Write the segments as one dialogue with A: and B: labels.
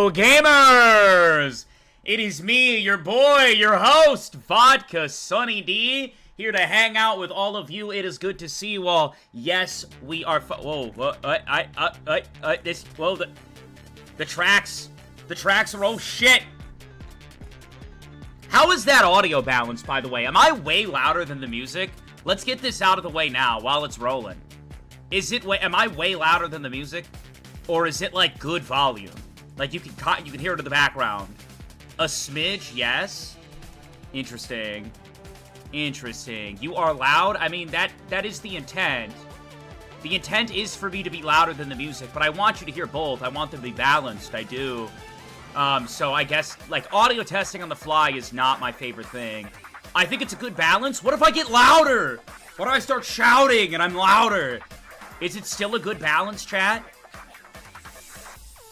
A: Hello, gamers! It is me, your boy, your host, VodkaSunnyD, here to hang out with all of you. It is good to see you all. Yes, we are. Whoa, the tracks are. Oh shit! How is that audio balanced, by the way? Am I way louder than the music? Let's get this out of the way now while it's rolling. Am I way louder than the music? Or is it like good volume? Like you can hear it in the background. A smidge, yes. Interesting. Interesting. You are loud? I mean, that is the intent. The intent is for me to be louder than the music, but I want you to hear both. I want them to be balanced, I do. So I guess, like, audio testing on the fly is not my favorite thing. I think it's a good balance. What if I get louder? What if I start shouting and I'm louder? Is it still a good balance, chat?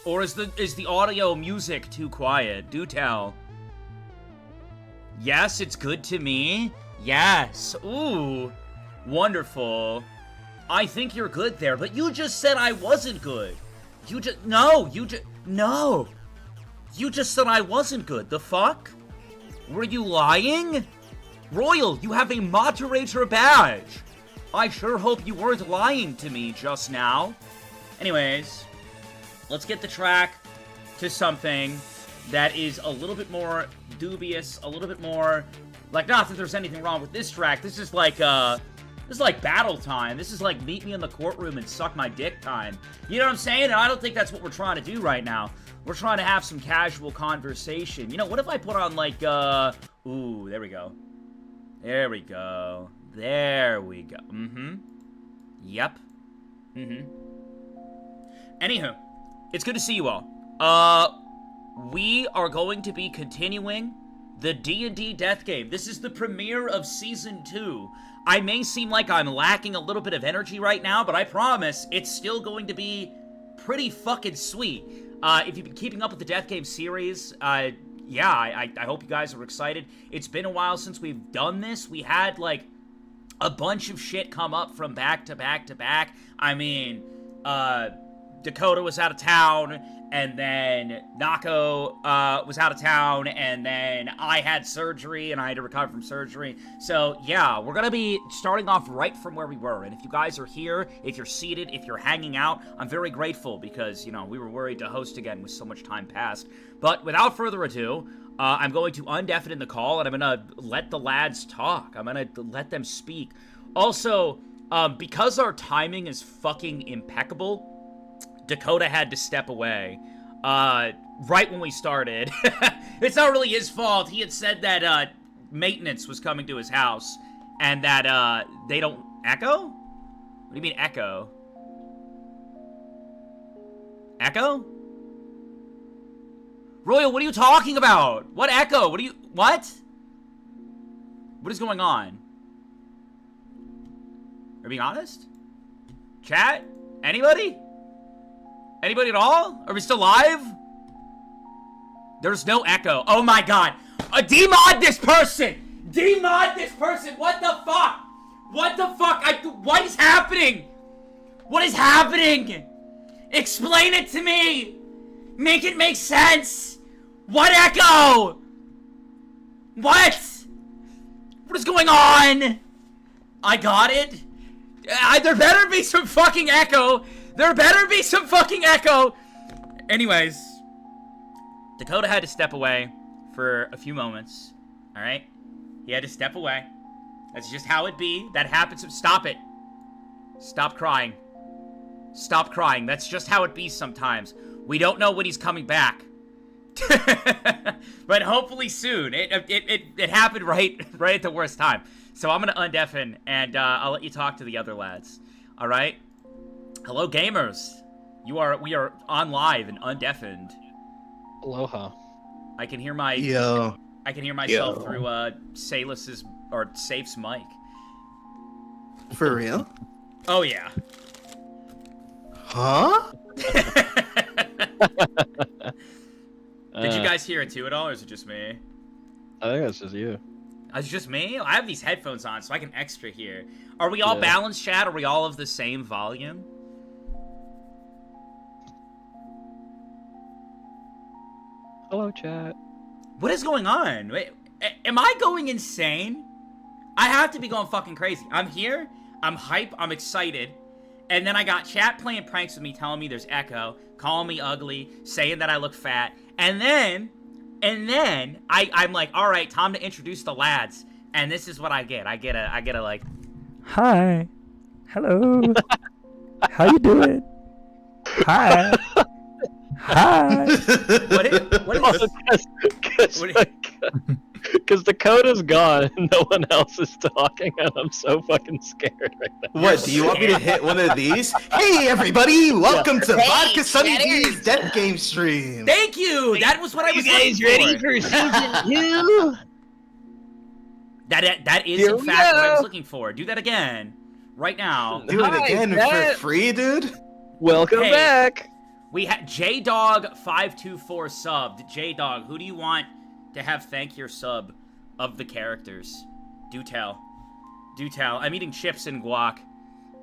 A: Or is the audio music too quiet? Do tell. Yes, it's good to me. Yes. Ooh. Wonderful. I think you're good there, but you just said I wasn't good. No. You just said I wasn't good. The fuck? Were you lying? Royal, you have a moderator badge. I sure hope you weren't lying to me just now. Anyways, let's get the track to something that is a little bit more dubious, a little bit more, like, not that there's anything wrong with this track. This is like battle time. This is like meet me in the courtroom and suck my dick time. You know what I'm saying? And I don't think that's what we're trying to do right now. We're trying to have some casual conversation. You know, what if I put on like, ooh, there we go. There we go. There we go. Yep. Anywho, it's good to see you all. We are going to be continuing the D&D Death Game. This is the premiere of Season 2. I may seem like I'm lacking a little bit of energy right now, but I promise it's still going to be pretty fucking sweet. If you've been keeping up with the Death Game series, yeah, I hope you guys are excited. It's been a while since we've done this. We had, like, a bunch of shit come up from back to back to back. I mean, Dakota was out of town, and then Nako was out of town, and then I had surgery, and I had to recover from surgery. So, yeah, we're gonna be starting off right from where we were, and if you guys are here, if you're seated, if you're hanging out, I'm very grateful, because, you know, we were worried to host again with so much time passed. But without further ado, I'm going to undeafen the call, and I'm gonna let the lads talk. I'm gonna let them speak. Also, because our timing is fucking impeccable, Dakota had to step away, right when we started. It's not really his fault. He had said that, maintenance was coming to his house, and that, they don't... Echo? What do you mean, echo? Echo? Royal, what are you talking about? What echo? What is going on? Are you being honest? Chat? Anybody? Anybody at all? Are we still live? There's no echo. Oh my god. Demod this person! Demod this person! What the fuck? What the fuck? What is happening? What is happening? Explain it to me! Make it make sense! What echo? What? What is going on? I got it. There better be some fucking echo. There better be some fucking echo! Anyways, Dakota had to step away for a few moments, alright? He had to step away. That's just how it be. That happens. Stop it. Stop crying. Stop crying. That's just how it be sometimes. We don't know when he's coming back. But hopefully soon. It happened right at the worst time. So I'm gonna undeafen, and I'll let you talk to the other lads. Alright? Hello, gamers. We are on live and undeafened.
B: Aloha.
A: I can hear my...
C: Yo.
A: I can hear myself through, Salus's, or Safe's mic.
C: For real?
A: Oh, yeah.
C: Huh?
A: Did you guys hear it too at all, or is it just me?
B: I think that's just you.
A: It's just me? I have these headphones on, so I can extra hear. Are we all balanced, chat? Are we all of the same volume?
B: Hello, chat.
A: What is going on? Wait, am I going insane? I have to be going fucking crazy. I'm here, I'm hype, I'm excited, and then I got chat playing pranks with me, telling me there's echo, calling me ugly, saying that I look fat, and then I'm like, all right, time to introduce the lads, and this is what I get. I get a like,
D: hi, hello, how you doing? Hi. Hi.
A: what is
B: Because Dakota's gone and no one else is talking, and I'm so fucking scared right now.
C: What, do you want me to hit one of these? Hey, everybody! Welcome to VodkaSunnyD's Death Game stream!
A: Thank you! That was what I was
B: guys ready for season 2?
A: That is,
B: Here
A: in fact, what I was
B: go.
A: looking for. Do that again. Right now.
C: Do it again
B: Hi,
C: for free, dude?
B: Welcome
A: Hey.
B: back!
A: We had JDog524 subbed. JDog, who do you want to have thank your sub of the characters? Do tell. Do tell. I'm eating chips and guac. You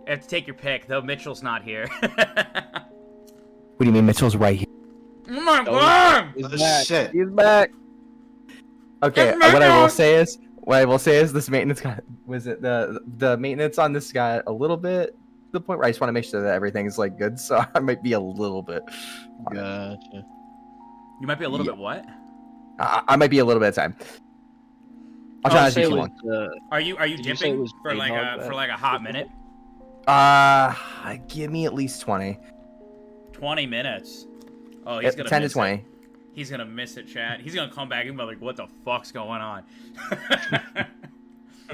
A: have to take your pick, though Mitchell's not here.
D: What do you mean Mitchell's right here?
A: Oh my god!
B: He's
C: Oh,
B: back.
C: shit.
B: He's back!
D: Okay,
A: It's
D: what I will
A: Mitchell!
D: say is this maintenance got the maintenance on this got a little bit to the point where I just want to make sure that everything's like good, so I might be a little bit
B: Gotcha.
A: You might be a little bit what?
D: I might be a little bit of time. I'll try not to be too long.
A: Are you
B: Did you say it
A: dipping
B: was
A: for like
B: JDog
A: for like a hot minute?
D: Give me at least 20.
A: 20 minutes. Oh, he's gonna
D: 10 to
A: miss
D: 20.
A: It. He's gonna miss it, chat. He's gonna come back and be like, "What the fuck's going on?"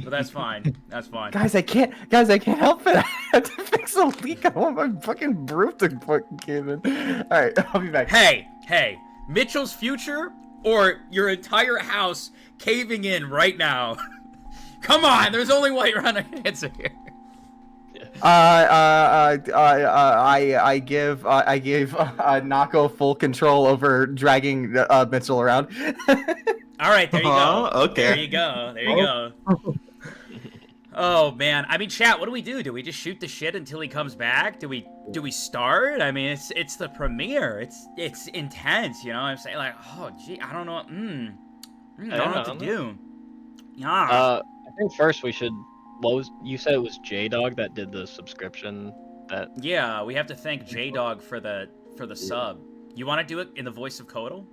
A: But that's fine. That's fine.
D: Guys, I can't help it. I have to fix a leak. I want my fucking roof to fucking cave in. All right, I'll be back.
A: Hey, Mitchell's future or your entire house caving in right now? Come on, there's only one right answer here.
D: I give Nako full control over dragging Mitchell around.
A: All right, there you go.
C: Okay.
A: There you go. There you go. Oh man, I mean, chat. What do we do? Do we just shoot the shit until he comes back? Do we start? I mean, it's the premiere. It's intense. You know what I'm saying? Like, oh gee, I don't know. I don't know what to do. Yeah.
B: I think first we should. You said it was JDog that did the subscription.
A: Yeah, we have to thank JDog for the sub. You want to do it in the voice of Kodal?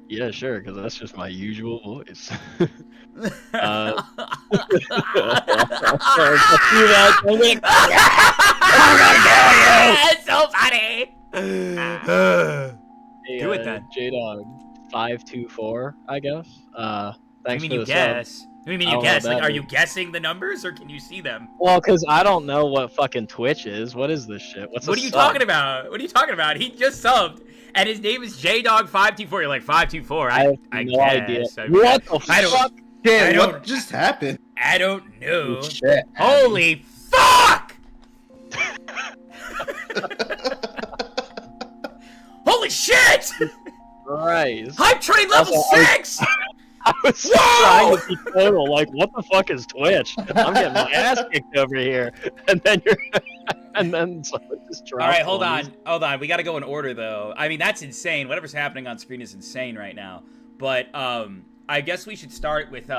B: Yeah, sure, because that's just my usual voice.
A: It's so funny. Do it then.
B: JDog524, I guess. Thanks
A: I mean,
B: for
A: you
B: the sub.
A: guess. I mean,
B: I
A: you
B: don't know
A: guess.
B: what
A: Like,
B: that
A: are
B: is.
A: you guessing the numbers or can you see them?
B: Well, because I don't know what fucking Twitch is. What is this shit? What's
A: What
B: a
A: are you
B: sub?
A: talking about? What are you talking about? He just subbed, and his name is JDog524. You're like 524.
B: I have
A: I
B: no
A: guess.
B: idea.
A: I mean,
B: What the
A: I don't-
B: fuck?
C: Damn,
A: I don't-
C: what just happened?
A: I don't know.
B: Shit.
A: Holy fuck! Holy shit!
B: Christ.
A: Hype train level
B: Also, I-
A: 6!
B: I was
A: Whoa!
B: trying to be total. Like, what the fuck is Twitch? I'm getting my ass kicked over here, and then you're, and then someone just drops.
A: All right, hold
B: one.
A: on. We gotta go in order though. I mean, that's insane. Whatever's happening on screen is insane right now. But I guess we should start with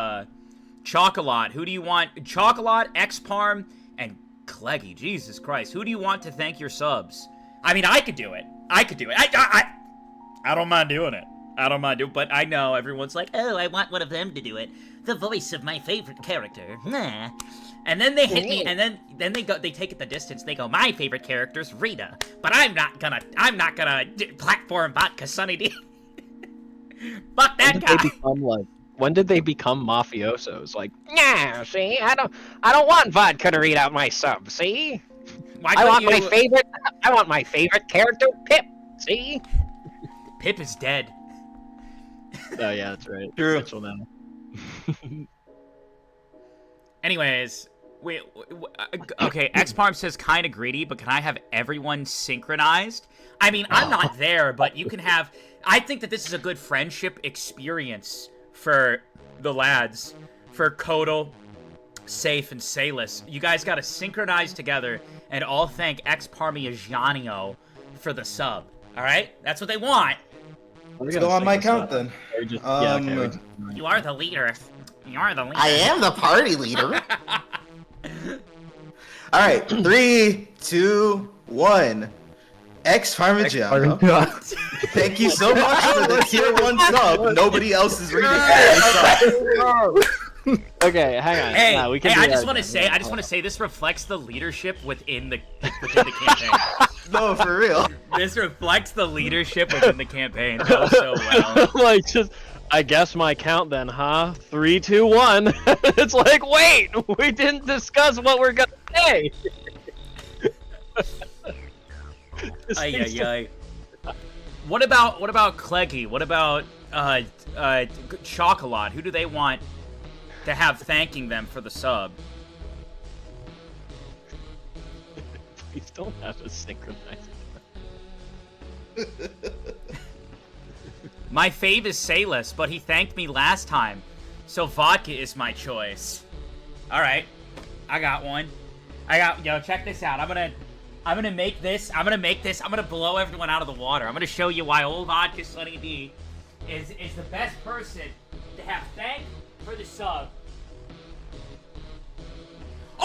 A: Chocolat. Who do you want? Chocolat, X-Parm, and Cleggy. Jesus Christ. Who do you want to thank your subs? I mean, I could do it. I don't mind doing it. But I know everyone's like, oh, I want one of them to do it. The voice of my favorite character. Nah. And then they hit me, and then they take it the distance. They go, my favorite character's Rita, but I'm not gonna platform VodkaSunnyD. Fuck that guy.
B: When did they become mafiosos? Like, nah, see, I don't want vodka to read out my sub. See,
A: Why
B: I
A: couldn't
B: want my favorite character, Pip. See.
A: Pip is dead.
B: Oh yeah, that's right.
C: True.
B: Mitchell now.
A: Anyways, okay, X-Parm says kinda greedy, but can I have everyone synchronized? I mean, I'm not there, but you can have... I think that this is a good friendship experience for the lads, for Kodal, Safe, and Salus. You guys gotta synchronize together and all thank X-Parmigiano for the sub. Alright? That's what they want.
C: Let's go on my count then.
A: You are the leader. You are the leader.
C: I am the party leader. All right, 3, 2, 1. X Parmigiano. Thank you so much for the tier 1 sub. Nobody else is reading it.
B: Okay, hang on.
A: Hey,
B: no, we can
A: I just want to say, this reflects the leadership within the campaign.
C: No, for real.
A: This reflects the leadership within the campaign oh so well.
B: Like, just, I guess my count then, huh? 3, 2, 1. It's like, wait, we didn't discuss what we're gonna say.
A: Ay. What about Cleggy? What about Chocolat? Who do they want to have thanking them for the sub?
B: Please don't have us synchronize.
A: My fave is Sayless, but he thanked me last time, so vodka is my choice. All right, I got one. Yo, check this out. I'm gonna make this. I'm gonna blow everyone out of the water. I'm gonna show you why old VodkaSunnyD is the best person to have thanked for the sub.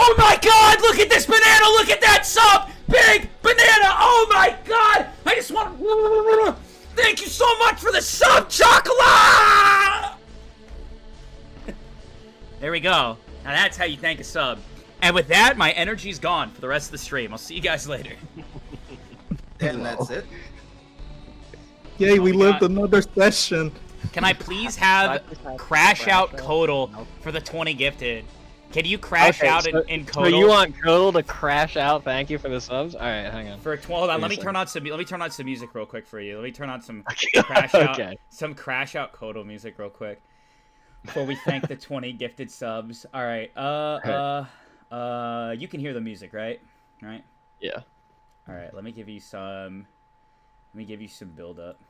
A: Oh my God! Look at this banana! Look at that sub! Big banana! Oh my God! I just want to thank you so much for the sub, Chocolat! There we go. Now that's how you thank a sub. And with that, my energy's gone for the rest of the stream. I'll see you guys later.
C: And that's it.
E: Yay, we lived another session.
A: Can I please have Crash Out Kodal for the 20 gifted? Can you crash out in Kodal?
B: So you want Kodal to crash out? Thank you for the subs. All right, hang on.
A: For 12, hold on. Let me turn on some music real quick for you. Let me turn on some crash out, some Crash Out Kodal music real quick before we thank the 20 gifted subs. All right. You can hear the music, right? Right?
B: Yeah.
A: All right. Let me give you some build up.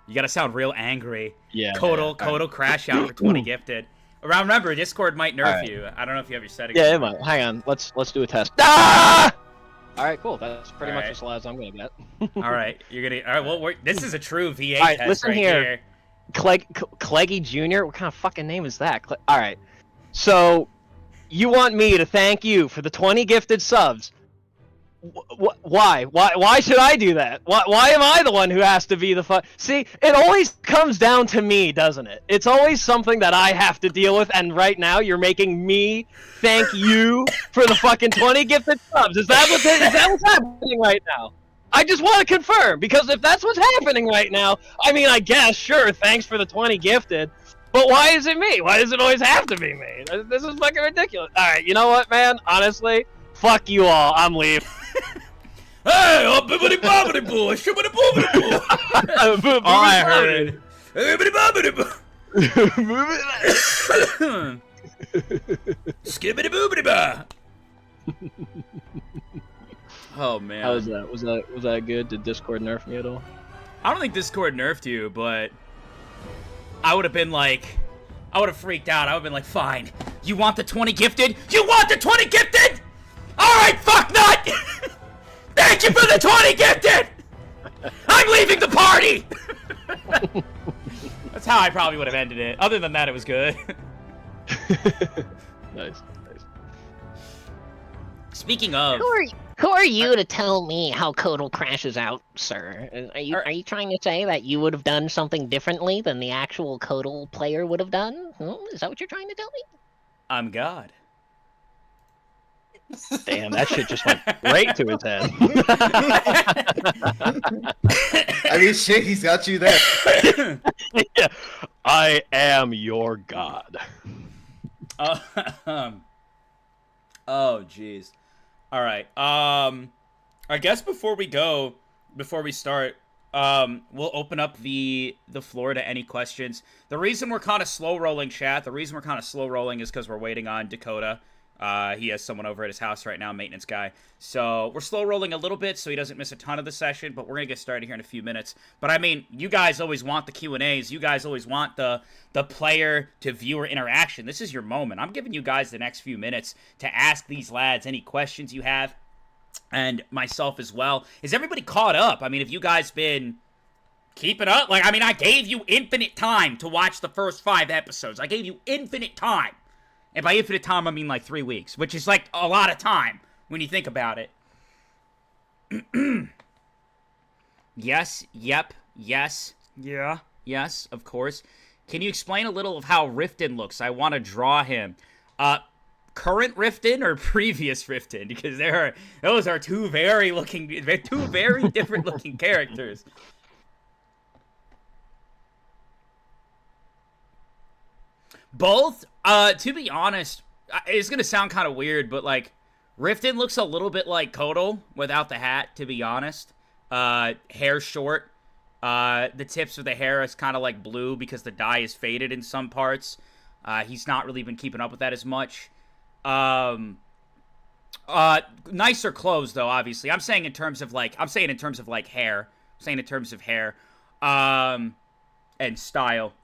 A: You gotta sound real angry.
B: Yeah.
A: Kodal crash out for 20 gifted. Remember, Discord might nerf you. I don't know if you have your settings.
B: Yeah, it might. Hang on. Let's do a test. Ah! All right, cool. That's pretty much as loud as I'm gonna get.
A: All right, you're gonna. All right, well, this is a true VA
B: all right,
A: test
B: listen
A: right here.
B: Cleggy Jr. What kind of fucking name is that? All right. So, you want me to thank you for the 20 gifted subs? Why? Why should I do that? Why am I the one who has to be the See, it always comes down to me, doesn't it? It's always something that I have to deal with, and right now you're making me thank you for the fucking 20 gifted subs. Is that what's happening right now? I just want to confirm, because if that's what's happening right now, I mean, I guess, sure, thanks for the 20 gifted, but why is it me? Why does it always have to be me? This is fucking ridiculous. Alright, you know what, man? Honestly, fuck you all. I'm leaving.
A: Hey, oh, bibbidi bobbidi boo, shibbidi boobidi boo. All I heard. Bibbidi bobbidi boo. Skibbidi boobidi ba. Oh man.
B: How was that? Was that good? Did Discord nerf me at all?
A: I don't think Discord nerfed you, but I would have freaked out. I would have been like, fine. You want the 20 gifted? You want the 20 gifted? Alright, fuck nut! Thank you for the 20 gifted! I'm leaving the party! That's how I probably would have ended it. Other than that, it was good.
B: Nice.
A: Speaking of...
F: Who are you to tell me how Kodal crashes out, sir? Are you trying to say that you would have done something differently than the actual Kodal player would have done? Is that what you're trying to tell me?
A: I'm God.
B: Damn, that shit just went right to his head.
C: I mean, shit, he's got you there.
B: Yeah. I am your god.
A: Oh, jeez. All right. I guess before we start, we'll open up the floor to any questions. The reason we're kind of slow rolling, chat. The reason we're kind of slow rolling is because we're waiting on Dakota. He has someone over at his house right now, maintenance guy. So we're slow rolling a little bit so he doesn't miss a ton of the session, but we're gonna get started here in a few minutes. But I mean, you guys always want the Q&As. You guys always want the player to viewer interaction. This is your moment. I'm giving you guys the next few minutes to ask these lads any questions you have, and myself as well. Is everybody caught up? I mean, have you guys been Keep it up. Like, I mean, I gave you infinite time to watch the first 5 episodes. I gave you infinite time. And by infinite time, I mean like 3 weeks, which is like a lot of time when you think about it. Yes, yep, yes, yeah, yes, of course. Can you explain a little of how Riften looks? I want to draw him. Current Riften or previous Riften? Because those are two very different looking characters. Both, to be honest, it's gonna sound kind of weird, but like, Riften looks a little bit like Kodal without the hat, to be honest. Hair short. The tips of the hair is kind of like blue because the dye is faded in some parts. He's not really been keeping up with that as much. Nicer clothes though, obviously. I'm saying in terms of hair. I'm saying in terms of hair. And style.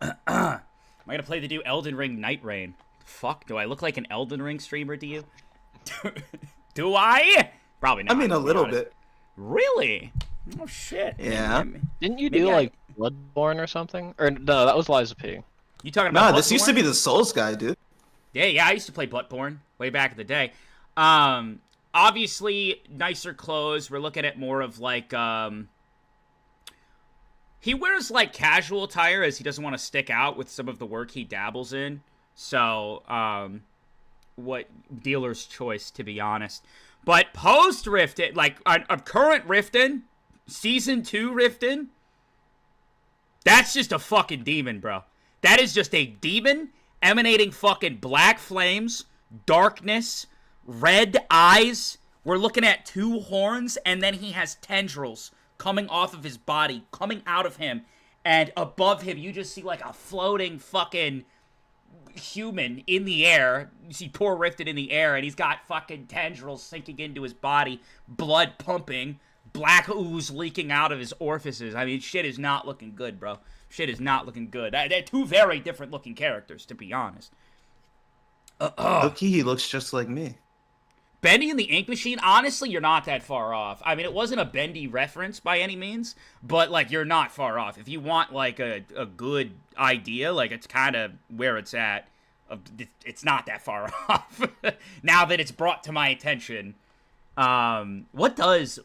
A: Am I gonna play the new Elden Ring Night Rain? Fuck, do I look like an Elden Ring streamer to you? Do I? Probably not.
C: I mean, a little bit.
A: Really? Oh shit.
C: Yeah.
B: Didn't you do like Bloodborne or something? Or no, that was Liza P.
A: You talking about?
C: Nah, this used to be the Souls guy, dude.
A: Yeah, I used to play Bloodborne way back in the day. Obviously, nicer clothes. We're looking at more of like, he wears like casual attire as he doesn't want to stick out with some of the work he dabbles in. So, what dealer's choice, to be honest. But post Riften, like a current Riften, season 2 Riften, that's just a fucking demon, bro. That is just a demon emanating fucking black flames, darkness, red eyes. We're looking at 2 horns, and then he has tendrils coming off of his body, coming out of him, and above him you just see like a floating fucking human in the air. You see poor Riften in the air, and he's got fucking tendrils sinking into his body, blood pumping, black ooze leaking out of his orifices. I mean, shit is not looking good, bro. Shit is not looking good. They're 2 very different looking characters, to be honest.
C: Look-key, he looks just like me.
A: Bendy and the Ink Machine, honestly, you're not that far off. I mean, it wasn't a Bendy reference by any means, but, like, you're not far off. If you want, like, a good idea, like, it's kind of where it's at. It's not that far off. Now that it's brought to my attention. What does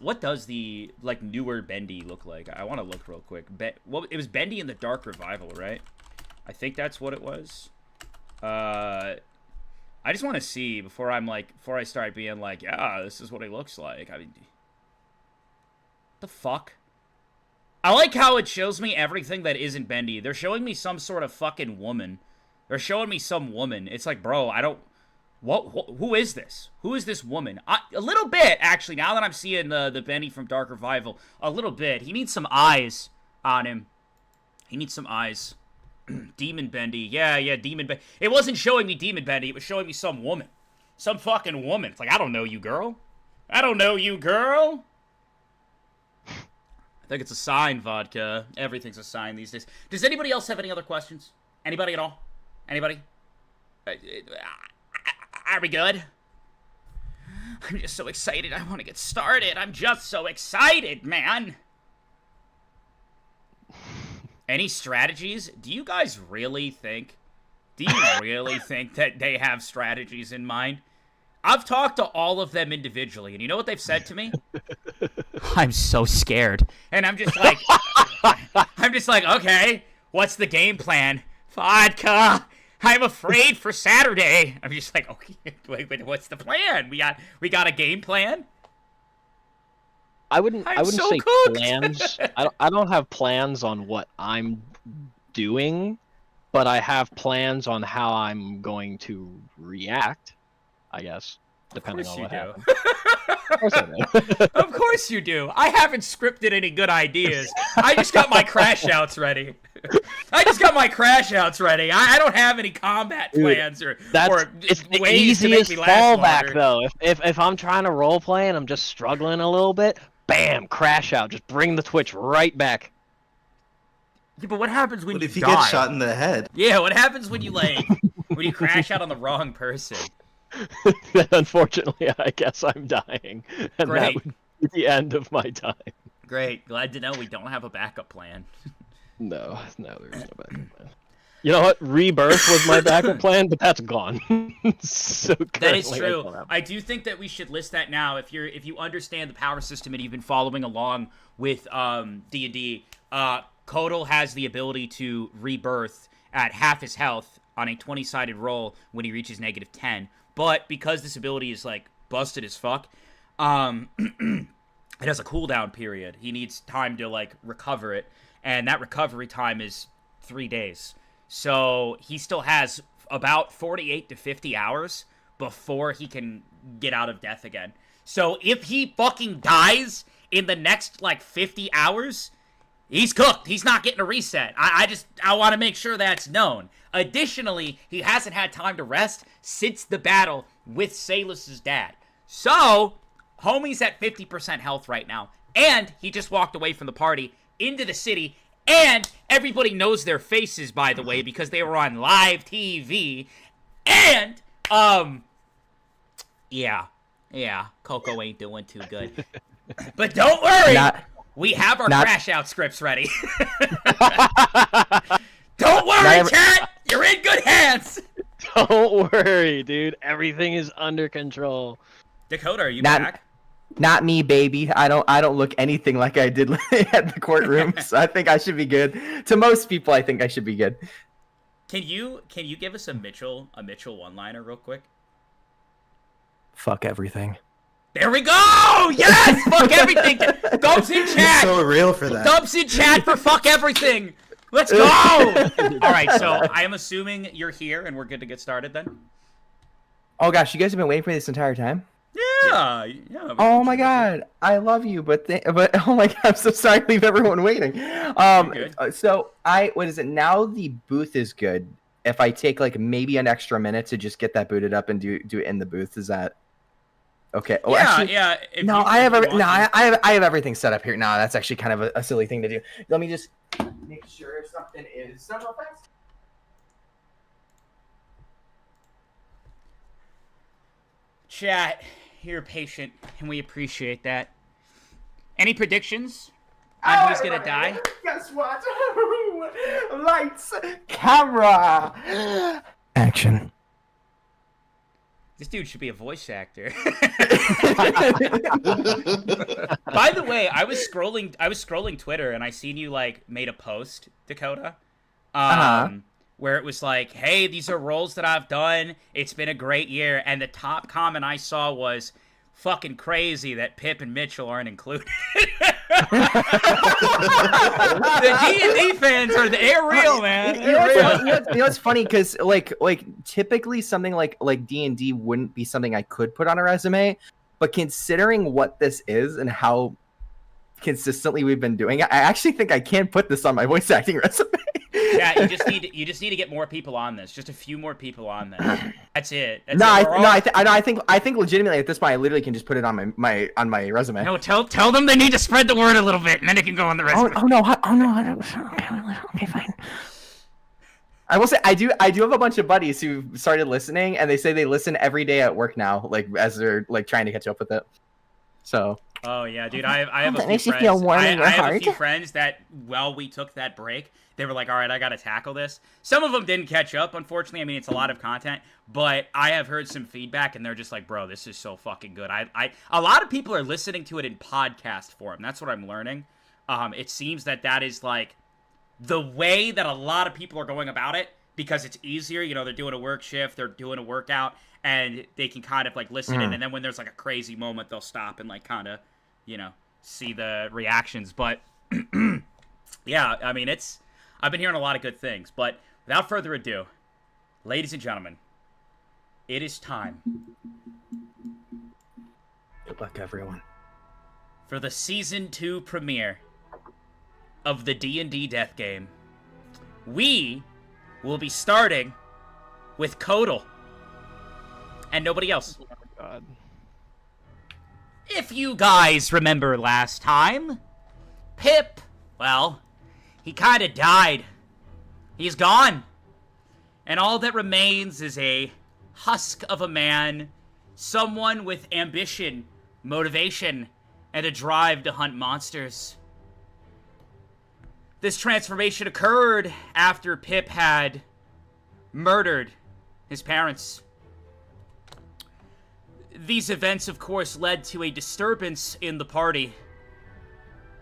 A: the, like, newer Bendy look like? I want to look real quick. Well, it was Bendy in the Dark Revival, right? I think that's what it was. I just want to see before I start being like, yeah, this is what he looks like. I mean, the fuck? I like how it shows me everything that isn't Bendy. They're showing me some sort of fucking woman. They're showing me some woman. It's like, bro, I don't... Who is this? Who is this woman? A little bit, actually, now that I'm seeing the Bendy from Dark Revival. A little bit. He needs some eyes on him. He needs some eyes. Demon Bendy. Yeah, Demon Bendy. It wasn't showing me Demon Bendy. It was showing me some woman. Some fucking woman. It's like, I don't know you, girl. I don't know you, girl. I think it's a sign, Vodka. Everything's a sign these days. Does anybody else have any other questions? Anybody at all? Anybody? Are we good? I'm just so excited. I want to get started. I'm just so excited, man. Any strategies? Do you guys really think? Do you really think that they have strategies in mind? I've talked to all of them individually, and you know what they've said to me? I'm so scared. And I'm just like, okay, what's the game plan? Vodka, I'm afraid for Saturday. I'm just like, okay, wait, what's the plan? We got a game plan?
B: I wouldn't
A: so
B: say
A: cooked.
B: plans. I don't have plans on what I'm doing, but I have plans on how I'm going to react, I guess, depending on what happens. Of course I do.
A: Of course you do. I haven't scripted any good ideas. I just got my crash outs ready. I don't have any combat plans
B: it's the
A: ways
B: easiest
A: to make me last
B: fallback,
A: longer.
B: though. If I'm trying to roleplay and I'm just struggling a little bit, bam, crash out. Just bring the Twitch right back.
A: Yeah, but what happens when
C: What
A: you
C: if you
A: die?
C: get shot in the head?
A: Yeah, what happens when you when you crash out on the wrong person?
B: Unfortunately, I guess I'm dying, and that
A: Great.
B: would be the end of my time.
A: Great. Glad to know we don't have a backup plan.
B: No, there's no backup plan. You know what? Rebirth was my backup plan, but that's gone. So
A: that is
B: currently,
A: true. I do think that we should list that now. If you understand the power system and you've been following along with D&D, Kodal has the ability to rebirth at half his health on a 20-sided roll when he reaches -10. But because this ability is like busted as fuck, it has a cooldown period. He needs time to like recover it, and that recovery time is 3 days. So he still has about 48 to 50 hours before he can get out of death again. So if he fucking dies in the next like 50 hours, he's cooked. He's not getting a reset. I want to make sure that's known. Additionally, he hasn't had time to rest since the battle with Salus's dad. So, homie's at 50% health right now. And he just walked away from the party into the city. And everybody knows their faces, by the way, because they were on live TV. And, yeah, Coco ain't doing too good. But don't worry, we have our crash out scripts ready. Don't worry, chat, you're in good hands.
B: Don't worry, dude. Everything is under control.
A: Dakota, are you back?
D: Not me, baby. I don't look anything like I did at the courtroom, so I think I should be good. To most people, I think I should be good.
A: Can you give us a Mitchell one-liner real quick?
D: Fuck everything.
A: There we go! Yes! Fuck everything! Dubs in chat!
C: So real for that.
A: Dubs in chat for fuck everything! Let's go! Alright, so I am assuming you're here and we're good to get started then?
D: Oh gosh, you guys have been waiting for this entire time?
A: Yeah.
D: Oh my god, I love you, but oh my god, I'm so sorry to leave everyone waiting. So what is it now? The booth is good. If I take like maybe an extra minute to just get that booted up and do it in the booth, is that okay? Oh,
A: yeah.
D: I have everything set up here. No, that's actually kind of a silly thing to do. Let me just make sure something is done real fast.
A: Chat, you're patient, and we appreciate that. Any predictions on who's gonna die?
D: Guess what? Lights, camera, action.
A: This dude should be a voice actor. By the way, I was scrolling Twitter and I seen you like made a post, Dakota. Where it was like, hey, these are roles that I've done. It's been a great year. And the top comment I saw was, fucking crazy that Pip and Mitchell aren't included. The D&D fans they're real, man.
D: You know what's funny? Because like typically something like D&D wouldn't be something I could put on a resume. But considering what this is and how consistently we've been doing it, I actually think I can put this on my voice acting resume.
A: Yeah, you just need to get more people on this. Just a few more people on this. That's it.
D: I think legitimately at this point I literally can just put it on my resume.
A: No, tell them they need to spread the word a little bit, and then it can go on the resume.
D: Oh no! Okay, fine. I will say I do have a bunch of buddies who started listening, and they say they listen every day at work now, like as they're like trying to catch up with it. So.
A: Oh yeah, dude. I have a few friends. I have a few friends that while we took that break, they were like, all right, I got to tackle this. Some of them didn't catch up, unfortunately. I mean, it's a lot of content, but I have heard some feedback, and they're just like, bro, this is so fucking good. A lot of people are listening to it in podcast form. That's what I'm learning. It seems that is like the way that a lot of people are going about it because it's easier. You know, they're doing a work shift, they're doing a workout, and they can kind of like listen in, and then when there's like a crazy moment, they'll stop and like kind of, you know, see the reactions. But yeah, I mean, I've been hearing a lot of good things, but without further ado, ladies and gentlemen, it is time.
D: Good luck, everyone.
A: For the Season 2 premiere of the D&D Death Game. We will be starting with Kodal. And nobody else.
B: Oh my god.
A: If you guys remember last time, Pip, well, he kind of died. He's gone. And all that remains is a husk of a man, someone with ambition, motivation, and a drive to hunt monsters. This transformation occurred after Pip had murdered his parents. These events, of course, led to a disturbance in the party.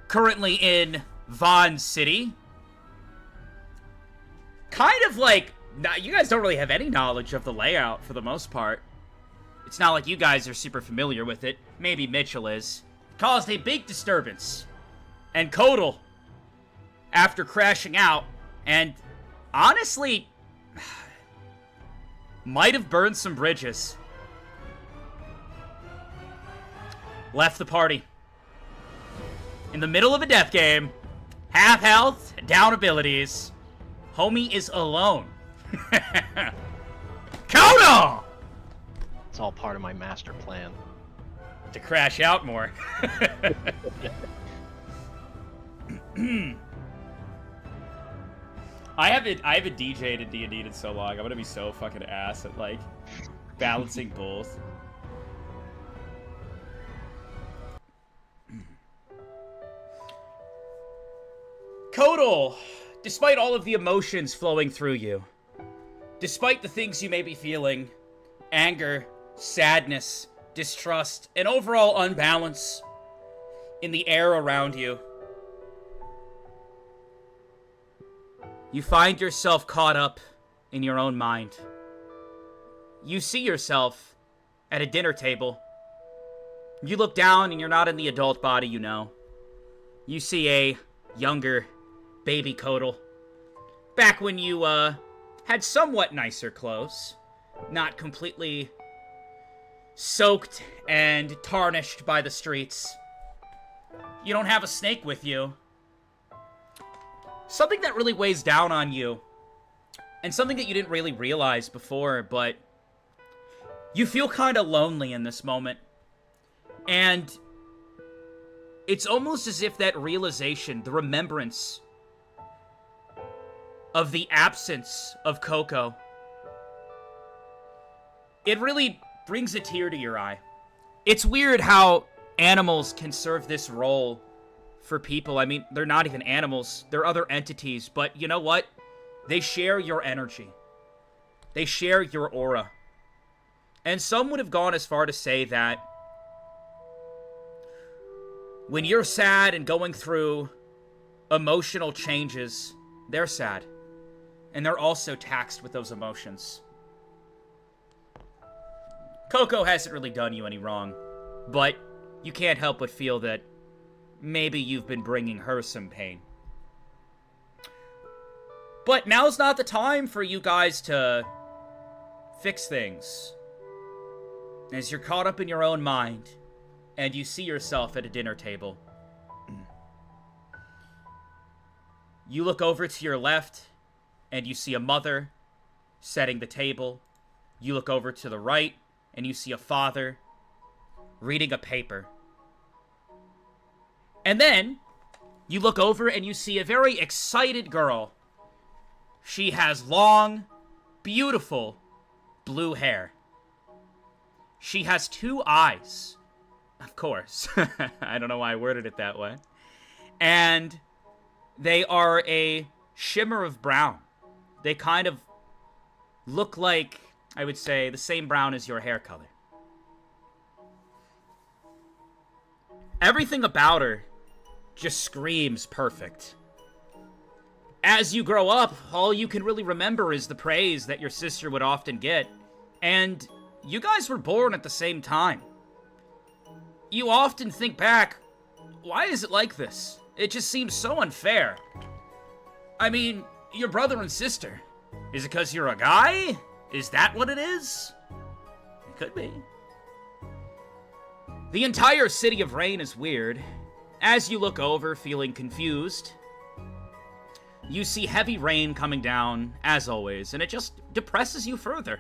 A: Currently in Vaughn City. Kind of like, you guys don't really have any knowledge of the layout for the most part. It's not like you guys are super familiar with it. Maybe Mitchell is. Caused a big disturbance. And Kodal, after crashing out, and honestly, might have burned some bridges, left the party. In the middle of a death game, half health, down abilities, homie is alone. Kodal!
B: It's all part of my master plan.
A: To crash out more. I haven't DJ'd in D&D in so long. I'm gonna be so fucking ass at, like, balancing both. Kodal, despite all of the emotions flowing through you, despite the things you may be feeling, anger, sadness, distrust, and overall unbalance in the air around you, you find yourself caught up in your own mind. You see yourself at a dinner table. You look down and you're not in the adult body you know. You see a younger baby Kodal. Back when you, had somewhat nicer clothes. Not completely soaked and tarnished by the streets. You don't have a snake with you. Something that really weighs down on you, and something that you didn't really realize before, but you feel kind of lonely in this moment. And it's almost as if that realization, the remembrance of the absence of Coco, it really brings a tear to your eye. It's weird how animals can serve this role for people. I mean, they're not even animals. They're other entities. But you know what? They share your energy. They share your aura. And some would have gone as far to say that when you're sad and going through emotional changes, they're sad. And they're also taxed with those emotions. Coco hasn't really done you any wrong, but you can't help but feel that maybe you've been bringing her some pain. But now's not the time for you guys to fix things. As you're caught up in your own mind, and you see yourself at a dinner table. You look over to your left, and you see a mother setting the table. You look over to the right, and you see a father reading a paper. And then, you look over and you see a very excited girl. She has long, beautiful, blue hair. She has 2 eyes. Of course. I don't know why I worded it that way. And they are a shimmer of brown. They kind of look like, I would say, the same brown as your hair color. Everything about her just screams perfect. As you grow up, all you can really remember is the praise that your sister would often get. And you guys were born at the same time. You often think back, why is it like this? It just seems so unfair. I mean, your brother and sister. Is it because you're a guy? Is that what it is? It could be. The entire city of Rain is weird. As you look over, feeling confused, you see heavy rain coming down, as always, and it just depresses you further.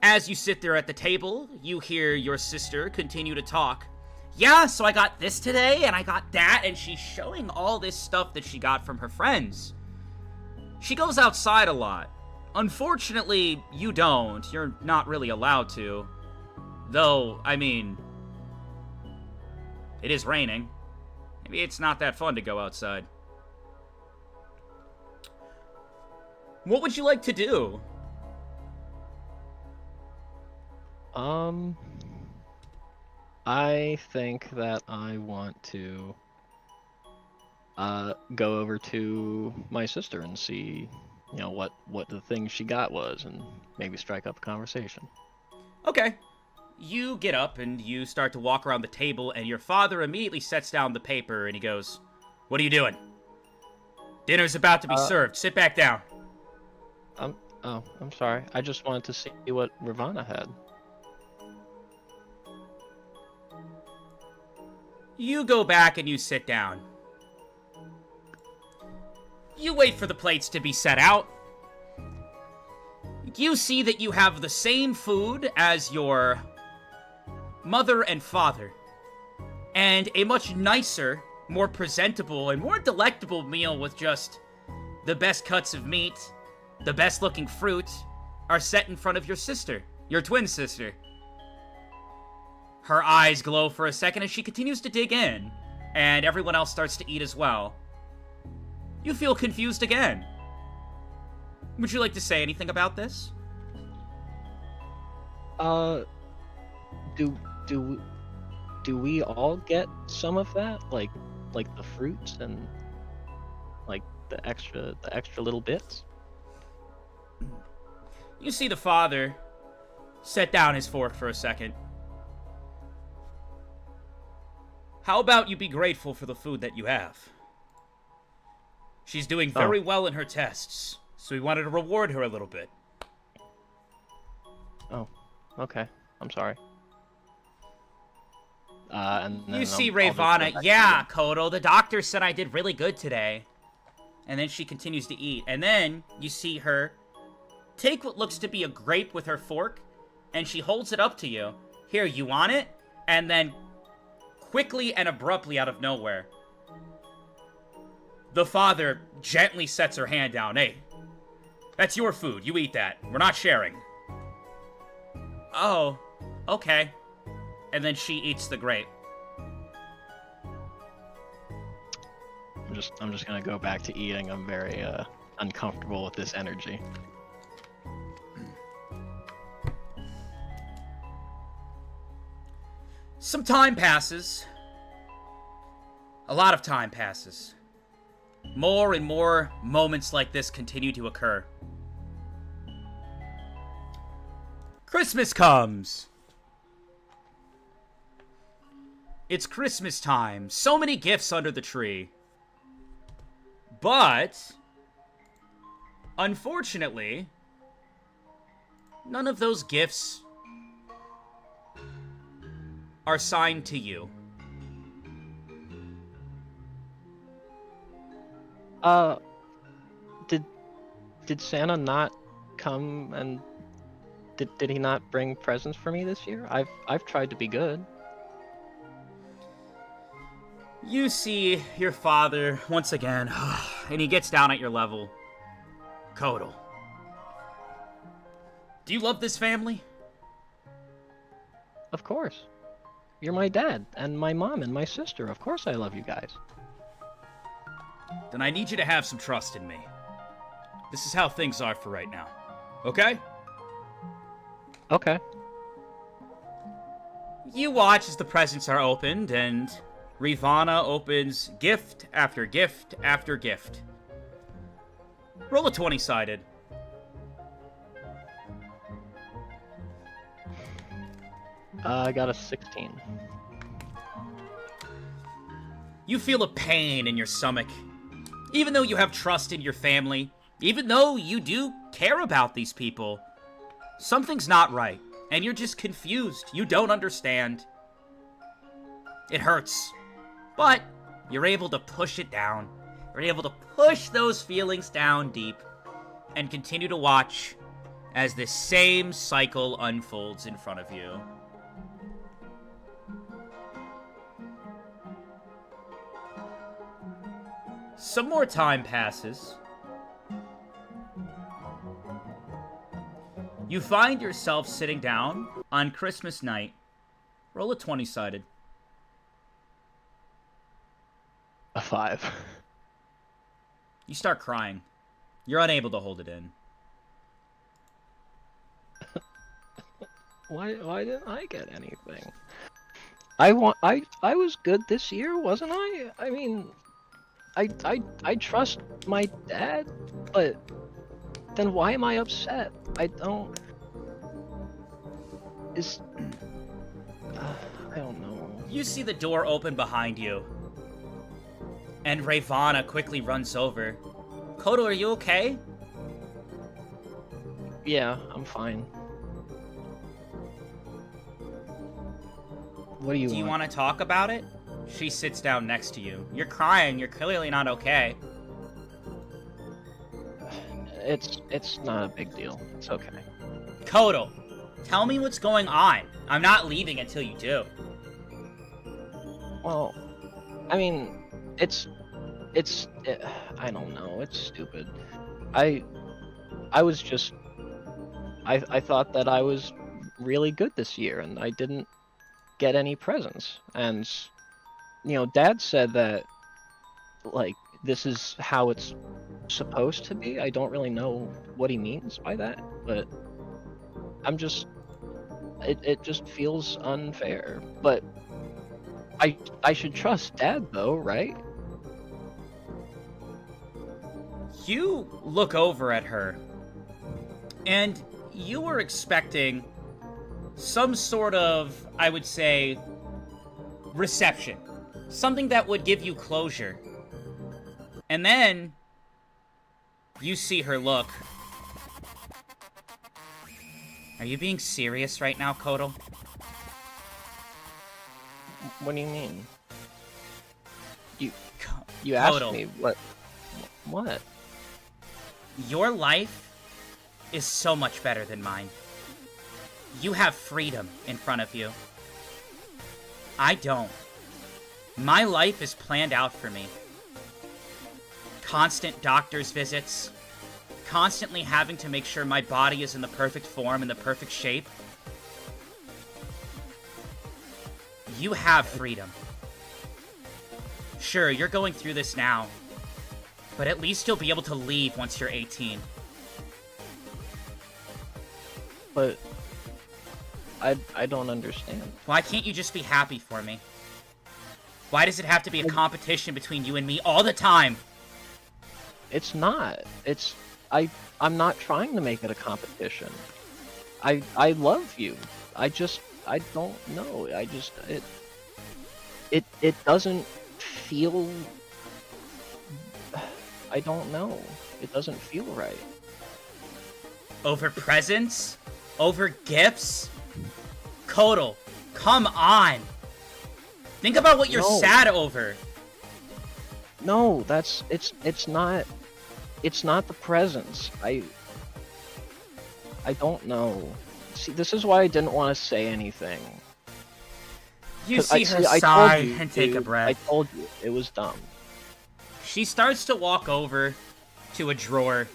A: As you sit there at the table, you hear your sister continue to talk. Yeah, so I got this today, and I got that, and she's showing all this stuff that she got from her friends. She goes outside a lot. Unfortunately, you don't. You're not really allowed to. Though, I mean, It is raining. Maybe it's not that fun to go outside. What would you like to do?
B: I think that I want to go over to my sister and see, you know, what the thing she got was, and maybe strike up a conversation.
A: Okay. You get up and you start to walk around the table, and your father immediately sets down the paper and he goes, "What are you doing? Dinner's about to be served. Sit back down."
B: I'm sorry. I just wanted to see what Ravana had.
A: You go back and you sit down. You wait for the plates to be set out. You see that you have the same food as your mother and father, and a much nicer, more presentable, and more delectable meal with just the best cuts of meat, the best looking fruit, are set in front of your sister, your twin sister. Her eyes glow for a second as she continues to dig in, and everyone else starts to eat as well. You feel confused again. Would you like to say anything about this?
B: Do we all get some of that? Like the fruits and like the extra little bits?
A: You see the father set down his fork for a second. How about you be grateful for the food that you have? She's doing very well in her tests, so we wanted to reward her a little bit.
B: Oh, okay. I'm sorry. And then
A: you see
B: I'll just go
A: Ravana,
B: back
A: yeah,
B: to
A: Kodo, the doctor said I did really good today. And then she continues to eat. And then you see her take what looks to be a grape with her fork, and she holds it up to you. Here, you want it? And then, quickly and abruptly out of nowhere, the father gently sets her hand down. Hey, that's your food. You eat that. We're not sharing. Oh, okay. And then she eats the grape.
B: I'm just gonna go back to eating. I'm very uncomfortable with this energy.
A: Some time passes. A lot of time passes. More and more moments like this continue to occur. Christmas comes. It's Christmas time. So many gifts under the tree. But, unfortunately, none of those gifts are signed to you.
B: Did Santa not come and did he not bring presents for me this year? I've tried to be good.
A: You see your father once again, and he gets down at your level. Kodo, do you love this family?
B: Of course. You're my dad, and my mom, and my sister. Of course I love you guys.
A: Then I need you to have some trust in me. This is how things are for right now. Okay?
B: Okay.
A: You watch as the presents are opened, and Ravana opens gift after gift after gift. Roll a 20-sided.
B: I got a 16.
A: You feel a pain in your stomach. Even though you have trust in your family, even though you do care about these people, something's not right, and you're just confused. You don't understand. It hurts, but you're able to push it down. You're able to push those feelings down deep and continue to watch as this same cycle unfolds in front of you. Some more time passes. You find yourself sitting down on Christmas night. Roll a 20-sided.
B: 5.
A: You start crying. You're unable to hold it in.
B: Why didn't I get anything? I was good this year, wasn't I? I mean, I trust my dad, but then why am I upset? I don't. I don't know.
A: You see the door open behind you, and Ravana quickly runs over. Kodo, are you okay?
B: Yeah, I'm fine. What do you want?
A: Do you want to talk about it? She sits down next to you. You're crying. You're clearly not okay.
B: It's not a big deal. It's okay.
A: Kodo, tell me what's going on. I'm not leaving until you do.
B: Well, I mean, I don't know. It's stupid. I thought that I was really good this year, and I didn't get any presents. And Dad said that, like, this is how it's supposed to be. I don't really know what he means by that, but I'm just, it just feels unfair. But I should trust Dad though, right?
A: You look over at her, and you were expecting some sort of, I would say, reception. Something that would give you closure. And then you see her look. Are you being serious right now, Kodo?
B: What do you mean? You asked
A: Kodo.
B: me what?
A: Your life is so much better than mine. You have freedom in front of you. I don't. My life is planned out for me. Constant doctor's visits. Constantly having to make sure my body is in the perfect form, in the perfect shape. You have freedom. Sure, you're going through this now. But at least you'll be able to leave once you're 18.
B: But I don't understand.
A: Why can't you just be happy for me? Why does it have to be a competition between you and me all the time?
B: It's not. I'm not trying to make it a competition. I love you. I don't know. It doesn't feel, I don't know. It doesn't feel right.
A: Over presents? Over gifts? Kodo, come on! Think about what you're sad over.
B: No, it's not the presents. I don't know. See, this is why I didn't want to say anything.
A: You see her sigh and take a breath.
B: I told you, it was dumb.
A: She starts to walk over to a drawer.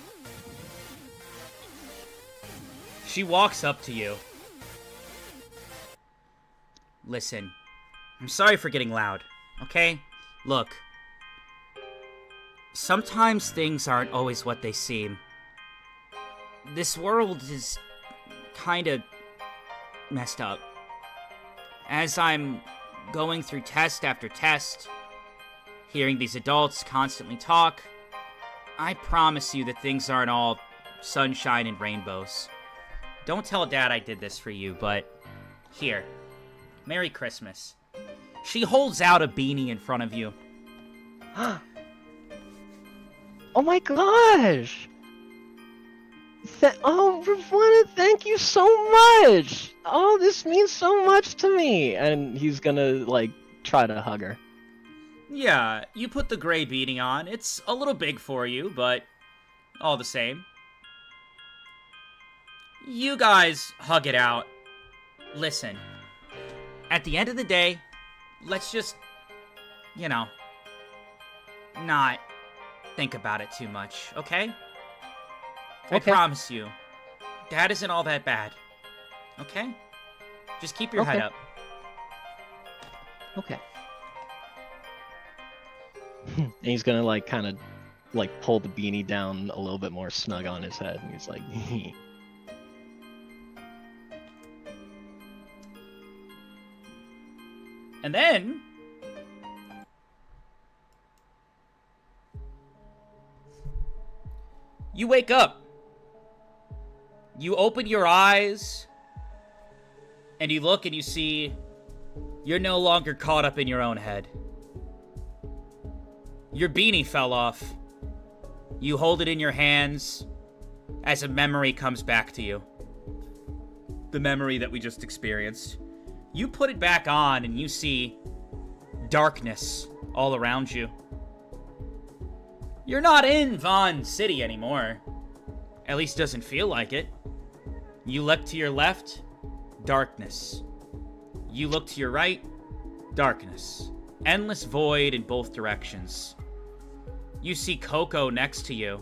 A: She walks up to you. Listen, I'm sorry for getting loud, okay? Look, sometimes things aren't always what they seem. This world is kinda messed up. As I'm going through test after test, hearing these adults constantly talk, I promise you that things aren't all sunshine and rainbows. Don't tell Dad I did this for you, but here. Merry Christmas. She holds out a beanie in front of you.
B: Oh my gosh! Ravana, thank you so much! Oh, this means so much to me! And he's gonna, like, try to hug her.
A: Yeah, you put the gray beanie on. It's a little big for you, but all the same. You guys hug it out. Listen, at the end of the day, let's just, not think about it too much, okay? I promise you, Dad isn't all that bad, okay? Just keep your head up.
B: Okay. And he's gonna like kind of like pull the beanie down a little bit more snug on his head, and he's like,
A: And then you wake up. You open your eyes and you look and you see you're no longer caught up in your own head. Your beanie fell off. You hold it in your hands as a memory comes back to you. The memory that we just experienced. You put it back on and you see darkness all around you. You're not in Vaughn City anymore. At least doesn't feel like it. You look to your left, darkness. You look to your right, darkness. Endless void in both directions. You see Coco next to you.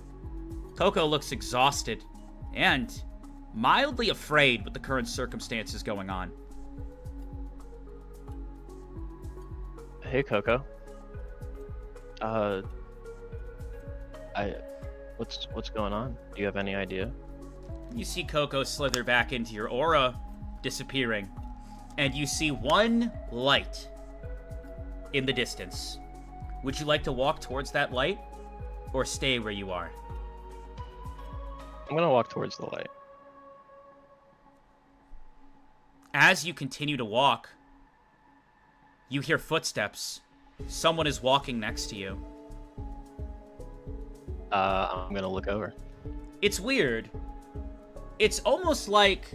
A: Coco looks exhausted and mildly afraid with the current circumstances going on.
B: "Hey, Coco. What's going on? Do you have any idea?"
A: You see Coco slither back into your aura, disappearing, and you see one light in the distance. Would you like to walk towards that light, or stay where you are?
B: I'm gonna walk towards the light.
A: As you continue to walk, you hear footsteps. Someone is walking next to you.
B: I'm gonna look over.
A: It's weird. It's almost like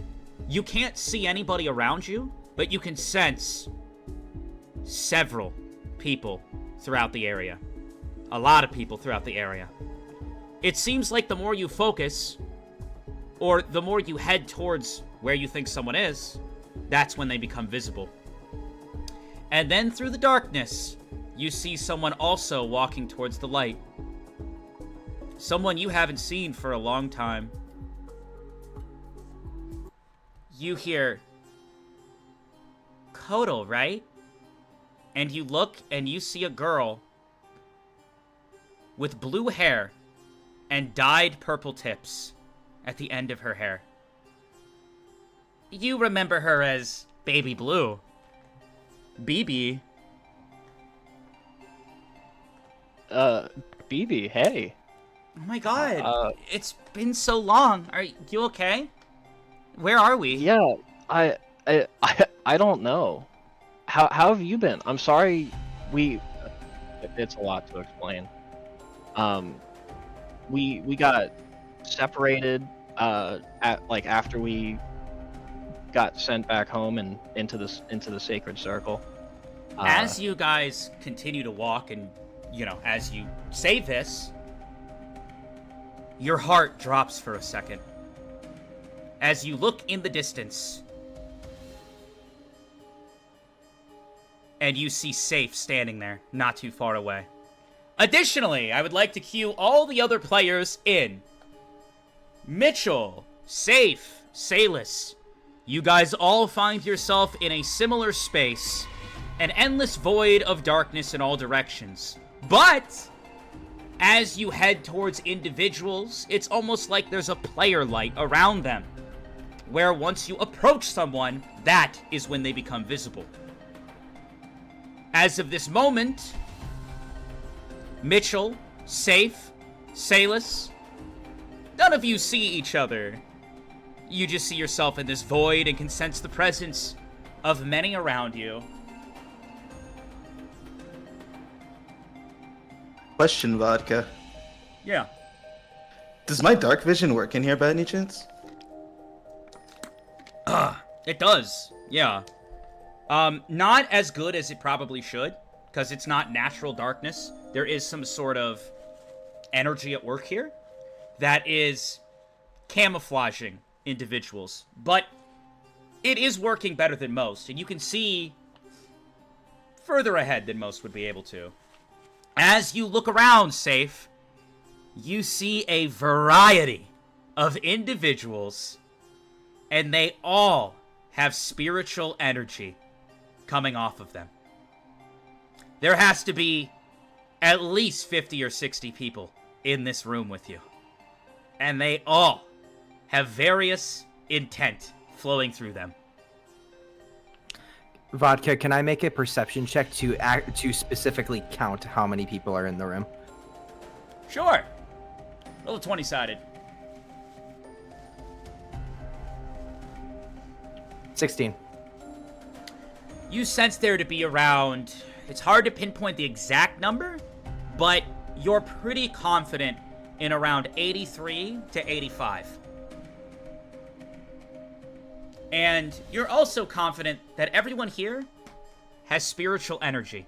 A: you can't see anybody around you, but you can sense several people throughout the area. A lot of people throughout the area. It seems like the more you focus, or the more you head towards where you think someone is, that's when they become visible. And then through the darkness, you see someone also walking towards the light. Someone you haven't seen for a long time. You hear, "Kodo, right?" And you look and you see a girl with blue hair and dyed purple tips at the end of her hair. You remember her as Baby Blue. BB.
B: BB, hey.
A: Oh my god. It's been so long. Are you okay? Where are we?
B: Yeah, I don't know. How have you been? I'm sorry. It's a lot to explain. We got separated after we got sent back home and into the sacred circle.
A: As you guys continue to walk and, as you say this, your heart drops for a second. As you look in the distance, and you see Safe standing there, not too far away. Additionally, I would like to cue all the other players in. Mitchell, Safe, Salus, you guys all find yourself in a similar space, an endless void of darkness in all directions. But as you head towards individuals, it's almost like there's a player light around them, where once you approach someone, that is when they become visible. As of this moment, Mitchell, Safe, Salus, none of you see each other. You just see yourself in this void and can sense the presence of many around you.
C: Question, Vodka.
A: Yeah.
C: Does my dark vision work in here by any chance?
A: It does, yeah. Not as good as it probably should, because it's not natural darkness. There is some sort of energy at work here that is camouflaging individuals. But it is working better than most, and you can see further ahead than most would be able to. As you look around, Safe, you see a variety of individuals, and they all have spiritual energy coming off of them. There has to be at least 50 or 60 people in this room with you. And they all have various intent flowing through them.
D: Vodka, can I make a perception check to specifically count how many people are in the room?
A: Sure. Roll a 20-sided.
D: 16.
A: You sense there to be around... It's hard to pinpoint the exact number, but you're pretty confident in around 83 to 85. And you're also confident that everyone here has spiritual energy.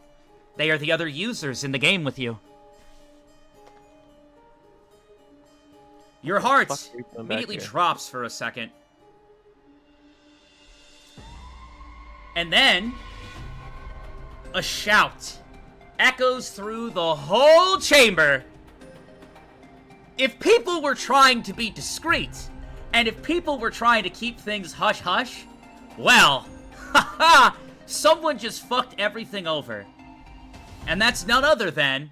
A: They are the other users in the game with you. Your heart immediately drops for a second. And then a shout echoes through the whole chamber. If people were trying to be discreet, and if people were trying to keep things hush-hush, well, haha, someone just fucked everything over. And that's none other than...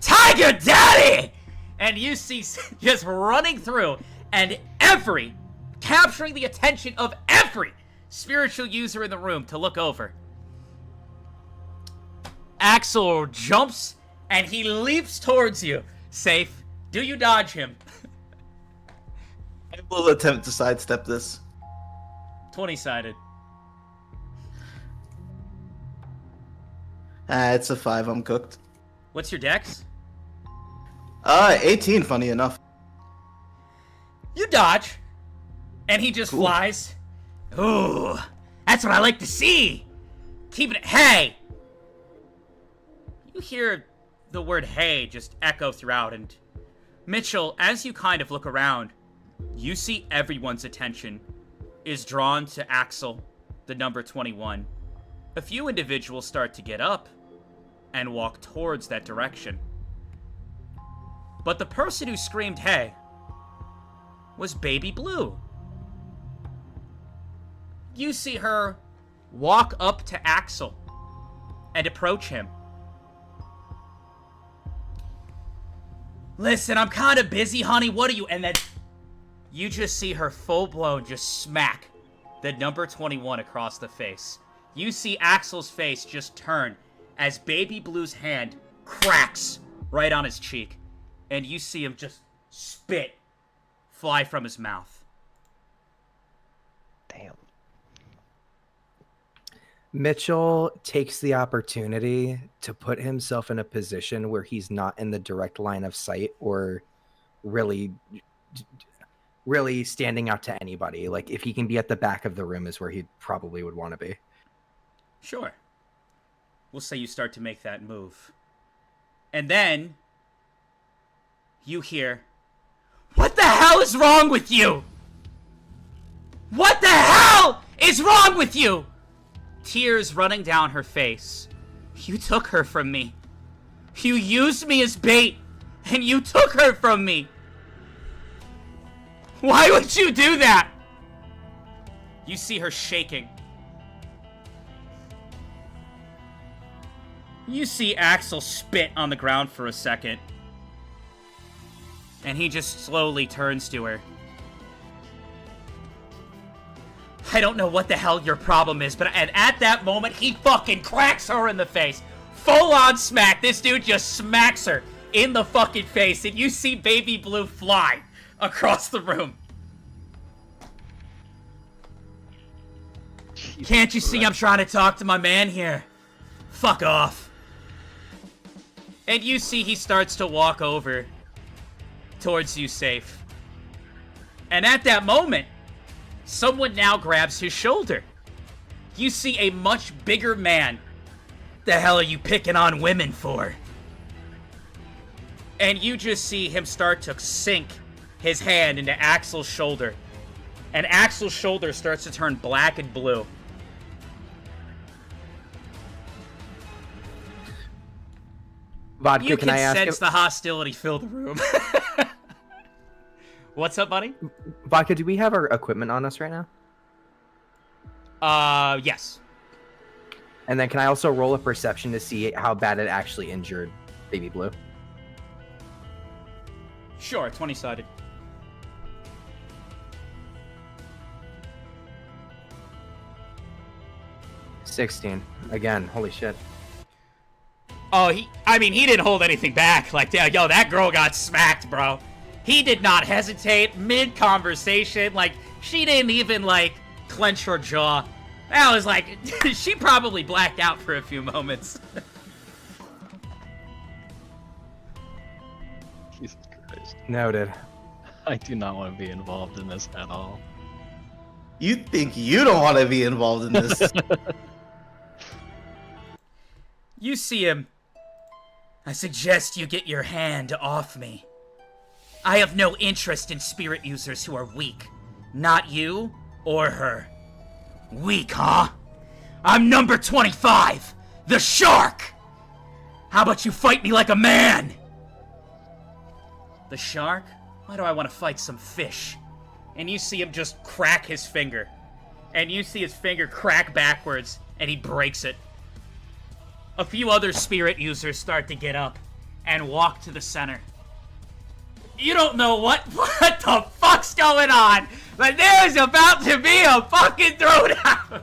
A: Tiger Daddy! And you see just running through, and capturing the attention of every spiritual user in the room to look over. Axel jumps, and he leaps towards you. Safe. Do you dodge him?
C: I will attempt to sidestep this.
A: 20-sided.
C: It's a 5, I'm cooked.
A: What's your dex?
C: 18, funny enough.
A: You dodge, and he just flies. Ooh, that's what I like to see. Keeping it, hey! You hear the word hey just echo throughout, and Mitchell, as you kind of look around, you see everyone's attention is drawn to Axel, the number 21. A few individuals start to get up and walk towards that direction. But the person who screamed hey was Baby Blue. You see her walk up to Axel and approach him. Listen, I'm kind of busy, honey. What are you? And then you just see her full-blown just smack the number 21 across the face. You see Axel's face just turn as Baby Blue's hand cracks right on his cheek. And you see him just spit fly from his mouth.
B: Damn.
D: Mitchell takes the opportunity to put himself in a position where he's not in the direct line of sight or really standing out to anybody. Like, if he can be at the back of the room is where he probably would want to be.
A: Sure. We'll say you start to make that move. And then you hear, what the hell is wrong with you? What the hell is wrong with you? Tears running down her face. You took her from me. You used me as bait, and you took her from me. Why would you do that? You see her shaking. You see Axel spit on the ground for a second. And he just slowly turns to her. I don't know what the hell your problem is, and at that moment, he fucking cracks her in the face. Full on smack. This dude just smacks her in the fucking face, and you see Baby Blue fly across the room. Can't you see I'm trying to talk to my man here? Fuck off. And you see he starts to walk over towards you, Safe. And at that moment, someone now grabs his shoulder. You see a much bigger man. The hell are you picking on women for? And you just see him start to sink his hand into Axel's shoulder. And Axel's shoulder starts to turn black and blue.
D: Vodka,
A: You
D: can I ask
A: sense the hostility fill the room. What's up, buddy?
D: Vodka, do we have our equipment on us right now?
A: Yes.
D: And then can I also roll a perception to see how bad it actually injured Baby Blue?
A: Sure, 20-sided.
D: $16. Again, holy shit.
A: Oh, he didn't hold anything back. Like, yo, that girl got smacked, bro. He did not hesitate mid-conversation. Like, she didn't even, like, clench her jaw. That was like, she probably blacked out for a few moments.
B: Jesus Christ.
D: Noted.
B: I do not want to be involved in this at all.
C: You think you don't want to be involved in this?
A: You see him. I suggest you get your hand off me. I have no interest in spirit users who are weak. Not you or her. Weak, huh? I'm number 25, the shark! How about you fight me like a man? The shark? Why do I want to fight some fish? And you see him just crack his finger. And you see his finger crack backwards, and he breaks it. A few other spirit users start to get up and walk to the center. You don't know what the fuck's going on, but there's about to be a fucking throwdown.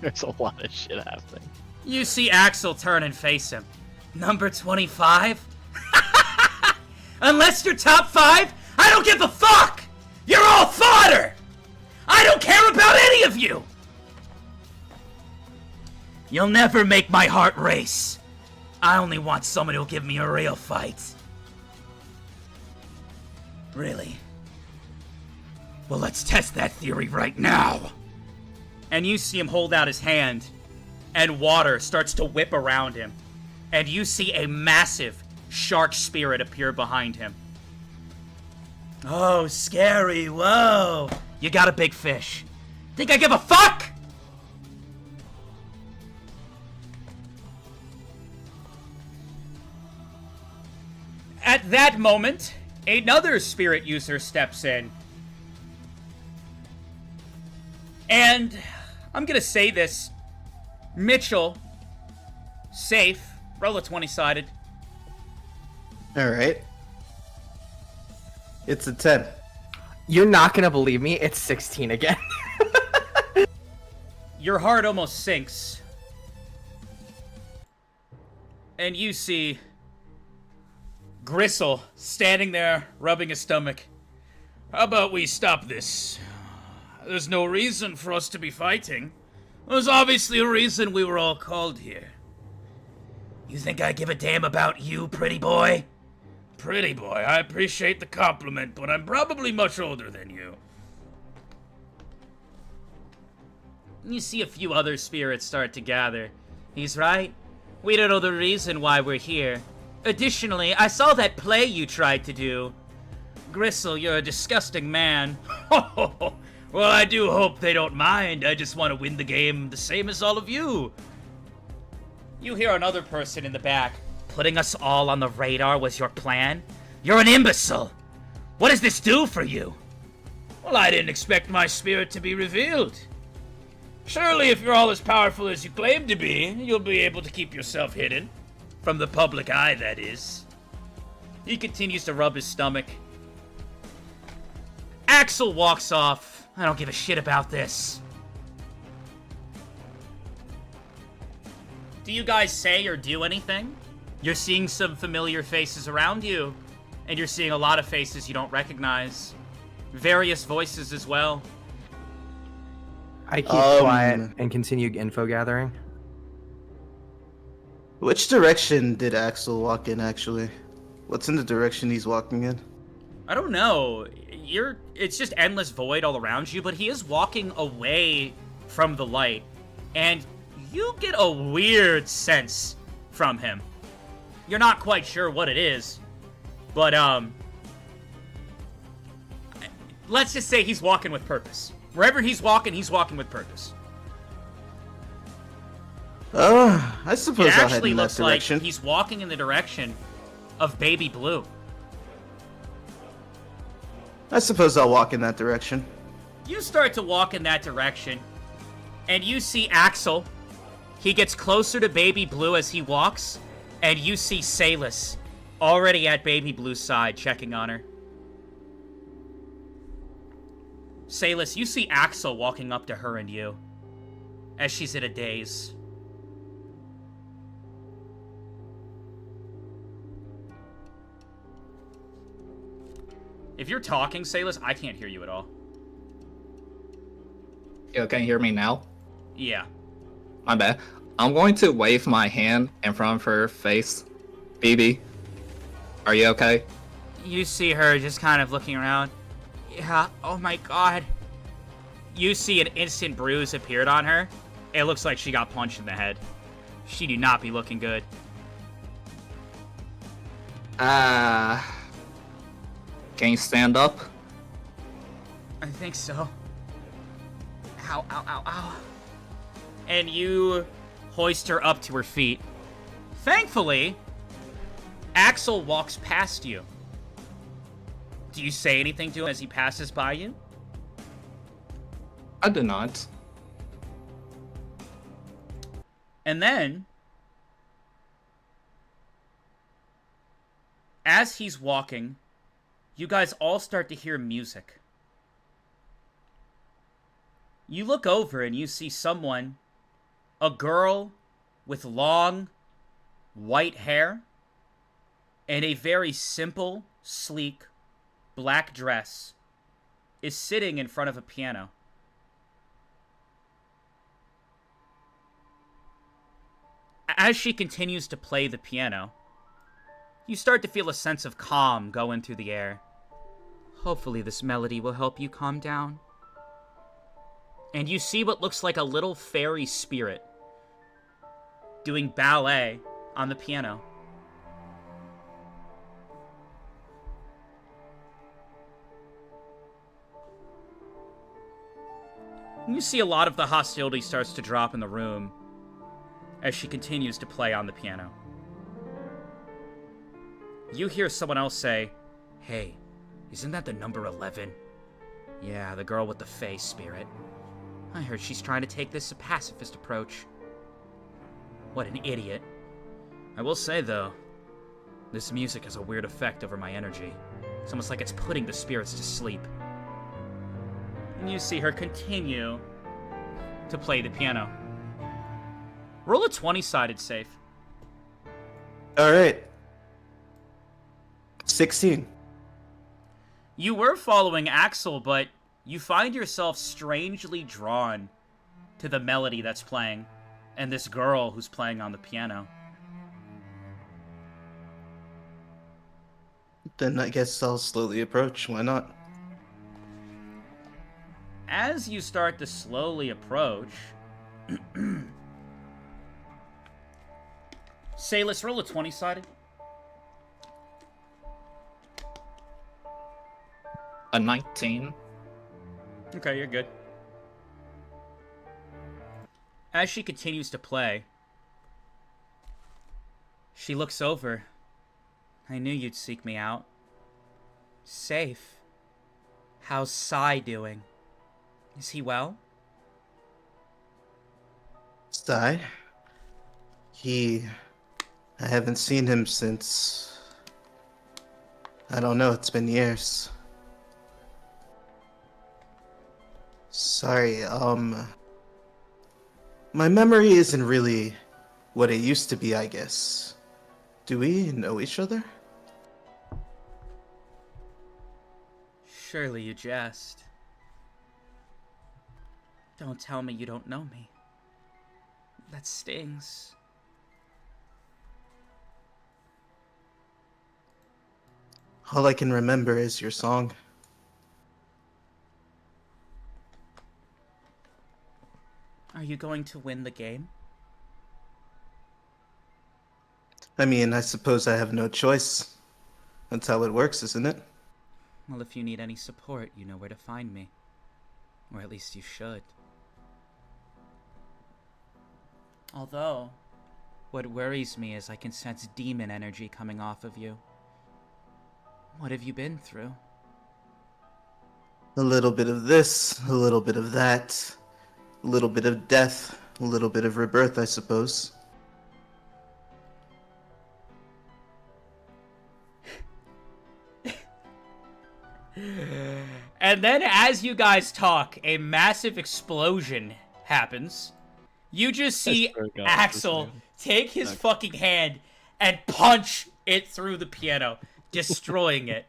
B: There's a lot of shit happening.
A: You see Axel turn and face him. Number 25? Unless you're top 5, I don't give a fuck! You're all fodder! I don't care about any of you! You'll never make my heart race. I only want someone who'll give me a real fight. Really? Well, let's test that theory right now. And you see him hold out his hand, and water starts to whip around him. And you see a massive shark spirit appear behind him. Oh, scary, whoa. You got a big fish. Think I give a fuck? At that moment, another spirit user steps in. And I'm gonna say this. Mitchell, safe, roll a 20-sided.
C: Alright. It's a 10.
D: You're not gonna believe me, it's 16 again.
A: Your heart almost sinks. And you see Gristle standing there, rubbing his stomach. How about we stop this? There's no reason for us to be fighting. There's obviously a reason we were all called here. You think I give a damn about you, pretty boy? Pretty boy, I appreciate the compliment, but I'm probably much older than you. You see a few other spirits start to gather. He's right. We don't know the reason why we're here. Additionally, I saw that play you tried to do. Gristle, you're a disgusting man. Well, I do hope they don't mind. I just want to win the game the same as all of you. You hear another person in the back. Putting us all on the radar was your plan? You're an imbecile! What does this do for you? Well, I didn't expect my spirit to be revealed. Surely if you're all as powerful as you claim to be, you'll be able to keep yourself hidden. From the public eye, that is. He continues to rub his stomach. Axel walks off. I don't give a shit about this. Do you guys say or do anything? You're seeing some familiar faces around you, and you're seeing a lot of faces you don't recognize. Various voices as well.
D: I keep quiet and continue info gathering.
C: Which direction did Axel walk in, actually? What's in the direction he's walking in?
A: I don't know. It's just endless void all around you, but he is walking away from the light, and you get a weird sense from him. You're not quite sure what it is, but let's just say he's walking with purpose. Wherever he's walking with purpose.
C: I suppose
A: It
C: I'll head
A: actually
C: in that
A: looks like
C: direction.
A: he's walking in the direction of Baby Blue.
C: I suppose I'll walk in that direction.
A: You start to walk in that direction, and you see Axel. He gets closer to Baby Blue as he walks, and you see Salis already at Baby Blue's side, checking on her. Salis, you see Axel walking up to her and you, as she's in a daze. If you're talking, Salis, I can't hear you at all.
E: Yo, can you hear me now?
A: Yeah.
E: My bad. I'm going to wave my hand in front of her face. BB, are you okay?
A: You see her just kind of looking around. Yeah, oh my god. You see an instant bruise appeared on her. It looks like she got punched in the head. She do not be looking good.
E: Can you stand up?
A: I think so. Ow, ow, ow, ow. And you hoist her up to her feet. Thankfully, Axel walks past you. Do you say anything to him as he passes by you?
E: I do not.
A: And then, as he's walking, you guys all start to hear music. You look over and you see someone, a girl with long, white hair, and a very simple, sleek, black dress, is sitting in front of a piano. As she continues to play the piano, you start to feel a sense of calm going through the air. Hopefully this melody will help you calm down. And you see what looks like a little fairy spirit doing ballet on the piano. You see a lot of the hostility starts to drop in the room as she continues to play on the piano. You hear someone else say, "Hey, isn't that the number 11? Yeah, the girl with the Fae spirit. I heard she's trying to take this a pacifist approach." What an idiot. I will say, though, this music has a weird effect over my energy. It's almost like it's putting the spirits to sleep. And you see her continue to play the piano. Roll a 20-sided safe.
C: Alright. 16.
A: You were following Axel, but you find yourself strangely drawn to the melody that's playing and this girl who's playing on the piano.
C: Then I guess I'll slowly approach. Why not?
A: As you start to slowly approach, say, let's roll a 20-sided.
E: A 19.
A: Okay, you're good. As she continues to play, she looks over. I knew you'd seek me out. Safe. How's Sai doing? Is he well?
C: Sai? I haven't seen him since... I don't know, it's been years. Sorry, my memory isn't really what it used to be, I guess. Do we know each other?
A: Surely you jest. Don't tell me you don't know me. That stings.
C: All I can remember is your song.
A: Are you going to win the game?
C: I mean, I suppose I have no choice. That's how it works, isn't it?
A: Well, if you need any support, you know where to find me. Or at least you should. Although, what worries me is I can sense demon energy coming off of you. What have you been through?
C: A little bit of this, a little bit of that, a little bit of death, a little bit of rebirth, I suppose.
A: And then as you guys talk, a massive explosion happens. You just see Axel take his fucking hand and punch it through the piano, destroying it.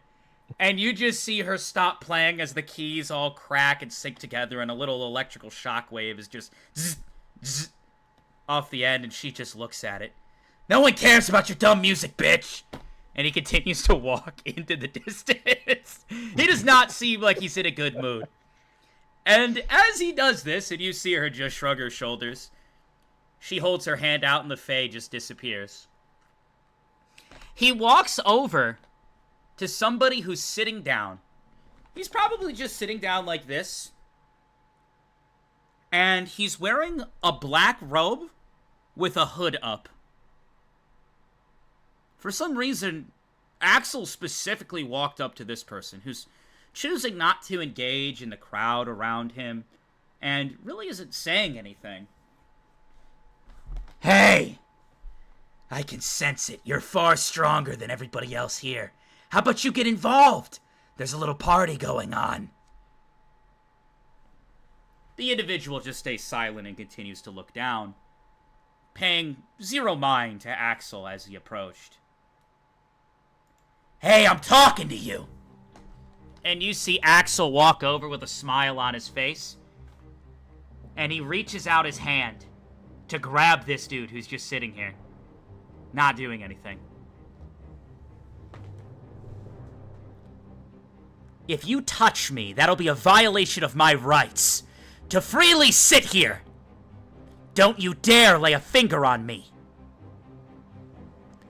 A: And you just see her stop playing as the keys all crack and sync together, and a little electrical shockwave is just zzz, zzz, off the end, and she just looks at it. No one cares about your dumb music, bitch! And he continues to walk into the distance. He does not seem like he's in a good mood. And as he does this, and you see her just shrug her shoulders, she holds her hand out and the Fae just disappears. He walks over to somebody who's sitting down. He's probably just sitting down like this. And he's wearing a black robe with a hood up. For some reason, Axel specifically walked up to this person who's choosing not to engage in the crowd around him and really isn't saying anything. Hey! I can sense it. You're far stronger than everybody else here. How about you get involved? There's a little party going on. The individual just stays silent and continues to look down, paying zero mind to Axel as he approached. Hey, I'm talking to you! And you see Axel walk over with a smile on his face, and he reaches out his hand to grab this dude who's just sitting here, not doing anything. If you touch me, that'll be a violation of my rights to freely sit here. Don't you dare lay a finger on me.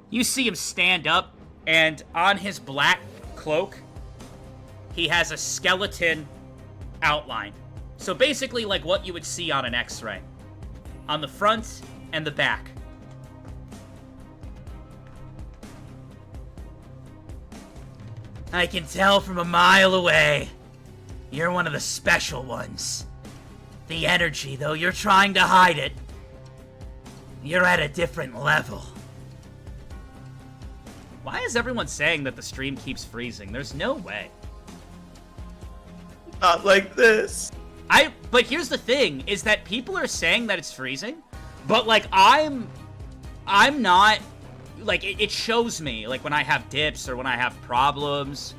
A: You see him stand up, and on his black cloak, he has a skeleton outline. So basically like what you would see on an X-ray. On the front and the back. I can tell from a mile away. You're one of the special ones. The energy, though you're trying to hide it, you're at a different level. Why is everyone saying that the stream keeps freezing? There's no way.
C: Not like this.
A: But here's the thing, is that people are saying that it's freezing, but like I'm not, like it shows me, like when I have dips or when I have problems,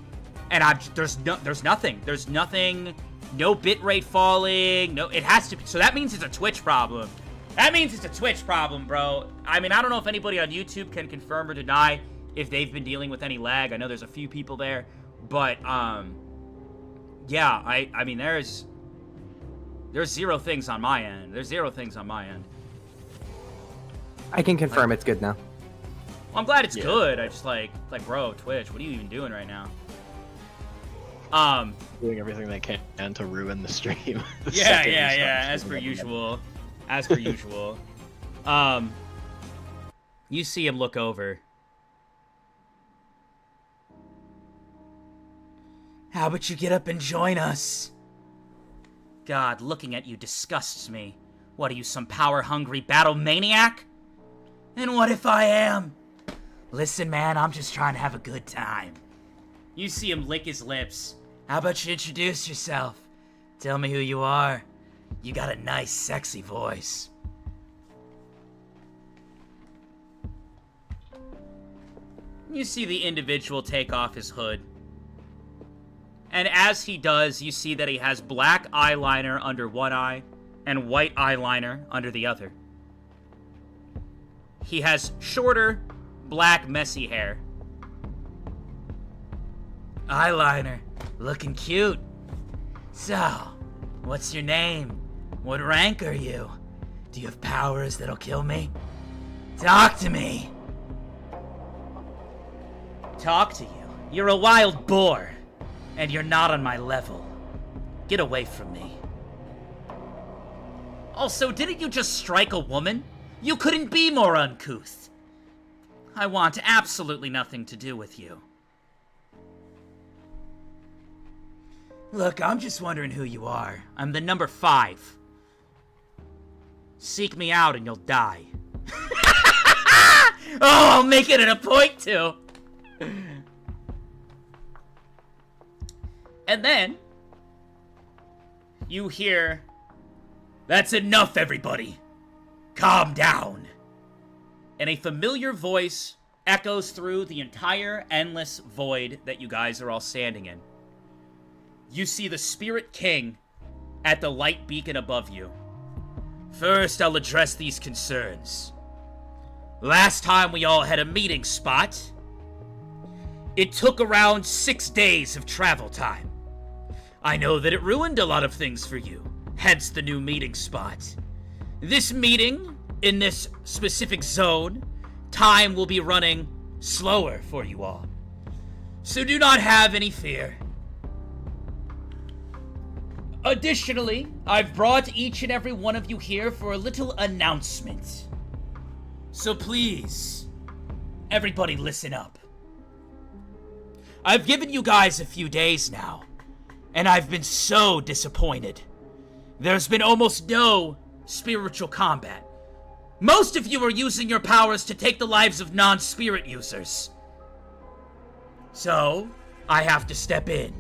A: and there's nothing, no bitrate falling, no, it has to be, so that means it's a Twitch problem. That means it's a Twitch problem, bro. I mean, I don't know if anybody on YouTube can confirm or deny if they've been dealing with any lag. I know there's a few people there, but, yeah, I mean, there's zero things on my end. There's zero things on my end.
D: I can confirm it's good now.
A: Well, I'm glad it's good. I just like, bro, Twitch, what are you even doing right now?
B: Doing everything they can to ruin the stream.
A: Yeah, as per usual. As per usual. You see him look over. How about you get up and join us? God, looking at you disgusts me. What are you, some power-hungry battle maniac? And what if I am? Listen, man, I'm just trying to have a good time. You see him lick his lips. How about you introduce yourself? Tell me who you are. You got a nice, sexy voice. You see the individual take off his hood. And as he does, you see that he has black eyeliner under one eye and white eyeliner under the other. He has shorter, black, messy hair. Eyeliner, looking cute. So, what's your name? What rank are you? Do you have powers that'll kill me? Talk to me. Talk to you? You're a wild boar. And you're not on my level. Get away from me. Also, didn't you just strike a woman? You couldn't be more uncouth. I want absolutely nothing to do with you. Look, I'm just wondering who you are. I'm the number 5. Seek me out and you'll die. Oh, I'll make it a point to. And then you hear, "That's enough, everybody. Calm down." And a familiar voice echoes through the entire endless void that you guys are all standing in. You see the Spirit King at the light beacon above you. "First, I'll address these concerns. Last time we all had a meeting spot, it took around 6 days of travel time. I know that it ruined a lot of things for you, hence the new meeting spot. This meeting, in this specific zone, time will be running slower for you all. So do not have any fear. Additionally, I've brought each and every one of you here for a little announcement. So please, everybody listen up. I've given you guys a few days now, and I've been so disappointed. There's been almost no spiritual combat. Most of you are using your powers to take the lives of non-spirit users. So, I have to step in.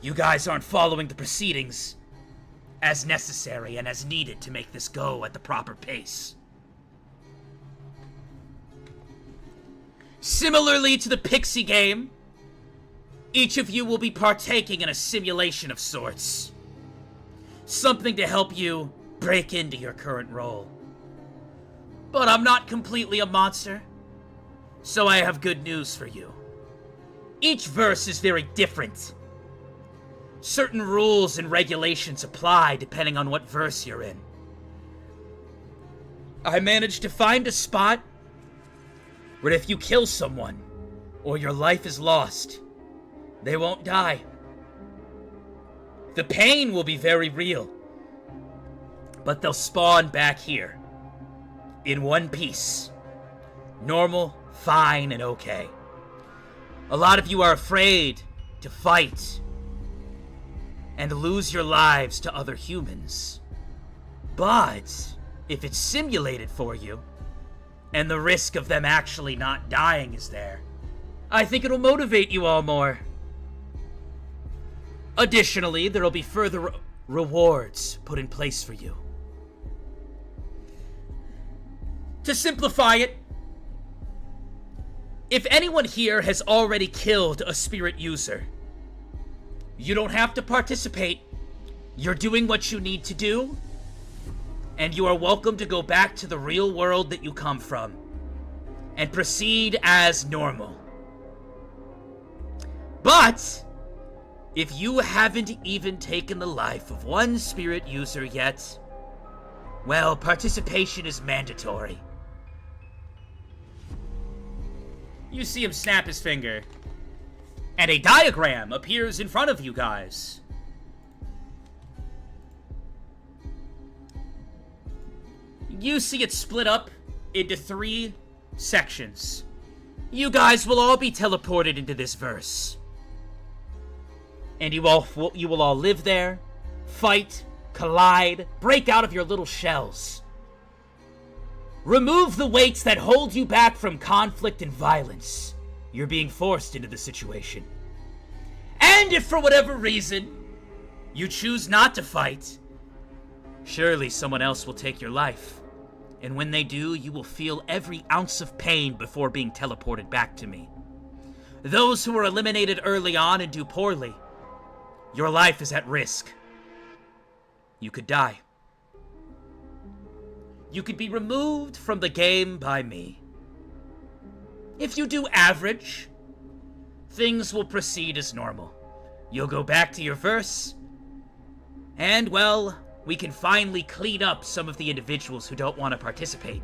A: You guys aren't following the proceedings as necessary and as needed to make this go at the proper pace. Similarly to the Pixie game, each of you will be partaking in a simulation of sorts. Something to help you break into your current role. But I'm not completely a monster, so I have good news for you. Each verse is very different. Certain rules and regulations apply depending on what verse you're in. I managed to find a spot where if you kill someone, or your life is lost, they won't die. The pain will be very real, but they'll spawn back here, in one piece. Normal, fine, and okay. A lot of you are afraid to fight and lose your lives to other humans. But if it's simulated for you, and the risk of them actually not dying is there, I think it'll motivate you all more. Additionally, there'll be further rewards put in place for you. To simplify it, if anyone here has already killed a spirit user, you don't have to participate. You're doing what you need to do, and you are welcome to go back to the real world that you come from and proceed as normal. But if you haven't even taken the life of one spirit user yet, well, participation is mandatory. You see him snap his finger, and a diagram appears in front of you guys. You see it split up into 3 sections. You guys will all be teleported into this verse. And you will all live there, fight, collide, break out of your little shells. Remove the weights that hold you back from conflict and violence. You're being forced into the situation. And if for whatever reason you choose not to fight, surely someone else will take your life. And when they do, you will feel every ounce of pain before being teleported back to me. Those who are eliminated early on and do poorly, your life is at risk. You could die. You could be removed from the game by me. If you do average, things will proceed as normal. You'll go back to your verse, and, well, we can finally clean up some of the individuals who don't want to participate.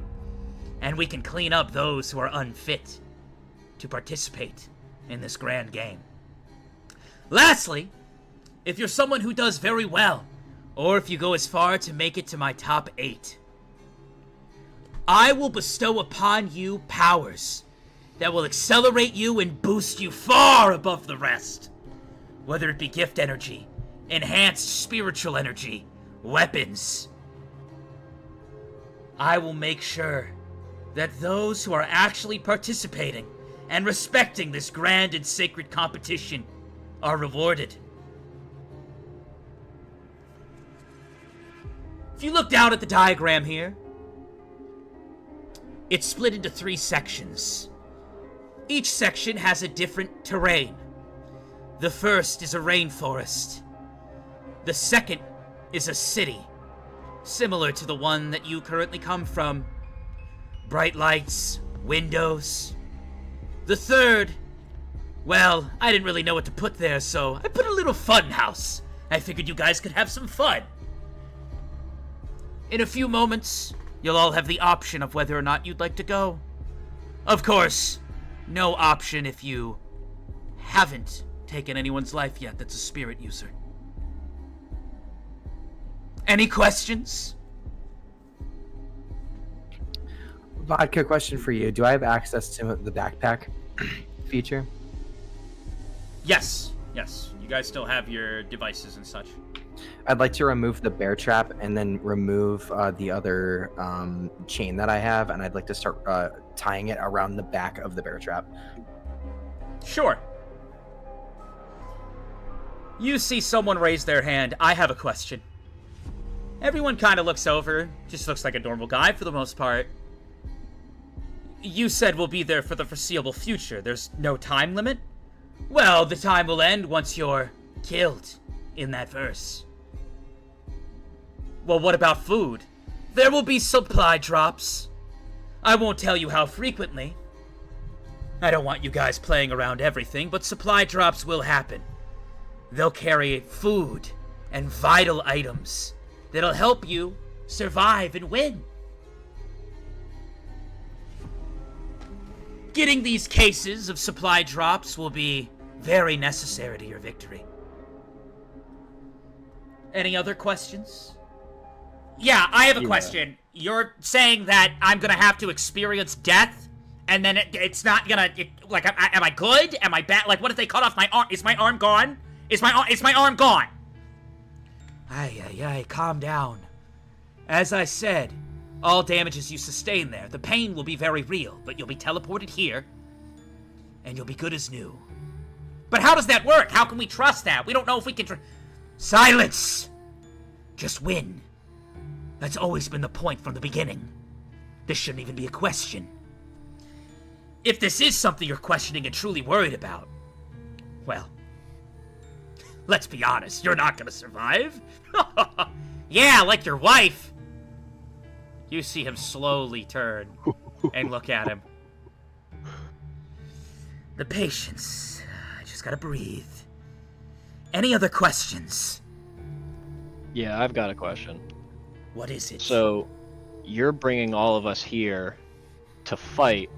A: And we can clean up those who are unfit to participate in this grand game. Lastly, if you're someone who does very well, or if you go as far to make it to my top 8, I will bestow upon you powers that will accelerate you and boost you far above the rest. whether it be gift energy, enhanced spiritual energy, weapons. I will make sure that those who are actually participating and respecting this grand and sacred competition are rewarded. If you look down at the diagram here, it's split into 3 sections. Each section has a different terrain. The first is a rainforest. The second is a city, similar to the one that you currently come from. Bright lights, windows. The third, well, I didn't really know what to put there, so I put a little fun house. I figured you guys could have some fun. In a few moments, you'll all have the option of whether or not you'd like to go. Of course, no option if you haven't taken anyone's life yet that's a spirit user. Any questions?
D: Vodka, question for you. Do I have access to the backpack feature?
A: Yes. You guys still have your devices and such.
D: I'd like to remove the bear trap and then remove the other chain that I have, and I'd like to start tying it around the back of the bear trap.
A: Sure. You see someone raise their hand. I have a question. Everyone kind of looks over. Just looks like a normal guy for the most part. You said we'll be there for the foreseeable future. There's no time limit? Well, the time will end once you're killed in that verse. Well, what about food? There will be supply drops. I won't tell you how frequently. I don't want you guys playing around everything, but supply drops will happen. They'll carry food and vital items that'll help you survive and win. Getting these cases of supply drops will be very necessary to your victory. Any other questions? Yeah, I have a question. You're saying that I'm gonna have to experience death, and then it's not gonna, am I good? Am I bad? Like, what if they cut off my arm? Is my arm gone? Is my arm gone? Ay, calm down. As I said, all damages you sustain there, the pain will be very real, but you'll be teleported here, and you'll be good as new. But how does that work? How can we trust that? We don't know if we can Silence! Just win. That's always been the point from the beginning. This shouldn't even be a question. If this is something you're questioning and truly worried about, well, let's be honest, you're not gonna survive. Yeah, like your wife. You see him slowly turn and look at him. The patience. I just gotta breathe. Any other questions?
B: Yeah, I've got a question.
A: What is it?
B: So, you're bringing all of us here to fight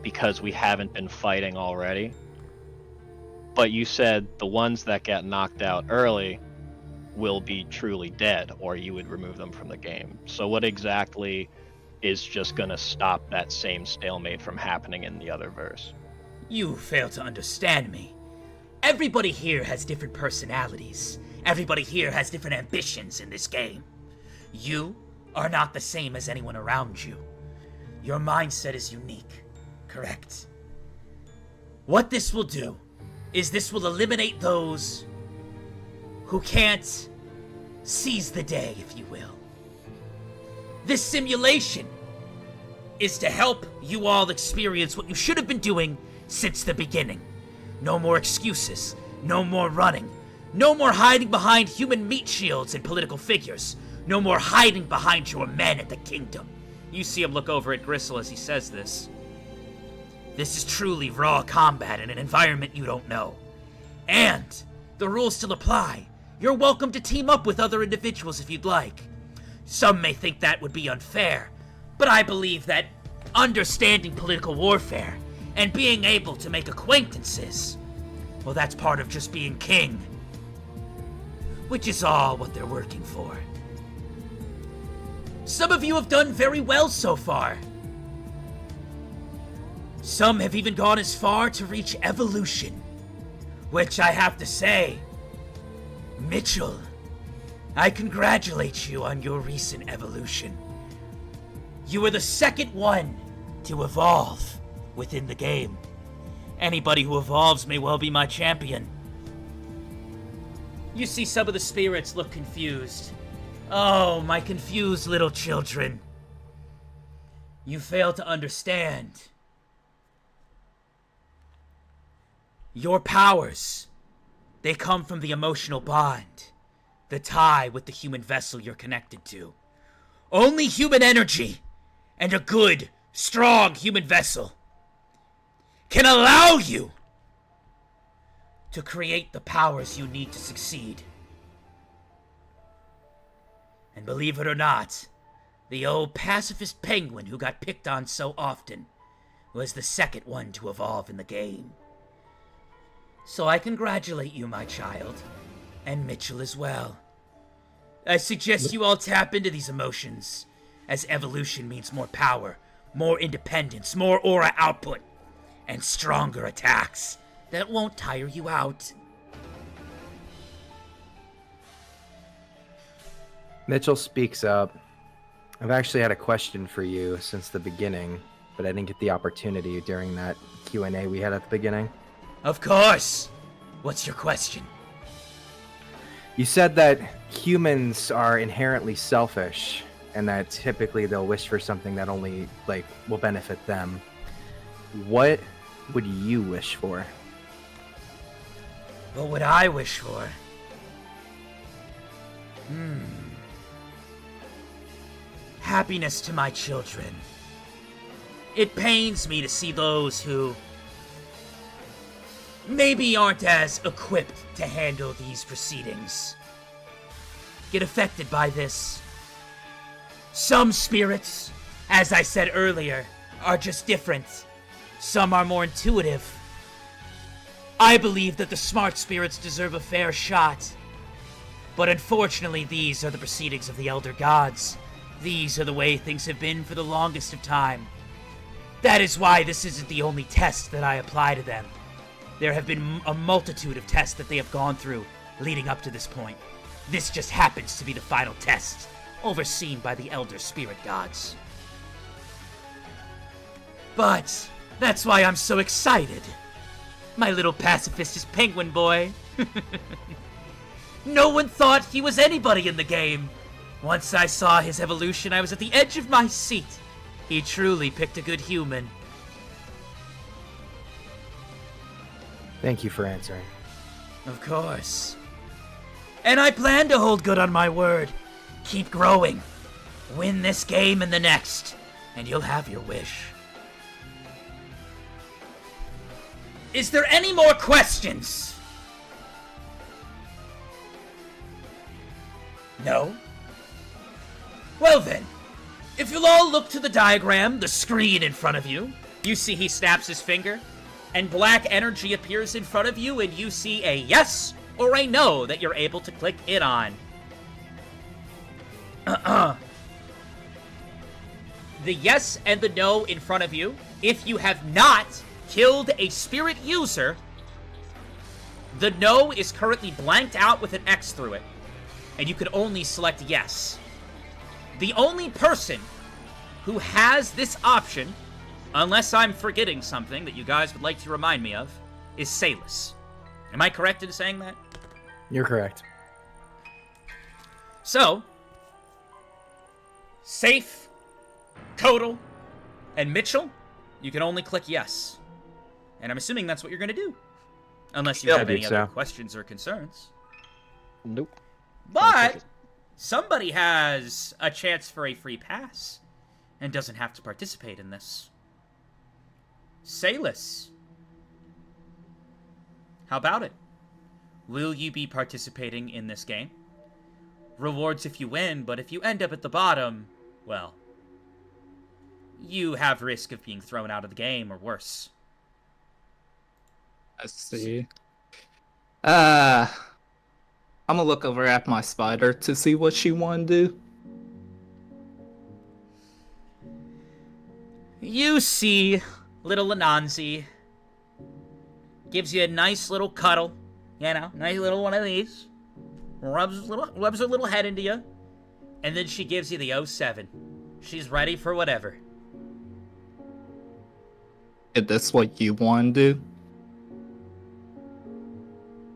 B: because we haven't been fighting already. But you said the ones that get knocked out early will be truly dead, or you would remove them from the game. So what exactly is just going to stop that same stalemate from happening in the other verse?
A: You fail to understand me. Everybody here has different personalities. Everybody here has different ambitions in this game. You are not the same as anyone around you. Your mindset is unique, correct? What this will do is this will eliminate those who can't seize the day, if you will. This simulation is to help you all experience what you should have been doing since the beginning. No more excuses, no more running, no more hiding behind human meat shields and political figures, no more hiding behind your men at the kingdom. You see him look over at Gristle as he says this. This is truly raw combat in an environment you don't know. And the rules still apply. You're welcome to team up with other individuals if you'd like. Some may think that would be unfair, but I believe that understanding political warfare and being able to make acquaintances, well, that's part of just being king. Which is all what they're working for. Some of you have done very well so far. Some have even gone as far to reach evolution. Which I have to say, Mitchell, I congratulate you on your recent evolution. You were the second one to evolve within the game. Anybody who evolves may well be my champion. You see some of the spirits look confused. Oh, my confused little children. You fail to understand. Your powers, they come from the emotional bond, the tie with the human vessel you're connected to. Only human energy and a good, strong human vessel can allow you to create the powers you need to succeed. And believe it or not, the old pacifist penguin who got picked on so often was the second one to evolve in the game. So I congratulate you, my child, and Mitchell as well. I suggest you all tap into these emotions, as evolution means more power, more independence, more aura output, and stronger attacks that won't tire you out.
D: Mitchell speaks up. I've actually had a question for you since the beginning, but I didn't get the opportunity during that Q&A we had at the beginning.
A: Of course! What's your question?
D: You said that humans are inherently selfish, and that typically they'll wish for something that only, will benefit them. What would you wish for?
A: What would I wish for? Happiness to my children. It pains me to see those who maybe aren't as equipped to handle these proceedings get affected by this. Some spirits, as I said earlier, are just different. Some are more intuitive. I believe that the smart spirits deserve a fair shot. But unfortunately, these are the proceedings of the Elder Gods. These are the way things have been for the longest of time. That is why this isn't the only test that I apply to them. There have been a multitude of tests that they have gone through leading up to this point. This just happens to be the final test, overseen by the Elder Spirit Gods. But that's why I'm so excited. My little pacifist is Penguin Boy. No one thought he was anybody in the game. Once I saw his evolution, I was at the edge of my seat. He truly picked a good human.
D: Thank you for answering.
A: Of course. And I plan to hold good on my word. Keep growing. Win this game and the next, and you'll have your wish. Is there any more questions? No? Well then, if you'll all look to the diagram, the screen in front of you, you see he snaps his finger, and black energy appears in front of you, and you see a yes or a no that you're able to click it on. The yes and the no in front of you, if you have not killed a spirit user, the no is currently blanked out with an X through it, and you can only select yes. The only person who has this option, unless I'm forgetting something that you guys would like to remind me of, is Salus. Am I correct in saying that?
D: You're correct.
A: So, Safe, Total, and Mitchell, you can only click yes. And I'm assuming that's what you're going to do. Unless you have any other questions or concerns.
B: Nope.
A: But somebody has a chance for a free pass and doesn't have to participate in this. Salus. How about it? Will you be participating in this game? Rewards if you win, but if you end up at the bottom, well, you have risk of being thrown out of the game or worse.
E: I see. I'm gonna look over at my spider to see what she want to do.
A: You see little Anansi gives you a nice little cuddle, you know, nice little one of these, rubs her little head into you, and then she gives you the 07. She's ready for whatever.
E: Is this what you want to do?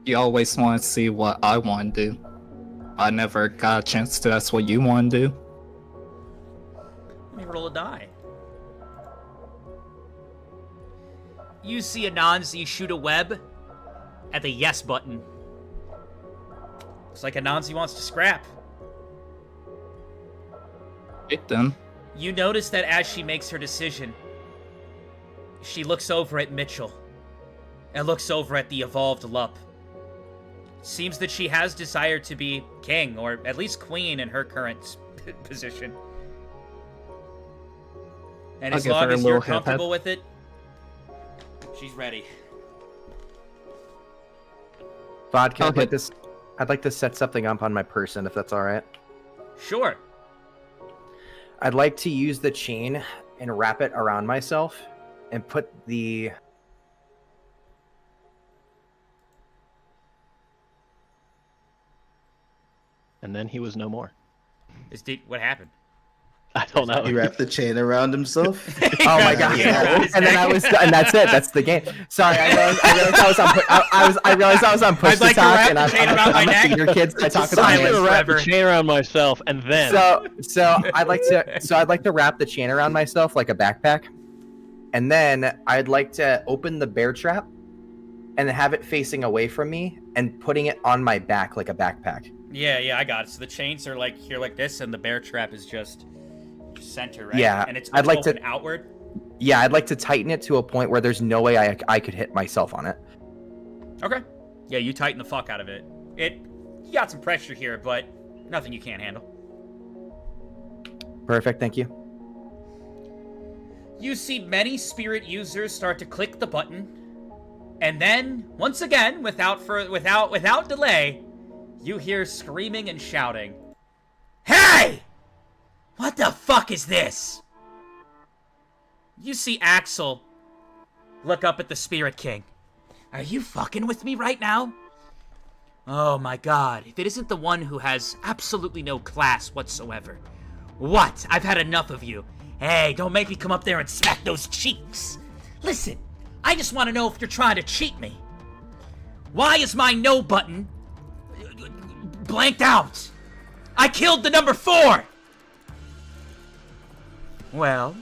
E: You always want to see what I want to do. I never got a chance to. That's what you want to do.
A: Let me roll a die. You see Anansi shoot a web at the yes button. Looks like Anansi wants to scrap.
E: It then.
A: You notice that as she makes her decision, she looks over at Mitchell and looks over at the evolved Lup. Seems that she has desire to be king, or at least queen in her current position. And as long as you're comfortable with it, she's ready.
D: Vodka, I'd like to set something up on my person, if that's all right.
A: Sure.
D: I'd like to use the chain and wrap it around myself and put the...
B: And then he was no more.
A: What happened?
B: I don't know.
C: He wrapped the chain around himself.
D: Oh my god!
A: Yeah.
D: And then and that's it. That's the game. Sorry, I realized I was on push
A: I'd like
D: to
A: to
D: talk,
A: wrap
D: and
A: the chain around my
D: I'm
A: neck.
D: a finger kid. I talk about
A: Silence
D: it.
B: I'm gonna wrap the
A: forever.
B: chain around myself, and then
D: So I'd like to wrap the chain around myself like a backpack, and then I'd like to open the bear trap, and have it facing away from me, and putting it on my back like a backpack.
A: Yeah, I got it. So the chains are like here like this, and the bear trap is just center, right?
D: Yeah,
A: and it's
D: I'd like
A: open
D: to-
A: outward.
D: Yeah, I'd like to tighten it to a point where there's no way I could hit myself on it.
A: Okay. Yeah, you tighten the fuck out of it. You got some pressure here, but nothing you can't handle.
D: Perfect, thank you.
A: You see many spirit users start to click the button, and then once again, without delay, you hear screaming and shouting. Hey! What the fuck is this? You see Axel look up at the Spirit King. Are you fucking with me right now? Oh my god, if it isn't the one who has absolutely no class whatsoever. What? I've had enough of you. Hey, don't make me come up there and smack those cheeks. Listen, I just want to know if you're trying to cheat me. Why is my no button blanked out? I killed the number 4! Well,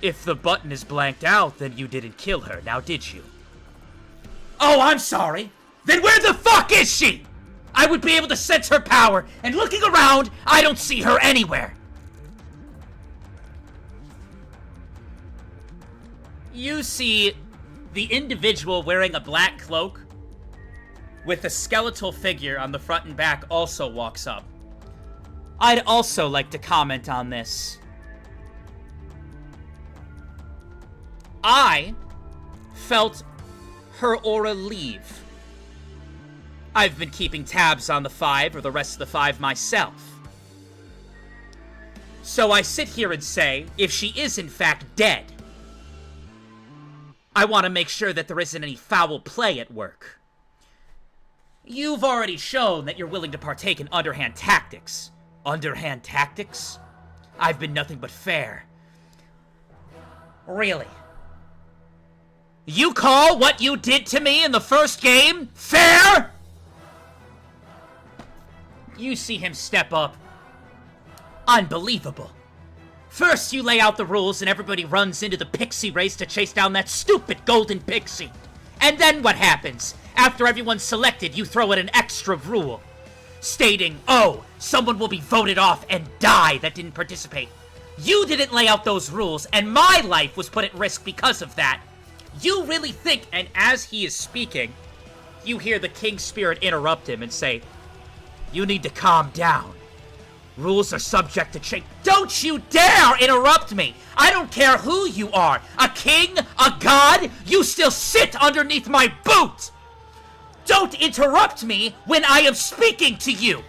A: if the button is blanked out, then you didn't kill her, now did you? Oh, I'm sorry. Then where the fuck is she? I would be able to sense her power, and looking around, I don't see her anywhere. You see the individual wearing a black cloak with a skeletal figure on the front and back also walks up. I'd also like to comment on this. I felt her aura leave. I've been keeping tabs on the 5 or the rest of the 5 myself. So I sit here and say, if she is in fact dead, I want to make sure that there isn't any foul play at work. You've already shown that you're willing to partake in underhand tactics. Underhand tactics? I've been nothing but fair. Really? You call what you did to me in the first game fair? You see him step up. Unbelievable. First you lay out the rules and everybody runs into the pixie race to chase down that stupid golden pixie. And then what happens? After everyone's selected, you throw in an extra rule, stating, oh, someone will be voted off and die that didn't participate. You didn't lay out those rules, and my life was put at risk because of that. You really think, and as he is speaking, you hear the King Spirit interrupt him and say, you need to calm down. Rules are subject to change. Don't you dare interrupt me! I don't care who you are, a king, a god, you still sit underneath my boot! Don't interrupt me when I am speaking to you!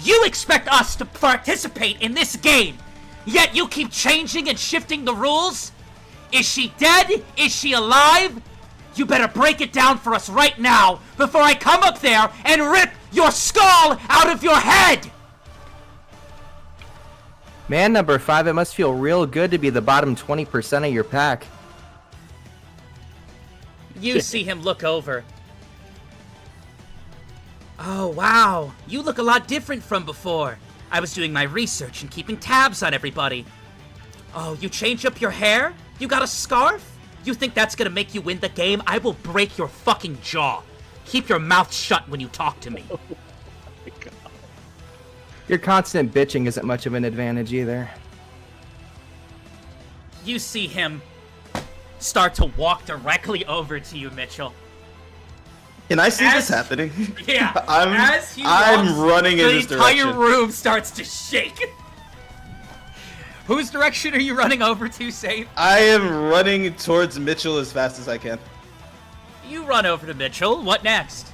A: You expect us to participate in this game, yet you keep changing and shifting the rules? Is she dead? Is she alive? You better break it down for us right now before I come up there and rip your skull out of your head!
D: Man number 5, it must feel real good to be the bottom 20% of your pack.
A: You see him look over. Oh, wow. You look a lot different from before. I was doing my research and keeping tabs on everybody. Oh, you changed up your hair? You got a scarf? You think that's gonna make you win the game? I will break your fucking jaw. Keep your mouth shut when you talk to me.
B: Oh my God.
D: Your constant bitching isn't much of an advantage either.
A: You see him start to walk directly over to you, Mitchell.
C: Can I see this happening?
A: Yeah,
C: I'm running in this direction.
A: The entire room starts to shake. Whose direction are you running over to, Save?
C: I am running towards Mitchell as fast as I can.
A: You run over to Mitchell. What next?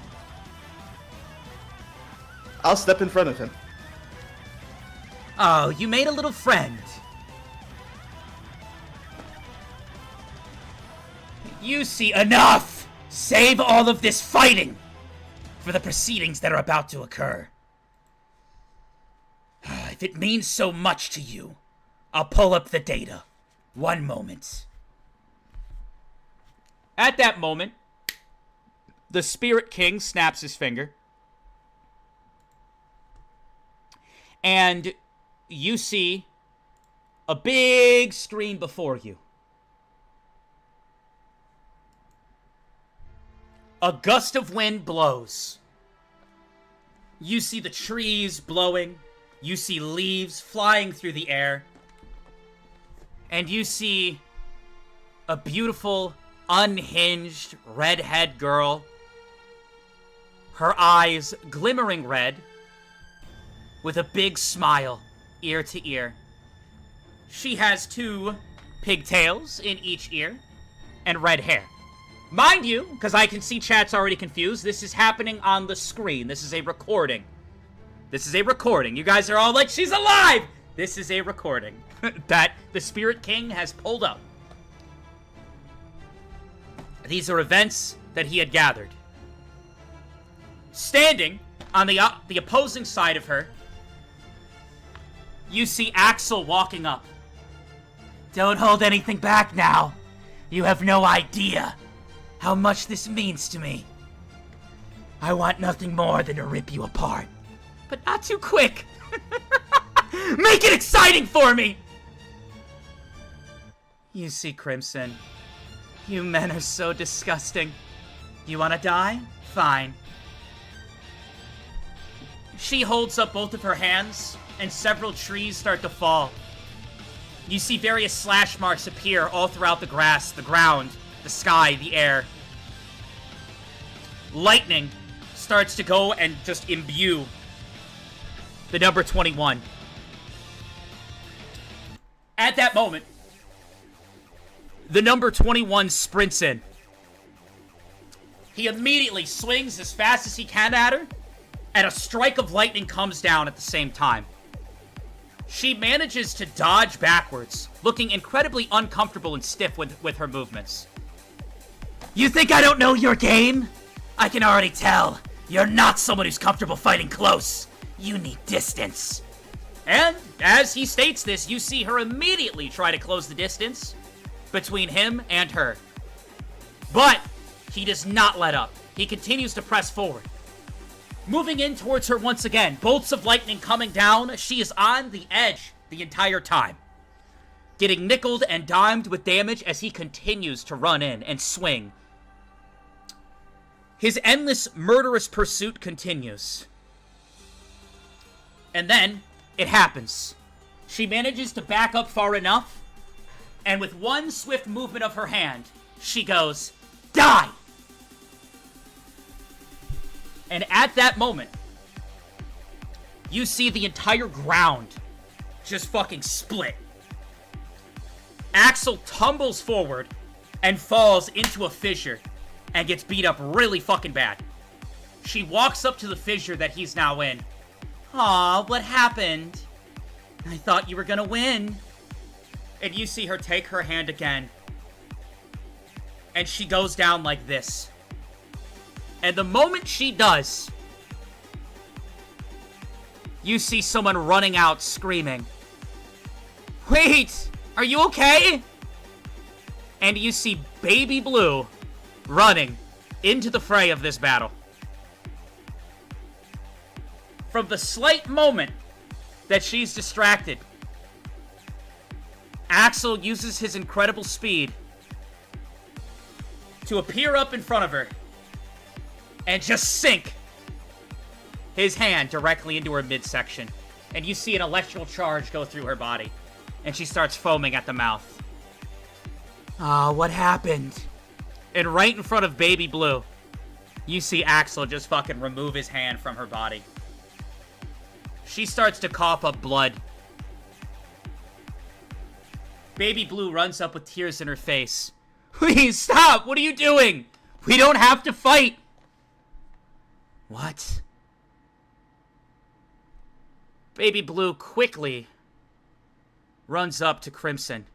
C: I'll step in front of him.
A: Oh, you made a little friend. You see, enough! Save all of this fighting for the proceedings that are about to occur. If it means so much to you, I'll pull up the data. One moment. At that moment, the Spirit King snaps his finger. And you see a big screen before you. A gust of wind blows. You see the trees blowing. You see leaves flying through the air. And you see a beautiful, unhinged, redhead girl. Her eyes glimmering red, with a big smile, ear to ear. She has 2 pigtails in each ear, and red hair. Mind you, because I can see chat's already confused, this is happening on the screen. This is a recording. This is a recording. You guys are all like, she's alive! This is a recording that the Spirit King has pulled up. These are events that he had gathered. Standing on the opposing side of her, you see Axel walking up. Don't hold anything back now. You have no idea how much this means to me. I want nothing more than to rip you apart. But not too quick. Make it exciting for me! You see, Crimson. You men are so disgusting. You wanna die? Fine. She holds up both of her hands, and several trees start to fall. You see various slash marks appear all throughout the grass, the ground, the sky, the air. Lightning starts to go and just imbue the number 21. At that moment, the number 21 sprints in. He immediately swings as fast as he can at her, and a strike of lightning comes down at the same time. She manages to dodge backwards, looking incredibly uncomfortable and stiff with her movements. You think I don't know your game? I can already tell. You're not someone who's comfortable fighting close. You need distance. And as he states this, you see her immediately try to close the distance between him and her. But he does not let up. He continues to press forward. Moving in towards her once again, bolts of lightning coming down. She is on the edge the entire time, getting nickeled and dimed with damage as he continues to run in and swing. His endless murderous pursuit continues. And then it happens. She manages to back up far enough, and with one swift movement of her hand, she goes, die! And at that moment, you see the entire ground just fucking split. Axel tumbles forward and falls into a fissure and gets beat up really fucking bad. She walks up to the fissure that he's now in. Aw, what happened? I thought you were gonna win. And you see her take her hand again and she goes down like this. And the moment she does, you see someone running out screaming, "Wait! Are you okay?" And you see Baby Blue running into the fray of this battle. From the slight moment that she's distracted, Axel uses his incredible speed to appear up in front of her and just sink his hand directly into her midsection. And you see an electrical charge go through her body, and she starts foaming at the mouth. Ah, what happened? And right in front of Baby Blue, you see Axel just fucking remove his hand from her body. She starts to cough up blood. Baby Blue runs up with tears in her face. "Please, stop! What are you doing? We don't have to fight!" What? Baby Blue quickly runs up to Crimson.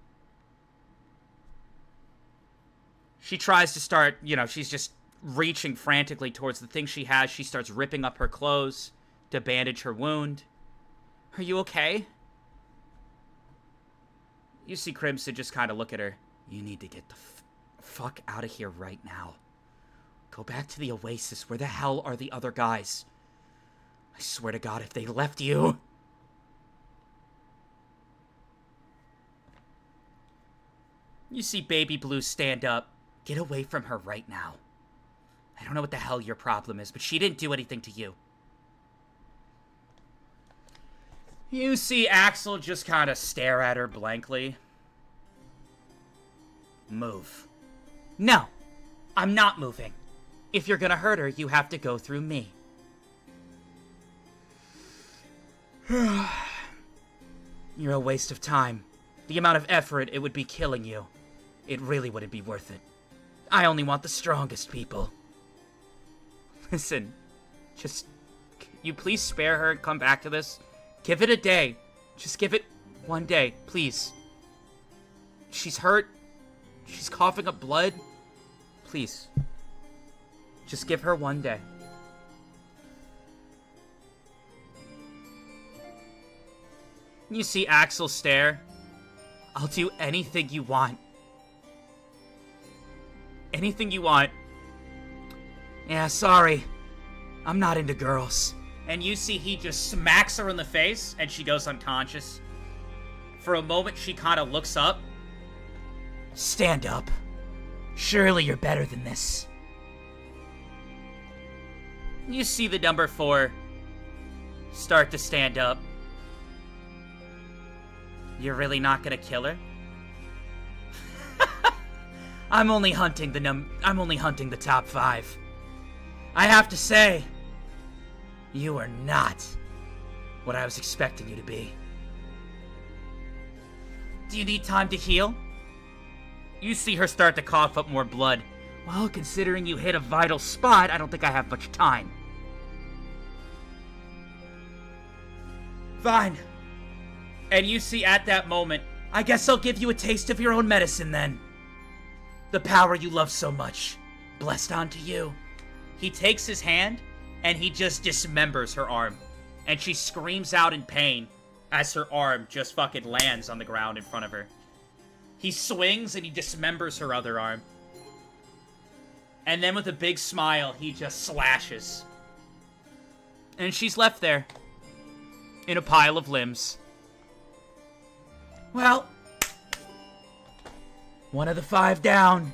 A: She tries to start, she's just reaching frantically towards the thing she has. She starts ripping up her clothes to bandage her wound. "Are you okay?" You see Crimson just kind of look at her. "You need to get the fuck out of here right now. Go back to the Oasis. Where the hell are the other guys? I swear to God, if they left you..." You see Baby Blue stand up. "Get away from her right now. I don't know what the hell your problem is, but she didn't do anything to you." You see Axel just kind of stare at her blankly. "Move." "No, I'm not moving. If you're gonna hurt her, you have to go through me." "You're a waste of time. The amount of effort it would be killing you. It really wouldn't be worth it. I only want the strongest people." Listen, just... can you please spare her and come back to this? Give it a day. Just give it one day, please. She's hurt. She's coughing up blood. Please. Just give her one day. You see Axel stare. "I'll do anything you want. Anything you want." "Yeah, sorry. I'm not into girls." And you see he just smacks her in the face, and she goes unconscious. For a moment, she kind of looks up. "Stand up. Surely you're better than this." You see the number 4 start to stand up. "You're really not gonna kill her?" I'm only hunting the top 5. I have to say, you are not what I was expecting you to be. Do you need time to heal? You see her start to cough up more blood. "Well, considering you hit a vital spot, I don't think I have much time." "Fine." And you see at that moment, "I guess I'll give you a taste of your own medicine then. The power you love so much, blessed onto you." He takes his hand, and he just dismembers her arm. And she screams out in pain as her arm just fucking lands on the ground in front of her. He swings, and he dismembers her other arm. And then with a big smile, he just slashes. And she's left there, in a pile of limbs. Well, one of the 5 down.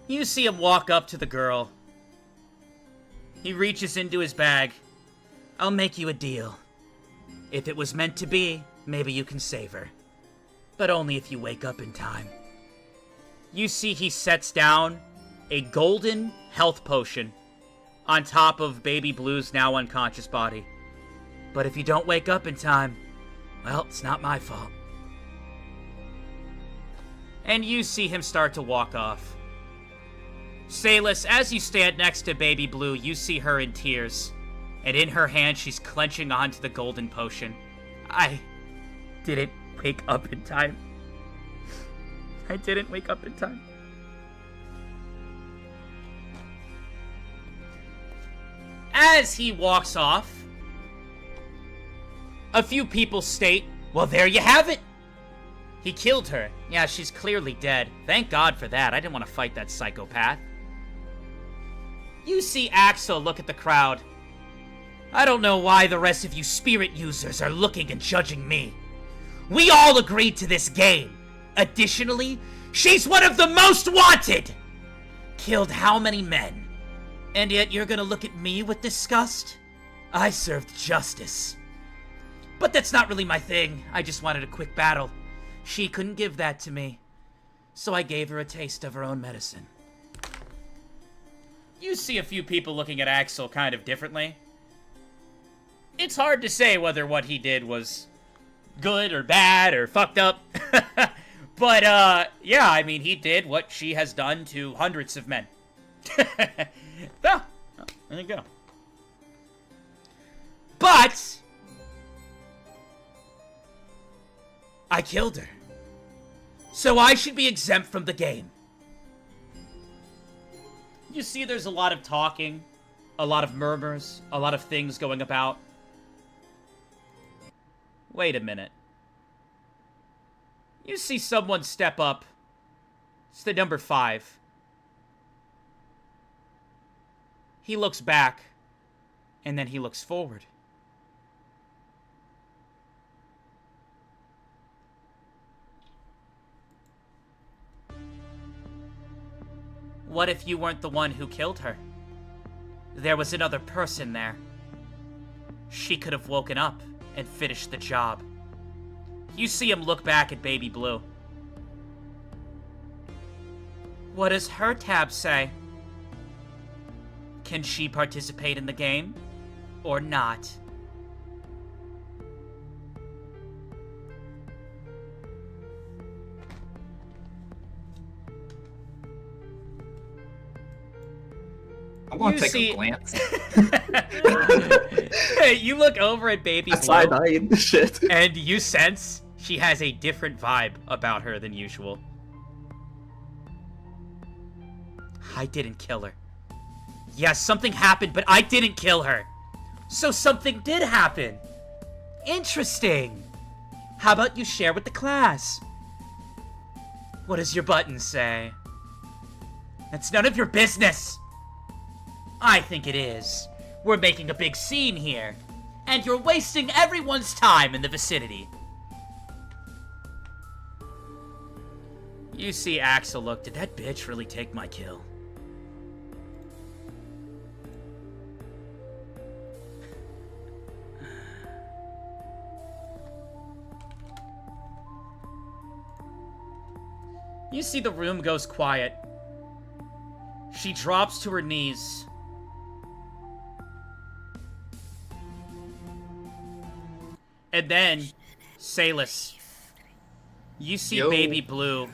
A: You see him walk up to the girl. He reaches into his bag. "I'll make you a deal. If it was meant to be, maybe you can save her. But only if you wake up in time." You see he sets down a golden health potion on top of Baby Blue's now unconscious body. "But if you don't wake up in time, well, it's not my fault." And you see him start to walk off. Salis, as you stand next to Baby Blue, you see her in tears. And in her hand, she's clenching onto the golden potion. "I didn't wake up in time. I didn't wake up in time. As he walks off, a few people state, well, there you have it. He killed her. Yeah, she's clearly dead. Thank God for that. I didn't want to fight that psychopath. You see Axel look at the crowd. I don't know why the rest of you spirit users are looking and judging me. We all agreed to this game. Additionally, she's one of the most wanted! Killed how many men? And yet you're gonna look at me with disgust? I served justice. But that's not really my thing. I just wanted a quick battle. She couldn't give that to me. So I gave her a taste of her own medicine. You see a few people looking at Axel kind of differently. It's hard to say whether what he did was good or bad or fucked up. But, yeah, I mean, he did what she has done to hundreds of men. Well, there you go. But I killed her. So I should be exempt from the game. You see there's a lot of talking, a lot of murmurs, a lot of things going about. Wait a minute. You see someone step up. It's the number 5. He looks back, and then he looks forward. What if you weren't the one who killed her? There was another person there. She could have woken up and finished the job. You see him look back at Baby Blue. What does her tab say? Can she participate in the game or not?
E: I want to
A: You
E: take
A: see-
E: a glance.
A: You look over at Baby Blue,
E: Side-eyeing shit.
A: and you sense she has a different vibe about her than usual. I didn't kill her. Yes, something happened, but I didn't kill her. So something did happen. Interesting. How about you share with the class? What does your button say? That's none of your business. I think it is. We're making a big scene here. And you're wasting everyone's time in the vicinity. You see Axel look, did that bitch really take my kill? You see the room goes quiet. She drops to her knees. And then, Salus, you see
E: Yo.
A: Baby Blue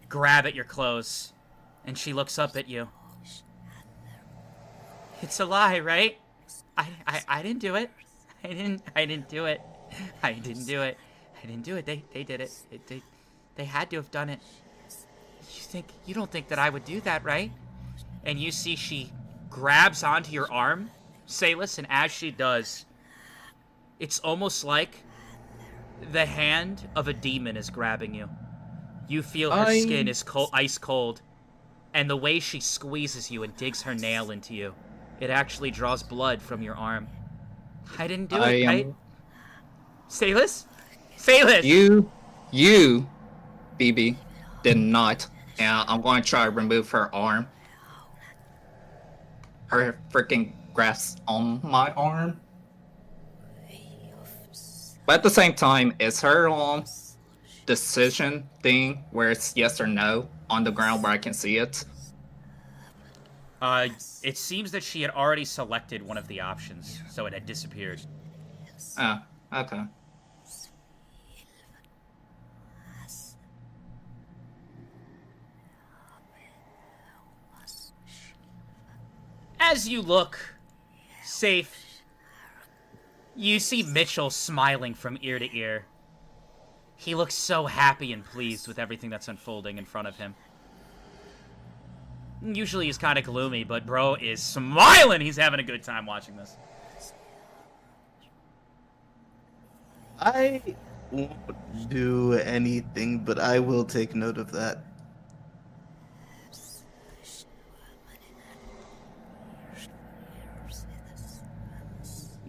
A: grab at your clothes, and she looks up at you. It's a lie, right? I didn't do it. I didn't do it. I didn't do it. I didn't do it. They did it. They had to have done it. You don't think that I would do that, right? And you see she grabs onto your arm, Salus, and as she does, it's almost like the hand of a demon is grabbing you. You feel her skin is ice cold, and the way she squeezes you and digs her nail into you, it actually draws blood from your arm. I didn't do it, right? Salus? Salus!
E: You, BB, did not. And I'm going to try to remove her arm. Her freaking grasp on my arm. But at the same time, is her decision thing where it's yes or no on the ground where I can see it?
A: It seems that she had already selected one of the options, so it had disappeared.
E: Oh, okay.
A: As you look safe, you see Mitchell smiling from ear to ear. He looks so happy and pleased with everything that's unfolding in front of him. Usually he's kind of gloomy, but bro is smiling. He's having a good time watching this.
C: I won't do anything, but I will take note of that.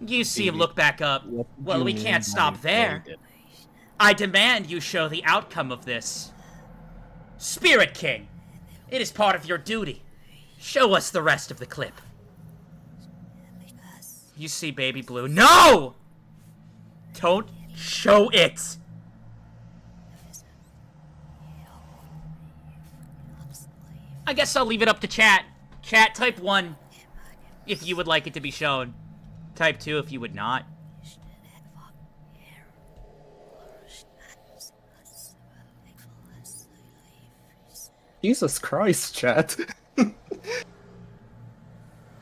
A: You see him look back up. Well, we can't stop there. I demand you show the outcome of this. Spirit King, it is part of your duty. Show us the rest of the clip. You see Baby Blue. No! Don't show it! I guess I'll leave it up to chat. Chat, type 1 if you would like it to be shown. Type 2 if you would not.
E: Jesus Christ, chat.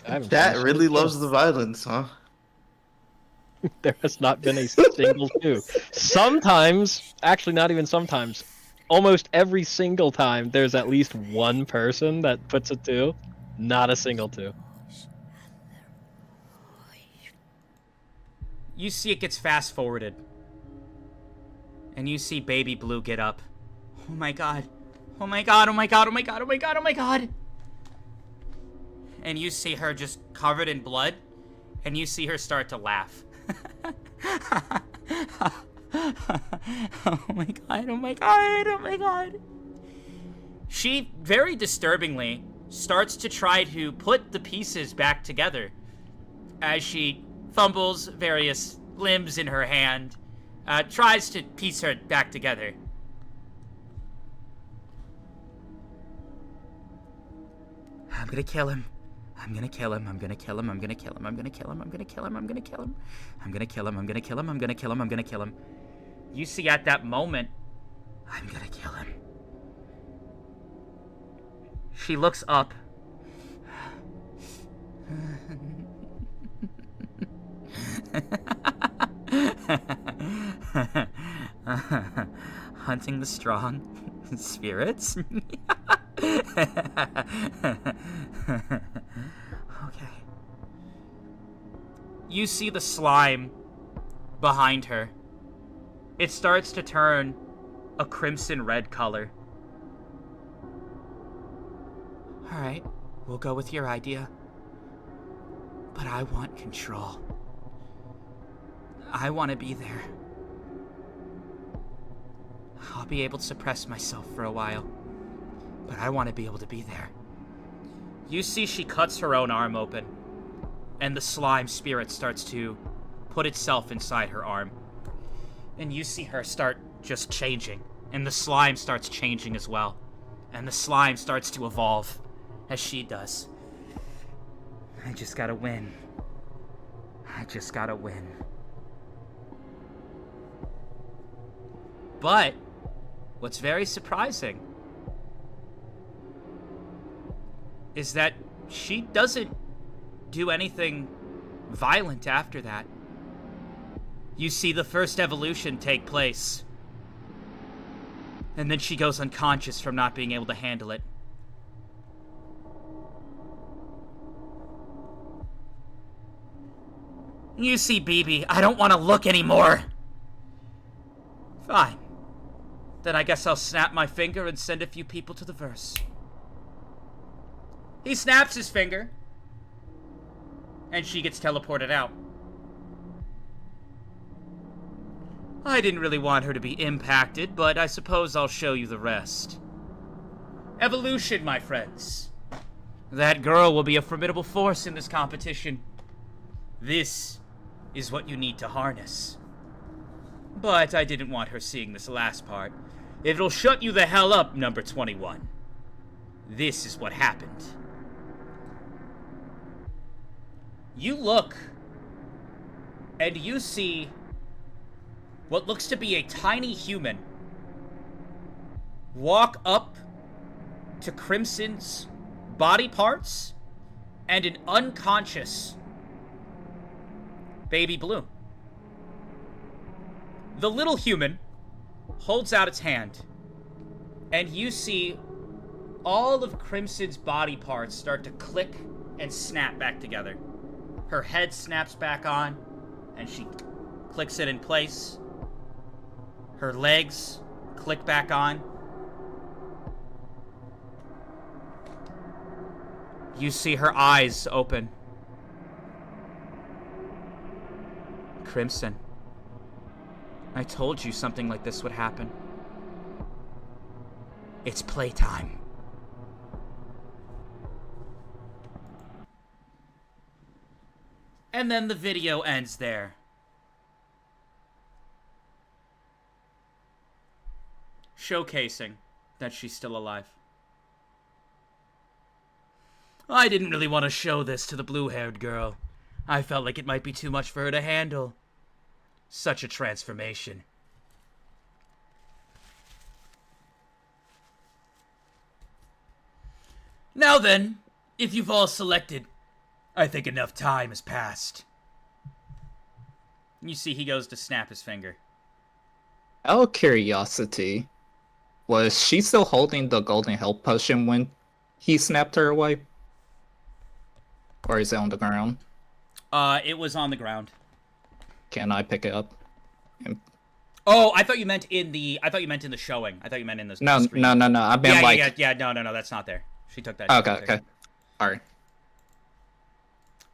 C: Chat really loves the violence, huh?
B: There has not been a single 2. Sometimes, actually not even sometimes, almost every single time there's at least one person that puts a 2. Not a single 2.
A: You see it gets fast forwarded. And you see Baby Blue get up. Oh my god. Oh my god, oh my god, oh my god, oh my god, oh my god. And you see her just covered in blood. And you see her start to laugh. Oh my god, oh my god, oh my god. She, very disturbingly, starts to try to put the pieces back together. As she fumbles various limbs in her hand. Tries to piece her back together. I'm gonna kill him. I'm gonna kill him. I'm gonna kill him. I'm gonna kill him. I'm gonna kill him. I'm gonna kill him. I'm gonna kill him. I'm gonna kill him. I'm gonna kill him. I'm gonna kill him. I'm gonna kill him. You see at that moment, I'm gonna kill him. She looks up. Hunting the strong spirits. Okay. You see the slime behind her. It starts to turn a crimson red color. Alright, we'll go with your idea. But I want control. I want to be there. I'll be able to suppress myself for a while. But I want to be able to be there. You see she cuts her own arm open. And the slime spirit starts to put itself inside her arm. And you see her start just changing. And the slime starts changing as well. And the slime starts to evolve as she does. I just gotta win. I just gotta win. But what's very surprising is that she doesn't do anything violent after that. You see the first evolution take place. And then she goes unconscious from not being able to handle it. You see, BB, I don't want to look anymore. Fine. Then I guess I'll snap my finger and send a few people to the verse. He snaps his finger. And she gets teleported out. I didn't really want her to be impacted, but I suppose I'll show you the rest. Evolution, my friends. That girl will be a formidable force in this competition. This is what you need to harness. But I didn't want her seeing this last part. It'll shut you the hell up, number 21. This is what happened. You look, and you see what looks to be a tiny human walk up to Crimson's body parts and an unconscious Baby Blue. The little human holds out its hand, and you see all of Crimson's body parts start to click and snap back together. Her head snaps back on, and she clicks it in place. Her legs click back on. You see her eyes open. Crimson, I told you something like this would happen. It's playtime. And then the video ends there. Showcasing that she's still alive. I didn't really want to show this to the blue-haired girl. I felt like it might be too much for her to handle. Such a transformation. Now then, if you've all selected, I think enough time has passed. You see he goes to snap his finger.
E: Out of curiosity, was she still holding the golden health potion when he snapped her away? Or is it on the ground?
A: It was on the ground.
E: Can I pick it up?
A: Oh, I thought you meant in the showing. I thought you meant in the
E: No.
A: screen.
E: I meant
A: no, that's not there. She took that.
E: Okay. Alright.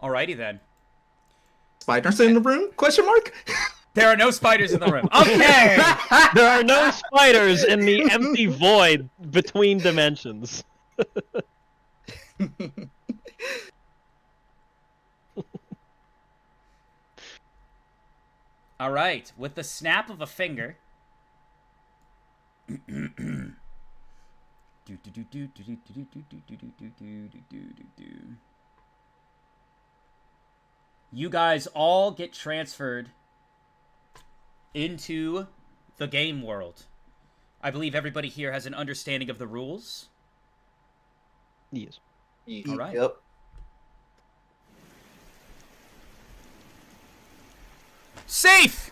A: Alrighty then.
E: Spiders in the room? Question mark?
A: There are no spiders in the room. Okay!
B: There are no spiders in the empty void between dimensions.
A: Alright, with the snap of a finger. You guys all get transferred into the game world. I believe everybody here has an understanding of the rules.
B: Yes.
A: All right.
C: Yep.
A: Safe!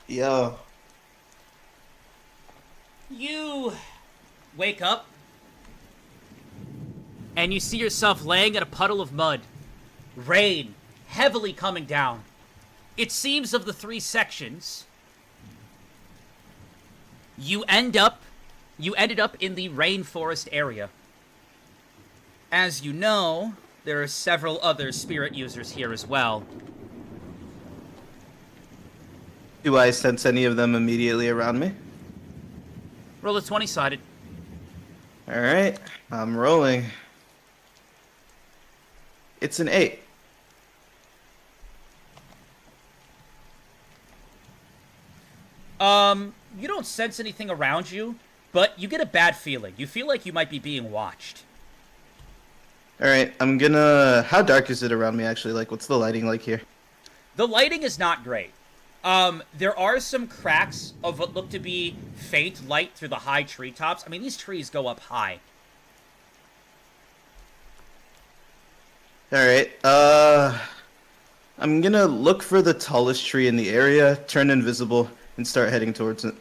C: Yo.
A: You wake up and you see yourself laying in a puddle of mud. Rain heavily coming down. It seems of the 3 sections, you ended up in the rainforest area. As you know, there are several other spirit users here as well.
C: Do I sense any of them immediately around me?
A: Roll a 20-sided.
C: Alright, I'm rolling. It's an 8.
A: You don't sense anything around you, but you get a bad feeling. You feel like you might be being watched.
C: Alright, I'm gonna... How dark is it around me, actually? Like, what's the lighting like here?
A: The lighting is not great. There are some cracks of what look to be faint light through the high treetops. I mean, these trees go up high.
C: Alright, I'm gonna look for the tallest tree in the area, turn invisible, and start heading towards it.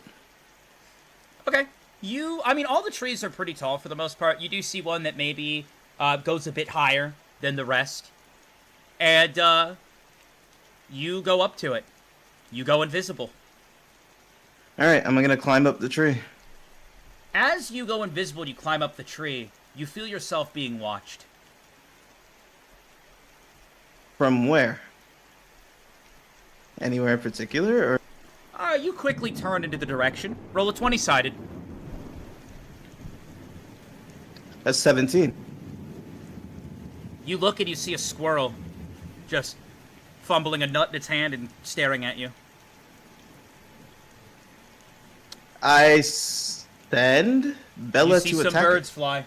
A: Okay. All the trees are pretty tall for the most part. You do see one that maybe goes a bit higher than the rest. And, you go up to it. You go invisible.
C: Alright, I'm gonna climb up the tree.
A: As you go invisible and you climb up the tree, you feel yourself being watched.
C: From where? Anywhere in particular, or...?
A: You quickly turn into the direction. Roll a 20-sided.
C: That's 17.
A: You look and you see a squirrel just fumbling a nut in its hand and staring at you.
C: I send Bella to
A: You see
C: attack
A: some
C: it.
A: birds fly.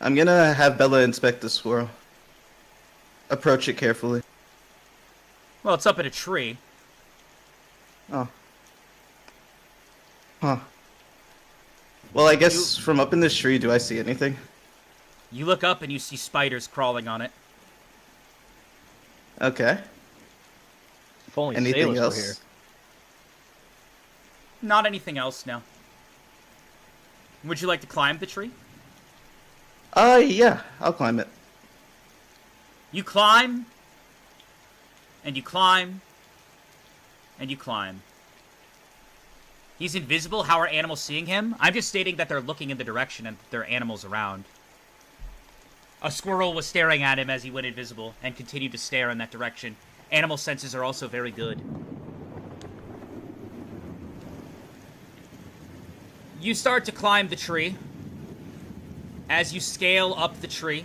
C: I'm gonna have Bella inspect the squirrel. Approach it carefully.
A: Well, it's up in a tree.
C: Oh. Huh. Well, I guess from up in this tree, do I see anything?
A: You look up and you see spiders crawling on it.
C: Okay.
B: If only
C: Anything
B: sailors were
C: else?
B: here.
A: Not anything else, no. Would you like to climb the tree?
C: Yeah, I'll climb it.
A: You climb, and you climb, and you climb. He's invisible. How are animals seeing him? I'm just stating that they're looking in the direction and there are animals around. A squirrel was staring at him as he went invisible and continued to stare in that direction. Animal senses are also very good. You start to climb the tree. As you scale up the tree,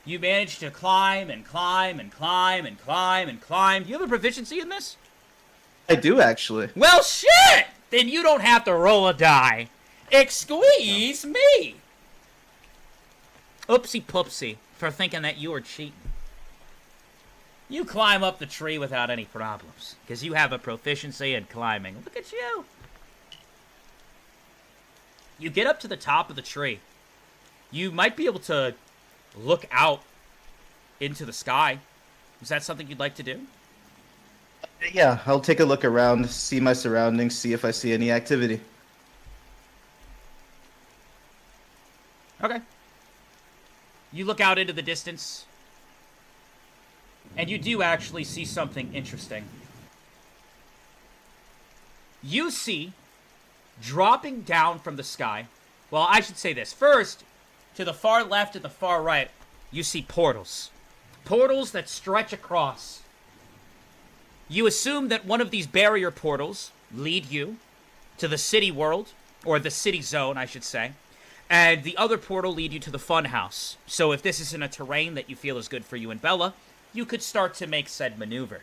A: you manage to climb and climb and climb and climb and climb. Do you have a proficiency in this?
C: I do, actually.
A: Well, shit! Then you don't have to roll a die. Excuse me! Oopsie poopsie for thinking that you were cheating. You climb up the tree without any problems, because you have a proficiency in climbing. Look at you! You get up to the top of the tree. You might be able to look out into the sky. Is that something you'd like to do?
C: Yeah, I'll take a look around, see my surroundings, see if I see any activity.
A: Okay. You look out into the distance, and you do actually see something interesting. You see, dropping down from the sky, well, I should say this. First, to the far left and the far right, you see portals. Portals that stretch across. You assume that one of these barrier portals lead you to the city world, or the city zone, I should say, and the other portal lead you to the fun house. So if this isn't a terrain that you feel is good for you and Bella, you could start to make said maneuver.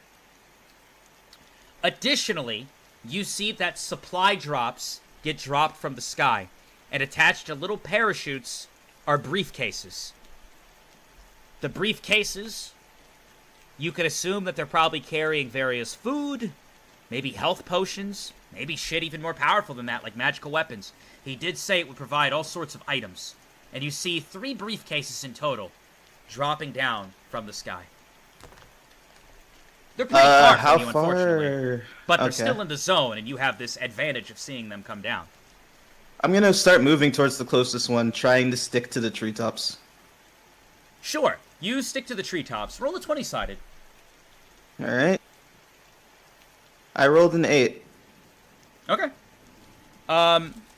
A: Additionally, you see that supply drops get dropped from the sky, and attached to little parachutes are briefcases. The briefcases, you could assume that they're probably carrying various food, maybe health potions, maybe shit even more powerful than that, like magical weapons. He did say it would provide all sorts of items. And you see 3 briefcases in total dropping down from the sky. They're pretty far
C: how
A: from you, unfortunately.
C: far?
A: But they're
C: Okay.
A: still in the zone, and you have this advantage of seeing them come down.
C: I'm gonna start moving towards the closest one, trying to stick to the treetops.
A: Sure, you stick to the treetops. Roll a 20-sided.
C: Alright. I rolled an 8.
A: Okay.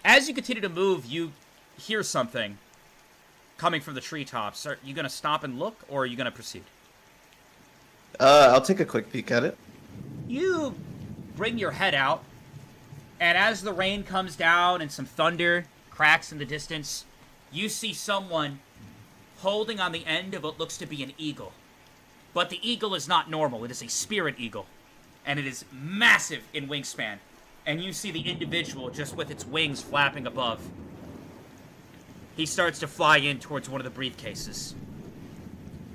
A: As you continue to move, you hear something coming from the treetops. Are you going to stop and look, or are you going to proceed?
C: I'll take a quick peek at it.
A: You bring your head out, and as the rain comes down and some thunder cracks in the distance, you see someone holding on the end of what looks to be an eagle. But the eagle is not normal. It is a spirit eagle, and it is massive in wingspan. And you see the individual just with its wings flapping above. He starts to fly in towards one of the briefcases.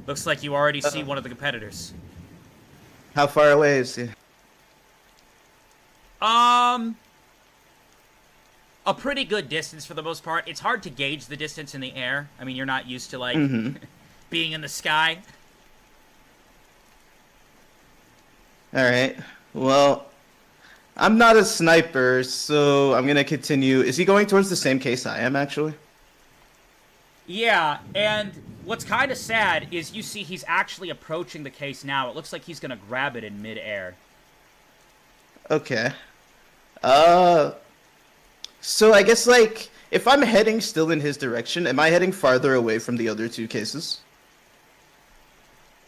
A: Looks like you already see one of the competitors.
C: How far away is he?
A: A pretty good distance for the most part. It's hard to gauge the distance in the air. I mean, you're not used to, like, being in the sky.
C: Alright. Well, I'm not a sniper, so I'm gonna continue. Is he going towards the same case I am, actually?
A: Yeah, and what's kind of sad is you see he's actually approaching the case now. It looks like he's gonna grab it in midair.
C: Okay. So I guess, like, if I'm heading still in his direction, am I heading farther away from the other 2 cases?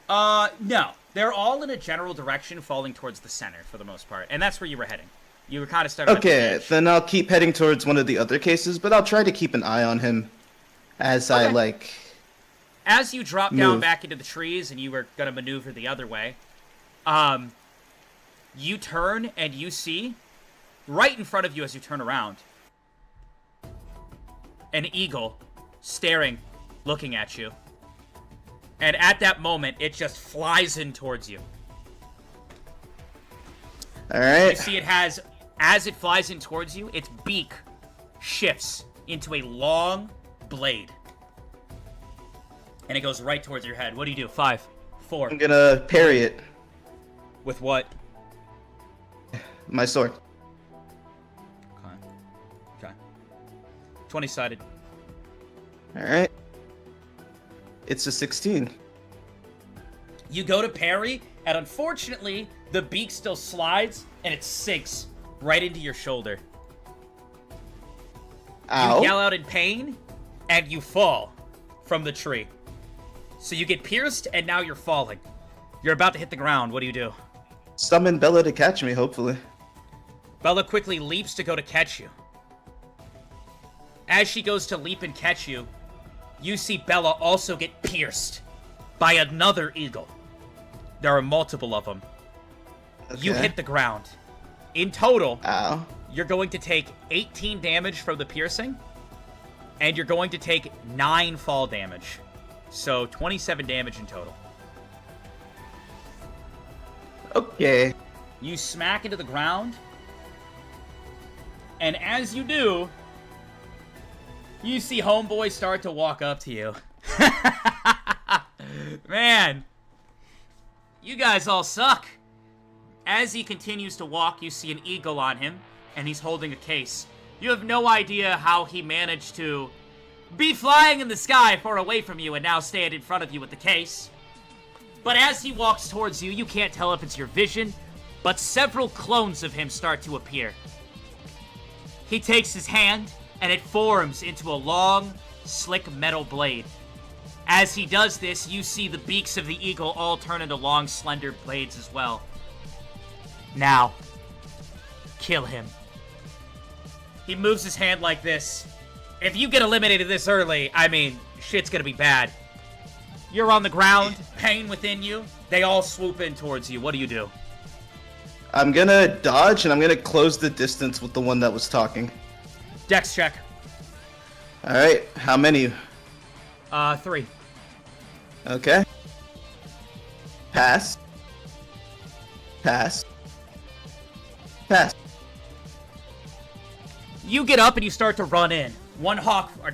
A: No. They're all in a general direction, falling towards the center for the most part. And that's where you were heading. You were kind of starting at the
C: Okay,
A: edge.
C: then I'll keep heading towards one of the other cases, but I'll try to keep an eye on him as I, like...
A: As you drop down
C: move.
A: back into the trees and you were going to maneuver the other way, you turn and you see, right in front of you as you turn around, an eagle staring, looking at you. And at that moment, it just flies in towards you.
C: Alright.
A: You see it has, as it flies in towards you, its beak shifts into a long blade. And it goes right towards your head. What do you do? 5, 4.
C: I'm gonna parry it.
A: With what?
C: My sword.
A: Okay. 20-sided.
C: Alright. It's a 16.
A: You go to parry, and unfortunately, the beak still slides, and it sinks right into your shoulder.
C: Ow.
A: You yell out in pain, and you fall from the tree. So you get pierced, and now you're falling. You're about to hit the ground. What do you do?
C: Summon Bella to catch me, hopefully.
A: Bella quickly leaps to go to catch you. As she goes to leap and catch you, you see Bella also get pierced by another eagle. There are multiple of them.
C: Okay.
A: You hit the ground. In total,
C: Ow.
A: you're going to take 18 damage from the piercing, and you're going to take 9 fall damage. So 27 damage in total.
C: Okay.
A: You smack into the ground, and as you do, you see Homeboy start to walk up to you. Man, you guys all suck. As he continues to walk, you see an eagle on him, and he's holding a case. You have no idea how he managed to be flying in the sky far away from you and now stand in front of you with the case. But as he walks towards you, you can't tell if it's your vision, but several clones of him start to appear. He takes his hand, and it forms into a long, slick metal blade. As he does this, you see the beaks of the eagle all turn into long, slender blades as well. Now, kill him. He moves his hand like this. If you get eliminated this early, I mean, shit's gonna be bad. You're on the ground, pain within you. They all swoop in towards you. What do you do?
C: I'm gonna dodge, and I'm gonna close the distance with the one that was talking.
A: Dex check.
C: Alright, how many?
A: 3.
C: Okay. Pass. Pass. Pass.
A: You get up and you start to run in. One hawk, or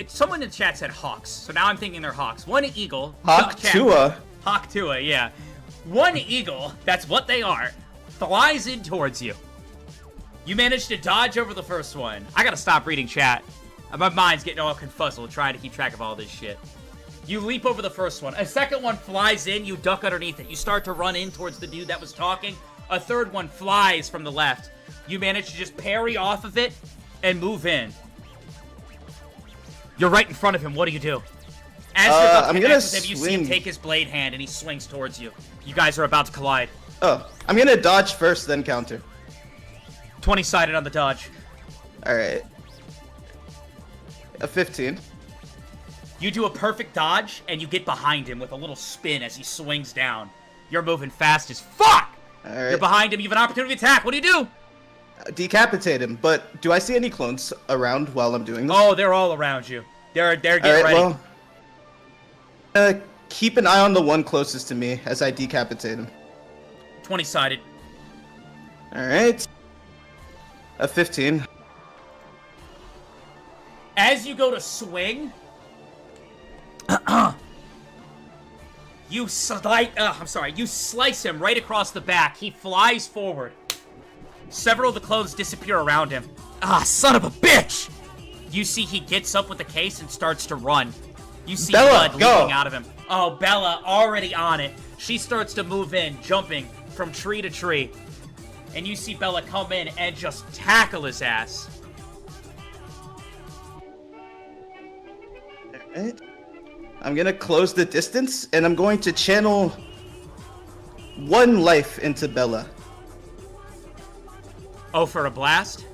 A: someone in the chat said hawks, so now I'm thinking they're hawks. One eagle.
C: Hawk Tua.
A: Hawk Tua, yeah. One eagle, that's what they are, flies in towards you. You manage to dodge over the first one. I gotta stop reading chat. My mind's getting all confuzzled trying to keep track of all this shit. You leap over the first one. A second one flies in, you duck underneath it. You start to run in towards the dude that was talking. A third one flies from the left. You manage to just parry off of it and move in. You're right in front of him. What do you do? As you're about to
C: I'm
A: connect
C: gonna
A: with him, you see him
C: swing.
A: take his blade hand and he swings towards you. You guys are about to collide.
C: Oh, I'm gonna dodge first, then counter.
A: 20-sided on the dodge.
C: Alright. A 15.
A: You do a perfect dodge, and you get behind him with a little spin as he swings down. You're moving fast as fuck!
C: Alright.
A: You're behind him, you have an opportunity to attack. What do you do?
C: Decapitate him, but do I see any clones around while I'm doing this?
A: Oh, they're all around you. They're getting
C: Alright,
A: ready.
C: well... keep an eye on the one closest to me as I decapitate him.
A: 20-sided.
C: Alright. A 15.
A: As you go to swing, you slice him right across the back. He flies forward. Several of the clothes disappear around him. Ah, son of a bitch! You see he gets up with the case and starts to run. You see
C: Bella,
A: blood
C: go!
A: leaking out of him. Oh, Bella, already on it. She starts to move in, jumping from tree to tree. And you see Bella come in and just tackle his ass.
C: Alright. I'm gonna close the distance, and I'm going to channel one life into Bella.
A: Oh, for a blast?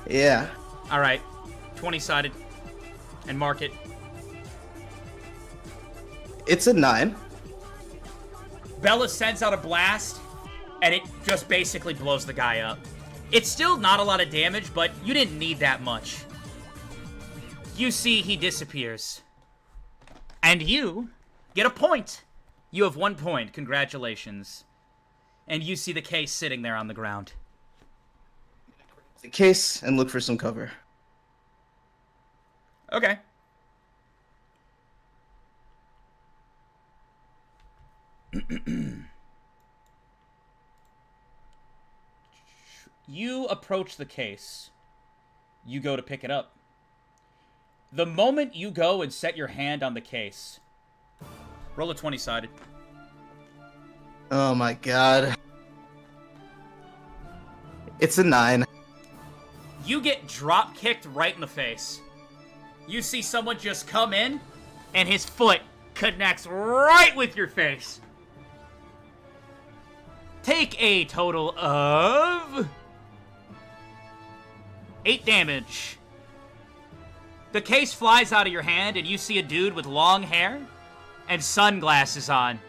C: Yeah.
A: Alright. 20-sided. And mark it.
C: It's a 9.
A: Bella sends out a blast, and it just basically blows the guy up. It's still not a lot of damage, but you didn't need that much. You see he disappears. And you get a point. You have 1 point. Congratulations. And you see the case sitting there on the ground.
C: The case and look for some cover.
A: Okay. you approach the case, you go to pick it up. The moment you go and set your hand on the case, roll a 20-sided.
C: Oh my god. It's a 9.
A: You get drop-kicked right in the face. You see someone just come in, and his foot connects right with your face. Take a total of 8 damage. The case flies out of your hand, and you see a dude with long hair and sunglasses on.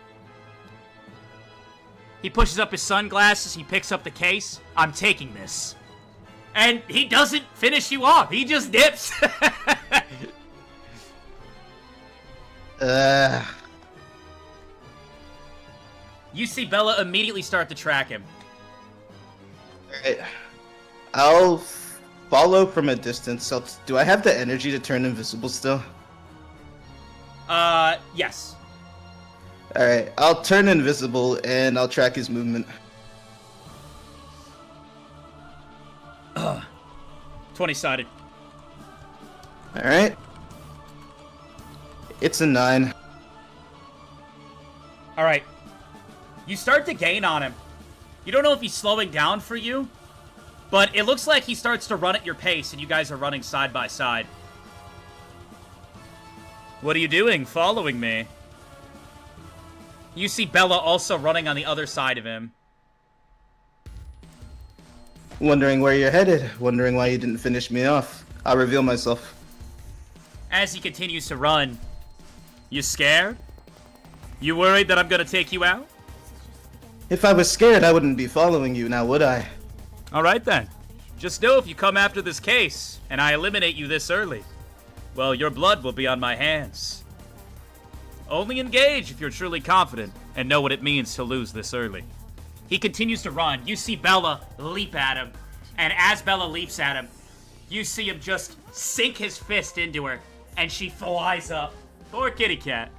A: He pushes up his sunglasses, he picks up the case. I'm taking this. And he doesn't finish you off, he just dips. You see Bella immediately start to track him.
C: Alright. I'll follow from a distance. Do I have the energy to turn invisible still?
A: Yes.
C: Alright, I'll turn invisible and I'll track his movement.
A: 20-sided.
C: Alright. It's a 9.
A: Alright. You start to gain on him. You don't know if he's slowing down for you, but it looks like he starts to run at your pace and you guys are running side by side. What are you doing? Following me? You see Bella also running on the other side of him.
C: Wondering where you're headed. Wondering why you didn't finish me off. I'll reveal myself.
A: As he continues to run, you scared? You worried that I'm gonna take you out?
C: If I was scared, I wouldn't be following you now, would I?
A: Alright then. Just know if you come after this case, and I eliminate you this early, well, your blood will be on my hands. Only engage if you're truly confident and know what it means to lose this early. He continues to run. You see Bella leap at him. And as Bella leaps at him, you see him just sink his fist into her. And she flies up. Poor kitty cat.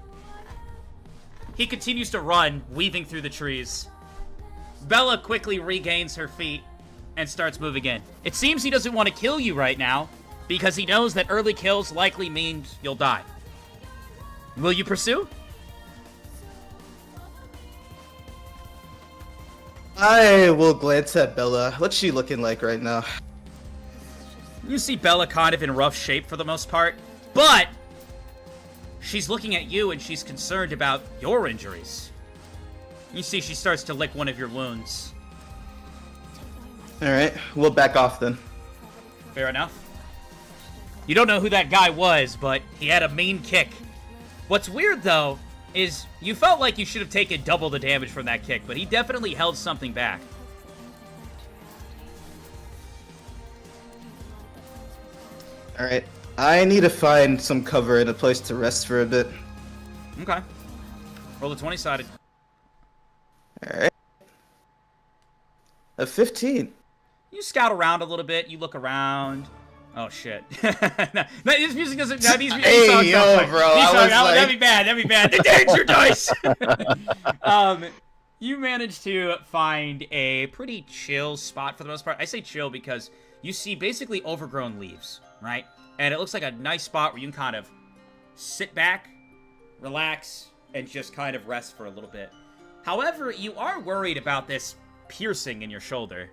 A: He continues to run, weaving through the trees. Bella quickly regains her feet and starts moving in. It seems he doesn't want to kill you right now because he knows that early kills likely means you'll die. Will you pursue?
C: I will glance at Bella. What's she looking like right now?
A: You see Bella kind of in rough shape for the most part, but she's looking at you and she's concerned about your injuries. You see she starts to lick one of your wounds.
C: Alright, we'll back off then.
A: Fair enough. You don't know who that guy was, but he had a mean kick. What's weird, though, is you felt like you should have taken double the damage from that kick, but he definitely held something back.
C: Alright, I need to find some cover and a place to rest for a bit.
A: Okay. Roll a 20-sided.
C: Alright. A 15.
A: You scout around a little bit, you look around. Oh shit. No, this music doesn't. No, these
C: hey,
A: songs
C: yo,
A: don't play.
C: bro.
A: These
C: I
A: songs,
C: was like...
A: that'd be bad. That'd be bad. The danger dice. You managed to find a pretty chill spot for the most part. I say chill because you see basically overgrown leaves, right? And it looks like a nice spot where you can kind of sit back, relax, and just kind of rest for a little bit. However, you are worried about this piercing in your shoulder.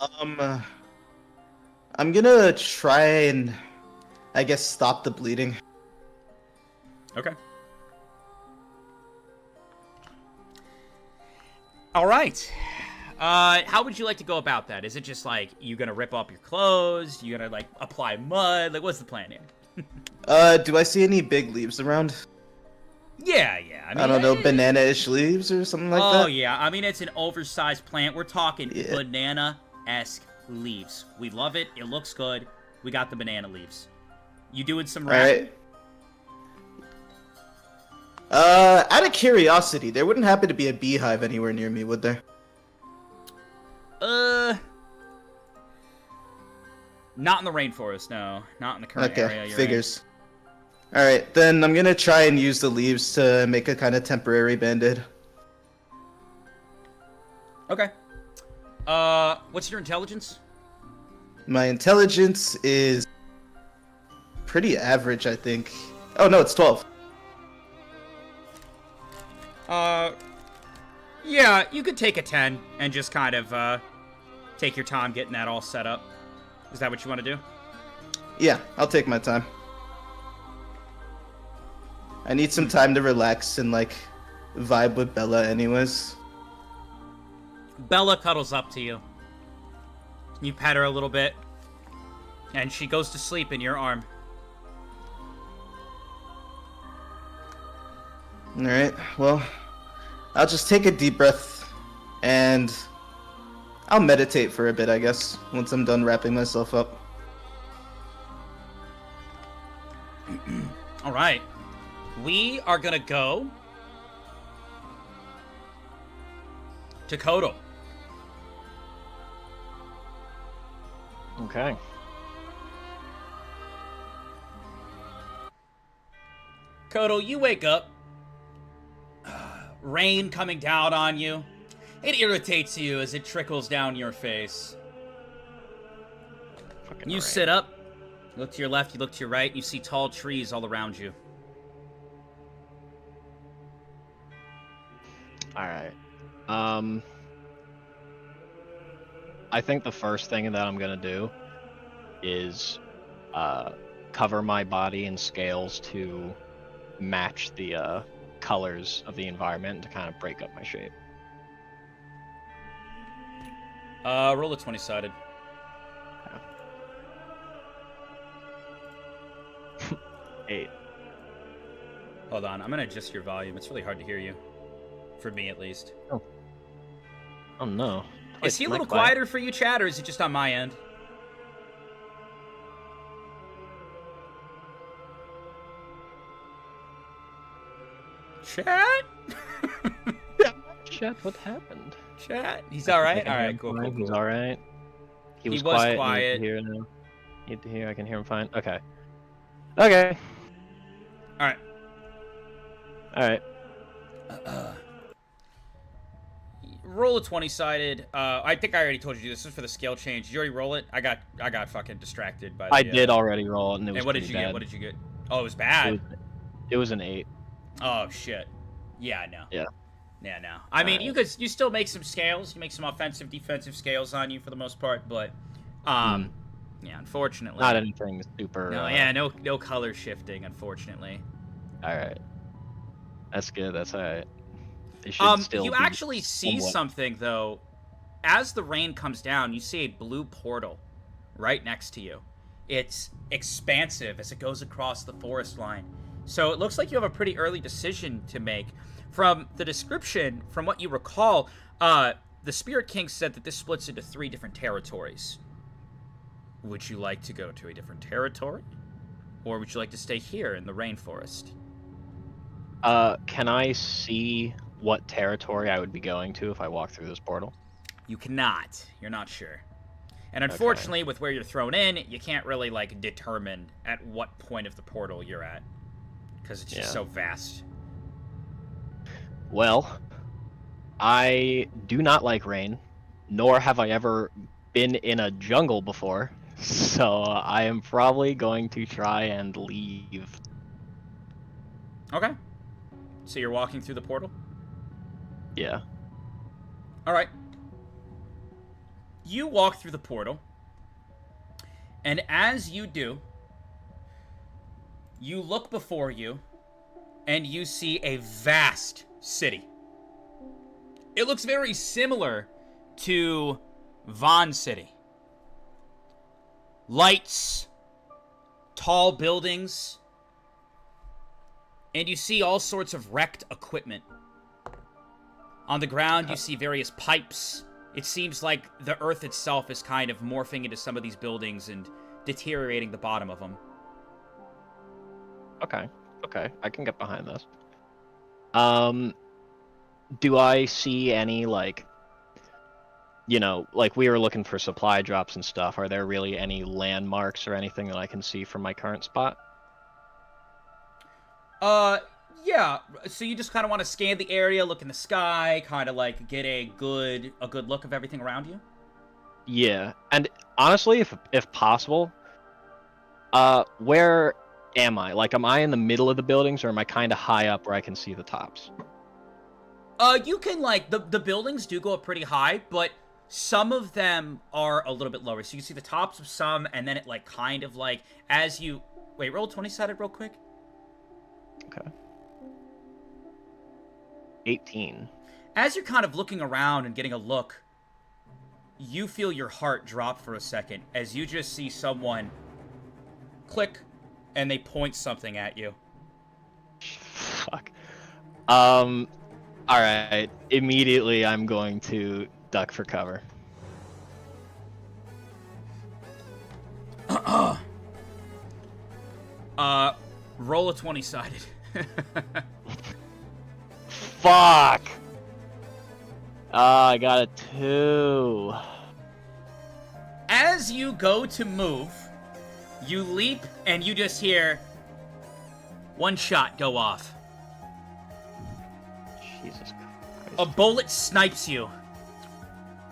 C: I'm gonna try and, I guess, stop the bleeding.
A: Okay. All right. How would you like to go about that? Is it just like you gonna rip up your clothes? You gonna like apply mud? Like, what's the plan here?
C: Do I see any big leaves around?
A: Yeah. I mean,
C: I don't know, banana-ish leaves or something like that?
A: Oh, yeah. I mean, it's an oversized plant. We're talking banana-esque leaves. We love it. It looks good. We got the banana leaves. You doing some wrapping?
C: Alright. Out of curiosity, there wouldn't happen to be a beehive anywhere near me, would there?
A: Not in the rainforest, no. Not in the current area you're
C: figures. Alright, then I'm gonna try and use the leaves to make a kind of temporary band-aid.
A: Okay. What's your intelligence?
C: My intelligence is pretty average, I think. Oh no, it's 12.
A: Yeah, you could take a 10 and just kind of, take your time getting that all set up. Is that what you want to do?
C: Yeah, I'll take my time. I need some time to relax and, like, vibe with Bella anyways.
A: Bella cuddles up to you. You pet her a little bit, and she goes to sleep in your arm.
C: Alright, well, I'll just take a deep breath, and I'll meditate for a bit, I guess, once I'm done wrapping myself up.
A: Alright. We are gonna go to Kodo.
B: Okay.
A: Kodo, you wake up. Rain coming down on you. It irritates you as it trickles down your face.
B: Fucking
A: You
B: rain.
A: sit up. You look to your left, you look to your right, you see tall trees all around you.
B: Alright. I think the first thing that I'm gonna do is cover my body in scales to match the colors of the environment to kind of break up my shape.
A: Roll a 20-sided.
B: 8.
A: Hold on, I'm gonna adjust your volume. It's really hard to hear you. For me, at least.
B: Oh no.
A: Is he a
B: Am I
A: little
B: quiet?
A: quieter for you, Chad, or is it just on my end? Chad?
B: Shit, what happened?
A: Chad? He's alright? Alright, cool, cool,
B: He's
A: cool.
B: alright. He was
A: was
B: quiet.
A: quiet.
B: Need to hear now. Need to hear. I can hear him fine. Okay. Okay.
A: Alright.
B: Alright.
A: Roll a 20-sided. I think I already told you this is for the scale change. Did you already roll it? I got fucking distracted by the,
B: I did already roll it, and it was
A: And what did
B: pretty
A: you
B: bad.
A: get? What did you get? Oh, it was bad.
B: It was an 8.
A: Oh shit. Yeah, no.
B: Yeah.
A: Yeah, no. I mean, you still make some scales. You make some offensive, defensive scales on you for the most part, but yeah, unfortunately.
B: Not anything super.
A: No, yeah, no color shifting, unfortunately.
B: All right. That's good. That's all right. They should still
A: You
B: be
A: actually see
B: somewhat-
A: something though. As the rain comes down, you see a blue portal right next to you. It's expansive as it goes across the forest line. So it looks like you have a pretty early decision to make. From the description, from what you recall, the Spirit King said that this splits into 3 different territories. Would you like to go to a different territory? Or would you like to stay here in the rainforest?
B: Can I see what territory I would be going to if I walk through this portal?
A: You cannot. You're not sure. And unfortunately, with where you're thrown in, you can't really, like, determine at what point of the portal you're at. Because it's just so vast.
B: Well, I do not like rain, nor have I ever been in a jungle before, so I am probably going to try and leave.
A: Okay. So you're walking through the portal?
B: Yeah.
A: Alright. You walk through the portal, and as you do, you look before you, and you see a vast city. It looks very similar to Vaughn City. Lights, tall buildings, and you see all sorts of wrecked equipment. On the ground, you see various pipes. It seems like the earth itself is kind of morphing into some of these buildings and deteriorating the bottom of them.
B: Okay. Okay. I can get behind this. Do I see any, like, you know, like we were looking for supply drops and stuff. Are there really any landmarks or anything that I can see from my current spot?
A: Yeah, so you just kind of want to scan the area, look in the sky, kind of like get a good look of everything around you?
B: Yeah, and honestly, if possible, where am I? Like, am I in the middle of the buildings, or am I kind of high up where I can see the tops?
A: You can, like, the buildings do go up pretty high, but some of them are a little bit lower. So you can see the tops of some, and then it, like, kind of, like, as you... Wait, roll 20-sided real quick.
B: Okay. 18.
A: As you're kind of looking around and getting a look, you feel your heart drop for a second as you just see someone click, and they point something at you.
B: Fuck. Alright. Immediately, I'm going to duck for cover.
A: Roll a 20-sided.
B: Fuck! I got a 2.
A: As you go to move, you leap, and you just hear one shot go off.
B: Jesus Christ.
A: A bullet snipes you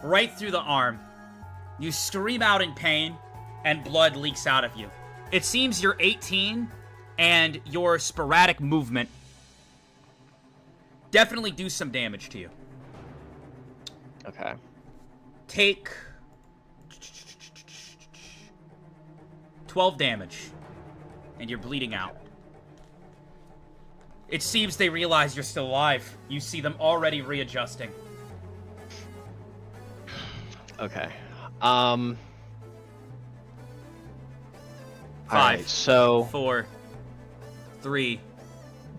A: right through the arm. You scream out in pain, and blood leaks out of you. It seems you're 18, and your sporadic movement definitely do some damage to you.
B: Okay.
A: Take 12 damage, and you're bleeding out. It seems they realize you're still alive. You see them already readjusting.
B: Okay.
A: 5,
B: Alright, so
A: 4, 3.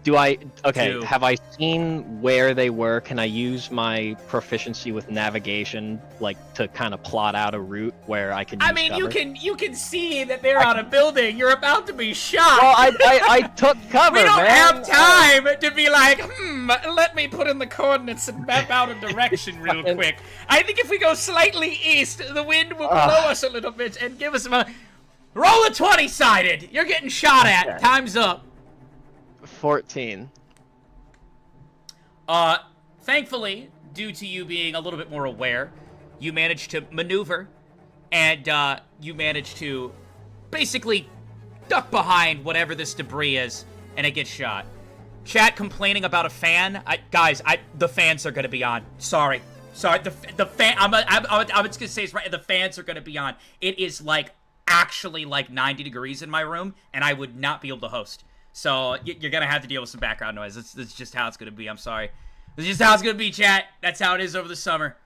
B: do I... Okay,
A: 2.
B: have I seen where they were? Can I use my proficiency with navigation, like, to kind of plot out a route where I can use
A: I mean,
B: cover?
A: you can see that they're on a building. You're about to be shot.
B: Well, I took cover,
A: we don't
B: man.
A: have time to be like, let me put in the coordinates and map out a direction real quick. I think if we go slightly east, the wind will blow us a little bit and give us a... Roll a 20-sided. You're getting shot at.
B: Okay.
A: Time's up.
B: 14.
A: Thankfully, due to you being a little bit more aware, you managed to maneuver, and you managed to basically duck behind whatever this debris is, and it gets shot. Chat complaining about a fan. Guys, the fans are gonna be on. Sorry, the fan. I'm just gonna say it's right. The fans are gonna be on. It is like actually like 90 degrees in my room, and I would not be able to host. So you're gonna have to deal with some background noise. That's just how it's gonna be. I'm sorry. That's just how it's gonna be, chat. That's how it is over the summer.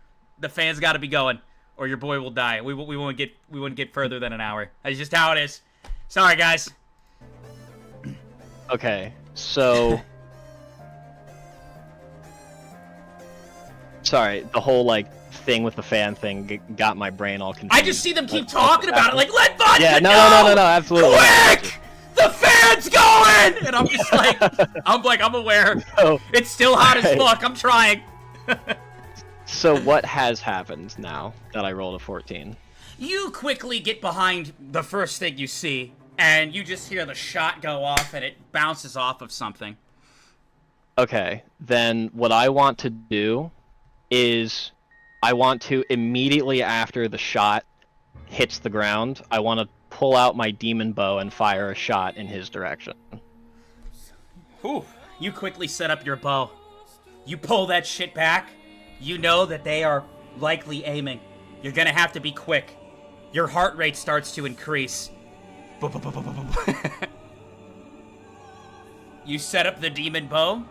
A: The fans gotta be going, or your boy will die. We won't get further than an hour. That's just how it is. Sorry, guys.
B: Okay, so... Sorry, the whole, like, thing with the fan thing got my brain all confused.
A: I just see them keep talking about it, like, let Vodka
B: Yeah,
A: go!
B: no, absolutely.
A: Quick! The fan's going! And I'm just like, I'm aware.
B: So,
A: It's still hot as fuck, I'm trying.
B: so what has happened now that I rolled a 14?
A: You quickly get behind the first thing you see, and you just hear the shot go off, and it bounces off of something.
B: Okay, then what I want to do is I want to, immediately after the shot hits the ground, I want to pull out my demon bow and fire a shot in his direction.
A: Whew. You quickly set up your bow. You pull that shit back. You know that they are likely aiming. You're gonna have to be quick. Your heart rate starts to increase. You set up the demon bow.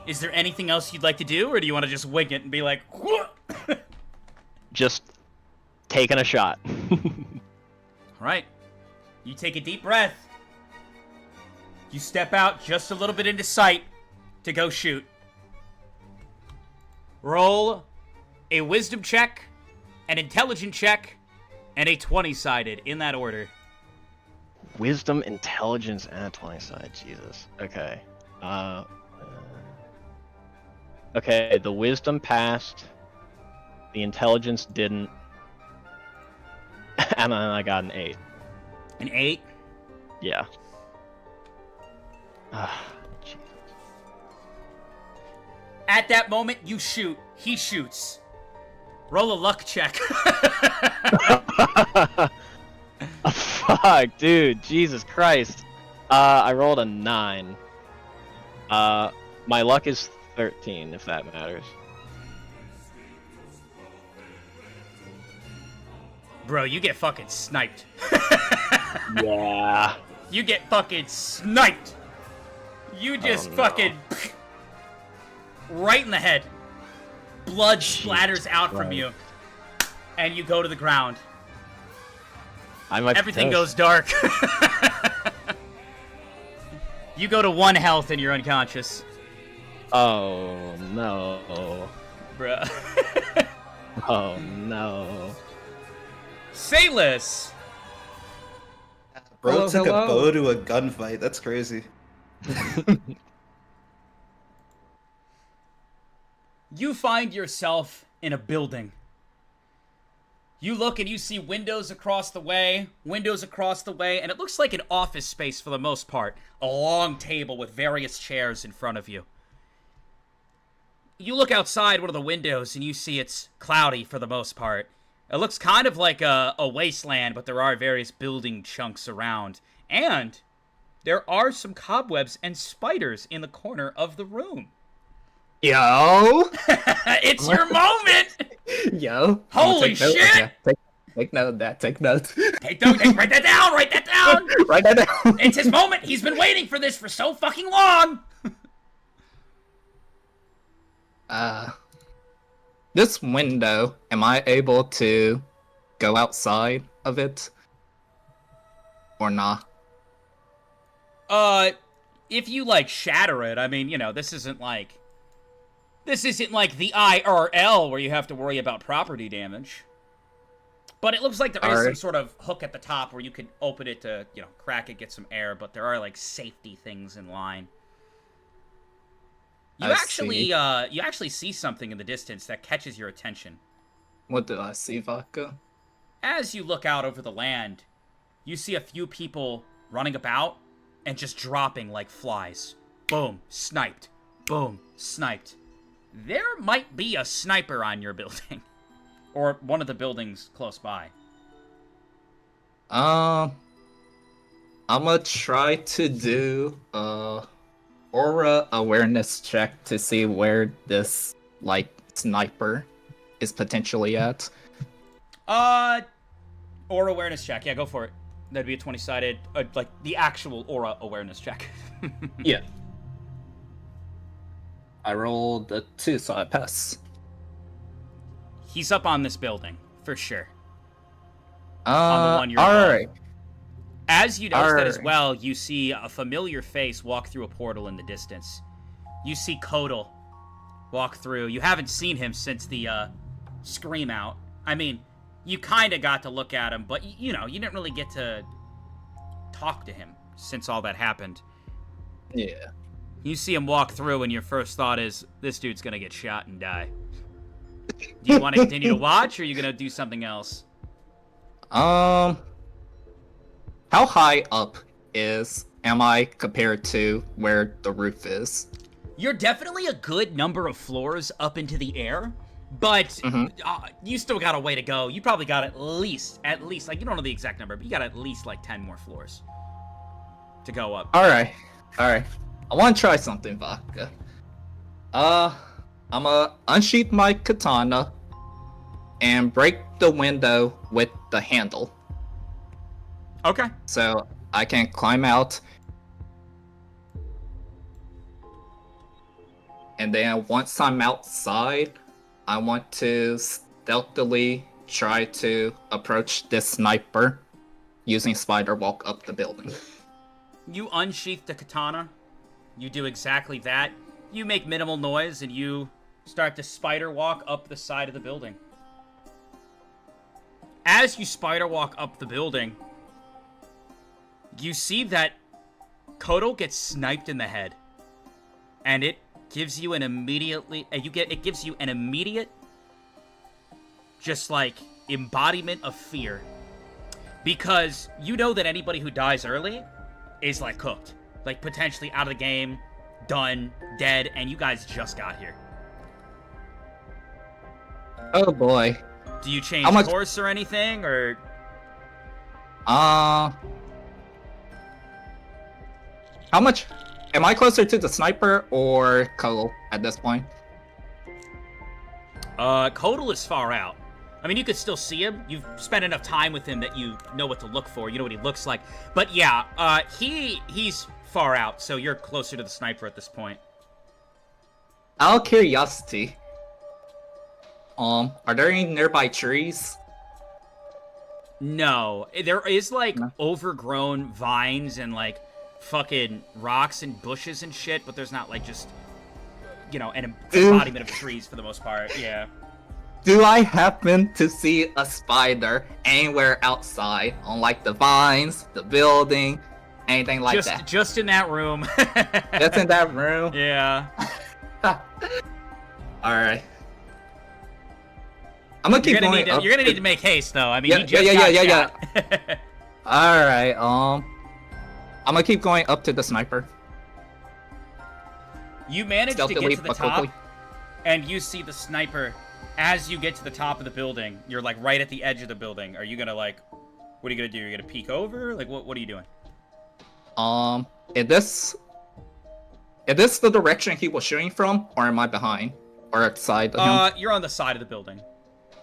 A: Is there anything else you'd like to do, or do you want to just wing it and be like,
B: Just taking a shot.
A: Alright. You take a deep breath. You step out just a little bit into sight to go shoot. Roll a wisdom check, an intelligence check, and a 20-sided, in that order.
B: Wisdom, intelligence, and a 20-side. Jesus. Okay. Okay, the wisdom passed. The intelligence didn't. And then I got an 8.
A: An 8?
B: Yeah. Jesus.
A: At that moment, you shoot. He shoots. Roll a luck check.
B: Fuck, dude. Jesus Christ. I rolled a 9. My luck is 13, if that matters.
A: Bro, you get fucking sniped.
B: Yeah.
A: You get fucking sniped. You just fucking... right in the head. Blood splatters out from you. And you go to the ground. Everything goes dark. You go to 1 health and you're unconscious.
B: Oh, no.
A: Bruh.
B: Oh, no.
A: Sayless!
C: Bro took a bow to a gunfight. That's crazy.
A: You find yourself in a building. You look and you see windows across the way, and it looks like an office space for the most part. A long table with various chairs in front of you. You look outside one of the windows and you see it's cloudy for the most part. It looks kind of like a wasteland, but there are various building chunks around. And there are some cobwebs and spiders in the corner of the room.
E: Yo!
A: It's your moment!
E: Yo!
A: Holy shit!
E: Take note of that. Take note.
A: Write that down! Write that down!
E: Write that down!
A: It's his moment! He's been waiting for this for so fucking long!
E: This window, am I able to go outside of it? Or not?
A: If you, like, shatter it, I mean, you know, this isn't like the IRL where you have to worry about property damage. But it looks like there is some sort of hook at the top where you can open it to, you know, crack it, get some air, but there are, like, safety things in line. You actually see something in the distance that catches your attention.
E: What did I see, Vodka?
A: As you look out over the land, you see a few people running about and just dropping like flies. Boom, sniped. Boom, sniped. There might be a sniper on your building. Or one of the buildings close by.
E: I'm gonna try to do aura awareness check to see where this, like, sniper is potentially at.
A: Aura awareness check. Yeah, go for it. That'd be a 20-sided, like, the actual aura awareness check.
E: Yeah. I rolled a 2, so I pass.
A: He's up on this building, for sure. On the one you're
E: alright.
A: As you notice that as well, you see a familiar face walk through a portal in the distance. You see Kodal walk through. You haven't seen him since the scream out. I mean, you kind of got to look at him, but, you know, you didn't really get to talk to him since all that happened.
E: Yeah.
A: You see him walk through, and your first thought is, this dude's gonna get shot and die. Do you want to continue to watch, or are you gonna do something else?
E: How high up am I compared to where the roof is?
A: You're definitely a good number of floors up into the air, but you still got a way to go. You probably got at least, like, you don't know the exact number, but you got at least, like, 10 more floors to go up.
E: Alright. I want to try something, Vodka. I'm gonna unsheath my katana and break the window with the handle.
A: Okay.
E: So I can climb out. And then once I'm outside, I want to stealthily try to approach this sniper using spider walk up the building.
A: You unsheath the katana. You do exactly that. You make minimal noise and you start to spider walk up the side of the building. As you spider walk up the building, you see that Kodal gets sniped in the head. And it gives you an immediate, just like, embodiment of fear. Because you know that anybody who dies early is, like, cooked. Like, potentially out of the game, done, dead, and you guys just got here.
E: Oh boy.
A: Do you change
E: How much-
A: course or anything, or?
E: How much? Am I closer to the sniper or Cole at this point?
A: Kodal is far out. I mean, you could still see him. You've spent enough time with him that you know what to look for. You know what he looks like. But yeah, he's far out, so you're closer to the sniper at this point.
E: Out of curiosity, are there any nearby trees?
A: No, there is like
E: No.
A: overgrown vines and like fucking rocks and bushes and shit, but there's not like just, you know, an embodiment of trees for the most part. Yeah.
E: Do I happen to see a spider anywhere outside on like the vines, the building, anything like that?
A: Just in that room.
E: Just in that room?
A: Yeah.
E: Alright. I'm gonna keep going up.
A: You're gonna need to make haste, though. I mean,
E: Yeah,
A: he just
E: yeah.
A: got shot.
E: Alright, I'm gonna keep going up to the sniper.
A: You manage to
E: Stealthily,
A: get to the
E: but
A: top,
E: quickly.
A: and you see the sniper. As you get to the top of the building, you're like right at the edge of the building. Are you gonna like, what are you gonna do? You're gonna peek over? Like, what are you doing?
E: Is this the direction he was shooting from, or am I behind? Or outside of him?
A: You're on the side of the building.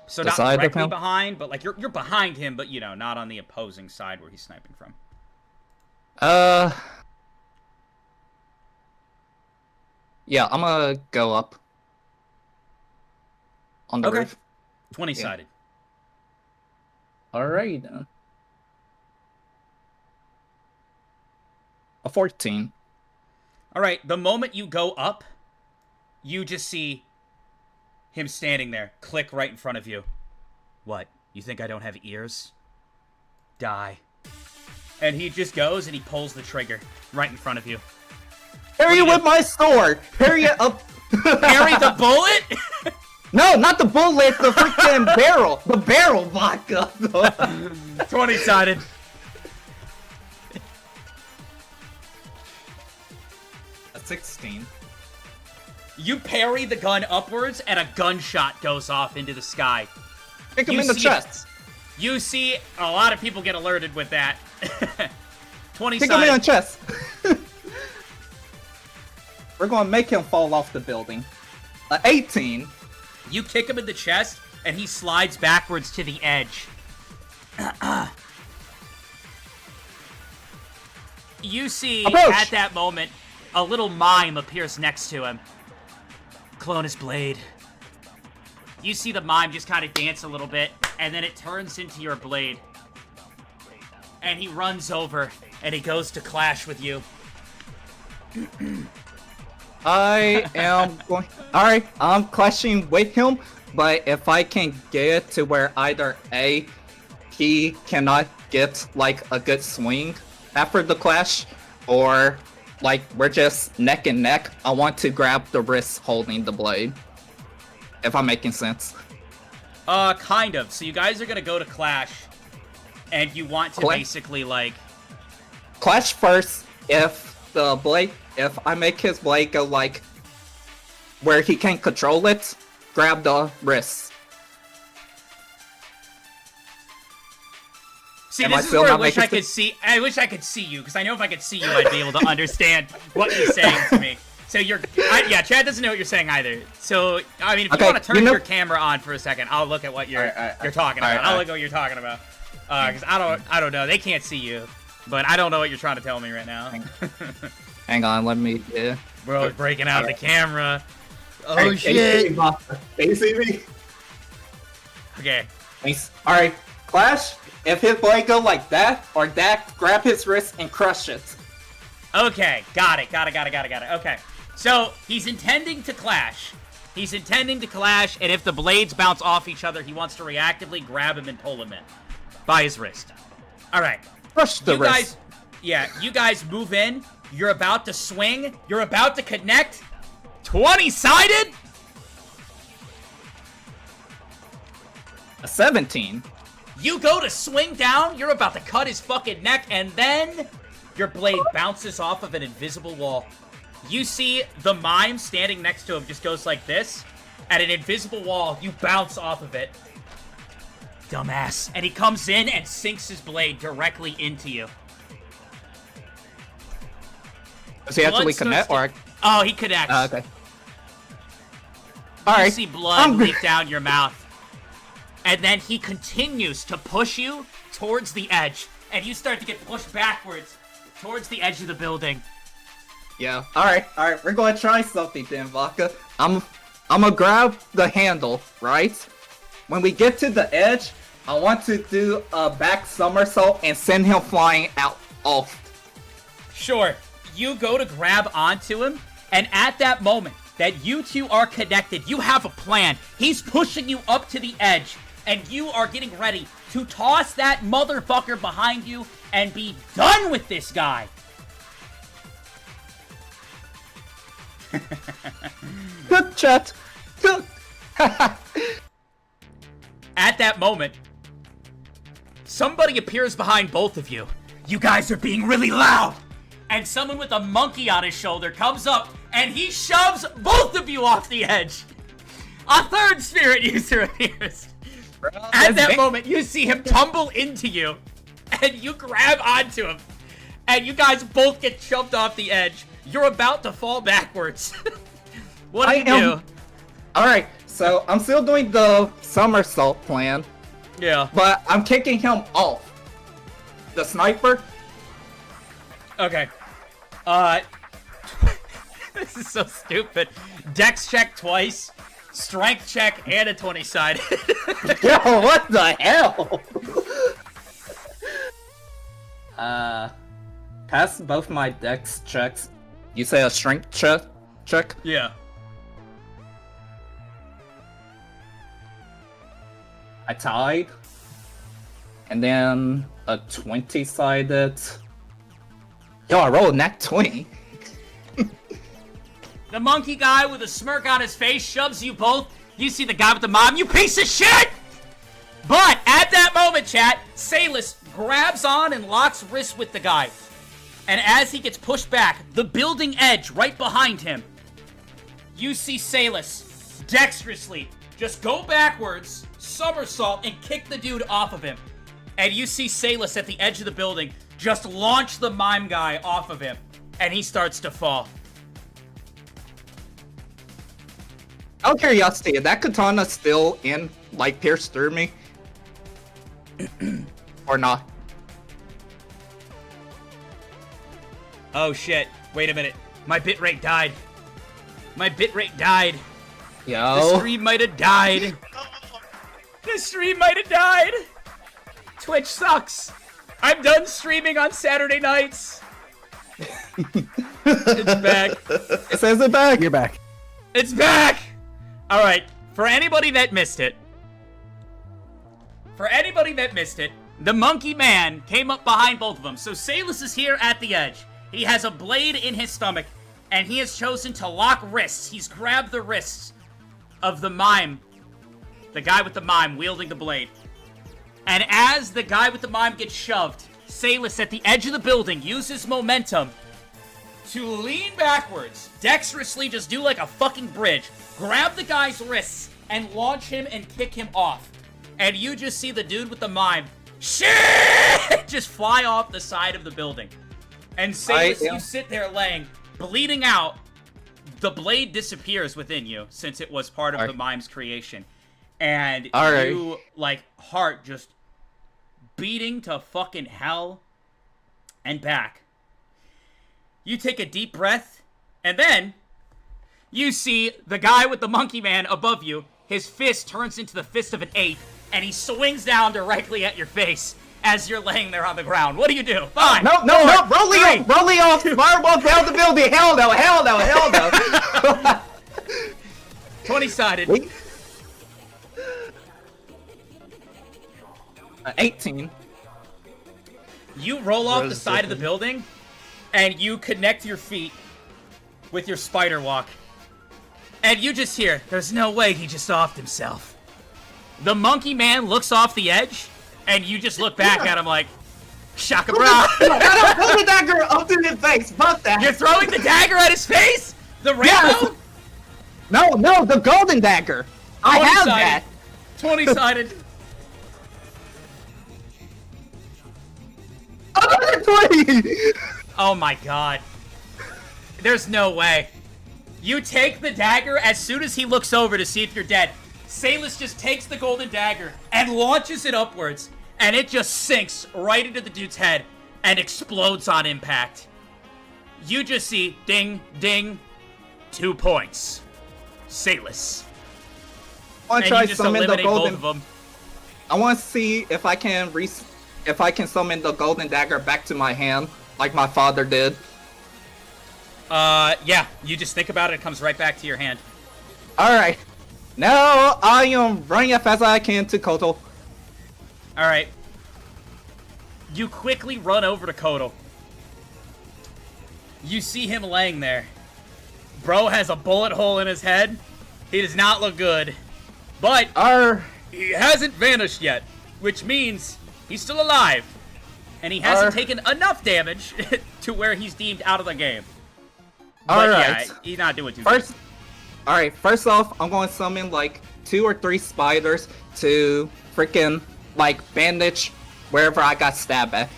A: So
E: The
A: not
E: side of
A: directly
E: him?
A: behind, but like you're behind him, but you know, not on the opposing side where he's sniping from.
E: Yeah, I'm gonna go up. On the
A: Okay.
E: roof.
A: 20-sided.
E: Alright then. A 14.
A: All right, the moment you go up, you just see him standing there, click right in front of you. What? You think I don't have ears? Die. And he just goes and he pulls the trigger right in front of you.
E: Parry it with my sword! Parry it up!
A: Parry the bullet?
E: No, not the bullet, the freaking barrel! The barrel vodka!
A: 20-sided.
E: A 16.
A: You parry the gun upwards and a gunshot goes off into the sky.
E: Kick him
A: You
E: in the
A: see-
E: chest!
A: You see a lot of people get alerted with that. 20-sided.
E: Kick him in the chest! We're gonna make him fall off the building. 18.
A: You kick him in the chest, and he slides backwards to the edge. You see,
E: Approach!
A: at that moment, a little mime appears next to him. Clone his blade. You see the mime just kind of dance a little bit, and then it turns into your blade. And he runs over, and he goes to clash with you.
E: I am going. Alright, I'm clashing with him, but if I can get it to where either A, he cannot get like a good swing after the clash, or like we're just neck and neck, I want to grab the wrist holding the blade. If I'm making sense.
A: Kind of. So you guys are gonna go to clash, and you want to basically like...
E: Clash first. If I make his blade go like where he can't control it, grab the wrist.
A: See,
E: Am I
A: this is
E: still
A: where I
E: not
A: wish
E: making
A: I could see. I wish I could see you, because I know if I could see you, I'd be able to understand what you're saying to me. So yeah, Chad doesn't know what you're saying either. So I mean, if you want to turn your camera on for a second, I'll look at what you're talking about. I'll look at what you're talking about, because I don't know. They can't see you, but I don't know what you're trying to tell me right now.
E: Hang on, let me.
A: Bro, breaking out the camera. Oh
E: Hey,
A: shit!
E: Can you see me?
A: Okay.
E: Alright, Clash, if his blade go like that, or that, grab his wrist and crush it.
A: Okay, got it. Okay, so he's intending to clash. And if the blades bounce off each other, he wants to reactively grab him and pull him in by his wrist. All right.
E: Crush the wrist.
A: You guys move in. You're about to swing. You're about to connect. 20-sided?
E: A 17.
A: You go to swing down. You're about to cut his fucking neck, and then your blade bounces off of an invisible wall. You see the mime standing next to him just goes like this, at an invisible wall. You bounce off of it. Dumbass. And he comes in and sinks his blade directly into you.
E: Does he actually connect, or?
A: Oh, he connects.
E: Okay.
A: You
E: Alright.
A: see blood leak down your mouth. And then he continues to push you towards the edge. And you start to get pushed backwards towards the edge of the building.
E: Yeah. Alright, we're gonna try something then, Vodka. I'm gonna grab the handle, right? When we get to the edge, I want to do a back somersault and send him flying out off.
A: Sure. You go to grab onto him, and at that moment that you two are connected, you have a plan. He's pushing you up to the edge, and you are getting ready to toss that motherfucker behind you and be done with this guy.
E: Good chat. Good.
A: At that moment, somebody appears behind both of you. You guys are being really loud. And someone with a monkey on his shoulder comes up and he shoves both of you off the edge. A third spirit user appears. At that moment, you see him tumble into you and you grab onto him. And you guys both get shoved off the edge. You're about to fall backwards. What do you do?
E: Alright, so I'm still doing the somersault plan.
A: Yeah.
E: But I'm kicking him off. The sniper.
A: Okay. This is so stupid. Dex check twice, strength check, and a 20-sided.
E: Yo, what the hell? Pass both my dex checks. You say a strength check?
A: Yeah.
E: I tied. And then a 20-sided. Yo, I rolled a nat 20.
A: The monkey guy with a smirk on his face shoves you both. You see the guy with the mom, you piece of shit! But at that moment, chat, Salus grabs on and locks wrists with the guy. And as he gets pushed back, the building edge right behind him, you see Salus dexterously just go backwards, somersault, and kick the dude off of him. And you see Salus at the edge of the building just launch the mime guy off of him. And he starts to fall.
E: Out of curiosity, is that katana still in, like, pierced through me? Or not?
A: Oh shit, wait a minute. My bitrate died. My bitrate died.
E: Yo.
A: The stream might have died. The stream might have died. Twitch sucks. I'm done streaming on Saturday nights. It's back.
E: It says it back.
D: You're back.
A: It's back! Alright, for anybody that missed it, the monkey man came up behind both of them. So Salus is here at the edge. He has a blade in his stomach, and he has chosen to lock wrists. He's grabbed the wrists of the mime, the guy with the mime wielding the blade. And as the guy with the mime gets shoved, Salus at the edge of the building uses momentum to lean backwards, dexterously just do like a fucking bridge, grab the guy's wrists, and launch him and kick him off. And you just see the dude with the mime, shit, just fly off the side of the building. And Salus, you sit there laying, bleeding out. The blade disappears within you, since it was part of the mime's creation. And you, like, heart just beating to fucking hell and back. You take a deep breath, and then you see the guy with the monkey man above you. His fist turns into the fist of an ape, and he swings down directly at your face as you're laying there on the ground. What do you do? Fine.
E: No, rolling off, fireball down the building. Hell no.
A: 20-sided.
E: 18.
A: You roll off the side of the building, and you connect your feet with your spider walk. And you just hear, there's no way he just offed himself. The monkey man looks off the edge, and you just look back at him like, shaka bra.
E: Throw the dagger up to his face. Fuck that.
A: You're throwing the dagger at his face? The Rambo?
E: No, the golden dagger. I have that.
A: 20-sided.
E: Another 20.
A: Oh my god. There's no way. You take the dagger as soon as he looks over to see if you're dead. Salus just takes the golden dagger and launches it upwards, and it just sinks right into the dude's head and explodes on impact. You just see ding, ding, 2 points. Salus.
E: I want to
A: And
E: try
A: you just
E: summon the
A: eliminate both
E: golden.
A: of them.
E: I want to see if I can summon the golden dagger back to my hand, like my father did.
A: Yeah, you just think about it, it comes right back to your hand.
E: Alright. Now I am running as fast as I can to Kotal.
A: Alright. You quickly run over to Kotal. You see him laying there. Bro has a bullet hole in his head. He does not look good. But he hasn't vanished yet, which means he's still alive. And he hasn't taken enough damage to where he's deemed out of the game. But yeah, he's not doing too good.
E: Alright, first off, I'm going to summon like 2 or 3 spiders to freaking like bandage wherever I got stabbed at.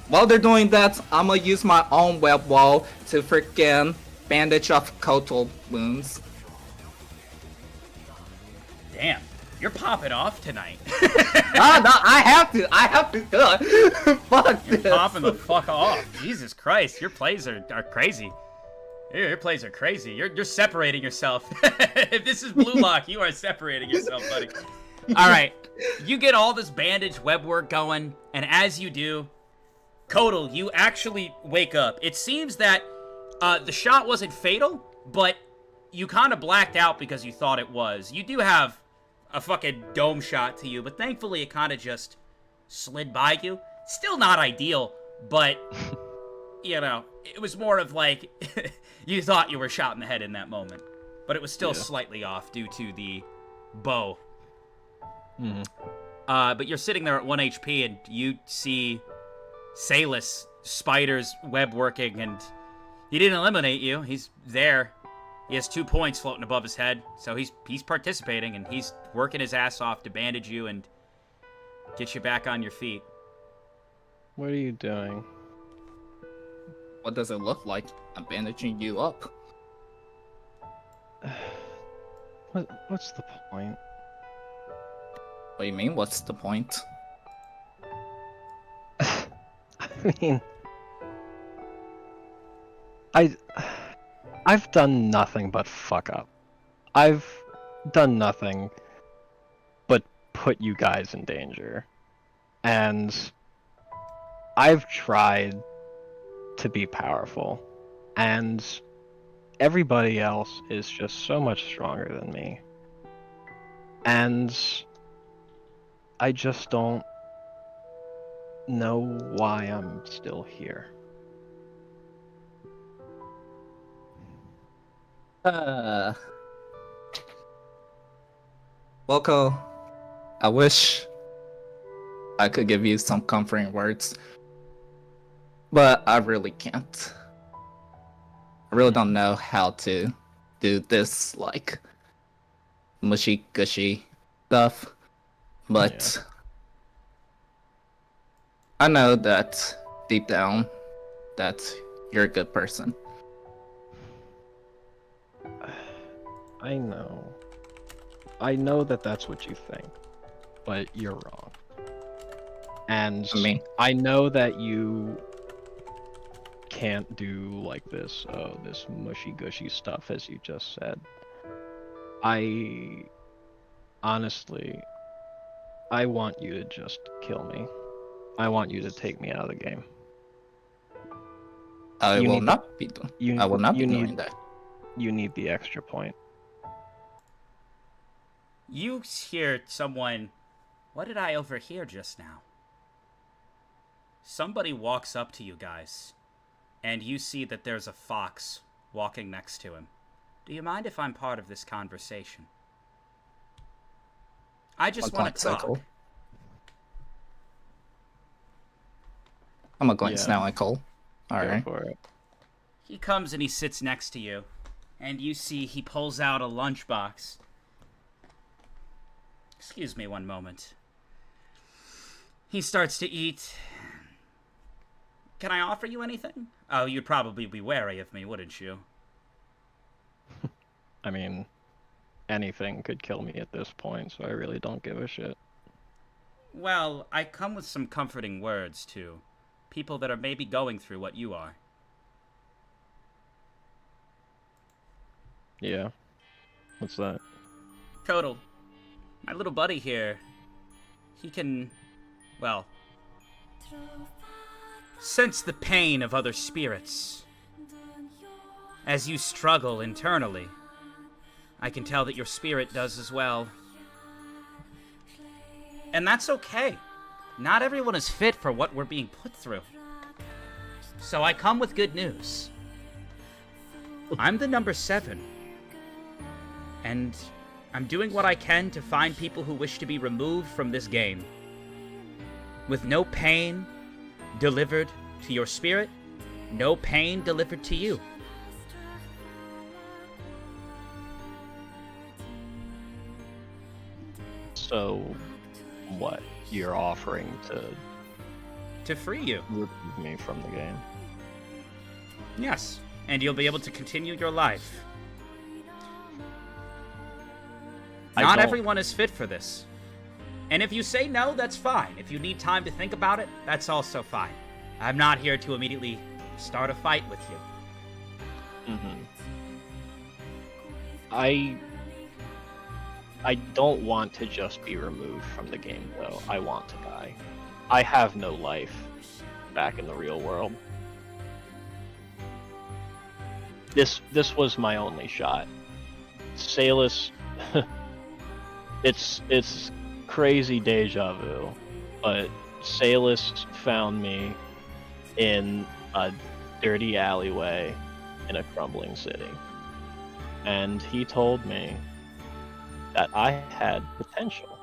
E: While they're doing that, I'm gonna use my own web wall to freaking bandage up Kotal wounds.
A: Damn, you're popping off tonight.
E: No, I have to do it. Fuck
A: You're
E: this.
A: popping the fuck off. Jesus Christ, your plays are crazy. Your plays are crazy. You're separating yourself. If this is Blue Lock, you are separating yourself, buddy. Alright, you get all this bandage web work going, and as you do, Kotal, you actually wake up. It seems that the shot wasn't fatal, but you kind of blacked out because you thought it was. You do have a fucking dome shot to you, but thankfully it kind of just slid by you. Still not ideal, but, you know, it was more of like, you thought you were shot in the head in that moment. But it was still slightly off due to the bow.
B: Mm-hmm.
A: But you're sitting there at 1 HP, and you see Salus, spiders, web working, and he didn't eliminate you. He's there. He has 2 points floating above his head, so he's participating, and he's working his ass off to bandage you and get you back on your feet.
B: What are you doing?
E: What does it look like? I'm bandaging you up.
B: What's the point?
E: What do you mean, what's the point?
B: I mean, I've done nothing but fuck up. I've done nothing but put you guys in danger. And I've tried to be powerful. And everybody else is just so much stronger than me. And I just don't know why I'm still here.
E: Wilco, I wish I could give you some comforting words, but I really can't. I really don't know how to do this, like, mushy gushy stuff, but I know that deep down that you're a good person.
B: I know that that's what you think, but you're wrong. And I know that you can't do like this mushy gushy stuff as you just said. Honestly, I want you to just kill me. I want you to take me out of the game.
E: I will not be doing that.
B: You need the extra point.
A: You hear someone... What did I overhear just now? Somebody walks up to you guys, and you see that there's a fox walking next to him. Do you mind if I'm part of this conversation? I just want to talk.
E: I'm not going to sound like Cole. Alright.
B: Go for it.
A: He comes and he sits next to you, And you see he pulls out a lunchbox. Excuse me one moment. He starts to eat. Can I offer you anything? Oh, you'd probably be wary of me, wouldn't you?
B: I mean, anything could kill me at this point, so I really don't give a shit.
A: Well, I come with some comforting words to people that are maybe going through what you are.
B: Yeah. What's that?
A: Kodal, my little buddy here, he can, well, sense the pain of other spirits. As you struggle internally, I can tell that your spirit does as well. And that's okay. Not everyone is fit for what we're being put through. So I come with good news. I'm the number 7. And I'm doing what I can to find people who wish to be removed from this game. With no pain delivered to your spirit, no pain delivered to you.
B: So, what? You're offering
A: To free you.
B: remove me from the game?
A: Yes. And you'll be able to continue your life. Not everyone is fit for this. And if you say no, that's fine. If you need time to think about it, that's also fine. I'm not here to immediately start a fight with you.
B: Mm-hmm. I don't want to just be removed from the game, though. I want to die. I have no life back in the real world. This was my only shot. Salus, it's crazy deja vu, but Salus found me in a dirty alleyway in a crumbling city. And he told me that I had potential.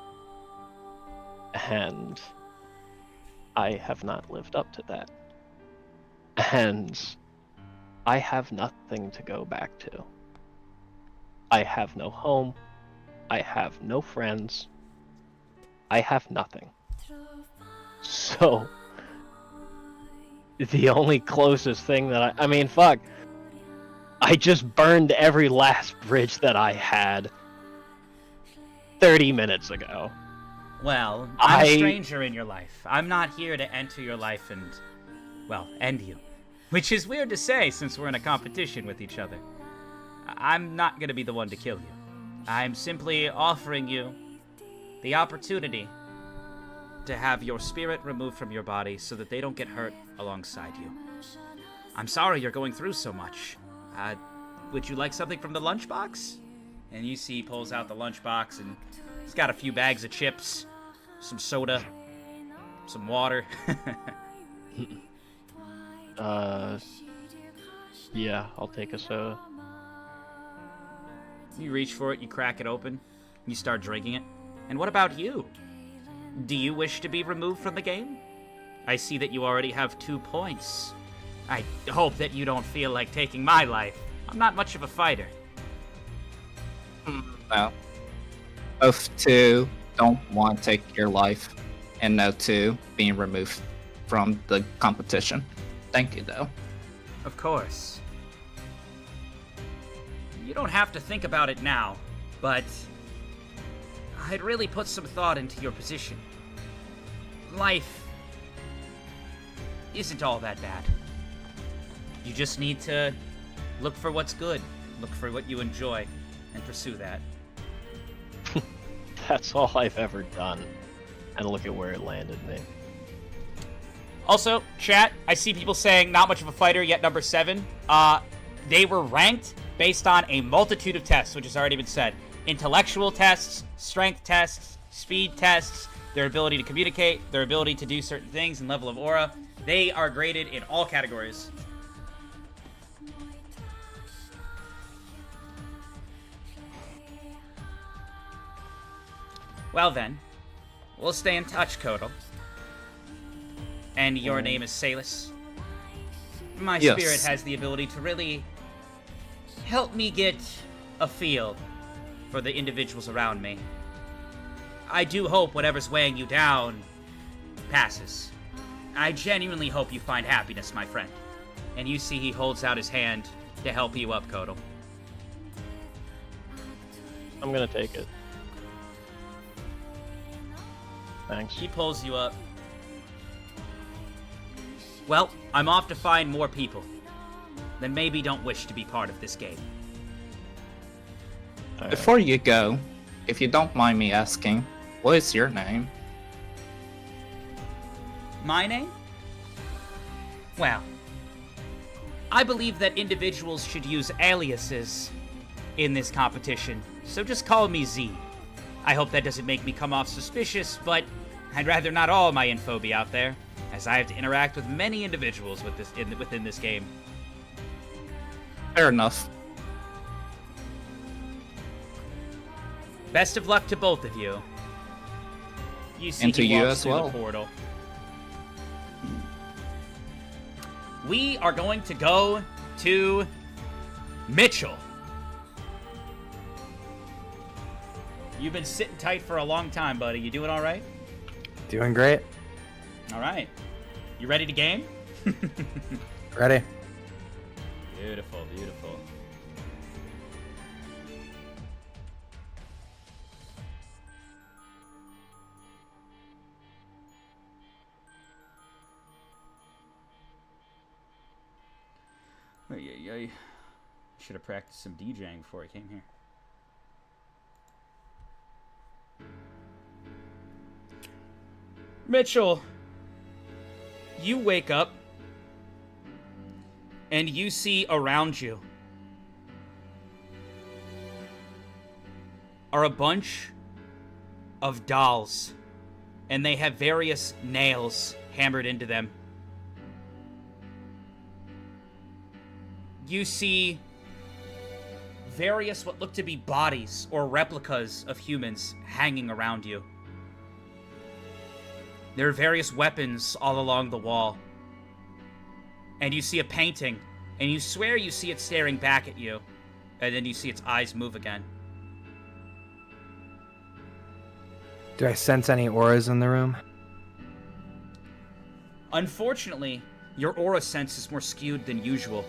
B: And I have not lived up to that. And I have nothing to go back to. I have no home. I have no friends. I have nothing. So, the only closest thing that I mean, fuck. I just burned every last bridge that I had 30 minutes ago.
A: Well, I'm a stranger in your life. I'm not here to enter your life and, well, end you. Which is weird to say since we're in a competition with each other. I'm not going to be the one to kill you. I'm simply offering you the opportunity to have your spirit removed from your body so that they don't get hurt alongside you. I'm sorry you're going through so much. Would you like something from the lunchbox? And you see he pulls out the lunchbox and he's got a few bags of chips, some soda, some water.
B: Yeah, I'll take a soda.
A: You reach for it, you crack it open, you start drinking it. And what about you? Do you wish to be removed from the game? I see that you already have 2 points. I hope that you don't feel like taking my life. I'm not much of a fighter.
E: No. Both 2 don't want to take your life, and no 2 being removed from the competition. Thank you, though.
A: Of course. You don't have to think about it now, but I'd really put some thought into your position. Life isn't all that bad. You just need to look for what's good, look for what you enjoy, and pursue that.
B: That's all I've ever done. And look at where it landed me.
A: Also, chat, I see people saying not much of a fighter, yet number 7. They were ranked based on a multitude of tests, which has already been said. Intellectual tests, strength tests, speed tests, their ability to communicate, their ability to do certain things, and level of aura. They are graded in all categories. Well then, we'll stay in touch, Kodal. And your name is Salus. My
E: Yes.
A: spirit has the ability to really help me get a feel for the individuals around me. I do hope whatever's weighing you down passes. I genuinely hope you find happiness, my friend. And you see he holds out his hand to help you up, Kodal.
B: I'm gonna take it. Thanks.
A: He pulls you up. Well, I'm off to find more people that maybe don't wish to be part of this game.
E: Before you go, if you don't mind me asking, what is your name?
A: My name? Well, I believe that individuals should use aliases in this competition, so just call me Z. I hope that doesn't make me come off suspicious, but I'd rather not all my info be out there, as I have to interact with many individuals within this game.
E: Fair enough.
A: Best of luck to both of you. You see
E: And to
A: he
E: you
A: walks
E: as
A: through
E: well.
A: the portal. We are going to go to Mitchell. You've been sitting tight for a long time, buddy. You doing all right?
D: Doing great.
A: All right. You ready to game?
D: Ready?
A: Beautiful, beautiful. I should have practiced some DJing before I came here. Mitchell, you wake up and you see around you are a bunch of dolls, and they have various nails hammered into them. You see various what look to be bodies or replicas of humans hanging around you. There are various weapons all along the wall. And you see a painting, and you swear you see it staring back at you, and then you see its eyes move again.
D: Do I sense any auras in the room?
A: Unfortunately, your aura sense is more skewed than usual.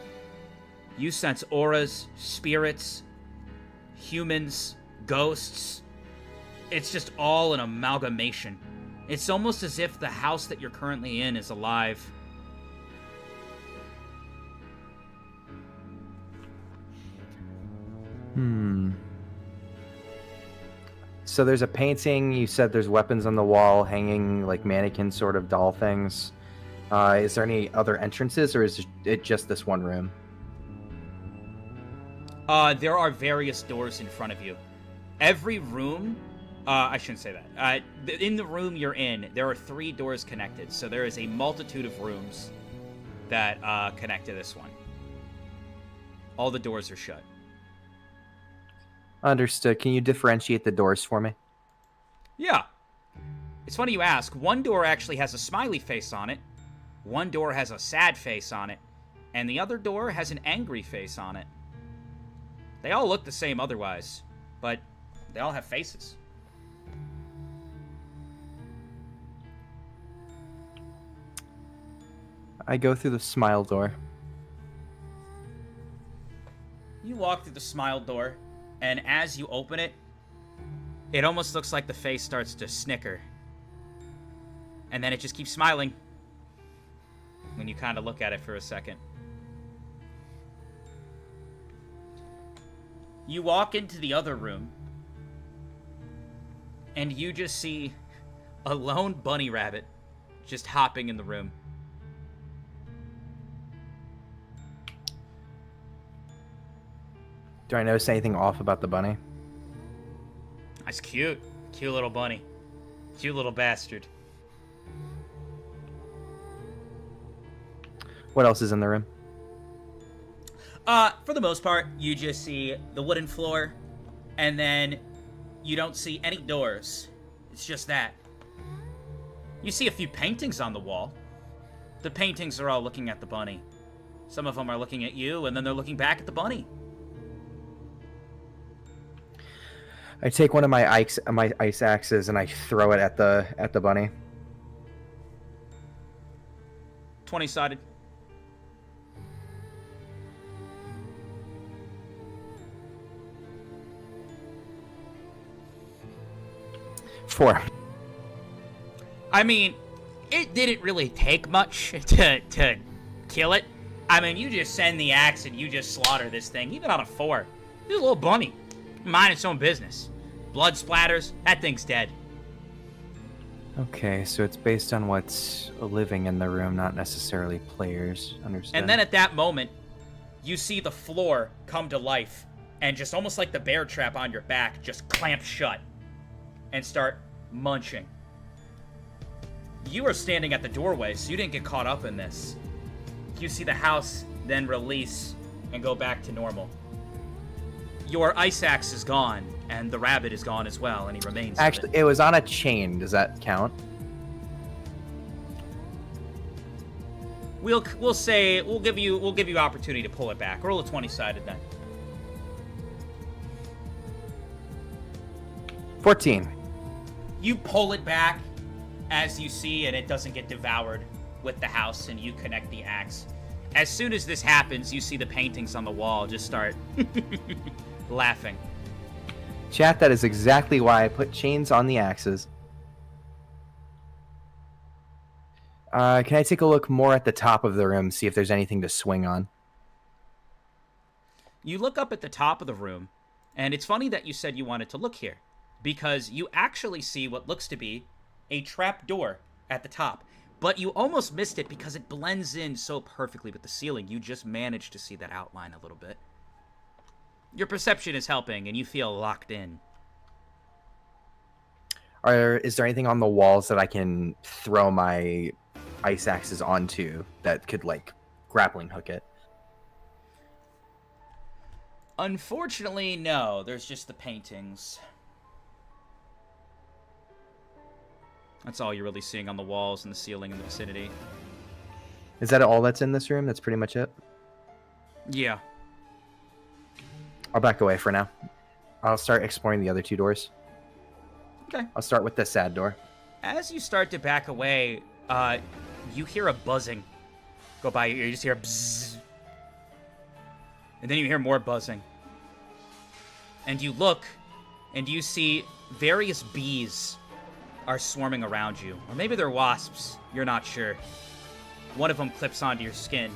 A: You sense auras, spirits, humans, ghosts. It's just all an amalgamation. It's almost as if the house that you're currently in is alive.
D: So there's a painting. You said there's weapons on the wall, hanging like mannequin sort of doll things. Is there any other entrances, or is it just this one room?
A: There are various doors in front of you. Every room, I shouldn't say that. In the room you're in, there are 3 doors connected, so there is a multitude of rooms that connect to this one. All the doors are shut.
D: Understood. Can you differentiate the doors for me?
A: Yeah. It's funny you ask. One door actually has a smiley face on it. One door has a sad face on it. And the other door has an angry face on it. They all look the same otherwise, but they all have faces.
D: I go through the smile door.
A: You walk through the smile door, and as you open it, it almost looks like the face starts to snicker. And then it just keeps smiling when you kind of look at it for a second. You walk into the other room, and you just see a lone bunny rabbit just hopping in the room.
D: Do I notice anything off about the bunny?
A: That's cute. Cute little bunny. Cute little bastard.
D: What else is in the room?
A: For the most part, you just see the wooden floor, and then you don't see any doors. It's just that. You see a few paintings on the wall. The paintings are all looking at the bunny. Some of them are looking at you, and then they're looking back at the bunny.
D: I take one of my ice axes and I throw it at the bunny.
A: 20-sided.
D: Four.
A: I mean, it didn't really take much to kill it. I mean, you just send the axe and you just slaughter this thing, even on a 4. This a little bunny. Mind its own business. Blood splatters, that thing's dead.
D: Okay, so it's based on what's living in the room, not necessarily players. Understand?
A: And then at that moment, you see the floor come to life, and just almost like the bear trap on your back, just clamp shut and start munching. You are standing at the doorway, so you didn't get caught up in this. You see the house then release and go back to normal. Your ice axe is gone, and the rabbit is gone as well, and he remains.
D: Actually, it was on a chain. Does that count?
A: We'll say we'll give you opportunity to pull it back. Roll a 20-sided then.
D: 14.
A: You pull it back as you see, and it doesn't get devoured with the house, and you connect the axe. As soon as this happens, you see the paintings on the wall just start laughing.
D: Chat, that is exactly why I put chains on the axes. Can I take a look more at the top of the room, see if there's anything to swing on?
A: You look up at the top of the room, and it's funny that you said you wanted to look here, because you actually see what looks to be a trap door at the top. But you almost missed it because it blends in so perfectly with the ceiling. You just managed to see that outline a little bit. Your perception is helping, and you feel locked in.
D: Is there anything on the walls that I can throw my ice axes onto that could, like, grappling hook it?
A: Unfortunately, no. There's just the paintings. That's all you're really seeing on the walls and the ceiling in the vicinity.
D: Is that all that's in this room? That's pretty much it?
A: Yeah.
D: I'll back away for now. I'll start exploring the other two doors.
A: Okay.
D: I'll start with the sad door.
A: As you start to back away, you hear a buzzing go by. You just hear a bzzz. And then you hear more buzzing. And you look, and you see various bees are swarming around you. Or maybe they're wasps. You're not sure. One of them clips onto your skin.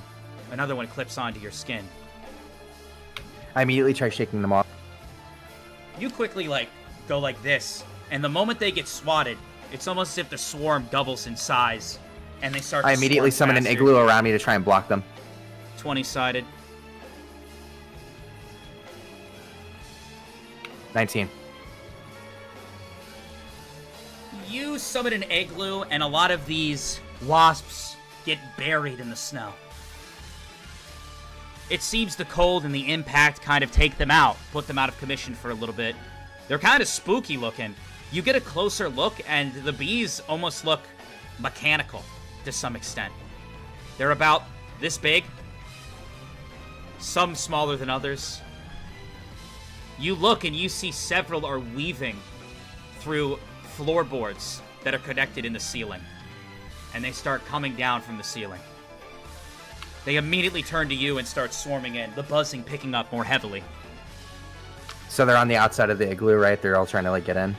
A: Another one clips onto your skin.
D: I immediately try shaking them off.
A: You quickly, go like this. And the moment they get swatted, it's almost as if the swarm doubles in size. And they start to
D: I immediately
A: swarm
D: summon an
A: faster.
D: igloo around me to try and block them.
A: 20-sided.
D: 19.
A: You summon an igloo, and a lot of these wasps get buried in the snow. It seems the cold and the impact kind of take them out, put them out of commission for a little bit. They're kind of spooky looking. You get a closer look, and the bees almost look mechanical to some extent. They're about this big, some smaller than others. You look, and you see several are weaving through floorboards that are connected in the ceiling. And they start coming down from the ceiling. They immediately turn to you and start swarming in, the buzzing picking up more heavily.
D: So they're on the outside of the igloo, right? They're all trying to, get in?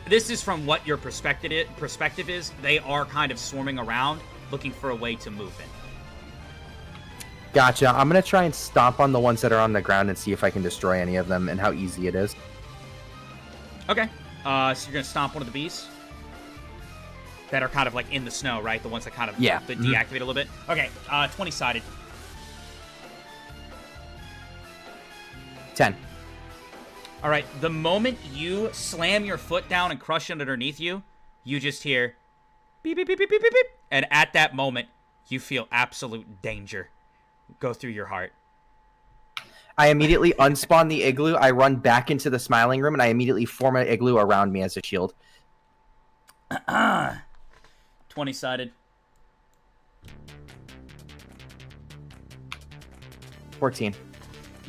A: This is from what your perspective is. They are kind of swarming around, looking for a way to move in.
D: Gotcha. I'm going to try and stomp on the ones that are on the ground and see if I can destroy any of them and how easy it is.
A: Okay. So you're going to stomp one of the bees? That are kind of in the snow, right? The ones that kind of deactivate a little bit? Okay, 20-sided.
D: 10.
A: All right, the moment you slam your foot down and crush it underneath you, you just hear beep, beep, beep, beep, beep, beep, beep. And at that moment, you feel absolute danger go through your heart.
D: I immediately unspawn the igloo, I run back into the smiling room, and I immediately form an igloo around me as a shield.
A: 20-sided.
D: 14.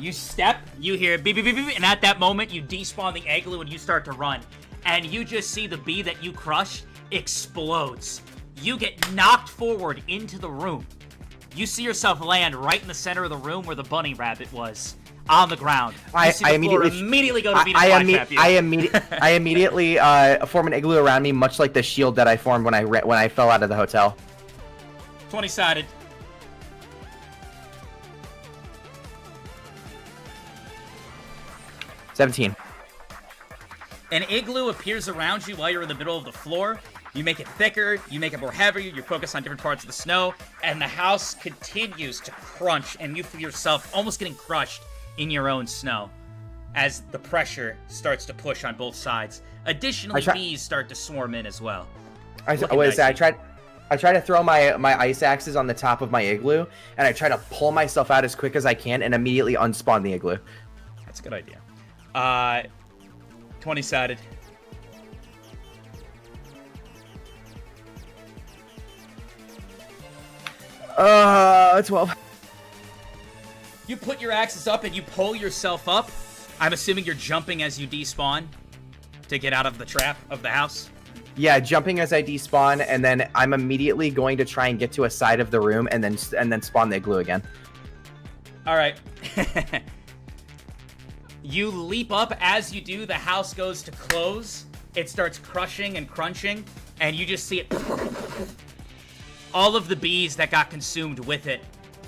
A: You step, you hear beep, beep, beep, beep, and at that moment, you despawn the igloo and you start to run. And you just see the bee that you crushed explodes. You get knocked forward into the room. You see yourself land right in the center of the room where the bunny rabbit was, on the ground. I immediately go to beat a flashback you.
D: I immediately form an igloo around me, much like the shield that I formed when I fell out of the hotel.
A: 20-sided.
D: $17.
A: An igloo appears around you while you're in the middle of the floor. You make it thicker, you make it more heavy, you focus on different parts of the snow, and the house continues to crunch, and you feel yourself almost getting crushed in your own snow as the pressure starts to push on both sides. Additionally, bees start to swarm in as well.
D: I try to throw my ice axes on the top of my igloo, and I try to pull myself out as quick as I can and immediately unspawn the igloo.
A: That's a good idea. 20-sided.
D: 12.
A: You put your axes up and you pull yourself up. I'm assuming you're jumping as you despawn to get out of the trap of the house.
D: Yeah, jumping as I despawn, and then I'm immediately going to try and get to a side of the room and then spawn the igloo again.
A: All right. You leap up. As you do, the house goes to close. It starts crushing and crunching, and you just see it. All of the bees that got consumed with it.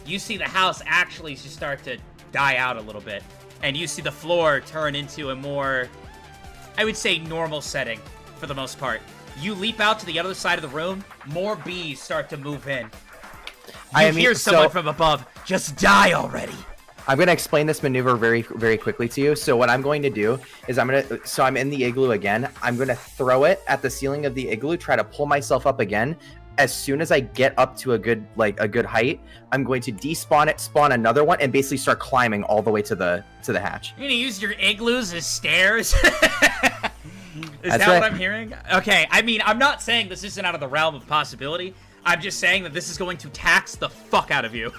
A: You see the house actually just start to die out a little bit, and you see the floor turn into a more, I would say, normal setting for the most part. You leap out to the other side of the room. More bees start to move in. You hear someone from above. Just die already.
D: I'm going to explain this maneuver very, very quickly to you. So what I'm going to do is I'm in the igloo again. I'm going to throw it at the ceiling of the igloo, try to pull myself up again. As soon as I get up to a good height, I'm going to despawn it, spawn another one, and basically start climbing all the way to the hatch.
A: You're going to use your igloos as stairs? Is that what I'm hearing? Okay, I mean, I'm not saying this isn't out of the realm of possibility. I'm just saying that this is going to tax the fuck out of you.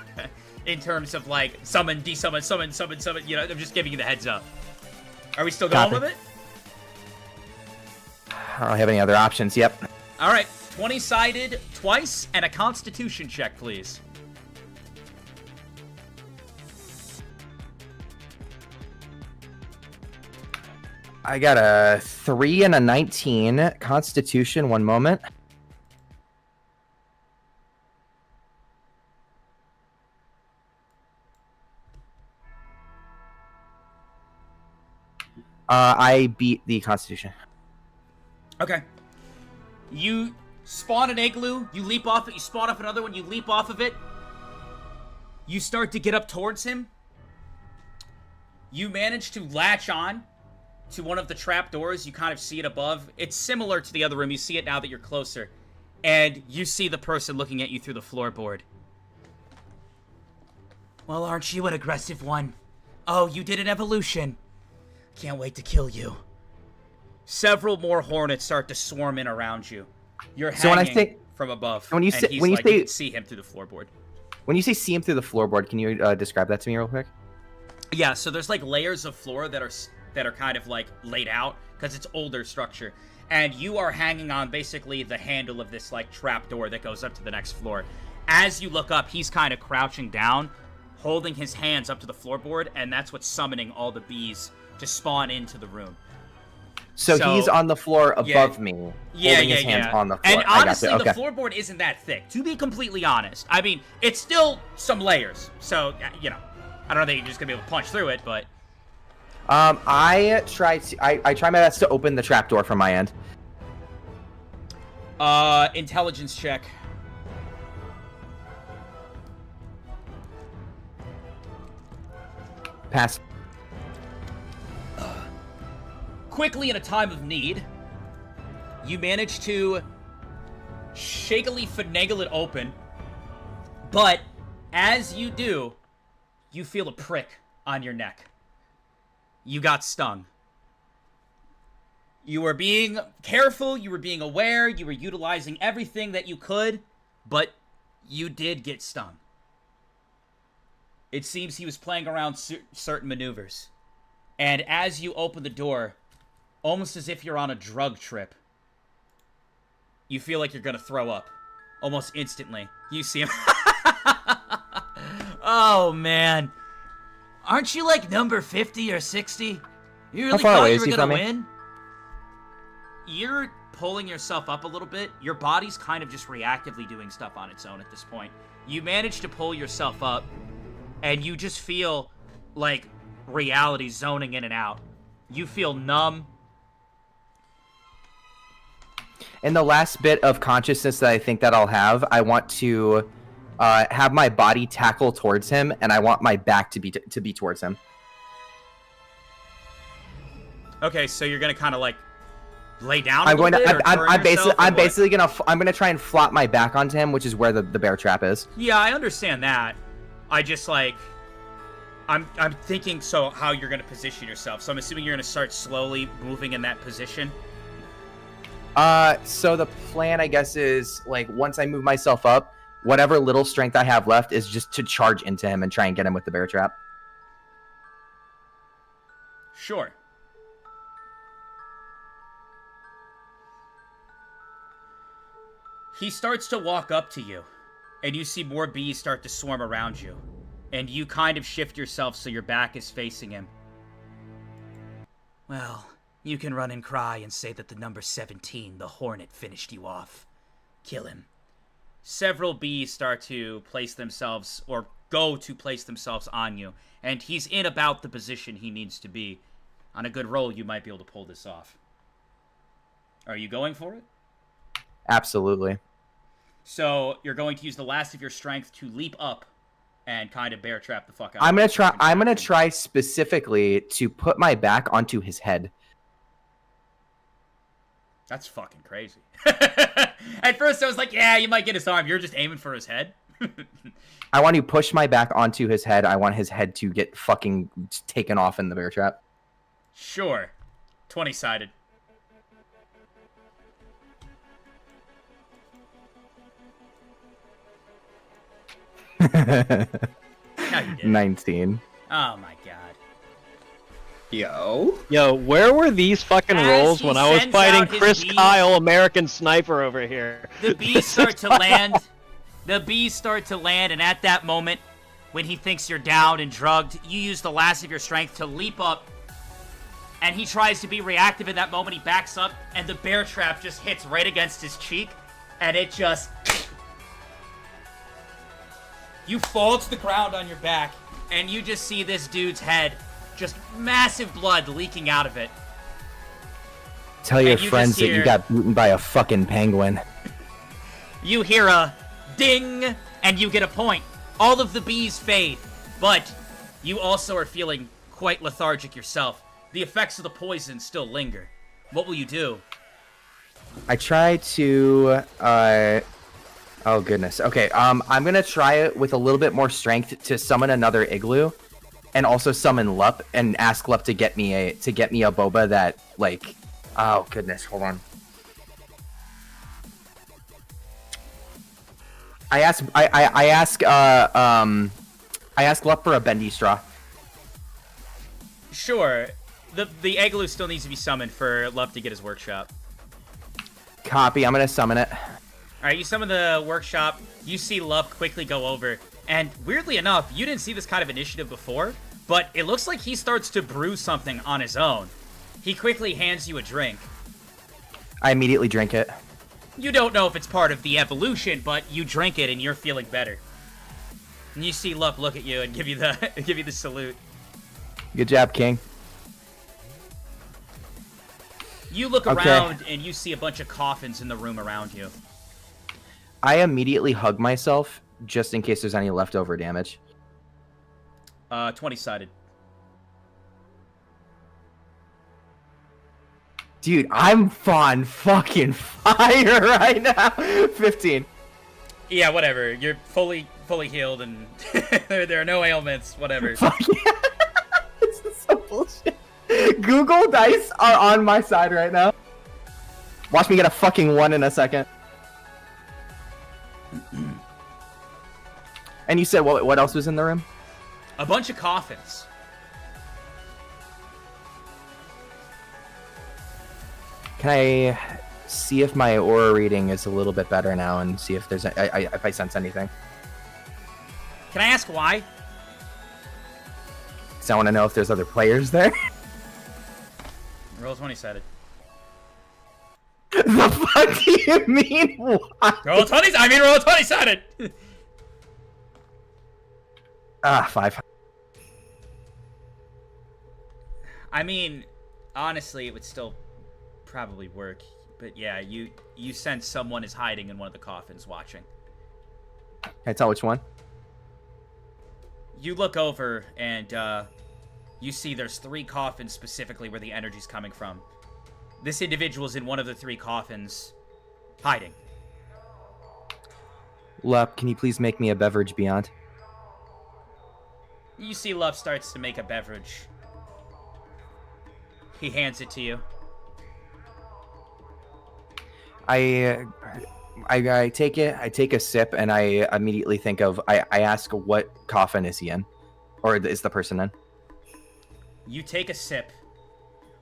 A: In terms of, like, summon, desummon, summon, you know, I'm just giving you the heads up. Are we still going with it?
D: I don't have any other options, yep.
A: Alright, 20-sided twice, and a constitution check, please.
D: I got a 3 and a 19. Constitution, one moment. I beat the Constitution.
A: Okay. You spawn an igloo, you leap off it, you spawn up another one, you leap off of it. You start to get up towards him. You manage to latch on to one of the trap doors. You kind of see it above. It's similar to the other room. You see it now that you're closer. And you see the person looking at you through the floorboard. Well, aren't you an aggressive one? Oh, you did an evolution. Can't wait to kill you. Several more hornets start to swarm in around you. You're hanging from above.
D: When you
A: say, you can see him through the floorboard.
D: When you say see him through the floorboard, can you describe that to me real quick?
A: Yeah, so there's like layers of floor that are kind of like laid out because it's older structure, and you are hanging on basically the handle of this like trap door that goes up to the next floor. As you look up, he's kind of crouching down, holding his hands up to the floorboard, and that's what's summoning all the bees to spawn into the room.
D: So he's on the floor above me, holding his hands on the floor.
A: And honestly, the floorboard isn't that thick, to be completely honest. I mean, it's still some layers, so, you know, I don't think you're just gonna be able to punch through it, but...
D: I try my best to open the trapdoor from my end.
A: Intelligence check.
D: Pass.
A: Quickly, in a time of need, you manage to shakily finagle it open, but as you do, you feel a prick on your neck. You got stung. You were being careful, you were being aware, you were utilizing everything that you could, but you did get stung. It seems he was playing around certain maneuvers. And as you open the door, almost as if you're on a drug trip, you feel like you're gonna throw up. Almost instantly. You see him. Oh, man. Aren't you like number 50 or 60? You really thought you were gonna win? You're pulling yourself up a little bit. Your body's kind of just reactively doing stuff on its own at this point. You manage to pull yourself up, and you just feel like reality zoning in and out. You feel numb.
D: In the last bit of consciousness that I think that I'll have, I want to have my body tackle towards him, and I want my back to be towards him.
A: Okay, so you're gonna kind of like lay down.
D: I'm basically gonna try and flop my back onto him, which is where the bear trap is.
A: Yeah, I understand that. I just like I'm thinking so how you're gonna position yourself. So I'm assuming you're gonna start slowly moving in that position.
D: So the plan, I guess, is like once I move myself up, whatever little strength I have left is just to charge into him and try and get him with the bear trap.
A: Sure. He starts to walk up to you, and you see more bees start to swarm around you, and you kind of shift yourself so your back is facing him. Well, you can run and cry and say that the number 17, the Hornet, finished you off. Kill him. Several bees start to place themselves, or go to place themselves on you, and he's in about the position he needs to be. On a good roll, you might be able to pull this off. Are you going for it?
D: Absolutely.
A: So you're going to use the last of your strength to leap up and kind of bear trap the fuck out.
D: I'm gonna try specifically to put my back onto his head.
A: That's fucking crazy. At first I was like, yeah, you might get his arm. You're just aiming for his head?
D: I want to push my back onto his head. I want his head to get fucking taken off in the bear trap.
A: Sure. 20-sided.
D: 19.
A: Oh my god.
B: Yo, where were these fucking rolls when I was fighting Chris Kyle, American Sniper over here?
A: The bees start to land. The bees start to land, and at that moment, when he thinks you're down and drugged, you use the last of your strength to leap up, and he tries to be reactive in that moment. He backs up, and the bear trap just hits right against his cheek, and it just... You fall to the ground on your back, and you just see this dude's head, just massive blood leaking out of it.
D: Tell your friends that you got beaten by a fucking penguin.
A: You hear a ding, and you get a point. All of the bees fade, but you also are feeling quite lethargic yourself. The effects of the poison still linger. What will you do?
D: I try to, oh goodness. Okay, I'm gonna try it with a little bit more strength to summon another igloo, and also summon Lup and ask Lup to get me a boba that like, oh goodness, hold on. I ask Lup for a bendy straw.
A: Sure. The igloo still needs to be summoned for Lup to get his workshop.
D: Copy. I'm gonna summon it.
A: Alright, you summon the workshop, you see Lup quickly go over, and weirdly enough, you didn't see this kind of initiative before, but it looks like he starts to brew something on his own. He quickly hands you a drink.
D: I immediately drink it.
A: You don't know if it's part of the evolution, but you drink it and you're feeling better. And you see Lup look at you and give you the salute.
D: Good job, King.
A: You look around and you see a bunch of coffins in the room around you.
D: I immediately hug myself just in case there's any leftover damage.
A: 20-sided.
D: Dude, I'm on fucking fire right now. 15.
A: Yeah, whatever. You're fully healed and there are no ailments. Whatever.
D: Fuck yeah. This is so bullshit. Google dice are on my side right now. Watch me get a fucking 1 in a second. And you said what else was in the room?
A: A bunch of coffins.
D: Can I see if my aura reading is a little bit better now and see if there's if I sense anything?
A: Can I ask why?
D: Because I want to know if there's other players there.
A: Roll 20-sided.
D: The fuck do you mean? What?
A: Roll 20. I mean, roll 20-sided.
D: 5.
A: I mean, honestly, it would still probably work. But yeah, you sense someone is hiding in one of the coffins watching.
D: Can I tell which one?
A: You look over and you see there's 3 coffins specifically where the energy's coming from. This individual's in one of the 3 coffins, hiding.
D: Lup, can you please make me a beverage beyond?
A: You see Lup starts to make a beverage. He hands it to you.
D: I take it, I take a sip, and I immediately think of, I ask what coffin is he in? Or is the person in?
A: You take a sip.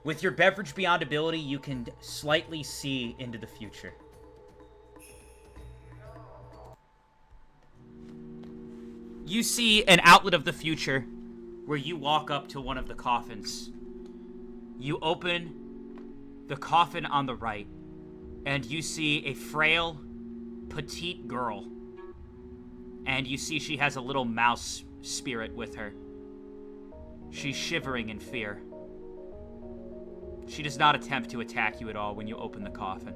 A: With your beverage beyond ability, you can slightly see into the future. You see an outlet of the future where you walk up to one of the coffins. You open the coffin on the right, and you see a frail, petite girl. And you see she has a little mouse spirit with her. She's shivering in fear. She does not attempt to attack you at all when you open the coffin.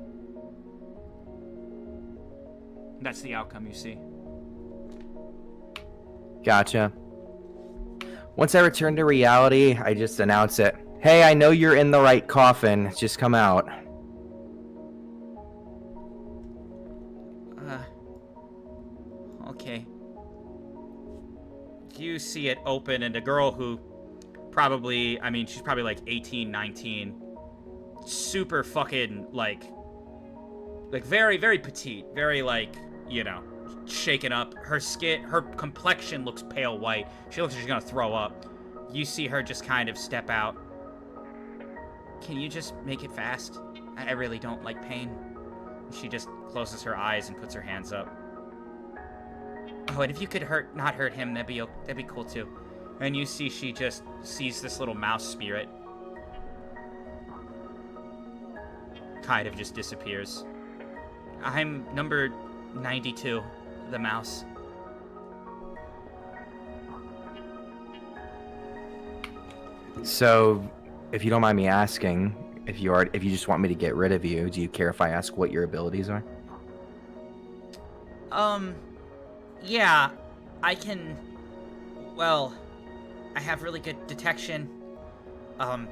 A: That's the outcome you see.
D: Gotcha. Once I return to reality, I just announce it. Hey, I know you're in the right coffin. Just come out.
A: Okay. You see it open, and a girl who probably, I mean, she's probably like 18, 19. Super fucking, like very, very petite. Very, like, you know, shaken up. Her skin, her complexion looks pale white. She looks like she's gonna throw up. You see her just kind of step out. Can you just make it fast? I really don't like pain. She just closes her eyes and puts her hands up. Oh, and if you could not hurt him, that'd be cool too. And you see she just sees this little mouse spirit. Kind of just disappears. I'm number 92, the mouse.
D: So, if you don't mind me asking, if you just want me to get rid of you, do you care if I ask what your abilities are?
A: Yeah, I can, well, I have really good detection. I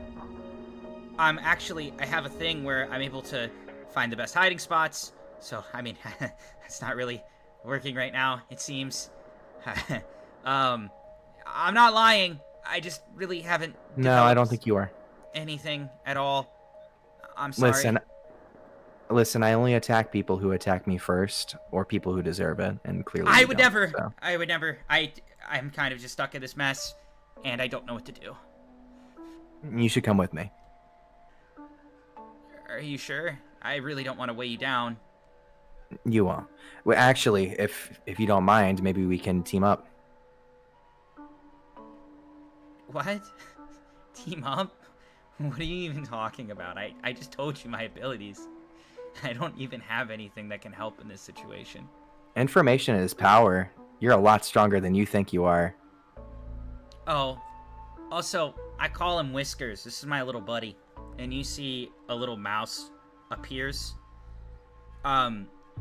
A: have a thing where I'm able to find the best hiding spots, so, I mean, that's not really working right now, it seems. I'm not lying, I just really haven't
D: No, I don't think you are.
A: Anything at all. I'm sorry.
D: Listen, I only attack people who attack me first, or people who deserve it, and clearly
A: I
D: you
A: would
D: don't,
A: never.
D: so.
A: I would never. I'm kind of just stuck in this mess, and I don't know what to do.
D: You should come with me.
A: Are you sure? I really don't want to weigh you down.
D: You won't. Well, actually, if you don't mind, maybe we can team up.
A: What? Team up? What are you even talking about? I just told you my abilities. I don't even have anything that can help in this situation.
D: Information is power. You're a lot stronger than you think you are.
A: Oh, also, I call him Whiskers. This is my little buddy. And you see a little mouse appears.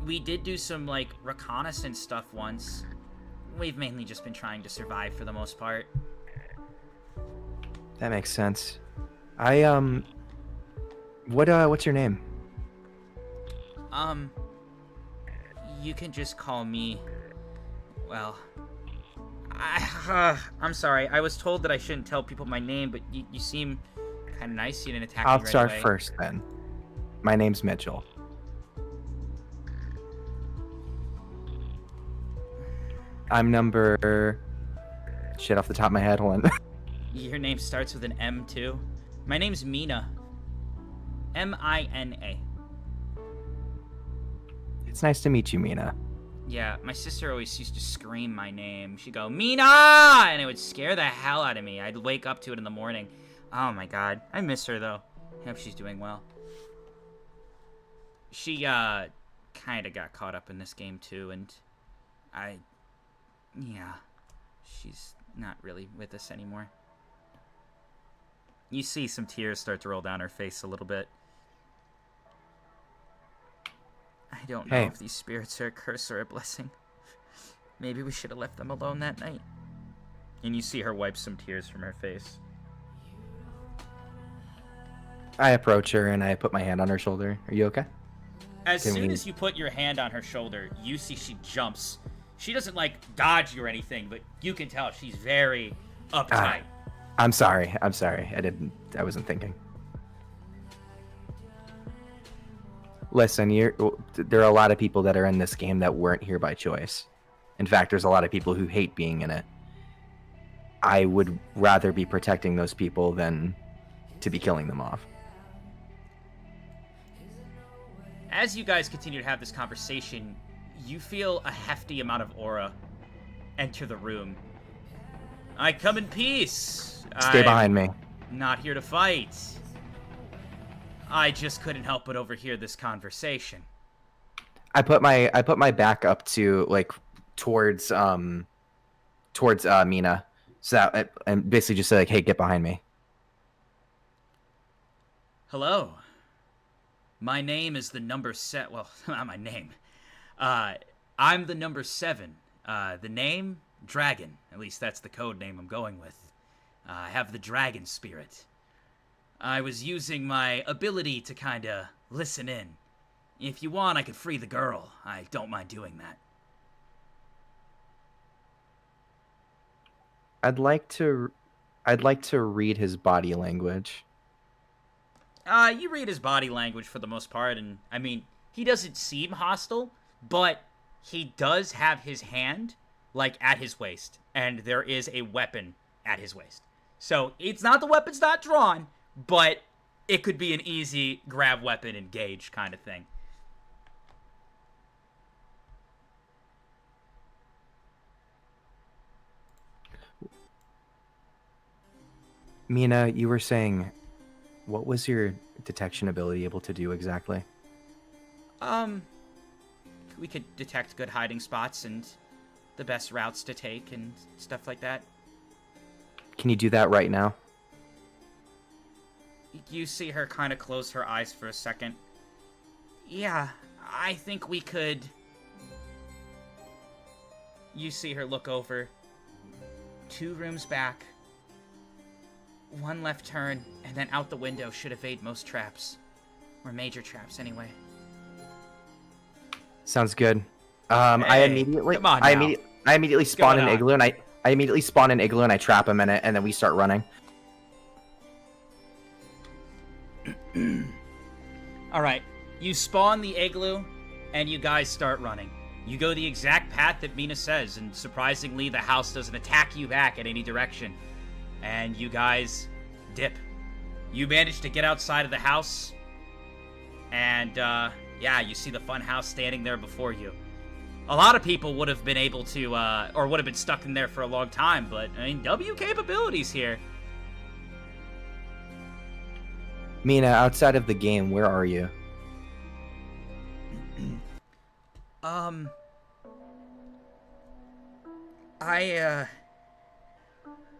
A: We did do some, like, reconnaissance stuff once. We've mainly just been trying to survive for the most part.
D: That makes sense. What's your name?
A: You can just call me, well, I'm sorry. I was told that I shouldn't tell people my name, but you seem kind of nice. You didn't attack me right away.
D: I'll start first, then. My name's Mitchell. I'm number shit off the top of my head. Hold on.
A: Your name starts with an M too. My name's Mina. Mina.
D: It's nice to meet you, Mina.
A: Yeah, my sister always used to scream my name. She'd go, Mina! And it would scare the hell out of me. I'd wake up to it in the morning. Oh my god. I miss her, though. I hope she's doing well. She, kinda got caught up in this game, too, and yeah, she's not really with us anymore. You see some tears start to roll down her face a little bit. I don't know if these spirits are a curse or a blessing. Maybe we should have left them alone that night. And you see her wipe some tears from her face.
D: I approach her and I put my hand on her shoulder. Are you okay?
A: As soon as you put your hand on her shoulder, you see she jumps. She doesn't, like, dodge you or anything, but you can tell she's very uptight.
D: I'm sorry. I wasn't thinking. Listen, there are a lot of people that are in this game that weren't here by choice. In fact, there's a lot of people who hate being in it. I would rather be protecting those people than to be killing them off.
A: As you guys continue to have this conversation, you feel a hefty amount of aura enter the room. I come in peace.
D: Stay behind me.
A: Not here to fight. I just couldn't help but overhear this conversation.
D: I put my back up to like towards Mina, so that and basically just say like, hey, get behind me.
A: Hello. My name is the number set. Well, not my name. I'm the number 7. The name Dragon. At least that's the code name I'm going with. I have the dragon spirit. I was using my ability to kinda listen in. If you want, I could free the girl. I don't mind doing that.
D: I'd like to read his body language.
A: You read his body language for the most part, and, I mean, he doesn't seem hostile, but he does have his hand, like, at his waist, and there is a weapon at his waist. So, it's not the weapon's not drawn, but it could be an easy grab weapon, engage kind of thing.
D: Mina, you were saying, what was your detection ability able to do exactly?
A: We could detect good hiding spots and the best routes to take and stuff like that.
D: Can you do that right now?
A: You see her kind of close her eyes for a second. Yeah, I think we could. You see her look over. 2 rooms back. 1 left turn, and then out the window should evade most traps. Or major traps, anyway.
D: Sounds good.
A: Hey,
D: I immediately spawn an igloo, and I immediately spawn an igloo, and I trap him in it, and then we start running.
A: Alright, you spawn the igloo, and you guys start running. You go the exact path that Mina says, and surprisingly, the house doesn't attack you back in any direction. And you guys dip. You manage to get outside of the house, and, yeah, you see the fun house standing there before you. A lot of people would have been able to, or would have been stuck in there for a long time, but, I mean, W capabilities here.
D: Mina, outside of the game, where are you?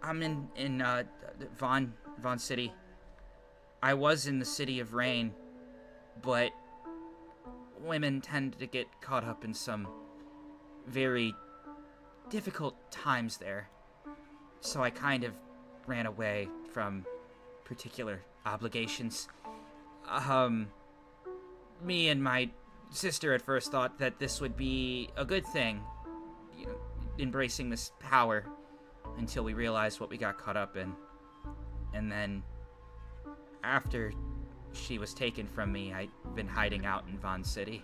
A: I'm in Von City. I was in the City of Rain, but women tend to get caught up in some very difficult times there. So I kind of ran away from particular obligations. Me and my sister at first thought that this would be a good thing, you know, embracing this power, until we realized what we got caught up in. And then, after she was taken from me, I'd been hiding out in Von City.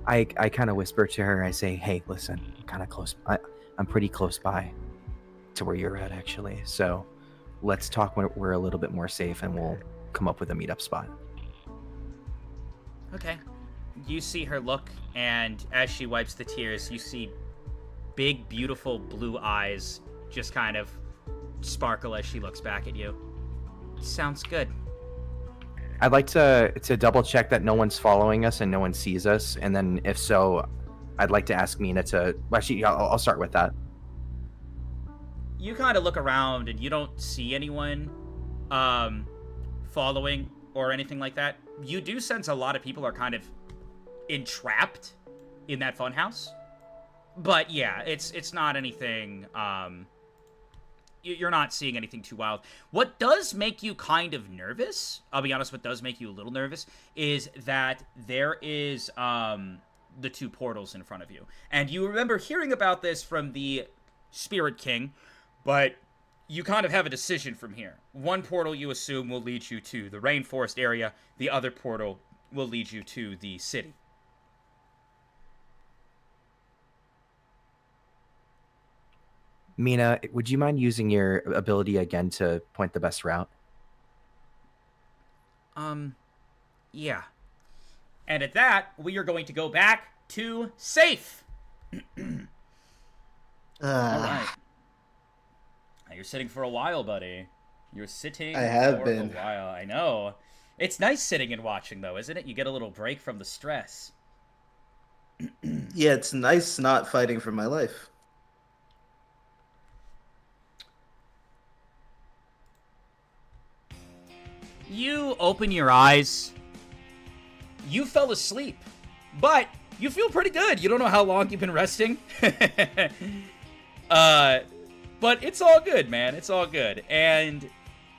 D: I kind of whisper to her. I say, "Hey, listen, I'm kind of close. I'm pretty close by to where you're at, actually. So let's talk when we're a little bit more safe, and we'll come up with a meetup spot."
A: Okay. You see her look, and as she wipes the tears, you see big, beautiful blue eyes just kind of sparkle as she looks back at you. Sounds good.
D: I'd like to double check that no one's following us and no one sees us, and then if so, I'd like to ask Mina to. Actually, I'll start with that.
A: You kind of look around and you don't see anyone following or anything like that. You do sense a lot of people are kind of entrapped in that funhouse. But yeah, it's not anything, you're not seeing anything too wild. What does make you kind of nervous, I'll be honest, what does make you a little nervous, is that there is, the 2 portals in front of you. And you remember hearing about this from the Spirit King, but you kind of have a decision from here. One portal you assume will lead you to the rainforest area, the other portal will lead you to the city.
D: Mina, would you mind using your ability again to point the best route?
A: Yeah. And at that, we are going to go back to safe. Alright. You're sitting for a while, buddy. You're sitting
C: I have
A: for
C: been.
A: a while. I know. It's nice sitting and watching, though, isn't it? You get a little break from the stress.
C: Yeah, it's nice not fighting for my life.
A: You open your eyes. You fell asleep, but you feel pretty good. You don't know how long you've been resting. But it's all good, man. It's all good. And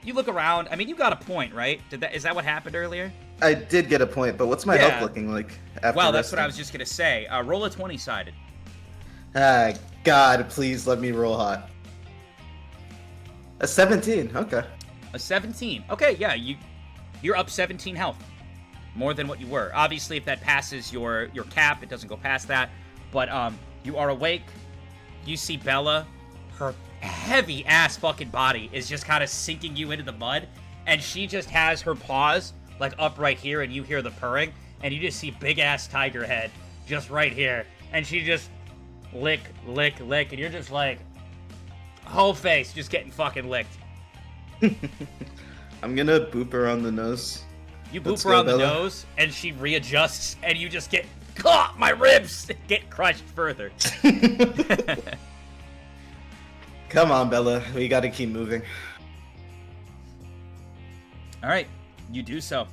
A: you look around. I mean, you got a point, right? Is that what happened earlier?
C: I did get a point, but what's my health looking like after
A: Well, that's what
C: resting?
A: I was just going to say. Roll a 20-sided.
C: Ah, God, please let me roll hot. A 17, okay.
A: A 17. Okay, yeah, you're up 17 health. More than what you were. Obviously, if that passes your cap, it doesn't go past that. But you are awake. You see Bella. Her heavy-ass fucking body is just kind of sinking you into the mud. And she just has her paws, like, up right here, and you hear the purring. And you just see big-ass tiger head just right here. And she just lick, lick, lick. And you're just like, whole face just getting fucking licked.
C: I'm gonna boop her on the nose.
A: You
C: Let's
A: boop her
C: go,
A: on the
C: Bella.
A: nose, and she readjusts, and you just get, my ribs get crushed further.
C: Come on, Bella. We gotta keep moving.
A: All right, you do so.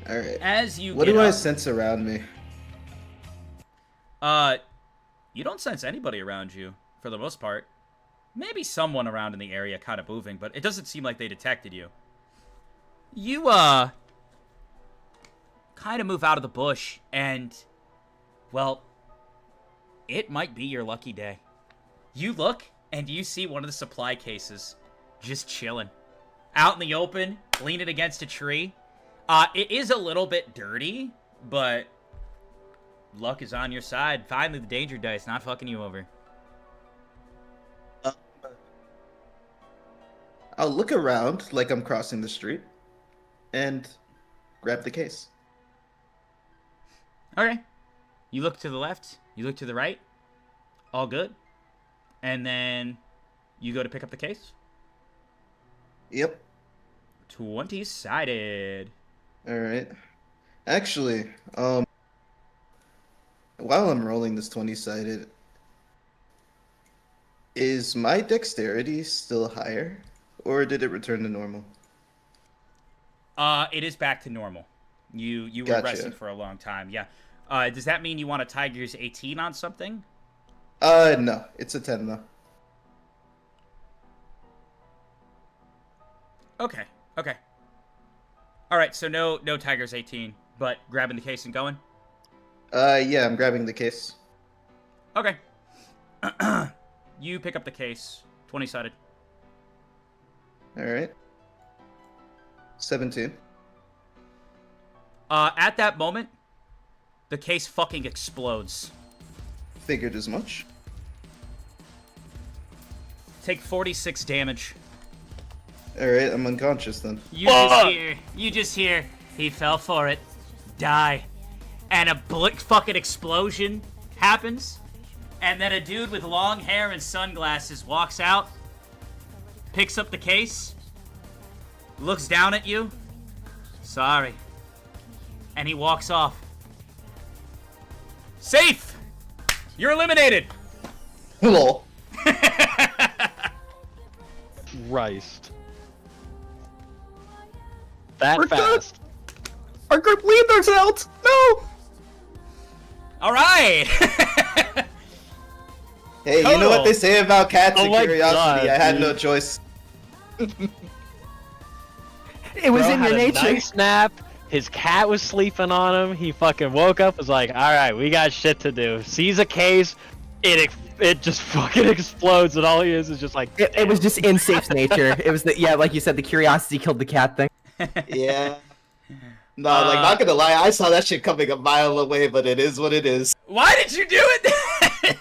C: All right.
A: As you
C: What
A: get
C: do I
A: up,
C: sense around me?
A: you don't sense anybody around you, for the most part. Maybe someone around in the area kind of moving, but it doesn't seem like they detected you. You, kind of move out of the bush, and, well, it might be your lucky day. You look, and you see one of the supply cases just chilling. Out in the open, leaning against a tree. It is a little bit dirty, but luck is on your side. Finally, the danger dice not fucking you over.
C: I'll look around like I'm crossing the street and grab the case.
A: Okay. You look to the left, you look to the right, all good. And then you go to pick up the case.
C: Yep.
A: 20-sided.
C: All right. Actually, while I'm rolling this 20-sided, is my dexterity still higher, or did it return to normal?
A: It is back to normal. You were
C: Gotcha.
A: resting for a long time, yeah. Does that mean you want a Tiger's 18 on something?
C: No, it's a 10 though.
A: Okay. All right, so no Tiger's 18, but grabbing the case and going?
C: Yeah, I'm grabbing the case.
A: Okay. You pick up the case, 20-sided.
C: All right. 17.
A: At that moment, the case fucking explodes.
C: Figured as much.
A: Take 46 damage.
C: Alright, I'm unconscious then.
A: You just hear, he fell for it. Die. And a fucking explosion happens. And then a dude with long hair and sunglasses walks out, picks up the case, looks down at you. Sorry. And he walks off. Safe! You're eliminated!
C: Lol.
B: Christ. That
E: We're
B: fast.
E: Our group leader's out! No!
A: Alright!
C: Hey, you know what they say about cats and
B: my
C: curiosity?
B: God,
C: I had
B: dude.
C: no choice.
D: It was
B: Bro
D: in
B: had
D: your
B: a
D: nature.
B: nice nap. His cat was sleeping on him. He fucking woke up, was like, alright, we got shit to do. Sees a case, it just fucking explodes, and all he is just like...
D: It was just in Safe's nature. It was the, yeah, like you said, the curiosity killed the cat thing.
C: Yeah. No, like, not gonna lie, I saw that shit coming a mile away, but it is what it is.
A: Why did you do it then?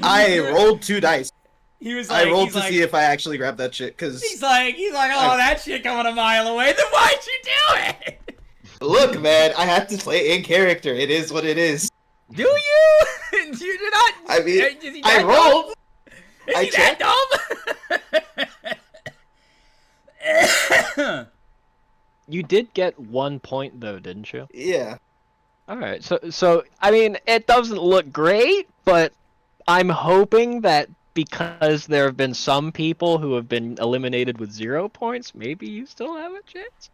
C: I rolled 2 dice.
A: He was like,
C: I rolled to see if I actually grabbed that shit, cause...
A: He's like, oh, that shit coming a mile away. Then why'd you do it?
C: Look, man, I have to play in character. It is what it is.
A: Do you? You're not.
C: I mean,
A: is he
C: I
A: that
C: rolled.
A: dumb?
C: I
A: Is he that dumb?
B: You did get 1 point, though, didn't you?
C: Yeah.
B: Alright, so, I mean, it doesn't look great, but I'm hoping that because there have been some people who have been eliminated with 0 points, maybe you still have a chance.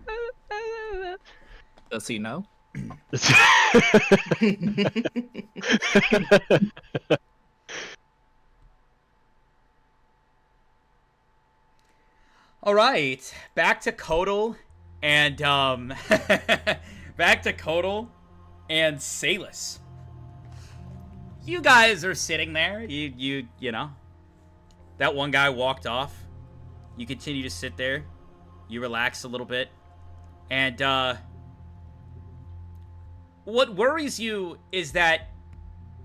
E: Does he know?
A: All right, back to Kodal and back to Kodal and Salus. You guys are sitting there. You know. That one guy walked off. You continue to sit there. You relax a little bit. And what worries you is that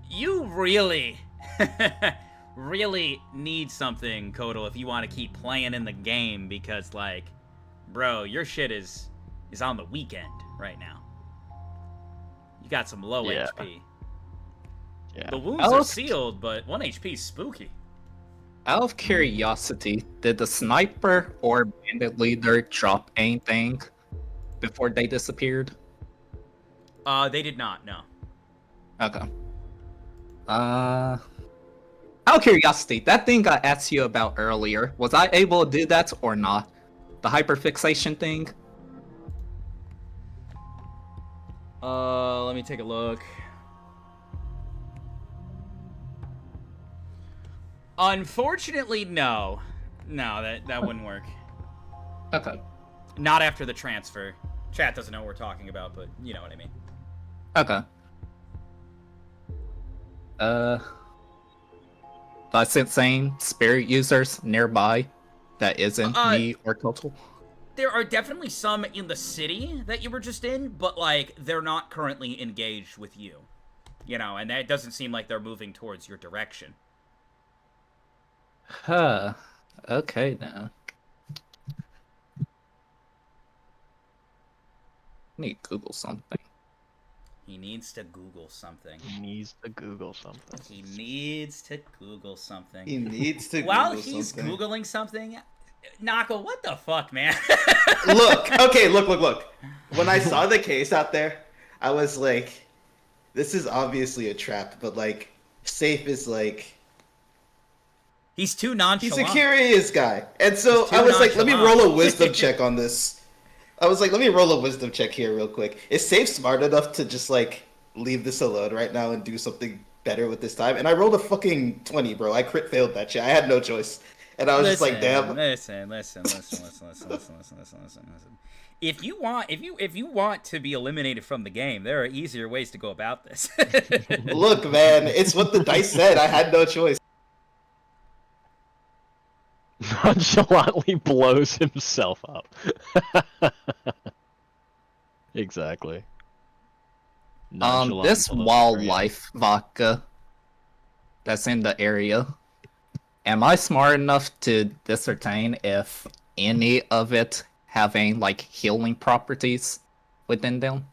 A: you really really need something, Kodal, if you want to keep playing in the game, because, like, bro, your shit is on the weekend right now. You got some low HP.
B: Yeah.
A: The wounds are sealed, but 1 HP is spooky.
E: Out of curiosity, did the sniper or bandit leader drop anything before they disappeared?
A: They did not, no.
E: Okay. Out of curiosity, that thing I asked you about earlier, was I able to do that or not? The hyperfixation thing?
A: Let me take a look. Unfortunately, no. No, that wouldn't work.
E: Okay.
A: Not after the transfer. Chat doesn't know what we're talking about, but you know what I mean.
E: Okay. I sense saying spirit users nearby that isn't me or Total.
A: There are definitely some in the city that you were just in, but, like, they're not currently engaged with you. You know, and that doesn't seem like they're moving towards your direction.
E: Huh. Okay, now. I need to Google something.
A: He needs to Google something.
B: He needs to Google something.
A: He needs to Google something.
C: He needs to
A: While
C: Google
A: he's
C: something.
A: Googling something, Nako, what the fuck, man?
C: Look, okay, look. When I saw the case out there, I was like, this is obviously a trap, but, like, Safe is, like...
A: He's too
C: He's
A: nonchalant.
C: a curious guy. And so
A: He's too
C: I was like, let me
A: nonchalant.
C: roll a wisdom check on this. I was like, let me roll a wisdom check here real quick. Is Safe smart enough to just, like, leave this alone right now and do something better with this time? And I rolled a fucking 20, bro. I crit failed that shit. I had no choice. And I was just like, damn.
A: Listen. If you want to be eliminated from the game, there are easier ways to go about this.
C: Look, man, it's what the dice said. I had no choice.
B: Nonchalantly blows himself up. Exactly.
F: nonchalant
E: This
F: to look
E: wildlife vodka that's in the area, am I smart enough to discern if any of it having like healing properties within them?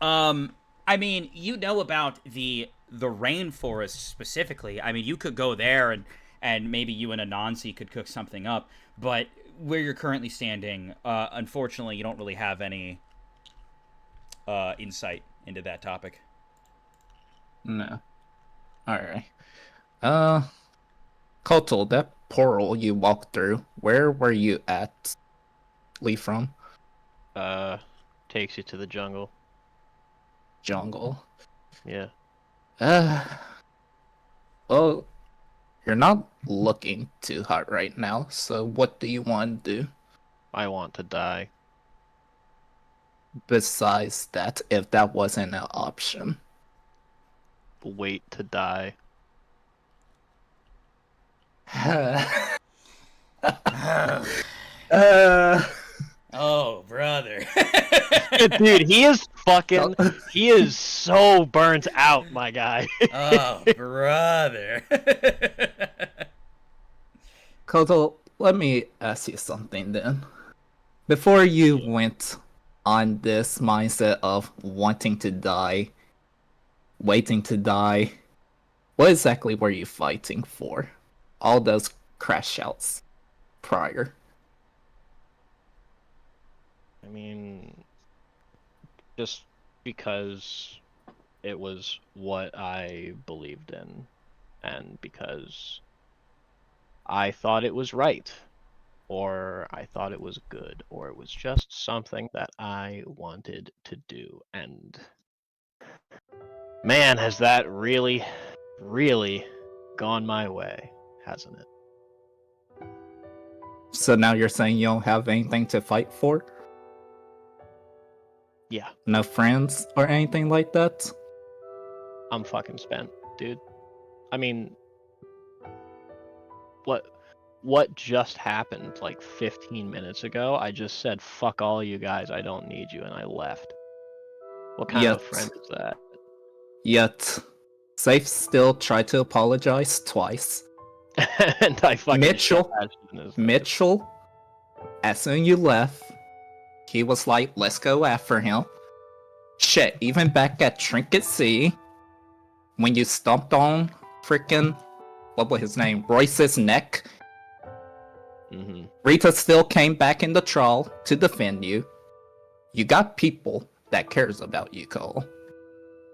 A: I mean, you know about the rainforest specifically. I mean, you could go there and maybe you and Anansi could cook something up, but where you're currently standing, unfortunately, you don't really have any insight into that topic.
E: No. Alright. Kotal, that portal you walked through, where were you at? Leave from?
B: Takes you to the jungle.
E: Jungle.
B: Yeah.
E: Well, you're not looking too hot right now, so what do you want to do?
B: I want to die.
E: Besides that, if that wasn't an option.
B: Wait to die.
A: Oh, brother.
B: Dude, he is so burnt out, my guy.
A: Oh, brother.
E: Kotal, let me ask you something then. Before you went on this mindset of wanting to die, waiting to die, what exactly were you fighting for? All those crash outs prior.
B: I mean, just because it was what I believed in, and because I thought it was right, or I thought it was good, or it was just something that I wanted to do. And man, has that really, really gone my way, hasn't it?
E: So now you're saying you don't have anything to fight for?
B: Yeah,
E: No friends or anything like that?
B: I'm fucking spent, dude. I mean, what just happened like 15 minutes ago? I just said, fuck all you guys, I don't need you, and I left. What kind of friend is that?
E: Yet, Safe still tried to apologize twice.
B: And I fucking
E: Mitchell,
B: Mitchell,
E: as soon as you left, he was like, let's go after him. Shit, even back at Trinket Sea, when you stomped on freaking, what was his name, Royce's neck, Rita still came back in the trial to defend you. You got people that cares about you, Cole.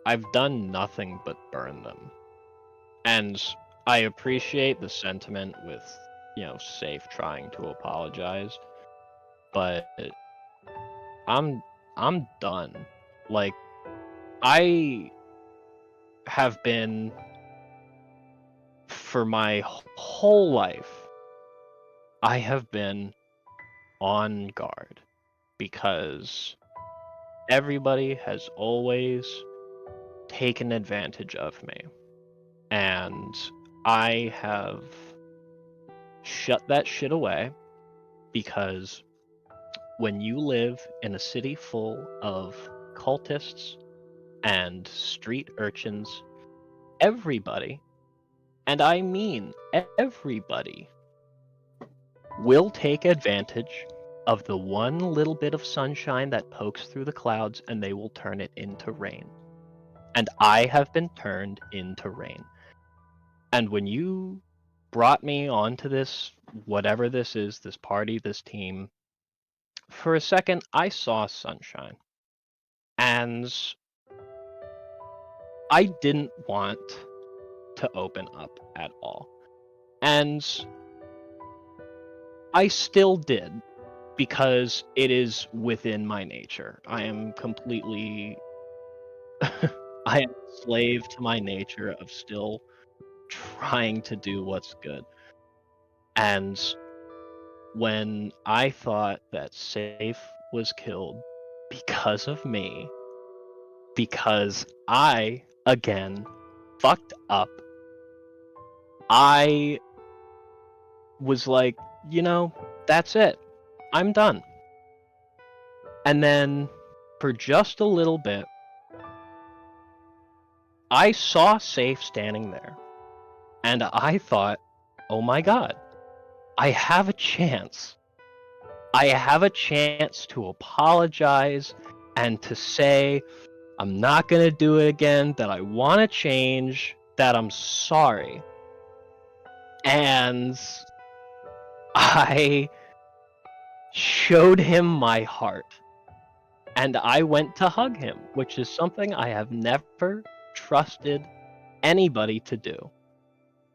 B: I've done nothing but burn them. And I appreciate the sentiment with, Safe trying to apologize, but I'm done. Like, I have been, for my whole life, I have been on guard because everybody has always taken advantage of me. And I have shut that shit away because when you live in a city full of cultists and street urchins, everybody, and I mean everybody, will take advantage of the one little bit of sunshine that pokes through the clouds, and they will turn it into rain. And I have been turned into rain. And when you brought me onto this, whatever this is, this party, this team, for a second I saw sunshine. And I didn't want to open up at all. And I still did, because it is within my nature. I am completely I am a slave to my nature of still trying to do what's good. And when I thought that Safe was killed because of me, because I, again, fucked up, I was like, that's it. I'm done. And then, for just a little bit, I saw Safe standing there, and I thought, oh my god, I have a chance. I have a chance to apologize and to say I'm not gonna do it again, that I want to change, that I'm sorry. And I showed him my heart. And I went to hug him, which is something I have never trusted anybody to do.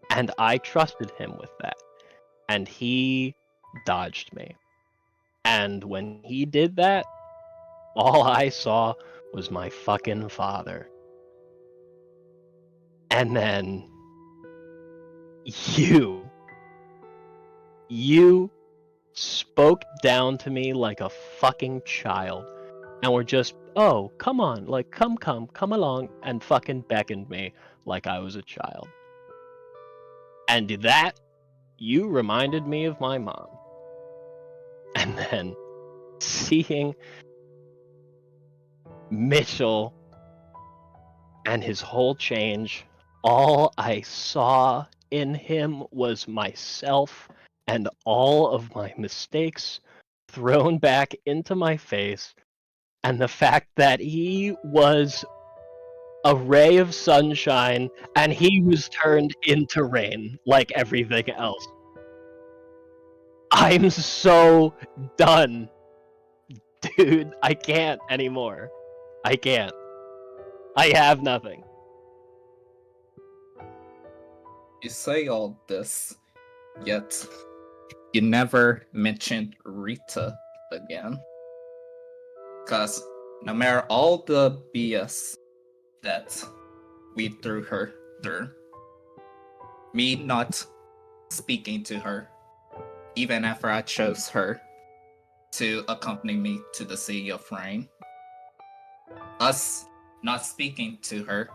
B: And I trusted him with that. And he dodged me. And when he did that, all I saw was my fucking father. And then you spoke down to me like a fucking child and were just, oh, come on, like, come along, and fucking beckoned me like I was a child. And that, you reminded me of my mom. And then seeing Mitchell and his whole change, all I saw in him was myself and all of my mistakes thrown back into my face, and the fact that he was a ray of sunshine and he was turned into rain like everything else. I'm so done. Dude, I can't anymore. I can't. I have nothing.
E: You say all this, yet you never mentioned Rita again. Cause no matter all the BS that we threw her through, me not speaking to her, even after I chose her to accompany me to the City of Rain, us not speaking to her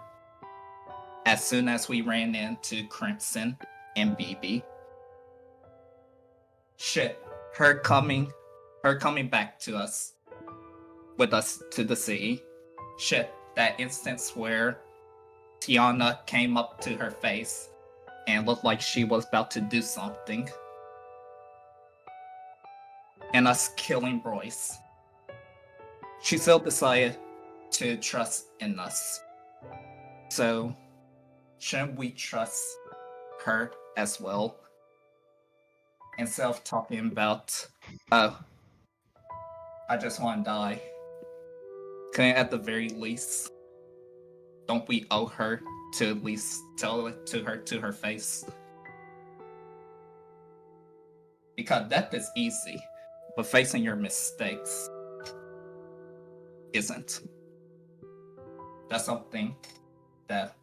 E: as soon as we ran into Crimson and BB. Shit, her coming back to us, with us to the city. Shit, that instance where Tiana came up to her face and looked like she was about to do something. And us killing Royce. She still decided to trust in us. So, shouldn't we trust her as well? Instead of talking about, oh, I just want to die. Can I, at the very least, don't we owe her to at least tell it to her face? Because death is easy, but facing your mistakes isn't. That's something that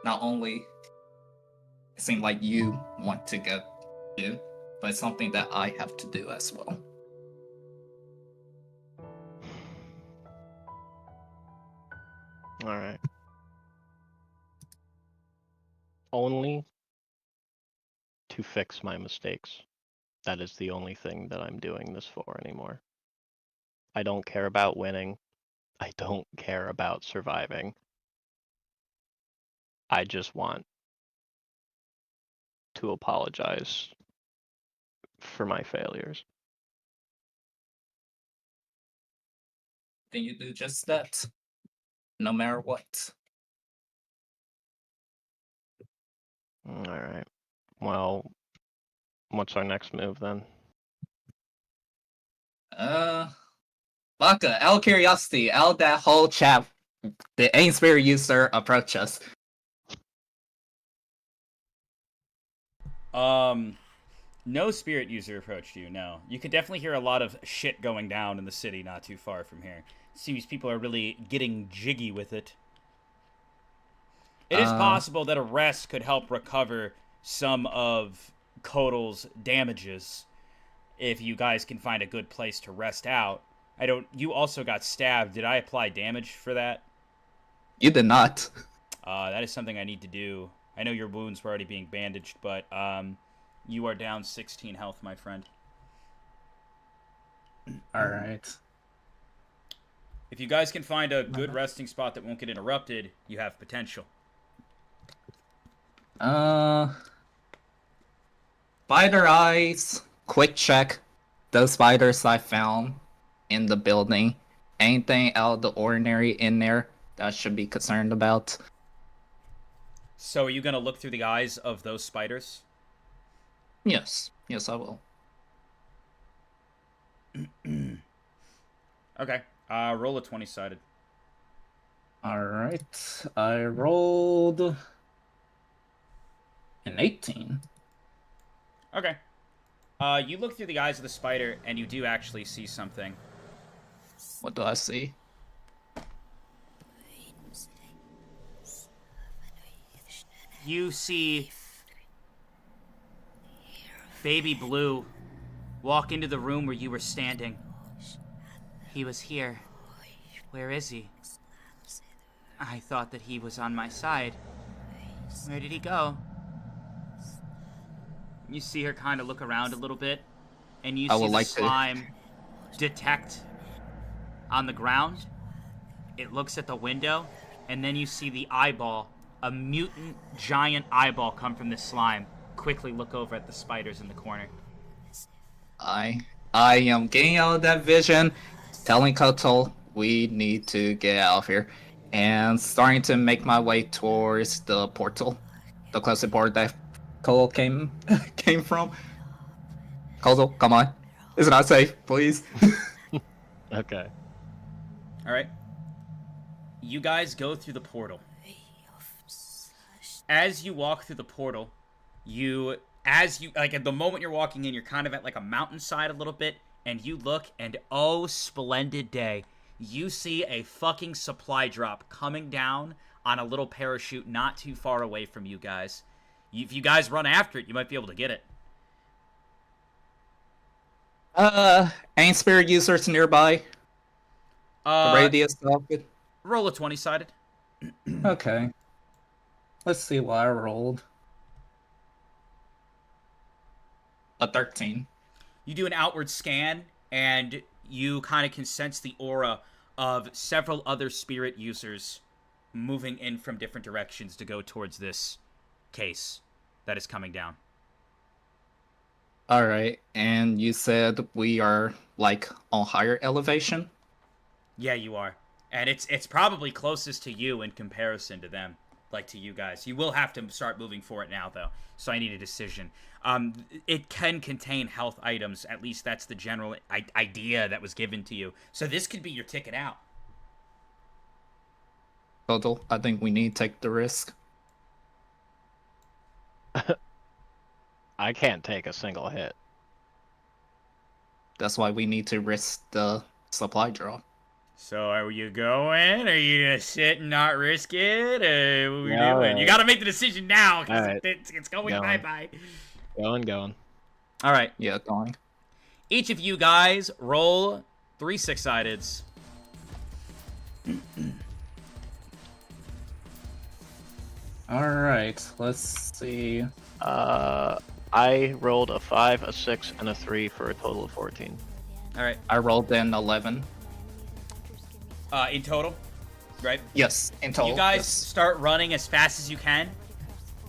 E: not only it seems like you want to go do, but it's something that I have to do as well.
B: Alright. Only to fix my mistakes. That is the only thing that I'm doing this for anymore. I don't care about winning. I don't care about surviving. I just want to apologize for my failures.
E: Then you do just that, no matter what.
B: Alright. Well, what's our next move then?
E: Vodka, out of curiosity, out of that whole chat, did any spirit user approach us?
A: No spirit user approached you, no. You could definitely hear a lot of shit going down in the city not too far from here. Seems people are really getting jiggy with it. It is possible that a rest could help recover some of Kotal's damages if you guys can find a good place to rest out. You also got stabbed. Did I apply damage for that?
E: You did not.
A: That is something I need to do. I know your wounds were already being bandaged, but you are down 16 health, my friend.
E: Alright.
A: If you guys can find a good resting spot that won't get interrupted, you have potential.
E: Spider eyes. Quick check. Those spiders I found in the building. Anything out of the ordinary in there that I should be concerned about?
A: So are you going to look through the eyes of those spiders?
E: Yes. Yes, I will.
A: Okay. Roll a 20-sided.
E: Alright. I rolled an 18.
A: Okay. You look through the eyes of the spider, and you do actually see something.
E: What do I see?
A: You see Baby Blue walk into the room where you were standing. He was here. Where is he? I thought that he was on my side. Where did he go? You see her kind of look around a little bit, and you see the slime detect on the ground. It looks at the window, and then you see the eyeball, a mutant giant eyeball, come from the slime. Quickly look over at the spiders in the corner.
E: I am getting out of that vision, telling Koto we need to get out of here, and starting to make my way towards the portal, the closest portal that Koto came from. Koto, come on. It's not safe, please.
B: Okay.
A: Alright. You guys go through the portal. As you walk through the portal, at the moment you're walking in, you're kind of at like a mountainside a little bit, and you look, and oh, splendid day. You see a fucking supply drop coming down on a little parachute not too far away from you guys. If you guys run after it, you might be able to get it.
E: Any spirit users nearby? The radius of it?
A: Roll a 20-sided.
E: Okay. Let's see what I rolled. A 13.
A: You do an outward scan, and you kind of can sense the aura of several other spirit users moving in from different directions to go towards this case that is coming down.
E: Alright, and you said we are, like, on higher elevation?
A: Yeah, you are. And it's probably closest to you in comparison to them, like to you guys. You will have to start moving for it now, though, so I need a decision. It can contain health items, at least that's the general idea that was given to you. So this could be your ticket out.
E: Total, I think we need to take the risk.
B: I can't take a single hit.
E: That's why we need to risk the supply drop.
A: So are you going? Are you gonna sit and not risk it? What are we doing?
B: Right.
A: You gotta make the decision now, because
B: Right.
A: it's going bye-bye.
B: Going.
A: All right.
E: Yeah, going.
A: Each of you guys roll 3 6-sideds.
E: Alright, let's see.
B: I rolled a 5, a 6, and a 3 for a total of 14.
A: All right.
E: I rolled an 11.
A: In total, right?
E: Yes, in total.
A: You guys
E: yes.
A: start running as fast as you can.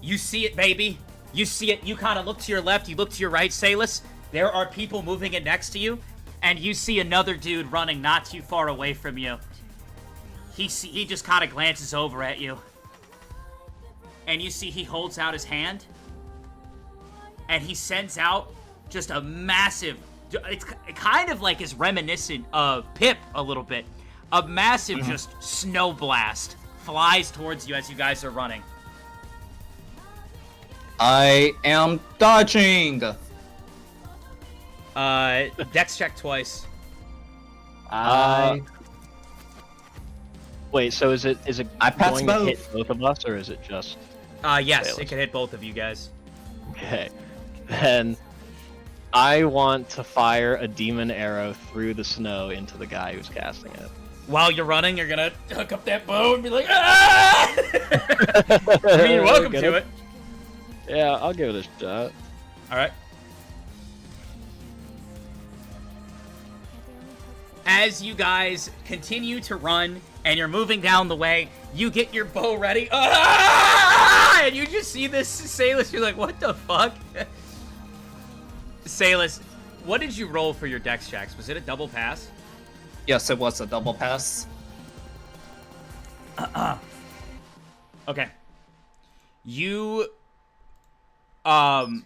A: You see it, baby. You see it. You kind of look to your left. You look to your right, Salus. There are people moving in next to you. And you see another dude running not too far away from you. He just kind of glances over at you. And you see he holds out his hand. And he sends out just a massive... It's kind of like is reminiscent of Pip a little bit. A massive just snow blast flies towards you as you guys are running.
E: I am dodging!
A: Dex check twice.
B: Wait, so is it
E: I passed
B: going to
E: both.
B: hit both of us, or is it just...
A: Yes,
B: Salus?
A: it can hit both of you guys.
B: Okay. Then I want to fire a demon arrow through the snow into the guy who's casting it.
A: While you're running, you're gonna hook up that bow and be like, ah! I mean, you're welcome
B: Get
A: to
B: it?
A: it.
B: Yeah, I'll give it a shot.
A: All right. as you guys continue to run and you're moving down the way, you get your bow ready. And you just see this Salus. You're like, what the fuck? Salus, what did you roll for your dex checks? Was it a double pass?
E: Yes, it was a double pass.
A: Okay. You, oh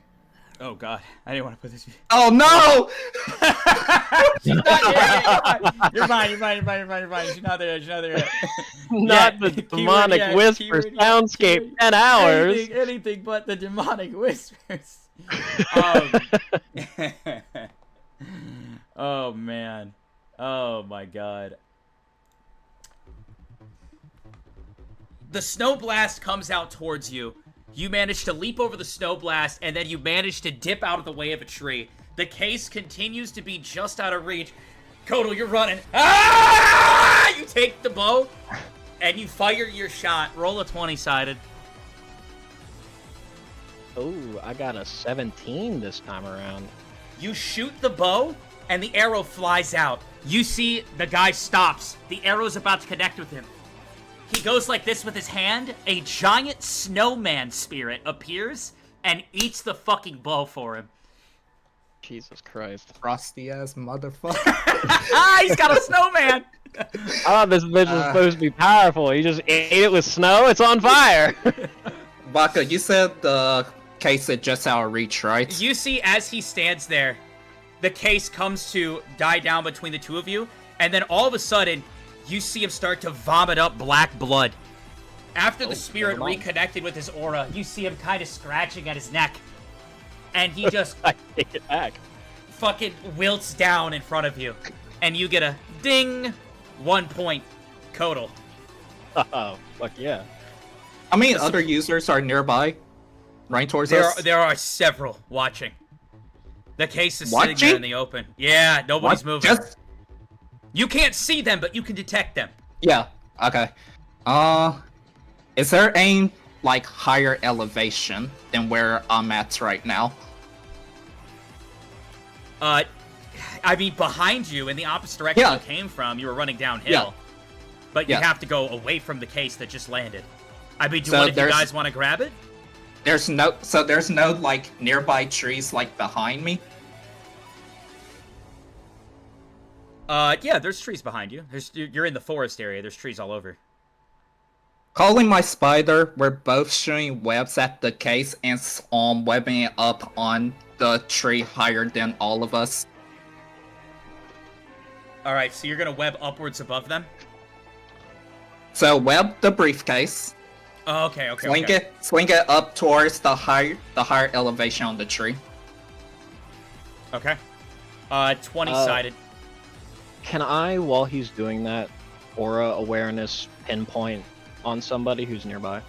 A: god, I didn't want to put this.
E: Oh no!
A: You're fine. She's not there yet.
B: Not the demonic whisper soundscape. 10 hours.
A: Anything but the demonic whispers. Oh man. Oh my god. The snow blast comes out towards you. You manage to leap over the snow blast, and then you manage to dip out of the way of a tree. The case continues to be just out of reach. Kotal, you're running. Ah! You take the bow, and you fire your shot. Roll a 20-sided.
B: Oh, I got a 17 this time around.
A: You shoot the bow, and the arrow flies out. You see the guy stops. The arrow's about to connect with him. He goes like this with his hand. A giant snowman spirit appears and eats the fucking bow for him.
B: Jesus Christ.
E: Frosty ass motherfucker.
A: He's got a snowman!
B: Oh, this bitch is supposed to be powerful. You just ate it with snow? It's on fire!
E: Baka, you said the case is just out of reach, right?
A: You see, as he stands there, the case comes to die down between the two of you, and then all of a sudden, you see him start to vomit up black blood. After the spirit reconnected with his aura, you see him kind of scratching at his neck. And he just
B: I take it back.
A: fucking wilts down in front of you. And you get a ding, 1 point. Kotal.
B: Oh, fuck yeah.
E: How many other users are nearby? Right towards us?
A: There are several watching. The case is sitting there in the open. Yeah, nobody's moving. You can't see them, but you can detect them.
E: Yeah, okay. Is there any, like, higher elevation than where I'm at right now?
A: I mean, behind you, in the opposite direction you came from, you were running downhill.
E: Yeah.
A: But you have to go away from the case that just landed. I mean, do one of you guys want to grab it?
E: There's no, like, nearby trees, like, behind me?
A: Yeah, there's trees behind you. You're in the forest area. There's trees all over.
E: Calling my spider, we're both shooting webs at the case and webbing it up on the tree higher than all of us.
A: Alright, so you're gonna web upwards above them?
E: So web the briefcase.
A: Oh, okay.
E: Swing it up towards the higher elevation on the tree.
A: Okay. 20-sided.
B: Can I, while he's doing that, aura awareness pinpoint on somebody who's nearby?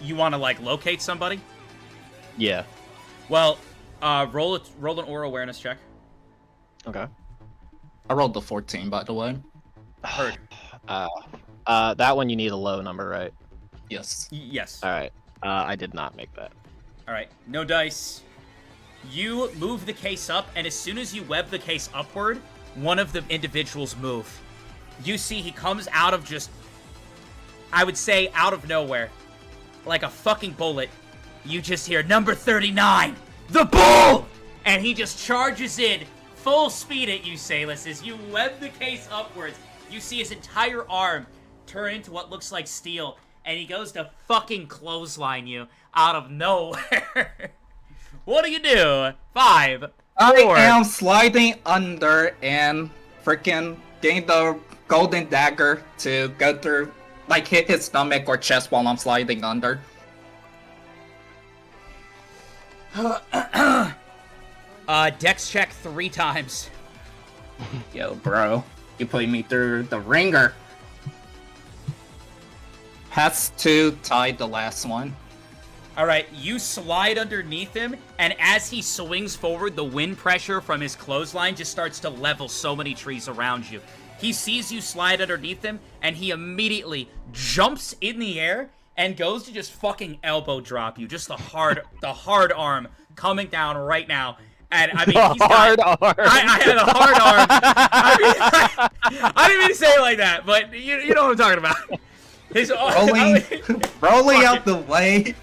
A: You want to, like, locate somebody?
B: Yeah.
A: Well, roll an aura awareness check.
B: Okay.
E: I rolled the 14, by the way.
A: Heard.
B: That one you need a low number, right?
E: Yes.
A: Yes.
B: Alright. I did not make that.
A: Alright, no dice. You move the case up, and as soon as you web the case upward, one of the individuals move. You see he comes out of just, I would say, out of nowhere. Like a fucking bullet. You just hear, number 39, the bull! And he just charges in, full speed at you, Salus. As you web the case upwards, you see his entire arm turn into what looks like steel, and he goes to fucking clothesline you out of nowhere. What do you do? 5, 4.
E: I am sliding under and freaking getting the golden dagger to go through, like, hit his stomach or chest while I'm sliding under.
A: Dex check 3 times.
E: Yo, bro. You put me through the ringer. Has to tie the last one.
A: Alright, you slide underneath him, and as he swings forward, the wind pressure from his clothesline just starts to level so many trees around you. He sees you slide underneath him, and he immediately jumps in the air and goes to just fucking elbow drop you. Just the hard arm coming down right now. And I mean, he's got,
B: arm.
A: I had a hard arm. I didn't mean to say it like that, but you know what I'm talking about. His
E: rolling out the way,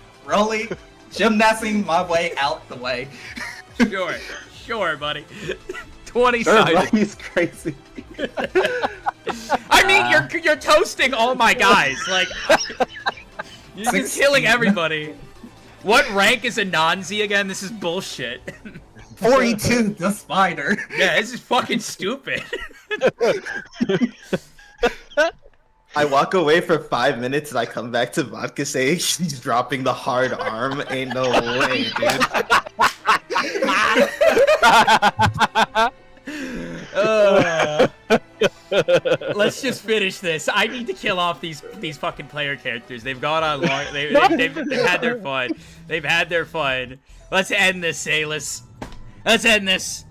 E: gymnasting my way out the way.
A: Sure, buddy. 20-sided.
C: He's crazy.
A: I mean, you're toasting all my guys. Like, you're just killing everybody. What rank is a Nanzi again? This is bullshit.
E: 42, the spider.
A: Yeah, this is fucking stupid.
C: I walk away for 5 minutes and I come back to Vodka saying she's dropping the hard arm. Ain't no way,
A: dude. Let's just finish this. I need to kill off these fucking player characters. They've gone on long. They've had their fun. They've had their fun. Let's end this, Salus. Let's end this.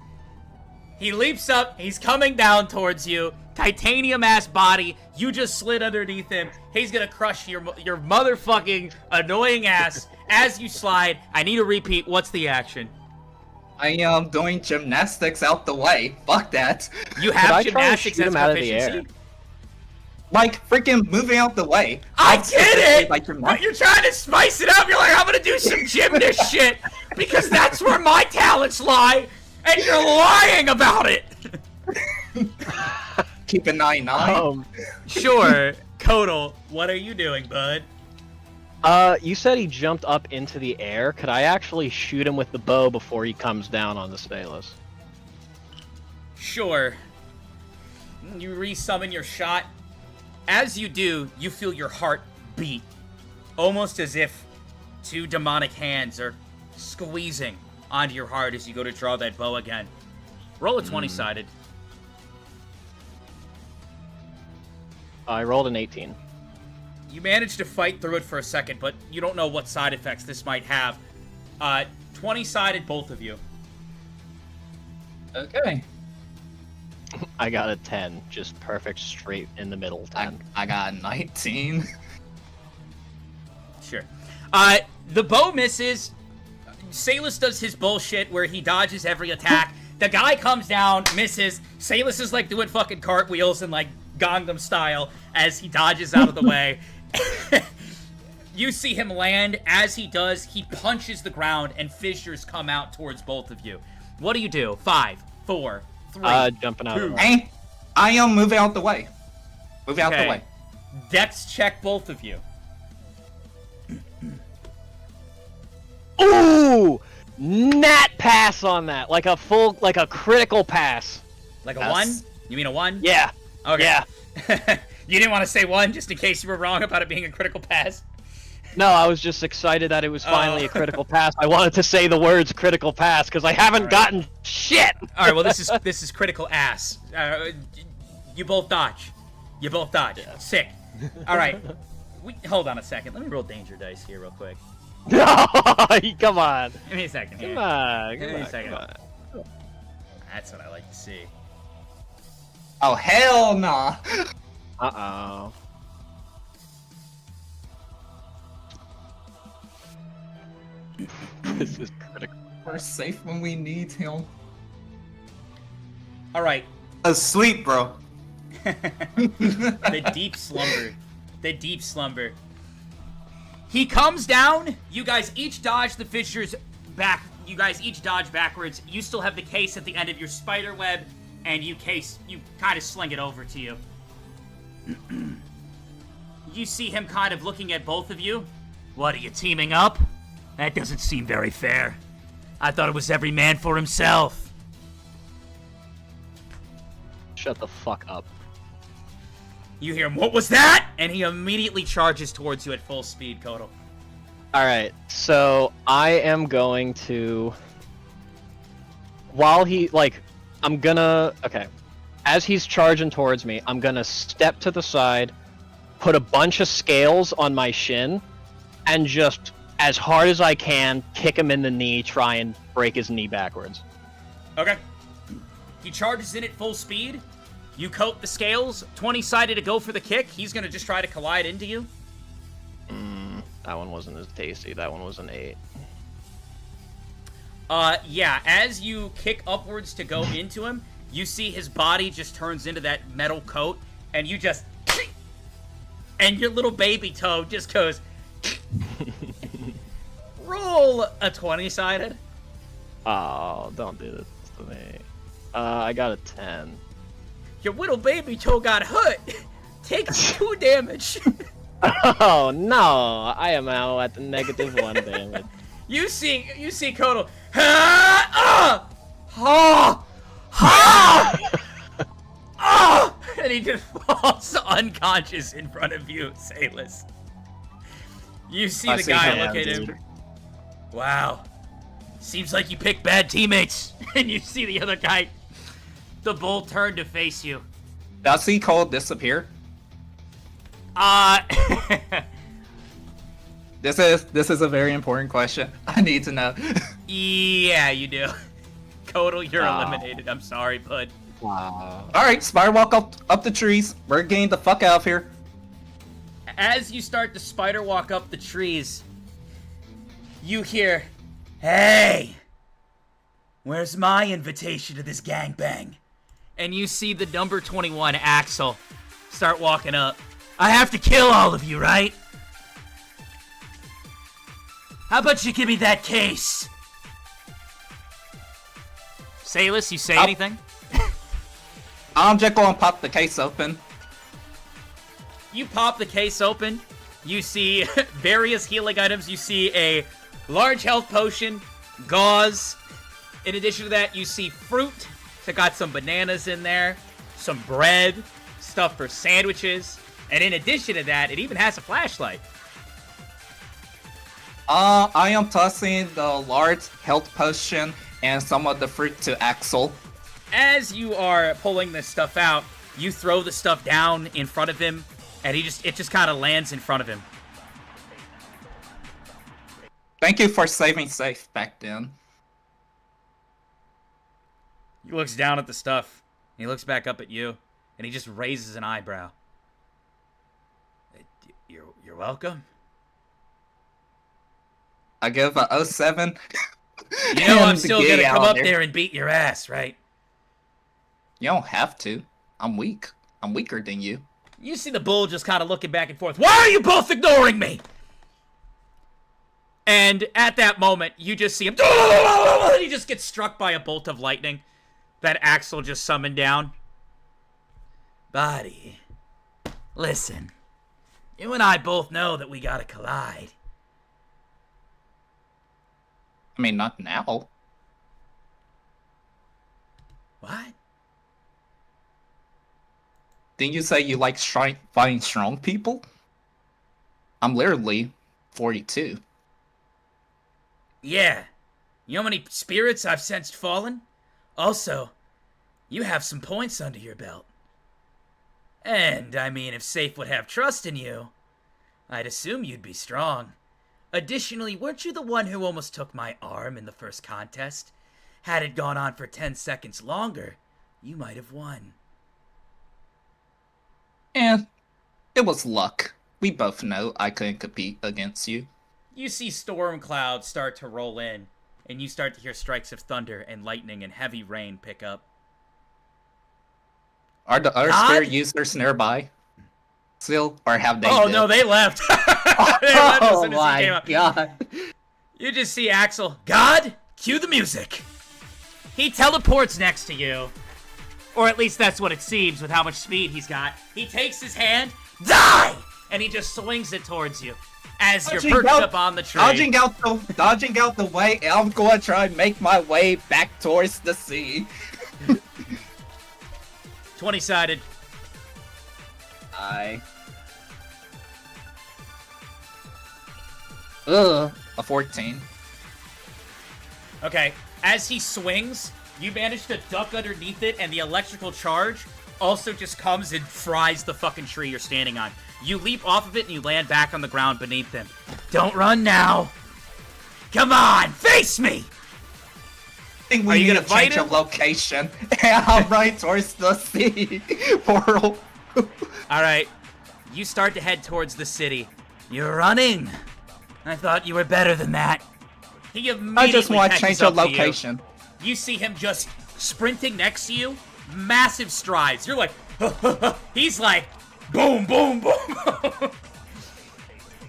A: He leaps up. He's coming down towards you. Titanium-ass body. You just slid underneath him. He's gonna crush your motherfucking annoying ass as you slide. I need a repeat. What's the action?
E: I am doing gymnastics out the way. Fuck that.
A: You have gymnastics as proficiency?
E: Like, freaking moving out the way.
A: I get it!
E: Like
A: But you're trying to spice it up. You're like, I'm gonna do some gymnast shit because that's where my talents lie, and you're lying about it.
E: Keep an eye on.
A: Sure. Kodal, what are you doing, bud?
B: You said he jumped up into the air. Could I actually shoot him with the bow before he comes down on the Salus?
A: Sure. You resummon your shot. As you do, you feel your heart beat. Almost as if two demonic hands are squeezing onto your heart as you go to draw that bow again. Roll a 20-sided.
B: I rolled an 18.
A: You managed to fight through it for a second, but you don't know what side effects this might have. 20-sided, both of you.
E: Okay.
B: I got a 10, just perfect straight in the middle 10.
E: I got a 19.
A: Sure. The bow misses. Salus does his bullshit where he dodges every attack. The guy comes down, misses. Salus is like doing fucking cartwheels and like Gangnam style as he dodges out of the way. You see him land. As he does, he punches the ground and fissures come out towards both of you. What do you do? 5, 4, 3,
B: jumping out
A: 2.
B: of the way.
E: I am moving out the way. Moving out
A: Okay.
E: the way.
A: Dex check, both of you.
B: Ooh! Nat pass on that. Like a critical pass.
A: Like a
E: Yes.
A: 1? You mean a 1?
B: Yeah.
A: Okay.
B: Yeah.
A: You didn't want to say 1 just in case you were wrong about it being a critical pass?
B: No, I was just excited that it was finally a critical pass. I wanted to say the words critical pass because I haven't gotten shit.
A: All right, well this is critical ass. You both dodge. You both dodge.
B: Yeah.
A: Sick. All right. Hold on a second. Let me roll danger dice here real quick.
B: No, come on.
A: Give me a second here.
B: Come on.
A: Give
B: Come
A: me a
B: on.
A: second.
B: Come on.
A: That's what I like to see.
E: Oh, hell nah.
B: Uh-oh. This is critical.
E: We're safe when we need him.
A: All right.
C: Asleep, bro.
A: The deep slumber. The deep slumber. He comes down. You guys each dodge the fissures back. You guys each dodge backwards. You still have the case at the end of your spider web, and you kind of sling it over to you. You see him kind of looking at both of you. What, are you teaming up? That doesn't seem very fair. I thought it was every man for himself.
B: Shut the fuck up.
A: You hear him, what was that? And he immediately charges towards you at full speed, Kodal.
B: Alright, so I am going to... While he, I'm gonna... Okay. As he's charging towards me, I'm gonna step to the side, put a bunch of scales on my shin, and just, as hard as I can, kick him in the knee, try and break his knee backwards.
A: Okay. He charges in at full speed. You coat the scales. 20-sided to go for the kick. He's going to just try to collide into you.
B: That one wasn't as tasty. That one was an 8.
A: Yeah, as you kick upwards to go into him, you see his body just turns into that metal coat, and you just... And your little baby toe just goes... Roll a 20-sided.
B: Oh, don't do this to me. I got a 10.
A: Your little baby toe got hurt. Take 2 damage.
B: Oh no! I am now at the -1 damage.
A: You see Kodo. Ha! Ha! Ha! Ah! And he just falls unconscious in front of you, Sailus. You see the guy look at him. Wow. Seems like you picked bad teammates. And you see the other guy. The bull turned to face you.
E: Does he call disappear? This is a very important question. I need to know.
A: Yeah, you do. Kodo, you're eliminated. I'm sorry, bud.
B: Wow.
E: Alright, spider walk up the trees. We're getting the fuck out of here.
A: As you start to spider walk up the trees, you hear, "Hey! Where's my invitation to this gangbang?" And you see the number 21, Axel, start walking up. "I have to kill all of you, right? How about you give me that case?" Sailus, you say anything?
E: I'm just gonna pop the case open.
A: You pop the case open. You see various healing items. You see a large health potion, gauze. In addition to that, you see fruit. So got some bananas in there, some bread, stuff for sandwiches. And in addition to that, it even has a flashlight.
E: I am tossing the large health potion and some of the fruit to Axel.
A: As you are pulling this stuff out, you throw the stuff down in front of him, and it just kind of lands in front of him.
E: Thank you for saving safe back then.
A: He looks down at the stuff. He looks back up at you, and he just raises an eyebrow. You're welcome.
E: I give a 07.
A: You know I'm still gonna come up there and beat your ass, right?
E: You don't have to. I'm weak. I'm weaker than you.
A: You see the bull just kind of looking back and forth. Why are you both ignoring me? And at that moment, you just see him. He just gets struck by a bolt of lightning that Axel just summoned down. Buddy, listen. You and I both know that we gotta collide.
E: I mean, not now.
A: What?
E: Didn't you say you like fighting strong people? I'm literally 42.
A: Yeah. You know how many spirits I've sensed fallen? Also, you have some points under your belt. And, I mean, if Safe would have trust in you, I'd assume you'd be strong. Additionally, weren't you the one who almost took my arm in the first contest? Had it gone on for 10 seconds longer, you might have won.
E: And it was luck. We both know I couldn't compete against you.
A: You see storm clouds start to roll in, and you start to hear strikes of thunder and lightning and heavy rain pick up.
E: Are the other spirit users nearby? Still, or have they?
A: Oh no, they left. They left as soon as he came up.
E: God!
A: You just see Axel. God, cue the music. He teleports next to you, or at least that's what it seems with how much speed he's got. He takes his hand, die, and he just swings it towards you as you're perched up on the tree.
E: Dodging out the way, and I'm going to try and make my way back towards the sea.
A: 20-sided.
E: A 14.
A: Okay, as he swings, you manage to duck underneath it, and the electrical charge also just comes and fries the fucking tree you're standing on. You leap off of it, and you land back on the ground beneath him. Don't run now. Come on, face me!
E: I think we need to change a location. And I'm right towards the sea portal.
A: Alright, you start to head towards the city. You're running. I thought you were better than that. He immediately
E: I just want to
A: catches
E: change the
A: up to you.
E: location.
A: You see him just sprinting next to you, massive strides. You're like, he's like, boom, boom, boom.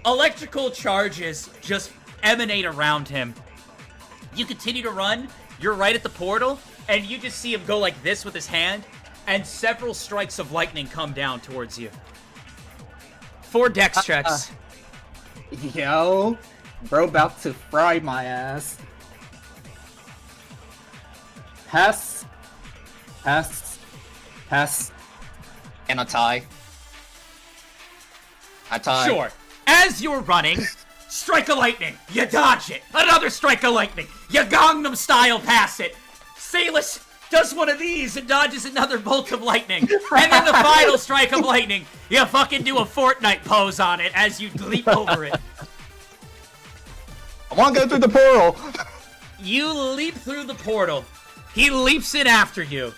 A: Electrical charges just emanate around him. You continue to run, you're right at the portal, and you just see him go like this with his hand, and several strikes of lightning come down towards you. 4 dex checks.
E: Yo, bro about to fry my ass. Pass. And a tie. A tie.
A: Sure. As you're running, strike of lightning, you dodge it. Another strike of lightning, you Gangnam style pass it. Salus does one of these and dodges another bolt of lightning. And then the final strike of lightning, you fucking do a Fortnite pose on it as you leap over it.
E: I want to go through the portal.
A: You leap through the portal. He leaps in after you.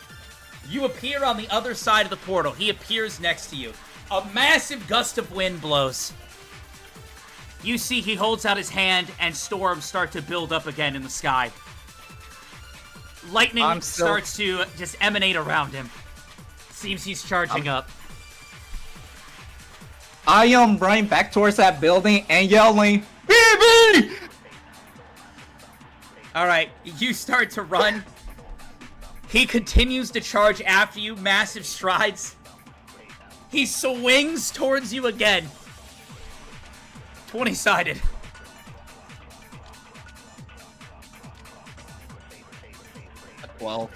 A: You appear on the other side of the portal. He appears next to you. A massive gust of wind blows. You see he holds out his hand and storms start to build up again in the sky. Lightning starts to just emanate around him. Seems he's charging up.
E: I am running back towards that building and yelling, BB!
A: Alright, you start to run. He continues to charge after you, massive strides. He swings towards you again. 20-sided.
E: Well.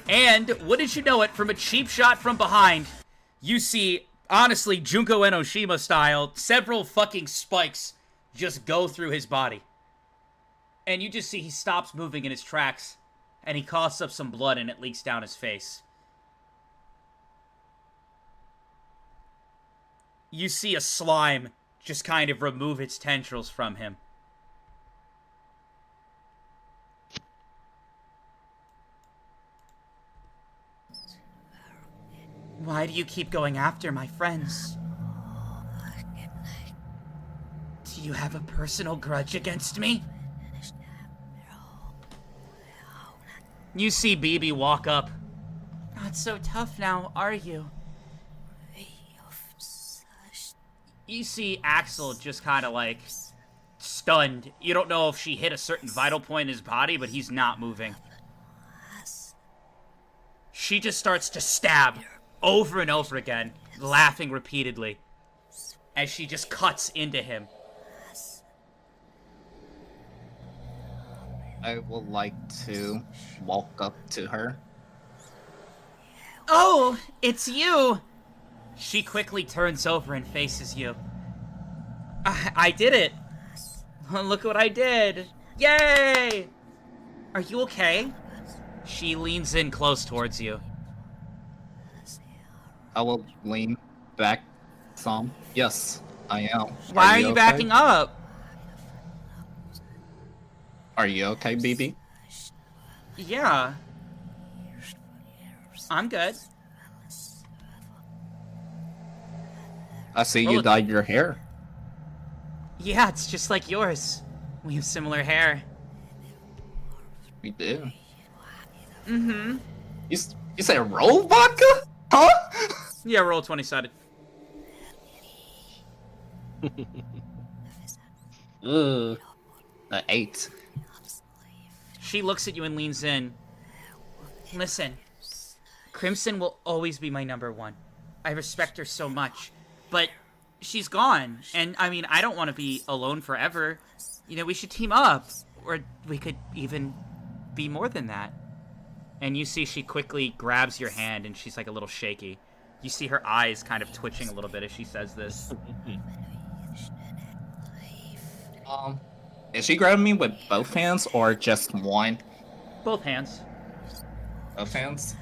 A: And, wouldn't you know it, from a cheap shot from behind, you see, honestly, Junko Enoshima style, several fucking spikes just go through his body. And you just see he stops moving in his tracks, and he coughs up some blood and it leaks down his face. You see a slime just kind of remove its tendrils from him. Why do you keep going after my friends? Do you have a personal grudge against me? You see BB walk up. Not so tough now, are you? You see Axel just kind of like stunned. You don't know if she hit a certain vital point in his body, but he's not moving. She just starts to stab over and over again, laughing repeatedly as she just cuts into him.
E: I would like to walk up to her.
A: Oh, it's you! She quickly turns over and faces you. I did it! Look what I did! Yay! Are you okay? She leans in close towards you.
E: I will lean back some. Yes, I am.
A: Why are you backing up?
E: Are you okay, BB?
A: Yeah. I'm good.
E: I see you dyed your hair.
A: Yeah, it's just like yours. We have similar hair.
E: We do.
A: Mm-hmm.
E: You say roll vodka? Huh?
A: Yeah, roll 20-sided.
E: Ugh. 8.
A: She looks at you and leans in. Listen, Crimson will always be my #1. I respect her so much, but she's gone, and I mean, I don't want to be alone forever. You know, we should team up, or we could even be more than that. And you see she quickly grabs your hand, and she's like a little shaky. You see her eyes kind of twitching a little bit as she says this.
E: Is she grabbing me with both hands or just one?
A: Both hands.
E: Both hands?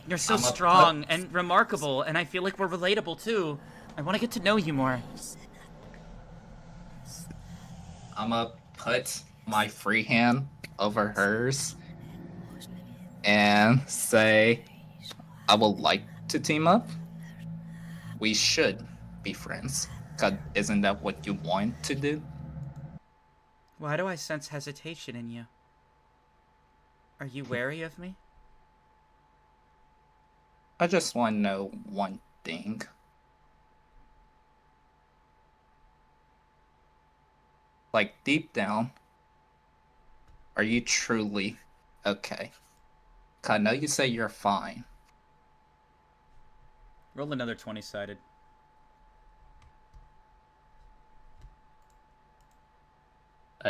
A: You're so strong and remarkable, and I feel like we're relatable too. I want to get to know you more.
E: I'm gonna put my free hand over hers and say, I would like to team up. We should be friends. Cause isn't that what you want to do?
A: Why do I sense hesitation in you? Are you wary of me?
E: I just want to know one thing. Like, deep down, are you truly okay? 'Cause I know you say you're fine.
A: Roll another 20-sided.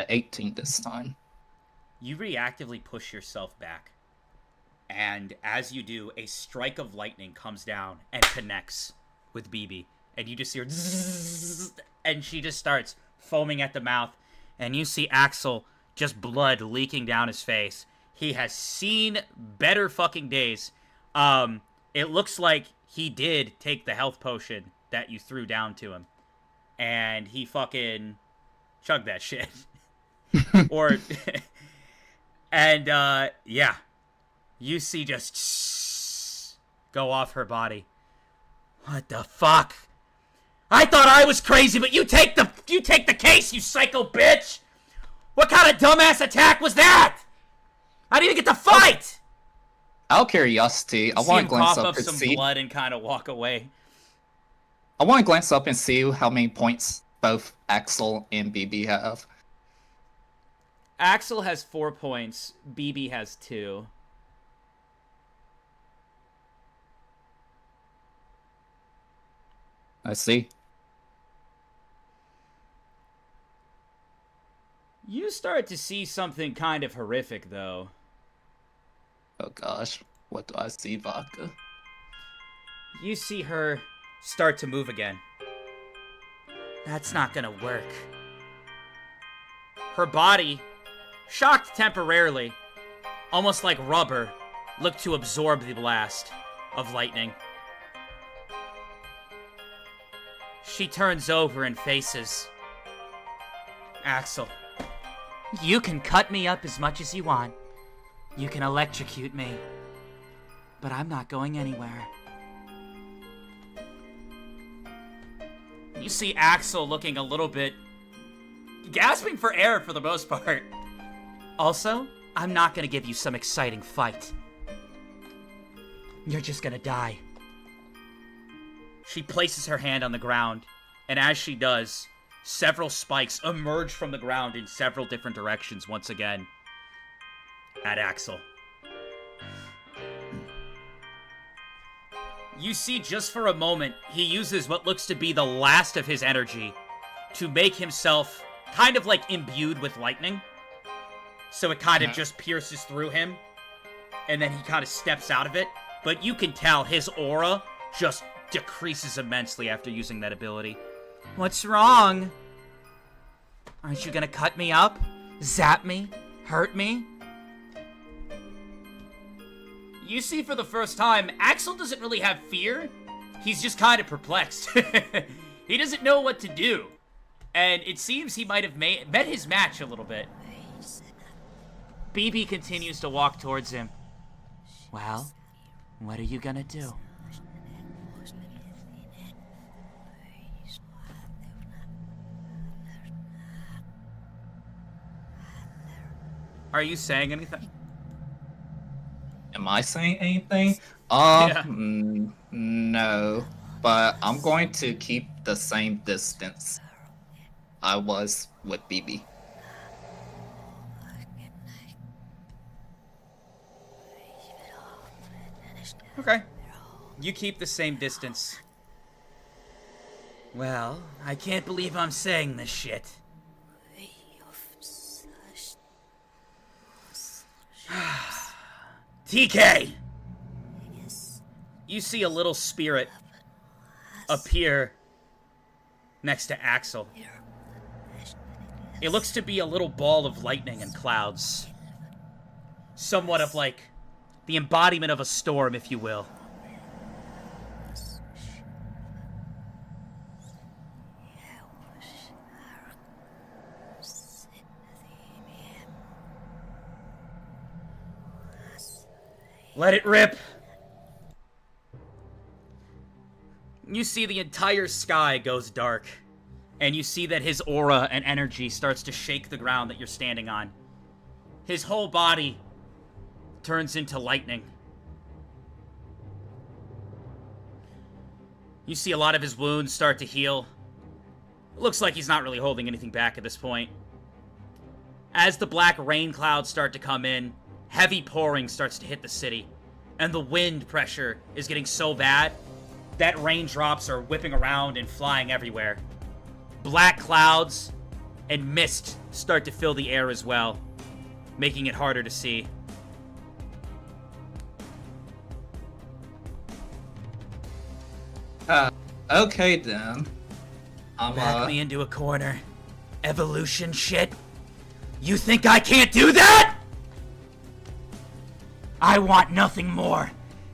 E: 18 this time.
A: You reactively push yourself back. And as you do, a strike of lightning comes down and connects with BB. And you just hear zzz, and she just starts foaming at the mouth. And you see Axel, just blood leaking down his face. He has seen better fucking days. It looks like he did take the health potion that you threw down to him. And he fucking chugged that shit. Or... and, yeah. You see just go off her body. What the fuck? I thought I was crazy, but you take the case, you psycho bitch! What kind of dumbass attack was that? I didn't even get to fight!
E: Out of curiosity, I want to glance up and
A: some
E: see.
A: blood and kind of walk away.
E: I want to glance up and see how many points both Axel and BB have.
A: Axel has 4 points. BB has 2.
E: I see.
A: You start to see something kind of horrific, though.
E: Oh gosh, what do I see, Vodka?
A: You see her start to move again. That's not gonna work. Her body, shocked temporarily, almost like rubber, looked to absorb the blast of lightning. She turns over and faces Axel. You can cut me up as much as you want. You can electrocute me. But I'm not going anywhere. You see Axel looking a little bit... gasping for air for the most part. Also, I'm not gonna give you some exciting fight. You're just gonna die. She places her hand on the ground, and as she does, several spikes emerge from the ground in several different directions once again at Axel. You see, just for a moment, he uses what looks to be the last of his energy to make himself kind of like imbued with lightning. So it kind of just pierces through him, and then he kind of steps out of it. But you can tell his aura just decreases immensely after using that ability. What's wrong? Aren't you gonna cut me up? Zap me? Hurt me? You see, for the first time, Axel doesn't really have fear. He's just kind of perplexed. He doesn't know what to do. And it seems he might have met his match a little bit. BB continues to walk towards him. Well, what are you gonna do? Are you saying anything?
E: Am I saying anything?
A: Yeah.
E: No. But I'm going to keep the same distance I was with BB.
A: Okay. You keep the same distance. Well, I can't believe I'm saying this shit. TK! You see a little spirit appear next to Axel. It looks to be a little ball of lightning and clouds. Somewhat of like the embodiment of a storm, if you will. Let it rip! You see the entire sky goes dark and you see that his aura and energy starts to shake the ground that you're standing on. His whole body turns into lightning. You see a lot of his wounds start to heal. It looks like he's not really holding anything back at this point. As the black rain clouds start to come in, heavy pouring starts to hit the city, and the wind pressure is getting so bad that raindrops are whipping around and flying everywhere. Black clouds and mist start to fill the air as well, making it harder to see.
E: Okay then.
A: Back me into a corner. Evolution shit? You think I can't do that? I want nothing more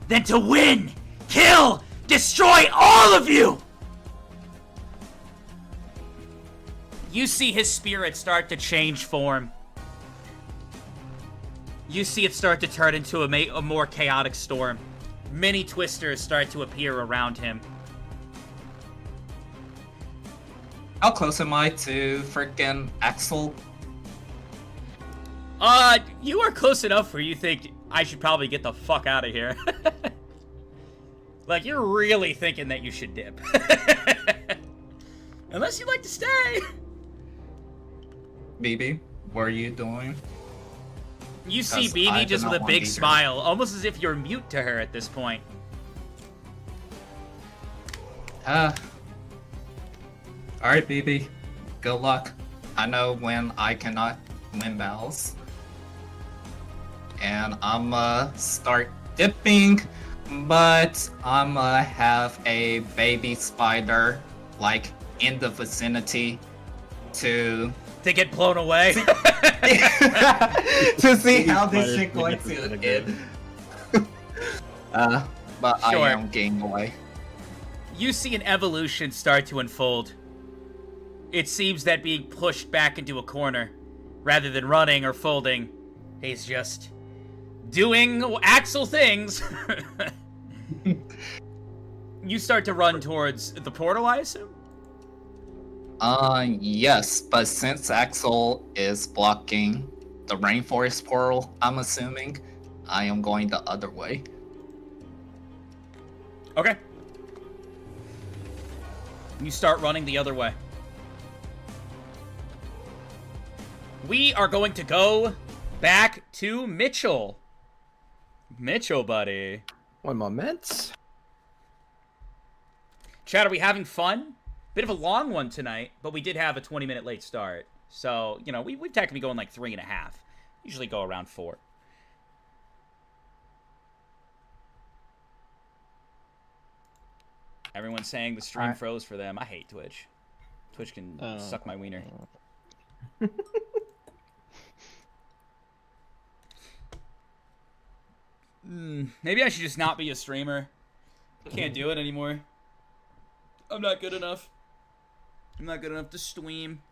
A: than to win, kill, destroy all of you! You see his spirit start to change form. You see it start to turn into a more chaotic storm. Many twisters start to appear around him.
E: How close am I to freaking Axel?
A: You are close enough where you think I should probably get the fuck out of here. Like, you're really thinking that you should dip. Unless you'd like to stay.
E: BB, what are you doing?
A: You see BB just with a big smile, almost as if you're mute to her at this point.
E: Alright, BB. Good luck. I know when I cannot win battles. And I'ma start dipping, but I'ma have a baby spider, like, in the vicinity to
A: get blown away.
E: to see how this shit going to end. But
A: Sure.
E: I am getting away.
A: You see an evolution start to unfold. It seems that being pushed back into a corner, rather than running or folding, he's just doing Axel things. You start to run towards the portal, I assume?
E: Yes, but since Axel is blocking the rainforest portal, I'm assuming I am going the other way.
A: Okay. You start running the other way. We are going to go back to Mitchell. Mitchell, buddy.
D: One moment.
A: Chad, are we having fun? Bit of a long one tonight, but we did have a 20-minute late start. So, you know, we've technically going like 3.5. Usually go around 4. Everyone's saying the stream froze for them. I hate Twitch. Twitch can suck my wiener. Maybe I should just not be a streamer. Can't do it anymore. I'm not good enough. I'm not good enough to stream.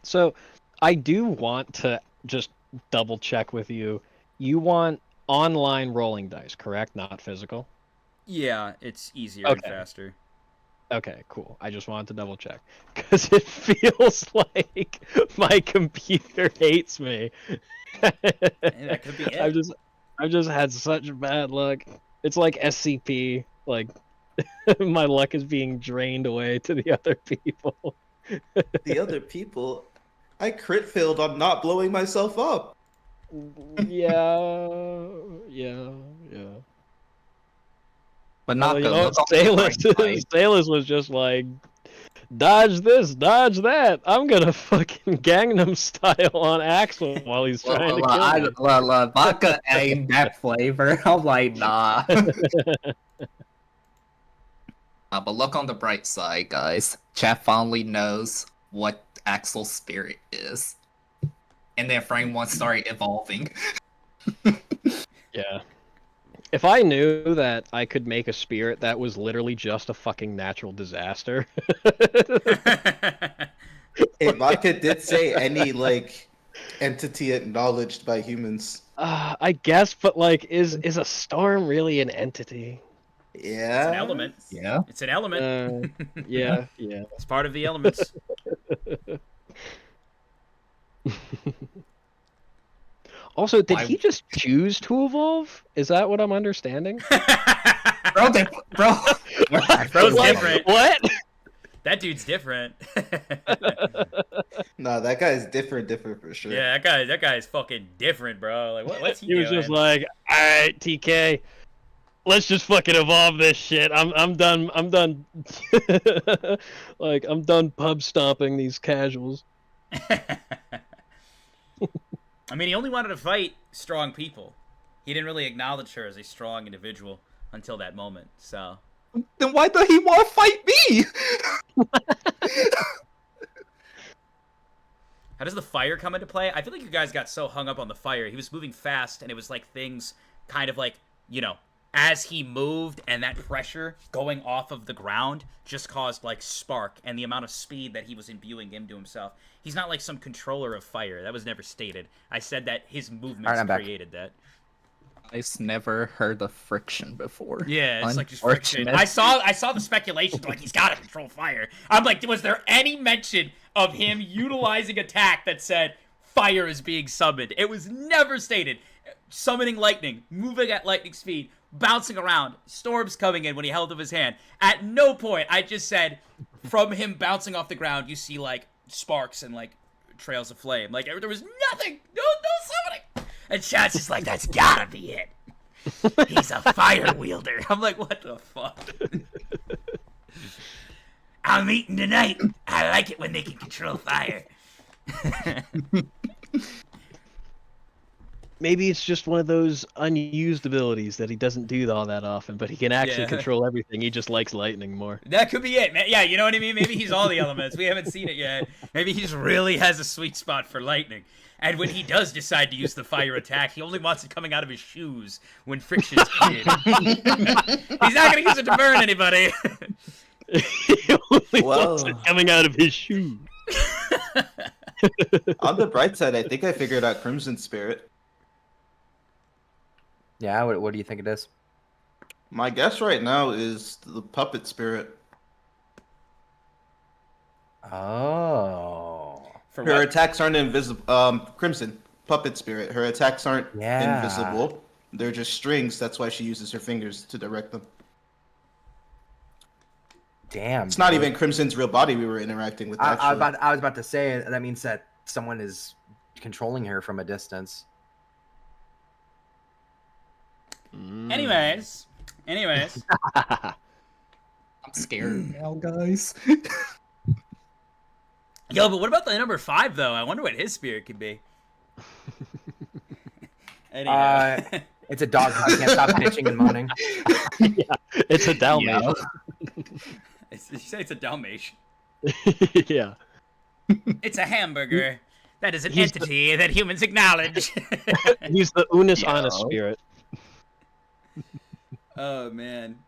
B: So, I do want to just double check with you. You want online rolling dice, correct? Not physical?
A: Yeah, it's easier and faster.
B: Okay, cool. I just wanted to double check. Because it feels like my computer hates me.
A: That could be it.
B: I've just had such bad luck. It's like SCP, like my luck is being drained away to the other people.
C: The other people? I crit failed on not blowing myself up.
B: Yeah.
E: But not
B: you
E: the
B: know, Salus was just like, dodge this, dodge that. I'm gonna fucking Gangnam Style on Axel while he's trying to kill me.
E: Vodka ain't that flavor. I'm like, nah. But look on the bright side, guys. Chat finally knows what Axel's spirit is. And then Frame 1 started evolving.
B: Yeah. If I knew that I could make a spirit that was literally just a fucking natural disaster.
C: Hey, Vodka did say any, like, entity acknowledged by humans.
B: I guess, but like, is a storm really an entity?
C: Yeah.
A: It's an element.
E: Yeah.
A: It's an element.
B: Yeah.
A: It's part of the elements.
B: Also, did he just choose to evolve? Is that what I'm understanding?
E: Bro.
A: Bro's different.
B: What?
A: That dude's different.
C: No, that guy's different for sure.
A: Yeah, that guy is fucking different, bro. Like, what's he
B: He
A: doing?
B: was just like, all right, TK, let's just fucking evolve this shit. I'm done. Like, I'm done pub stomping these casuals.
A: I mean, he only wanted to fight strong people. He didn't really acknowledge her as a strong individual until that moment. So.
E: Then why does he want to fight me?
A: How does the fire come into play? I feel like you guys got so hung up on the fire. He was moving fast, and it was like things kind of like, you know, as he moved and that pressure going off of the ground just caused like spark and the amount of speed that he was imbuing into himself. He's not like some controller of fire. That was never stated. I said that his movements created that.
E: I've never heard of friction before.
A: Yeah, it's like just friction. I saw the speculation like he's got to control fire. I'm like, was there any mention of him utilizing attack that said fire is being summoned? It was never stated. Summoning lightning, moving at lightning speed, bouncing around, storms coming in when he held up his hand. At no point I just said from him bouncing off the ground you see like sparks and like trails of flame. Like there was nothing. No summoning. And Chad's just like, that's gotta be it. He's a fire wielder. I'm like, what the fuck? I'm eating tonight. I like it when they can control fire.
B: Maybe it's just one of those unused abilities that he doesn't do all that often, but he can actually control everything. He just likes lightning more.
A: That could be it, man. Yeah, you know what I mean? Maybe he's all the elements. We haven't seen it yet. Maybe he just really has a sweet spot for lightning. And when he does decide to use the fire attack, he only wants it coming out of his shoes when friction's heated. He's not going to use it to burn anybody.
B: He only wants it coming out of his shoes.
C: On the bright side, I think I figured out Crimson Spirit.
D: Yeah, what do you think it is?
C: My guess right now is the puppet spirit.
D: Oh.
C: Her attacks aren't invisible. Crimson puppet spirit. Her attacks aren't invisible. They're just strings. That's why she uses her fingers to direct them.
D: Damn.
C: It's not even Crimson's real body we were interacting with.
D: I was about to say that means that someone is controlling her from a distance.
A: Anyways.
E: I'm scared now, guys.
A: Yo, but what about the number 5 though? I wonder what his spirit could be. Anyway.
D: It's a dog who can't stop bitching and moaning.
B: Yeah, it's a Dalmatian.
A: You say it's a Dalmatian.
B: Yeah.
A: It's a hamburger. That is an entity that humans acknowledge.
B: He's the Unus Annus spirit.
A: Oh, man.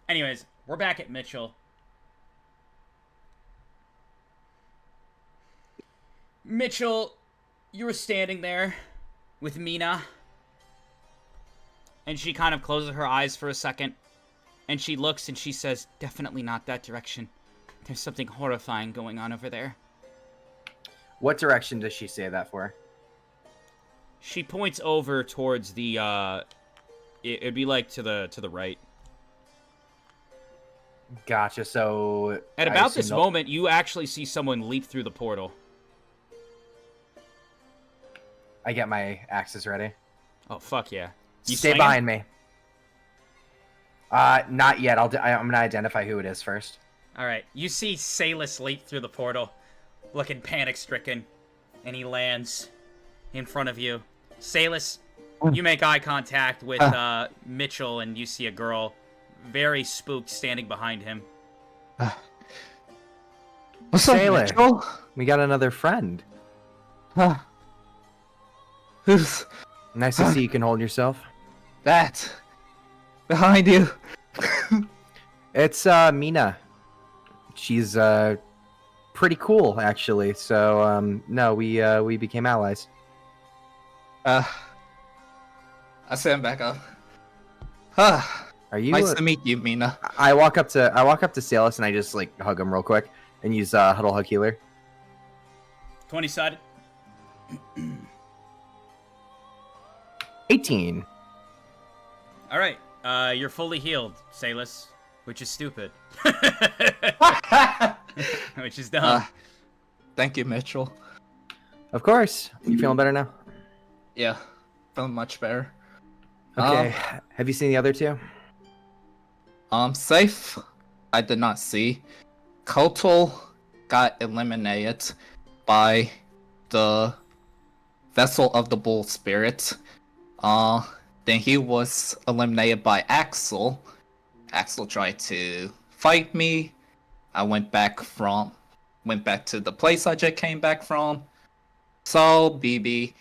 A: Anyways, we're back at Mitchell. Mitchell, you were standing there with Mina. And she kind of closes her eyes for a second. And she looks and she says, definitely not that direction. There's something horrifying going on over there.
D: What direction does she say that for?
A: She points over towards the, it'd be like to the right.
D: Gotcha, so...
A: At about this moment, you actually see someone leap through the portal.
D: I get my axes ready.
A: Oh, fuck yeah. You
D: Stay behind me. Not yet. I'm gonna identify who it is first.
A: Alright, you see Salus leap through the portal, looking panic-stricken, and he lands in front of you. Salus, you make eye contact with Mitchell, and you see a girl, very spooked, standing behind him.
E: What's up,
D: Salus?
E: Mitchell?
D: We got another friend.
E: Who's
D: Nice to see you can hold yourself.
E: that? Behind you.
D: It's Mina. She's pretty cool, actually. So no, we became allies.
E: I stand back up.
D: Are you?
E: Nice to meet you, Mina.
D: I walk up to Salus and I just like hug him real quick and use Huddle Hug Healer.
A: 20 sided.
D: 18.
A: All right. You're fully healed, Salus, which is stupid. Which is dumb.
E: Thank you, Mitchell.
D: Of course. You feeling better now?
E: Yeah, feeling much better.
D: Okay. Have you seen the other two?
E: Safe. I did not see. Kotal got eliminated by the Vessel of the Bull Spirit. Then he was eliminated by Axel. Axel tried to fight me. I went back to the place I just came back from. Saw BB,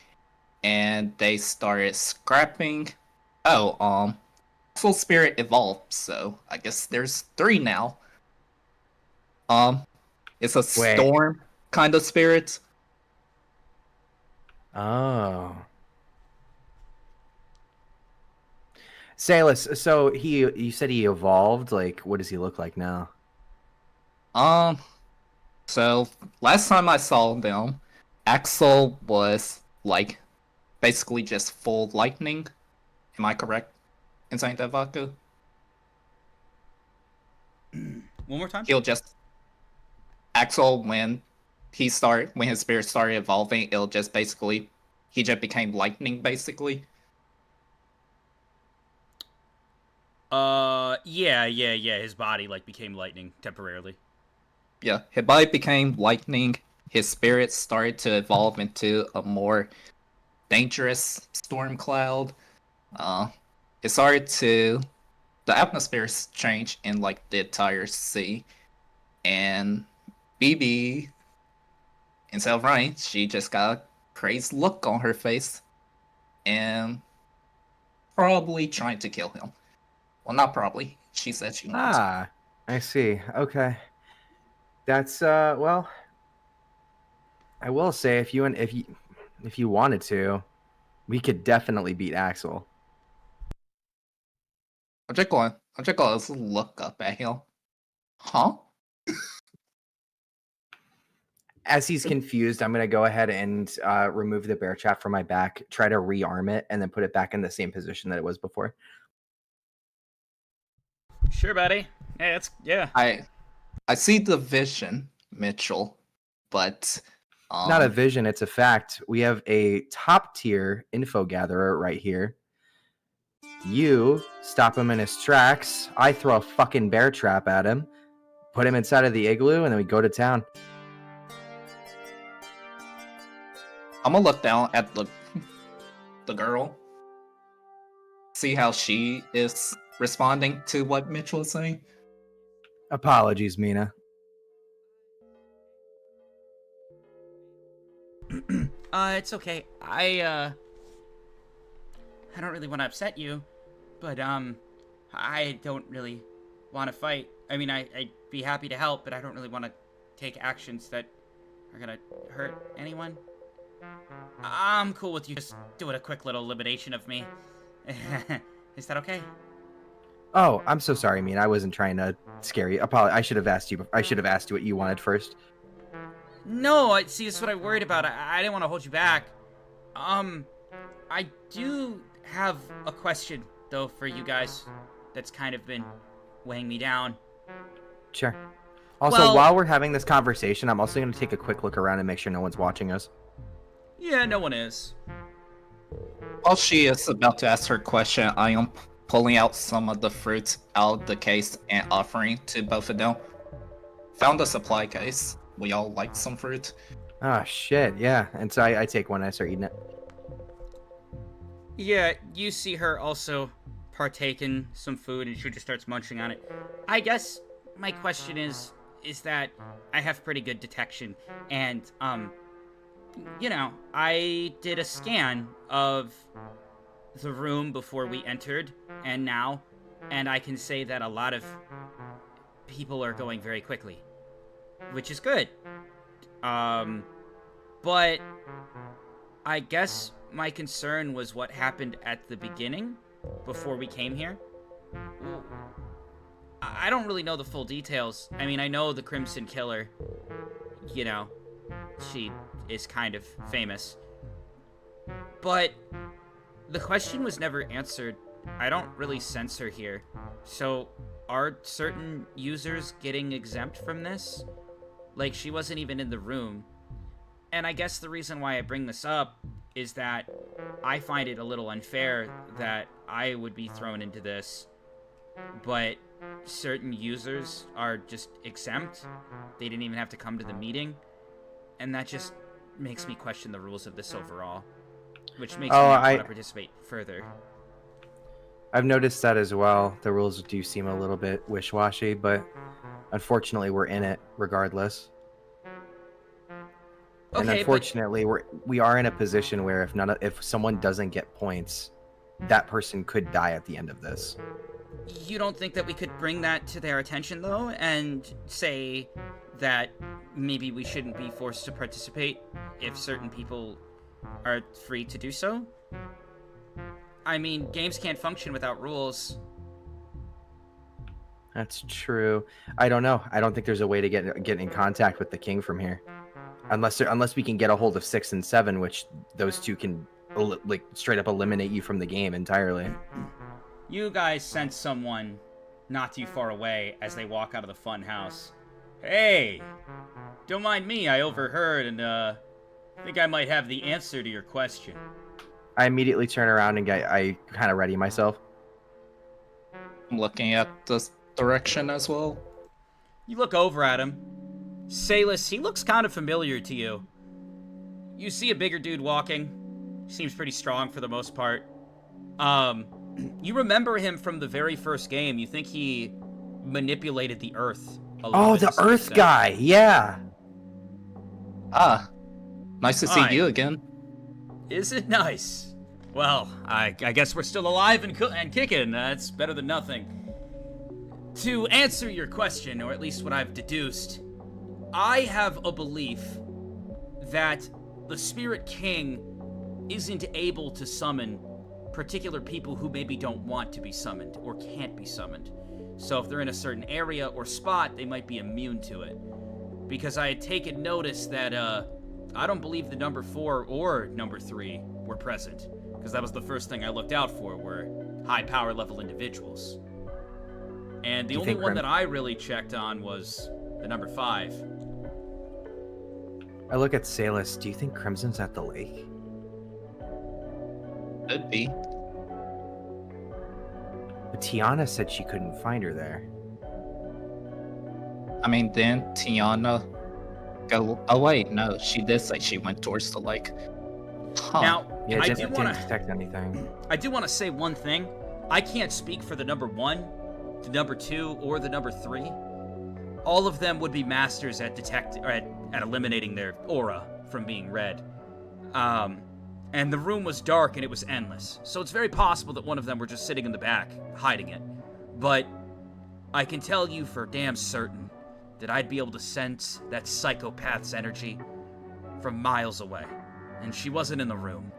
E: and they started scrapping. Soul Spirit evolved, so I guess there's 3 now. It's a storm kind of spirit.
D: Oh. Salus, so you said he evolved. Like, what does he look like now?
E: So last time I saw them, Axel was like basically just full lightning. Am I correct in saying that, Vodka?
A: One more time?
E: Axel, when his spirit started evolving, he just became lightning basically.
A: Yeah. His body like became lightning temporarily.
E: Yeah, his body became lightning. His spirit started to evolve into a more dangerous storm cloud. The atmosphere changed in like the entire sea, and BB, instead of running, she just got a crazed look on her face, and probably trying to kill him. Well, not probably. She said she wanted to.
D: I see. Okay. That's well, I will say if you wanted to, we could definitely beat Axel.
E: I'm just going to look up at him. Huh?
D: As he's confused, I'm gonna go ahead and remove the bear trap from my back, try to rearm it, and then put it back in the same position that it was before.
A: Sure, buddy. Hey, yeah.
E: I see the vision, Mitchell, but
D: Not a vision, it's a fact. We have a top tier info gatherer right here. You stop him in his tracks. I throw a fucking bear trap at him, put him inside of the igloo, and then we go to town.
E: I'm gonna look down at the girl, see how she is responding to what Mitchell is saying.
D: Apologies, Mina.
A: It's okay. I don't really want to upset you, but I don't really want to fight. I mean, I'd be happy to help, but I don't really want to take actions that are gonna hurt anyone. I'm cool with you just doing a quick little elimination of me. Is that okay?
D: Oh, I'm so sorry, Mina. I wasn't trying to scare you. I should have asked you. I should have asked you what you wanted first.
A: No, see, this is what I worried about. I didn't want to hold you back. I do have a question, though, for you guys that's kind of been weighing me down.
D: Sure. Also, while we're having this conversation, I'm also going to take a quick look around and make sure no one's watching us.
A: Yeah, no one is.
E: While she is about to ask her question, I am pulling out some of the fruits out of the case and offering to both of them. Found a supply case. We all like some fruit.
D: Oh, shit, yeah. And so I take one and I start eating it.
A: Yeah, you see her also partake in some food and she just starts munching on it. I guess my question is that I have pretty good detection and, you know, I did a scan of the room before we entered and now, and I can say that a lot of people are going very quickly, which is good. But I guess my concern was what happened at the beginning before we came here. I don't really know the full details. I mean, I know the Crimson Killer, you know, she is kind of famous. But the question was never answered. I don't really sense her here. So, are certain users getting exempt from this? Like, she wasn't even in the room. And I guess the reason why I bring this up is that I find it a little unfair that I would be thrown into this, but certain users are just exempt. They didn't even have to come to the meeting. And that just makes me question the rules of this overall, which makes me not want to participate further.
D: I've noticed that as well. The rules do seem a little bit wish-washy, but unfortunately we're in it regardless. And
A: Okay,
D: unfortunately we are in a position where if someone doesn't get points, that person could die at the end of this.
A: You don't think that we could bring that to their attention, though, and say that maybe we shouldn't be forced to participate if certain people are free to do so? I mean, games can't function without rules.
D: That's true. I don't know. I don't think there's a way to get in contact with the king from here, unless we can get a hold of 6 and 7, which those two can like straight up eliminate you from the game entirely.
A: You guys sense someone not too far away as they walk out of the fun house. Hey, don't mind me. I overheard and think I might have the answer to your question.
D: I immediately turn around and I kind of ready myself.
E: I'm looking at this direction as well.
A: You look over at him. Salis, he looks kind of familiar to you. You see a bigger dude walking. Seems pretty strong for the most part. You remember him from the very first game. You think he manipulated the Earth a little
D: Oh,
A: bit,
D: the Earth guy. Yeah.
E: Ah, nice to see you again.
A: Is it nice? Well, I guess we're still alive and kicking. That's better than nothing. To answer your question, or at least what I've deduced, I have a belief that the Spirit King isn't able to summon particular people who maybe don't want to be summoned or can't be summoned. So if they're in a certain area or spot, they might be immune to it. Because I had taken notice that I don't believe the number 4 or number 3 were present, because that was the first thing I looked out for, were high power level individuals. And the only one that I really checked on was the number 5.
D: I look at Salis. Do you think Crimson's at the lake?
E: Could be.
D: But Tiana said she couldn't find her there.
E: I mean, then Tiana go away. No, she did say she went towards the lake. Huh.
A: Now,
D: Yeah,
A: I
D: didn't detect anything.
A: I do want to say one thing. I can't speak for the number 1, the number 2, or the number 3. All of them would be masters at at eliminating their aura from being read. And the room was dark and it was endless. So it's very possible that one of them were just sitting in the back, hiding it. But I can tell you for damn certain that I'd be able to sense that psychopath's energy from miles away. And she wasn't in the room.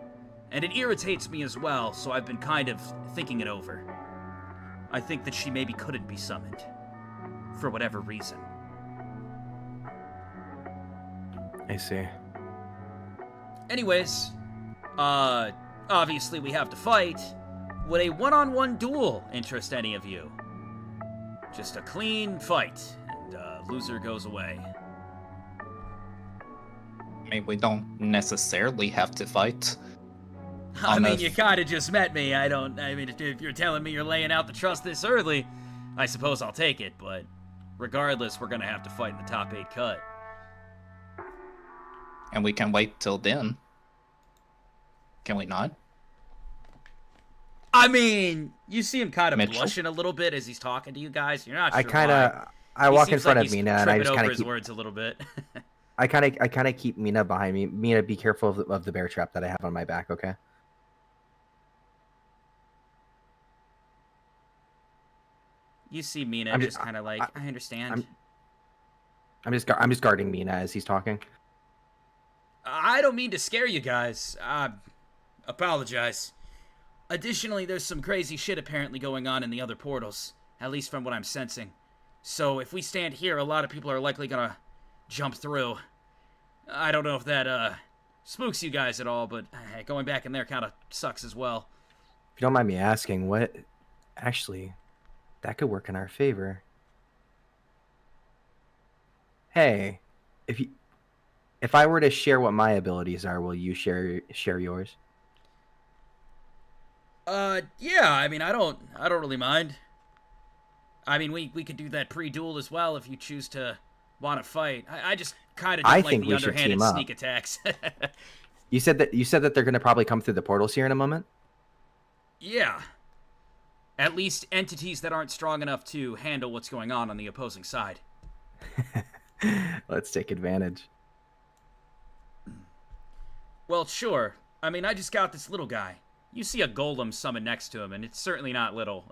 A: And it irritates me as well, so I've been kind of thinking it over. I think that she maybe couldn't be summoned. For whatever reason.
D: I see.
A: Anyways, obviously we have to fight. Would a one-on-one duel interest any of you? Just a clean fight, and loser goes away.
E: I mean, we don't necessarily have to fight.
A: I mean, you kinda just met me. I mean, if you're telling me you're laying out the trust this early, I suppose I'll take it, but regardless, we're gonna have to fight in the top 8 cut.
E: And we can wait till then. Can we not?
A: I mean, you see him kind of
E: Mitchell?
A: blushing a little bit as he's talking to you guys. You're not sure
D: I walk in front of Mina and I just kind of
A: his words a little bit.
D: I kind of keep Mina behind me. Mina, be careful of the bear trap that I have on my back, okay?
A: You see Mina just kind of like, I understand.
D: I'm just guarding Mina as he's talking.
A: I don't mean to scare you guys. Apologize. Additionally, there's some crazy shit apparently going on in the other portals, at least from what I'm sensing. So if we stand here, a lot of people are likely gonna jump through. I don't know if that, spooks you guys at all, but going back in there kind of sucks as well.
D: If you don't mind me asking, what... Actually, that could work in our favor. Hey, if I were to share what my abilities are, will you share yours?
A: Yeah, I mean, I don't really mind. I mean, we could do that pre-duel as well if you choose to want to fight. I just kind of don't like the underhanded sneak attacks.
D: You said that they're going to probably come through the portals here in a moment?
A: Yeah. At least entities that aren't strong enough to handle what's going on the opposing side.
D: Let's take advantage.
A: Well, sure. I mean, I just got this little guy. You see a golem summon next to him, and it's certainly not little.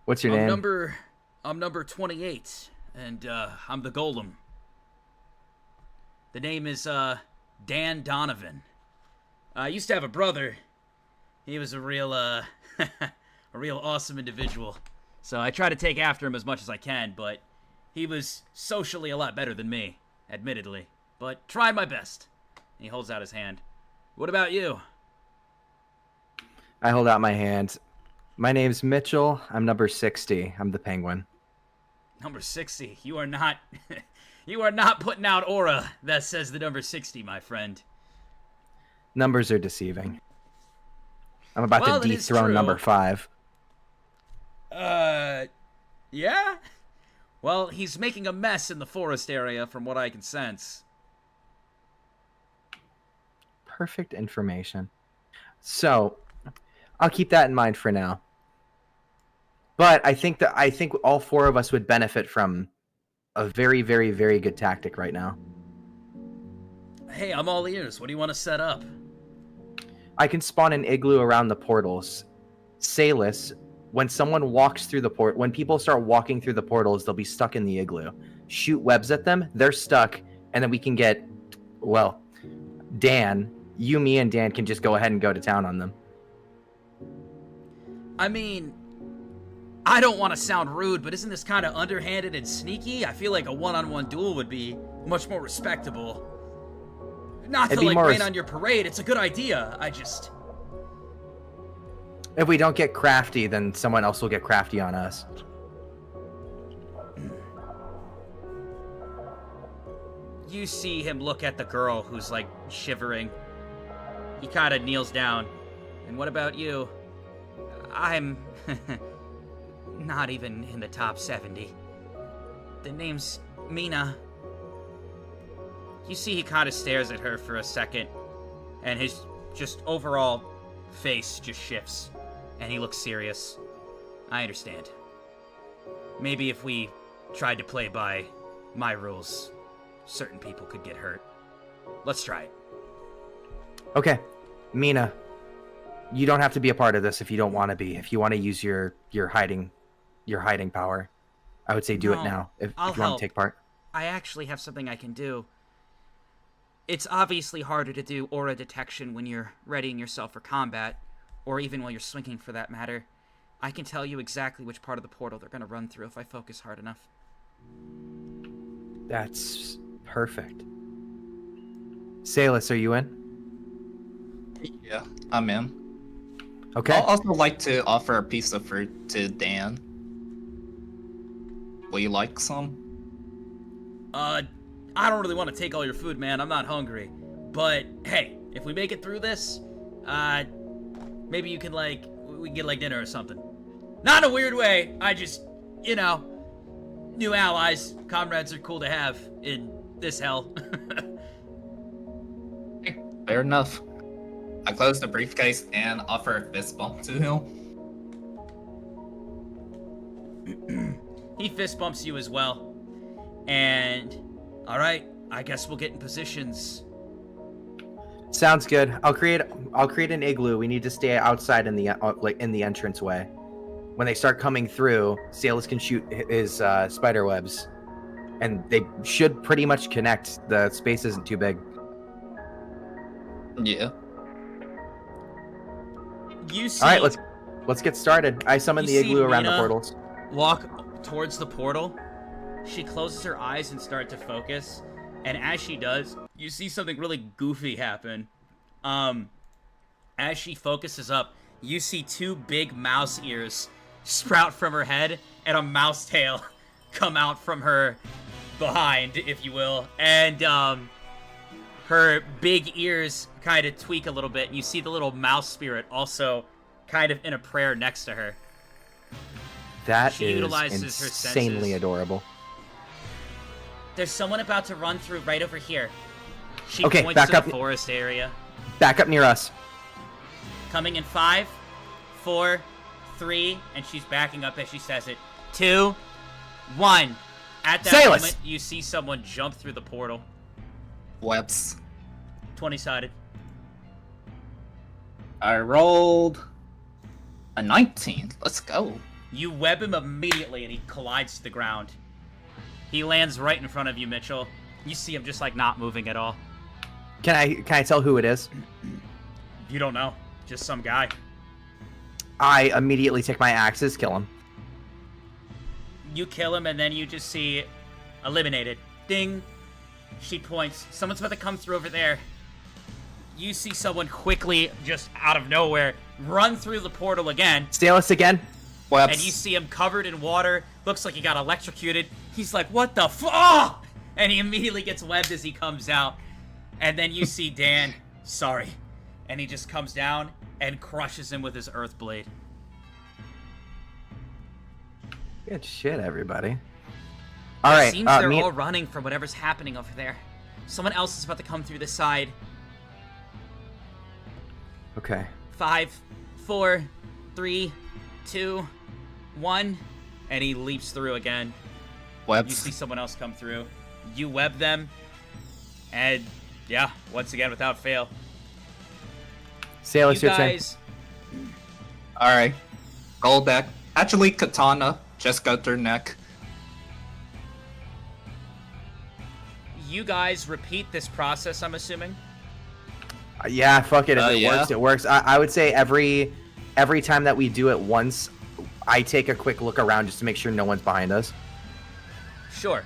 D: What's your name?
A: I'm number 28, and I'm the golem. The name is Dan Donovan. I used to have a brother. He was a real a real awesome individual. So I try to take after him as much as I can, but he was socially a lot better than me, admittedly. But tried my best. He holds out his hand. What about you?
D: I hold out my hand. My name's Mitchell. I'm number 60. I'm the penguin.
A: Number 60. You are not you are not putting out aura that says the number 60, my friend.
D: Numbers are deceiving. I'm about to dethrone number 5.
A: Yeah? Well, he's making a mess in the forest area from what I can sense.
D: Perfect information. So, I'll keep that in mind for now. But I think all 4 of us would benefit from a very, very, very good tactic right now.
A: Hey, I'm all ears. What do you want to set up?
D: I can spawn an igloo around the portals. Salus, when someone walks through the when people start walking through the portals, they'll be stuck in the igloo. Shoot webs at them, they're stuck, and then we can get, well, Dan, me and Dan can just go ahead and go to town on them.
A: I mean, I don't want to sound rude, but isn't this kind of underhanded and sneaky? I feel like a one-on-one duel would be much more respectable. Not to, like, rain on your parade. It's a good idea. I just...
D: If we don't get crafty, then someone else will get crafty on us.
A: You see him look at the girl who's, like, shivering. He kind of kneels down. And what about you? I'm... not even in the top 70. The name's Mina. You see he kind of stares at her for a second, and his just overall face just shifts, and he looks serious. I understand. Maybe if we tried to play by my rules, certain people could get hurt. Let's try it.
D: Okay, Mina, you don't have to be a part of this if you don't want to be. If you want to use your hiding power, I would say do it now if you want to take part.
A: I actually have something I can do. It's obviously harder to do aura detection when you're readying yourself for combat, or even while you're swinging for that matter. I can tell you exactly which part of the portal they're going to run through if I focus hard enough.
D: That's perfect. Salus, are you in?
E: Yeah, I'm in.
D: Okay.
E: I'd also like to offer a piece of fruit to Dan. Will you like some?
A: I don't really want to take all your food, man. I'm not hungry. But, hey, if we make it through this, maybe you can, we can get, dinner or something. Not in a weird way. I just, new allies, comrades are cool to have in this hell.
E: Fair enough. I close the briefcase and offer a fist bump to him.
A: He fist bumps you as well. And... Alright, I guess we'll get in positions.
D: Sounds good. I'll create an igloo. We need to stay outside in the entranceway. When they start coming through, Salus can shoot his spider webs, and they should pretty much connect. The space isn't too big.
E: Yeah.
A: You see.
D: All right, let's get started. I summon
A: You
D: the
A: see
D: igloo around the
A: Mina
D: portals.
A: walk towards the portal. She closes her eyes and start to focus. And as she does, you see something really goofy happen. As she focuses up, you see two big mouse ears sprout from her head and a mouse tail come out from her behind, if you will. And her big ears kind of tweak a little bit. You see the little mouse spirit also kind of in a prayer next to her.
D: That
A: She
D: is
A: utilizes her
D: insanely
A: senses.
D: adorable.
A: There's someone about to run through right over here. She
D: Okay,
A: points
D: back
A: to
D: up.
A: the forest area.
D: Back up near us.
A: Coming in 5, 4, 3, and she's backing up as she says it. 2, 1. At that
D: Sailus!
A: moment, you see someone jump through the portal.
E: Webs.
A: 20-sided.
E: I rolled a 19. Let's go.
A: You web him immediately, and he collides to the ground. He lands right in front of you, Mitchell. You see him just, like, not moving at all.
D: Can I tell who it is?
A: You don't know. Just some guy.
D: I immediately take my axes, kill him.
A: You kill him, and then you just see eliminated. Ding. She points. Someone's about to come through over there. You see someone quickly, just out of nowhere, run through the portal again.
D: Stalus again.
E: Webs.
A: And you see him covered in water. Looks like he got electrocuted. He's like, what the fuck? And he immediately gets webbed as he comes out. And then you see Dan. Sorry. And he just comes down and crushes him with his earth blade.
D: Good shit, everybody. All right.
A: It seems they're all running from whatever's happening over there. Someone else is about to come through the side.
D: Okay.
A: 5, 4, 3, 2, 1. And he leaps through again.
E: Webs.
A: You see someone else come through. You web them. And, yeah, once again, without fail.
D: Stalus,
A: You
D: your turn.
A: guys,
E: Alright. Gold deck. Actually, katana. Just got their neck.
A: you guys repeat this process, I'm assuming?
D: Yeah, fuck it. If it
E: Yeah.
D: works, it works. I would say every time that we do it once, I take a quick look around just to make sure no one's behind us.
A: Sure.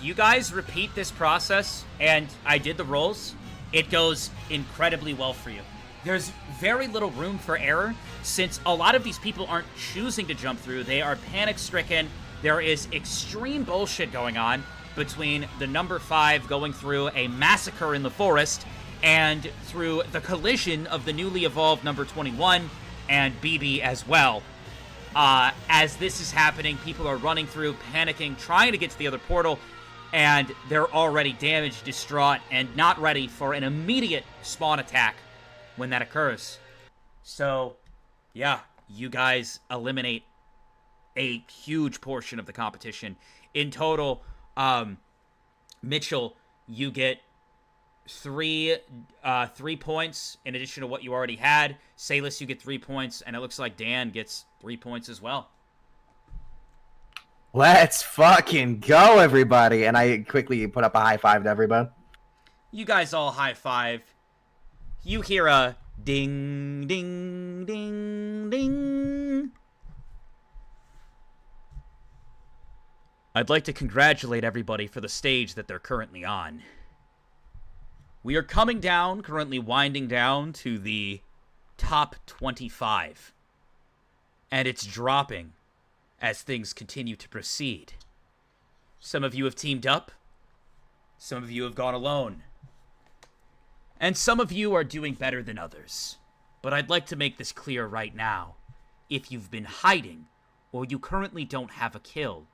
A: You guys repeat this process, and I did the rolls. It goes incredibly well for you. There's very little room for error, since a lot of these people aren't choosing to jump through. They are panic-stricken. There is extreme bullshit going on between the number 5 going through a massacre in the forest and through the collision of the newly evolved number 21 and BB as well. As this is happening, people are running through, panicking, trying to get to the other portal, and they're already damaged, distraught, and not ready for an immediate spawn attack when that occurs. So, yeah, you guys eliminate a huge portion of the competition. In total, Mitchell, you get 3 points in addition to what you already had. Salis, you get 3 points, and it looks like Dan gets 3 points as well.
D: Let's fucking go, everybody! And I quickly put up a high five to everybody.
A: You guys all high five. You hear a ding, ding, ding, ding. I'd like to congratulate everybody for the stage that they're currently on. We are coming down, currently winding down to the top 25. And it's dropping as things continue to proceed. Some of you have teamed up. Some of you have gone alone. And some of you are doing better than others. But I'd like to make this clear right now. If you've been hiding, or you currently don't have a kill,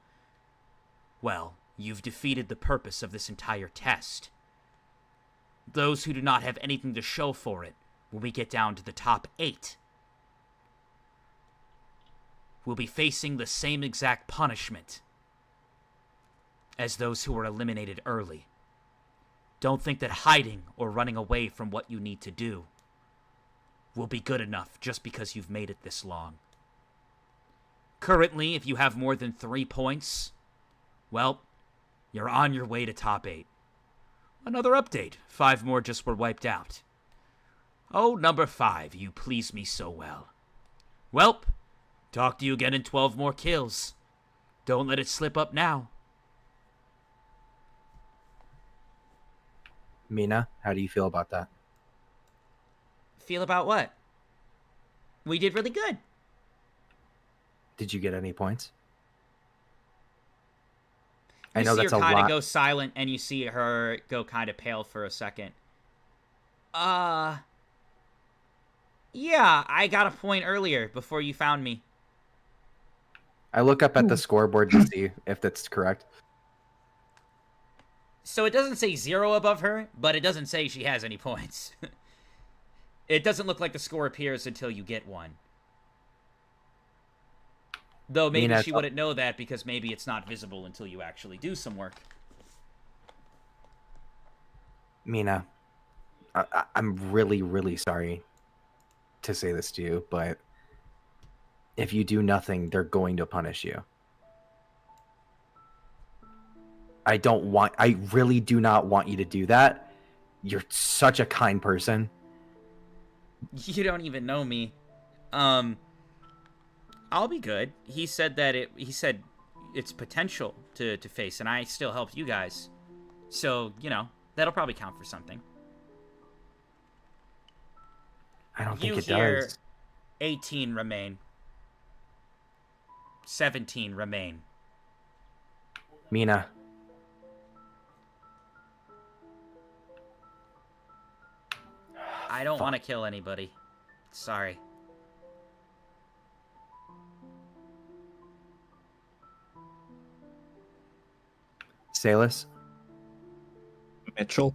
A: well, you've defeated the purpose of this entire test. Those who do not have anything to show for it, when we get down to the top 8, will be facing the same exact punishment as those who were eliminated early. Don't think that hiding or running away from what you need to do will be good enough just because you've made it this long. Currently, if you have more than 3 points, well, you're on your way to top 8. Another update. 5 more just were wiped out. Oh, number 5, you please me so well. Welp, talk to you again in 12 more kills. Don't let it slip up now.
D: Mina, how do you feel about that?
A: Feel about what? We did really good.
D: Did you get any points?
A: You
D: I know
A: see
D: that's
A: her
D: a
A: kind of
D: lot.
A: go silent, and you see her go kind of pale for a second. Yeah, I got a point earlier before you found me.
D: I look up at the scoreboard to see if that's correct.
A: So it doesn't say 0 above her, but it doesn't say she has any points. It doesn't look like the score appears until you get one. Though maybe
D: Mina,
A: she wouldn't know that because maybe it's not visible until you actually do some work.
D: Mina, I'm really, really sorry to say this to you, but if you do nothing, they're going to punish you. I really do not want you to do that. You're such a kind person.
A: You don't even know me. I'll be good. He said it's potential to face, and I still helped you guys. So, you know, that'll probably count for something.
D: I don't think it
A: hear
D: does.
A: 18 remain. 17 remain.
D: Mina.
A: I don't want to kill anybody. Sorry.
D: Salus?
E: Mitchell.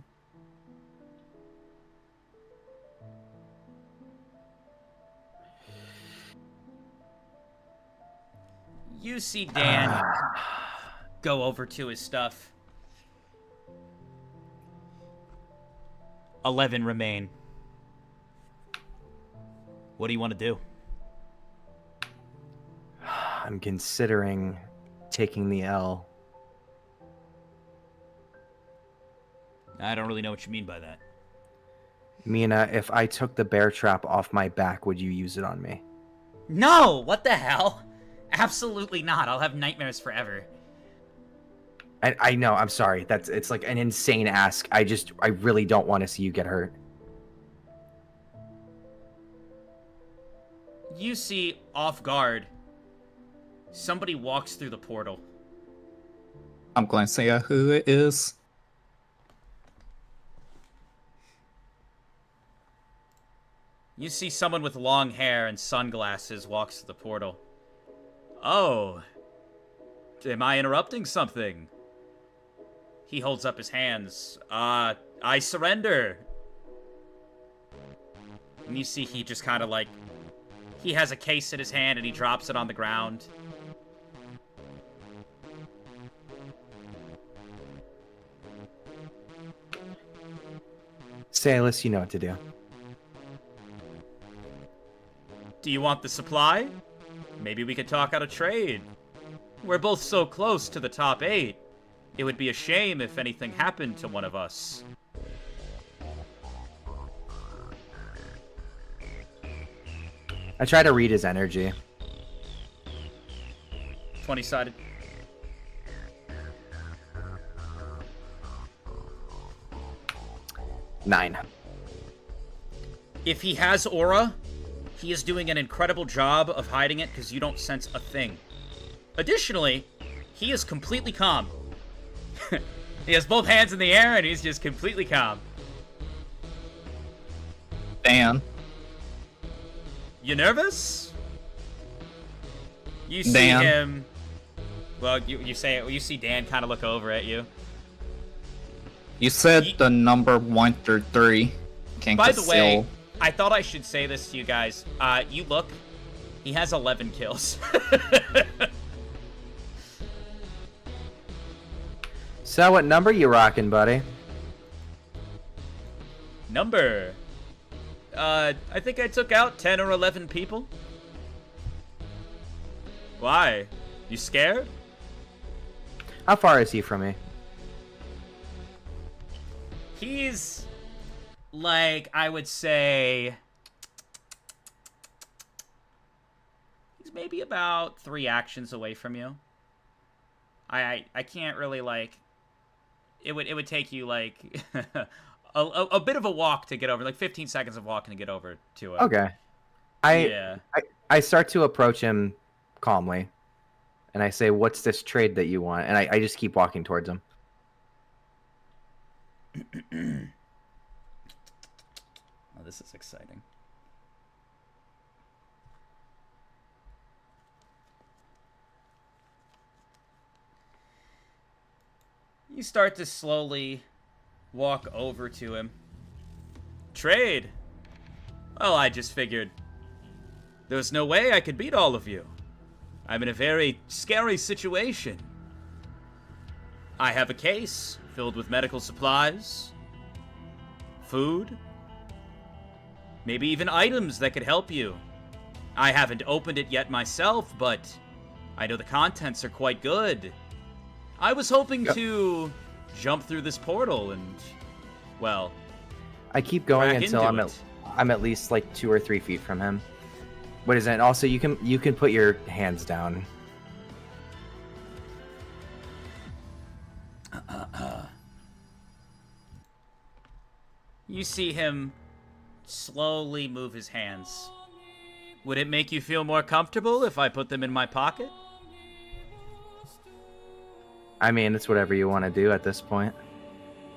A: You see Dan go over to his stuff. 11 remain. What do you want to do?
D: I'm considering taking the L.
A: I don't really know what you mean by that.
D: Mina, if I took the bear trap off my back, would you use it on me?
A: No! What the hell? Absolutely not. I'll have nightmares forever.
D: I know, I'm sorry. It's like an insane ask. I really don't want to see you get hurt.
A: You see, off guard, somebody walks through the portal.
E: I'm glancing at who it is.
A: You see someone with long hair and sunglasses walks through the portal. Oh. Am I interrupting something? He holds up his hands. I surrender. And you see he just kind of like... He has a case in his hand and he drops it on the ground.
D: Salus, you know what to do.
A: Do you want the supply? Maybe we could talk out a trade. We're both so close to the top 8. It would be a shame if anything happened to one of us.
D: I try to read his energy.
A: 20-sided.
D: Nine.
A: If he has aura, he is doing an incredible job of hiding it because you don't sense a thing. Additionally, he is completely calm. He has both hands in the air and he's just completely calm.
E: Dan.
A: You nervous? You see
E: Dan.
A: him... Well, you see Dan kind of look over at you.
E: You said the number 1 through 3 can
A: By the
E: conceal.
A: way, I thought I should say this to you guys. You look, he has 11 kills.
D: So what number you rocking, buddy?
A: Number. I think I took out 10 or 11 people. Why? You scared?
D: How far is he from me?
A: He's, like, I would say... He's maybe about 3 actions away from you. I can't really, like... It would take you, like, a bit of a walk to get over, like 15 seconds of walking to get over to it.
D: Okay. I start to approach him calmly, and I say, "What's this trade that you want?" And I just keep walking towards him.
A: Oh, this is exciting. You start to slowly walk over to him. Trade? Well, I just figured there's no way I could beat all of you. I'm in a very scary situation. I have a case filled with medical supplies, food, maybe even items that could help you. I haven't opened it yet myself, but I know the contents are quite good. I was hoping to jump through this portal and, well,
D: I keep going
A: crack
D: until
A: into
D: I'm at least like 2 or 3 feet from him. What is it? Also, you can put your hands down.
A: You see him slowly move his hands. Would it make you feel more comfortable if I put them in my pocket?
D: I mean, it's whatever you want to do at this point.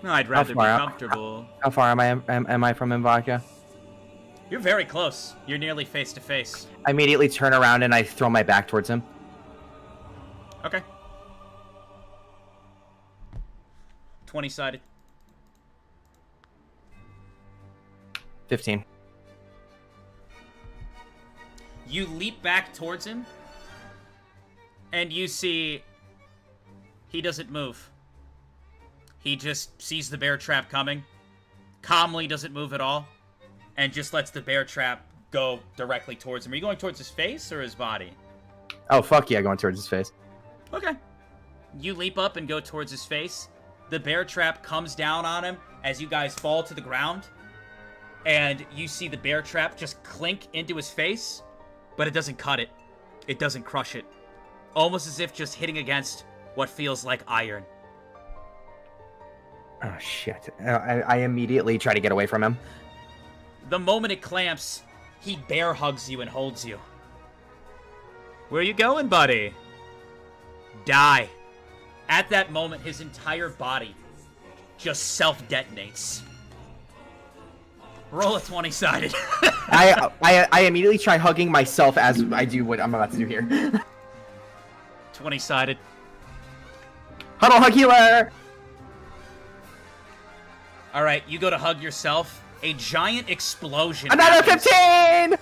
A: No, I'd rather be comfortable.
D: How far am I from him, Vodka?
A: You're very close. You're nearly face to face.
D: I immediately turn around and I throw my back towards him.
A: Okay. 20-sided.
D: 15.
A: You leap back towards him, and you see he doesn't move. He just sees the bear trap coming, calmly doesn't move at all, and just lets the bear trap go directly towards him. Are you going towards his face or his body?
D: Oh, fuck yeah, going towards his face.
A: Okay. You leap up and go towards his face. The bear trap comes down on him as you guys fall to the ground, and you see the bear trap just clink into his face, but it doesn't cut it. It doesn't crush it. Almost as if just hitting against what feels like iron.
D: Oh, shit. I immediately try to get away from him.
A: The moment it clamps, he bear hugs you and holds you. Where you going, buddy? Die. At that moment, his entire body just self-detonates. Roll a 20-sided.
D: I immediately try hugging myself as I do what I'm about to do here.
A: 20-sided.
D: Huddle hug healer!
A: Alright, you go to hug yourself. A giant explosion
D: Another
A: happens,
D: 15!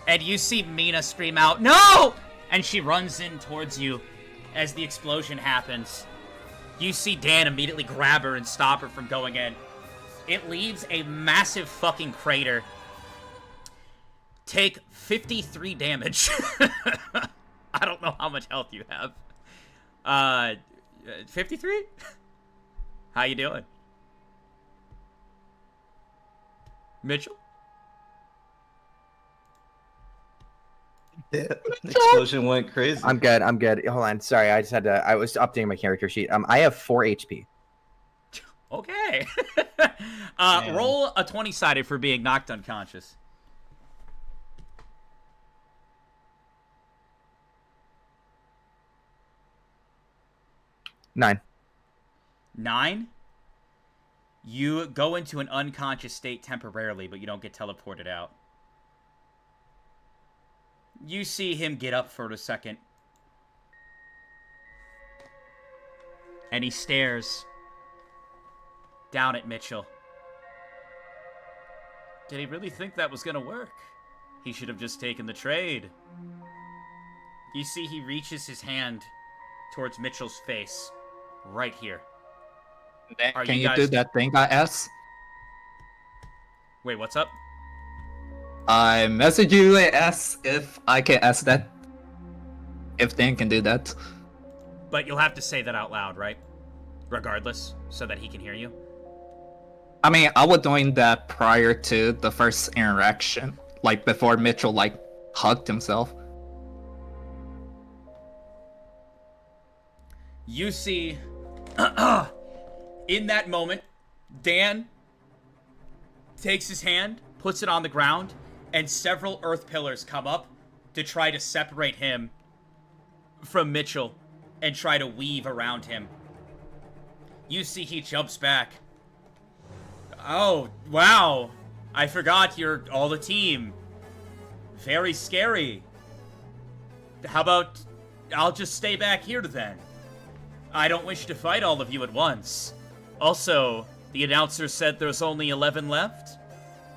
A: and you see Mina scream out, "No!" And she runs in towards you as the explosion happens. You see Dan immediately grab her and stop her from going in. It leaves a massive fucking crater. Take 53 damage. I don't know how much health you have. 53? How you doing? Mitchell?
C: Yeah, the explosion went crazy.
D: I'm good. Hold on. Sorry, I was updating my character sheet. I have 4 HP.
A: Okay. Roll a 20-sided for being knocked unconscious.
D: 9.
A: 9? You go into an unconscious state temporarily, but you don't get teleported out. You see him get up for a second. And he stares down at Mitchell. Did he really think that was gonna work? He should have just taken the trade. You see he reaches his hand towards Mitchell's face. Right here. Are
E: Can
A: you
E: you
A: guys-
E: do that thing I asked?
A: Wait, what's up?
E: I message you and ask if I can ask that. If Dan can do that.
A: But you'll have to say that out loud, right? Regardless, so that he can hear you.
E: I mean, I was doing that prior to the first interaction, like before Mitchell like hugged himself.
A: You see, in that moment, Dan takes his hand, puts it on the ground, and several earth pillars come up to try to separate him from Mitchell and try to weave around him. You see he jumps back. Oh, wow. I forgot you're all a team. Very scary. How about I'll just stay back here then? I don't wish to fight all of you at once. Also, the announcer said there's only 11 left.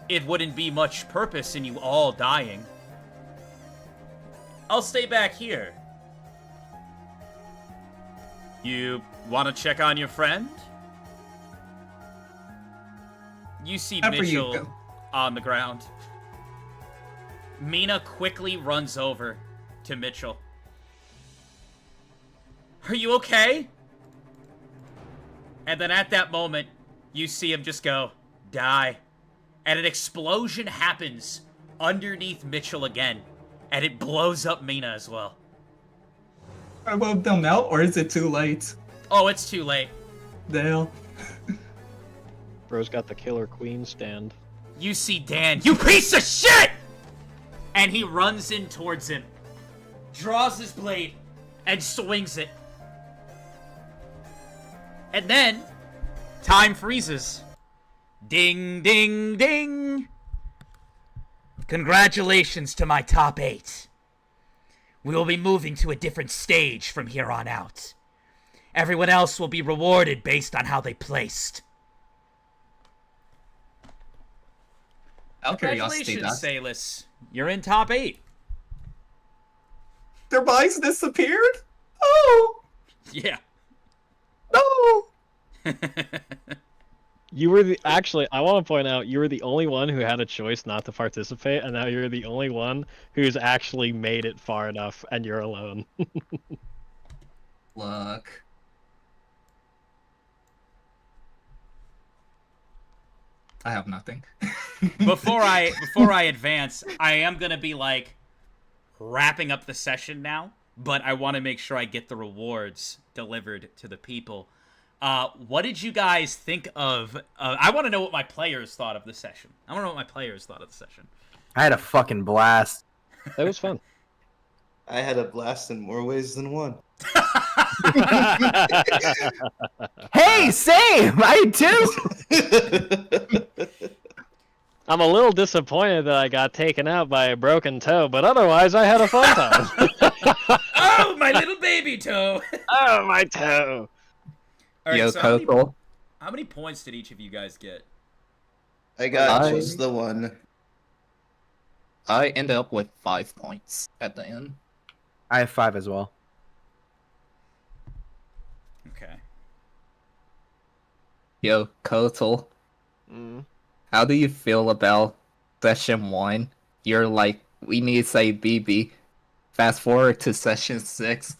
A: It wouldn't be much purpose in you all dying. I'll stay back here. You want to check on your friend? You see Mitchell on the ground. Mina quickly runs over to Mitchell. Are you okay? And then at that moment, you see him just go, die. And an explosion happens underneath Mitchell again. And it blows up Mina as well.
E: I won't them out, or is it too late?
A: Oh, it's too late.
E: Dale.
B: Bro's got the killer queen stand.
A: You see Dan, you piece of shit! And he runs in towards him, draws his blade, and swings it. And then, time freezes. Ding, ding, ding! Congratulations to my top 8. We will be moving to a different stage from here on out. Everyone else will be rewarded based on how they placed. Congratulations, Salus. You're in top 8.
E: Their minds disappeared? Oh!
A: Yeah.
E: No!
B: You were the actually. I want to point out you were the only one who had a choice not to participate, and now you're the only one who's actually made it far enough, and you're alone.
E: Look. I have nothing.
A: Before I advance, I am gonna be like wrapping up the session now, but I want to make sure I get the rewards delivered to the people. What did you guys think of? I want to know what my players thought of the session. I want to know what my players thought of the session.
D: I had a fucking blast.
B: That was fun.
C: I had a blast in more ways than one.
D: Hey, same! I too!
B: I'm a little disappointed that I got taken out by a broken toe, but otherwise I had a fun time.
A: Oh, my little baby toe!
B: Oh, my toe!
A: All right,
E: Yo,
A: so
E: Coco.
A: how many points did each of you guys get?
C: I got just the one.
E: I ended up with 5 points at the end.
D: I have 5 as well.
A: Okay.
E: Yo, Kotal. How do you feel about session 1? You're like, we need to say BB. Fast forward to session 6.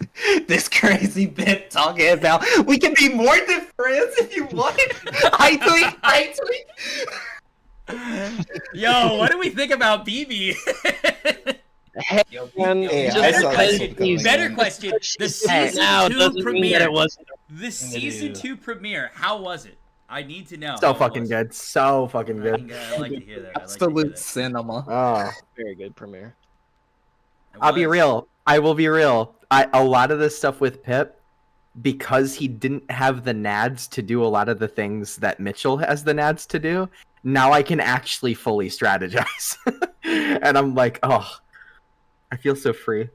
E: This crazy bit talking about we can be more than friends if you want. I tweet.
A: Yo, what do we think about BB?
B: Hey,
C: Hey, I saw this one coming.
A: Better question. The season
B: now
A: 2
B: doesn't mean that
A: premiere.
B: it wasn't.
A: The season 2 premiere. How was it? I need to know.
D: So
A: how it
D: fucking
A: was.
D: good. So fucking good.
A: I like to hear that.
E: Absolute cinema.
D: Oh.
B: Very good premiere.
D: I'll be real. I will be real. A lot of this stuff with Pip, because he didn't have the nads to do a lot of the things that Mitchell has the nads to do, now I can actually fully strategize. And I'm like, oh, I feel so free.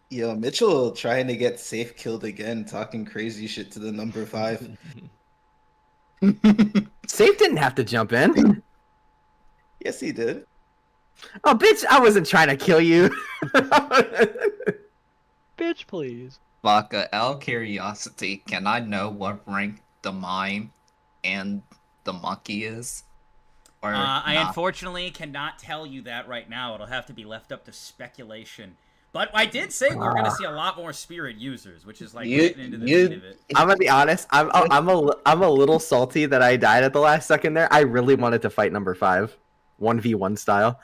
C: Yo, Mitchell trying to get safe killed again, talking crazy shit to the number 5.
D: Safe didn't have to jump in.
C: Yes, he did.
D: Oh, bitch, I wasn't trying to kill you.
B: Bitch, please.
E: Vodka, out of curiosity, can I know what rank the mime and the monkey is? Or
A: I
E: not?
A: unfortunately cannot tell you that right now. It'll have to be left up to speculation. But I did say we're gonna see a lot more spirit users, which is like
C: You-
A: getting into the meat of it.
D: I'm gonna be honest. I'm a little salty that I died at the last second there. I really wanted to fight number 5, 1v1 style.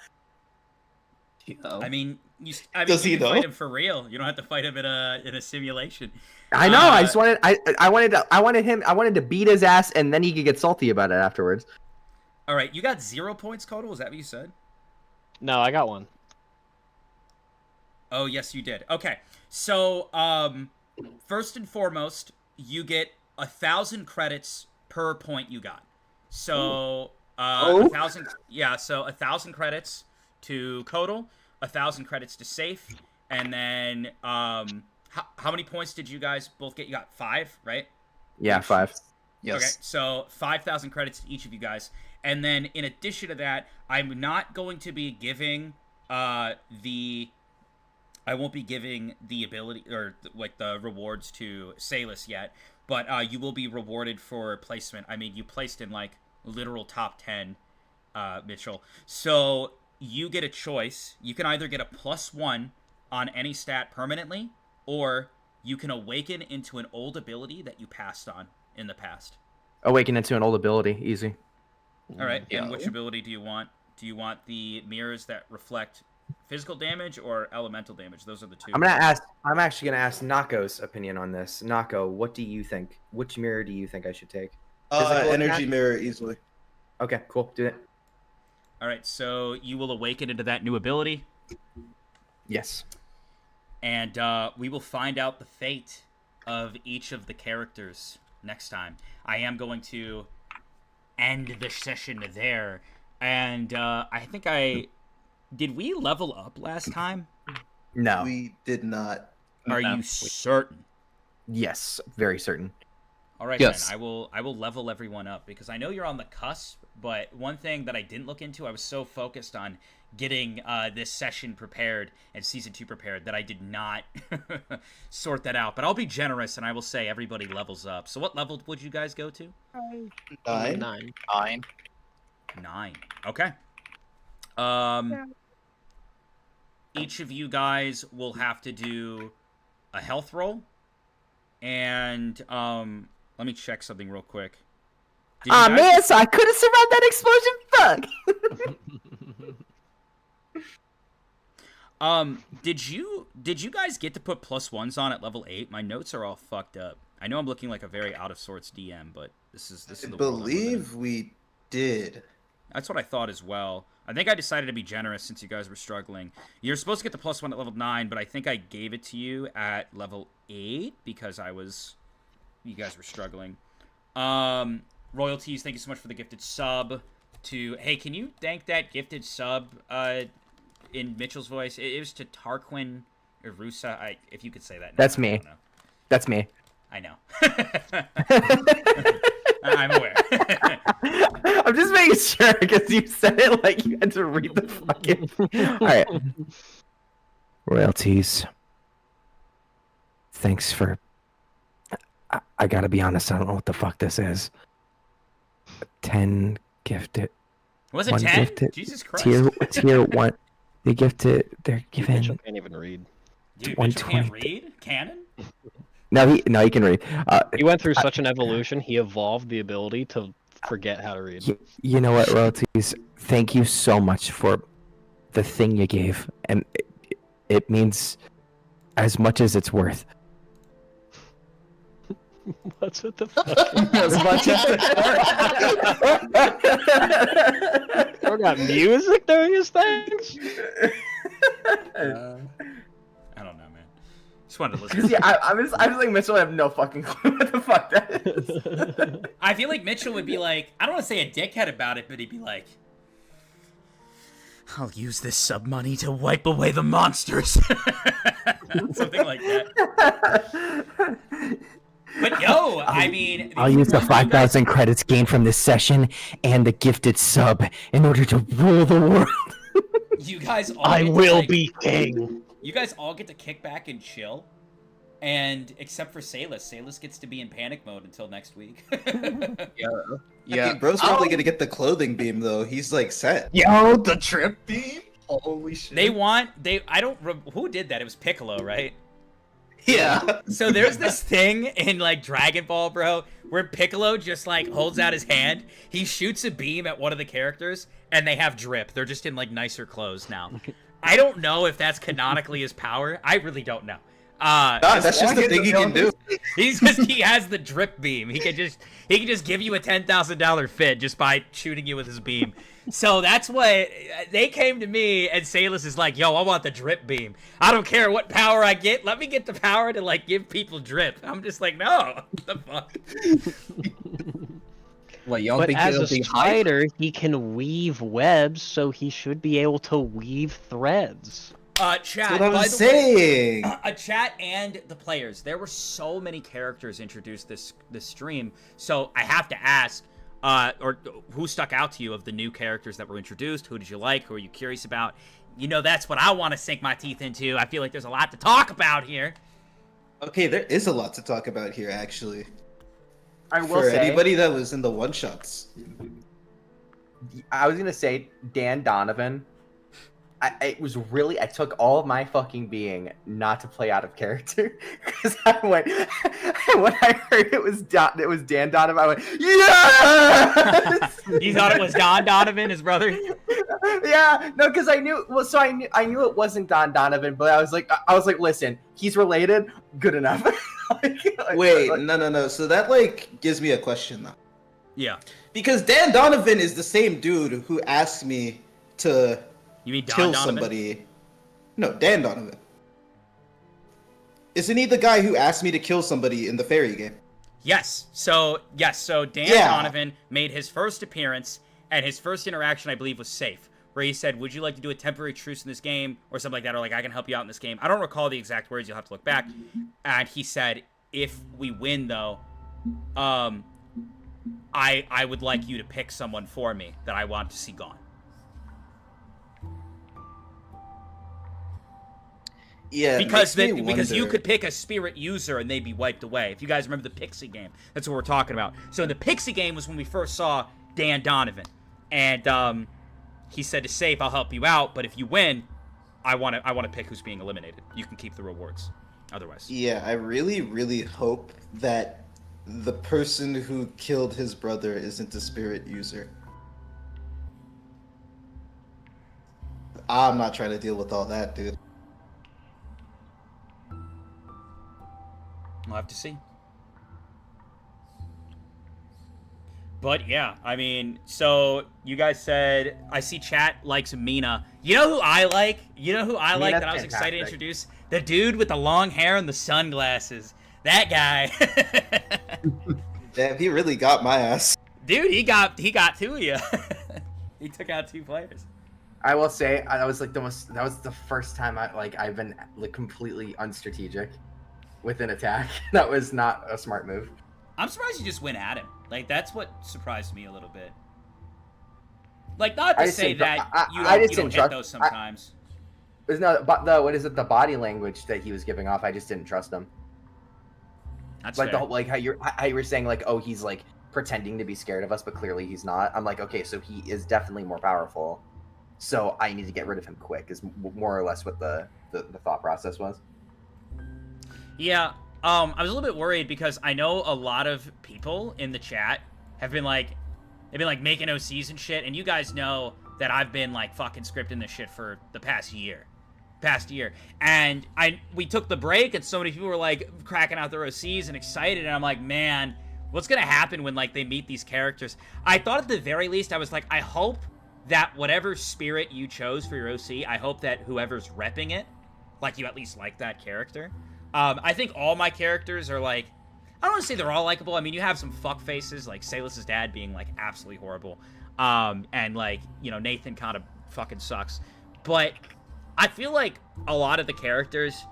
A: I mean,
C: Does
A: you
C: he
A: can
C: know?
A: fight him for real. You don't have to fight him in a simulation.
D: I know. I just wanted. I wanted to beat his ass, and then he could get salty about it afterwards.
A: All right, you got 0 points, Kodal. Is that what you said?
B: No, I got one.
A: Oh, yes, you did. Okay, so first and foremost, you get 1,000 credits per point you got. So 1,000. Yeah, so 1,000 credits to Kodal, 1,000 credits to Safe, and then how many points did you guys both get? You got 5, right?
D: Yeah, 5.
C: Yes.
A: Okay, so 5,000 credits to each of you guys, and then in addition to that, I'm not going to be giving I won't be giving the ability or like the rewards to Salis yet, but you will be rewarded for placement. I mean, you placed in like literal top 10, Mitchell. So you get a choice. You can either get a +1 on any stat permanently, or you can awaken into an old ability that you passed on in the past.
D: Awaken into an old ability, easy.
A: All right, and which ability do you want? Do you want the mirrors that reflect physical damage or elemental damage? Those are the two.
G: I'm actually gonna ask Nako's opinion on this. Nako, what do you think? Which mirror do you think I should take? Physical
C: Energy
G: attack?
C: mirror easily.
G: Okay, cool. Do it.
A: All right, so you will awaken into that new ability,
D: Yes.
A: and we will find out the fate of each of the characters next time. I am going to end the session there, and I think did we level up last time?
D: No.
C: We did not.
A: Are you certain?
D: Yes, very certain.
A: All right,
E: Yes.
A: then. I will level everyone up because I know you're on the cusp, but one thing that I didn't look into, I was so focused on getting this session prepared and Season 2 prepared that I did not sort that out. But I'll be generous and I will say everybody levels up. So what level would you guys go to?
C: 9.
E: 9.
A: 9. Okay. Each of you guys will have to do a health roll. And let me check something real quick. Did you guys-
D: man, so I could have survived that explosion. Fuck.
A: Did you guys get to put +1s on at level 8? My notes are all fucked up. I know I'm looking like a very out of sorts DM, but this is
C: I
A: the world I'm living in.
C: believe we did.
A: That's what I thought as well. I think I decided to be generous since you guys were struggling. You're supposed to get the +1 at level 9, but I think I gave it to you at level 8 because you guys were struggling. Royalties, thank you so much for the gifted sub. Hey, can you thank that gifted sub in Mitchell's voice? It was to Tarquin or Rusa. If you could say that. Now,
D: That's
A: I
D: me.
A: don't know.
D: That's me.
A: I know. I'm aware.
D: I'm just making sure because you said it like you had to read the fucking. All right. Royalties. Thanks for. I gotta be honest. I don't know what the fuck this is. 10 gifted.
A: Was it
D: One
A: 10?
D: gifted
A: Jesus Christ.
D: Tier 1. They gifted. They're
B: Mitchell
D: given.
B: can't even read.
A: Dude, Mitchell can't
D: 120.
A: read? Canon?
D: No, he can read.
B: He went through such an evolution, he evolved the ability to forget how to read.
D: You know what, Royalties? Thank you so much for the thing you gave, and it means as much as it's worth.
B: What's with the fuck?
D: As much as
B: Bro got music during his things?
A: I don't know, man. Just wanted to listen.
D: Yeah, I'm just like Mitchell. I have no fucking clue what the fuck that is.
A: I feel like Mitchell would be like, I don't want to say a dickhead about it, but he'd be like, I'll use this sub money to wipe away the monsters. Something like that. But yo, I mean...
D: I'll use the 5,000 credits gained from this session and the gifted sub in order to rule the world.
A: You guys all
B: I
A: get to,
B: will
A: like-
B: be king.
A: You guys all get to kick back and chill. And except for Salis. Salis gets to be in panic mode until next week.
C: Yeah, bro's probably gonna get the clothing beam though. He's like set.
E: Yo, the trip beam?
C: Holy shit.
A: Who did that? It was Piccolo, right?
C: Yeah.
A: So there's this thing in like Dragon Ball, bro, where Piccolo just like holds out his hand, he shoots a beam at one of the characters, and they have drip. They're just in like nicer clothes now. I don't know if that's canonically his power. I really don't know.
C: That's just the thing he can do.
A: He has the drip beam. He can just give you a $10,000 fit just by shooting you with his beam. So that's what they came to me, and Salus is like, "Yo, I want the drip beam. I don't care what power I get. Let me get the power to like give people drip." I'm just like, no, what the fuck.
E: Well, you don't
B: But
E: think
B: as
E: it'll
B: a
E: be high?
B: spider, he can weave webs, so he should be able to weave threads.
A: Chat.
C: That's what
A: by
C: I'm
A: the
C: saying.
A: way, chat and the players. There were so many characters introduced this stream, so I have to ask, or who stuck out to you of the new characters that were introduced? Who did you like? Who are you curious about? You know, that's what I want to sink my teeth into. I feel like there's a lot to talk about here.
C: Okay, there is a lot to talk about here, actually.
D: I will
C: For
D: say,
C: anybody that was in the one-shots.
D: I was gonna say Dan Donovan. I took all of my fucking being not to play out of character, because when I heard it was Dan Donovan, I went, yes!
A: You thought it was Don Donovan, his brother?
D: Yeah, no, because I knew it wasn't Don Donovan, but I was like, listen, he's related, good enough.
C: Wait, no. So that like gives me a question though.
A: Yeah.
C: Because Dan Donovan is the same dude who asked me to
A: You mean Don
C: kill
A: Donovan?
C: somebody. No, Dan Donovan. Isn't he the guy who asked me to kill somebody in the fairy game?
A: Yes. So Dan
C: Yeah.
A: Donovan made his first appearance, and his first interaction, I believe, was safe, where he said, "Would you like to do a temporary truce in this game?" or something like that, or like, "I can help you out in this game." I don't recall the exact words. You'll have to look back. And he said, "If we win, though, I would like you to pick someone for me that I want to see gone."
C: Yeah,
A: Because
C: it makes me
A: because you
C: wonder.
A: could pick a spirit user and they'd be wiped away. If you guys remember the Pixie game, that's what we're talking about. So the Pixie game was when we first saw Dan Donovan, and he said to Safe, "I'll help you out, but if you win, I want to pick who's being eliminated. You can keep the rewards, otherwise."
C: Yeah, I really hope that the person who killed his brother isn't a spirit user. I'm not trying to deal with all that, dude.
A: We'll have to see. But yeah, I mean, so you guys said, I see chat likes Mina. You know who I like? You know who I like that I was excited to
D: fantastic.
A: introduce? The dude with the long hair and the sunglasses. That guy.
C: Damn, he really got my ass.
A: Dude, he got two of you. He took out 2 players.
D: I will say, that was the first time I've been like completely unstrategic with an attack. That was not a smart move.
A: I'm surprised you just went at him. Like, that's what surprised me a little bit. Like, not to say that you don't hit those sometimes.
D: There's no, the body language that he was giving off, I just didn't trust him.
A: That's
D: Like
A: fair.
D: the whole, like how you were saying, like, oh, he's like pretending to be scared of us, but clearly he's not. I'm like, okay, so he is definitely more powerful. So I need to get rid of him quick. Is more or less what the thought process was.
A: Yeah, I was a little bit worried because I know a lot of people in the chat have been like, making OCs and shit, and you guys know that I've been like fucking scripting this shit for the past year. And we took the break, and so many people were like cracking out their OCs and excited, and I'm like, man, what's gonna happen when like they meet these characters? I thought at the very least, I was like, I hope that whatever spirit you chose for your OC, I hope that whoever's repping it, like, you at least like that character. I think all my characters are like, I don't want to say they're all likable. I mean, you have some fuck faces, like Salus's dad being like absolutely horrible, and like, you know, Nathan kind of fucking sucks. But I feel like a lot of the characters,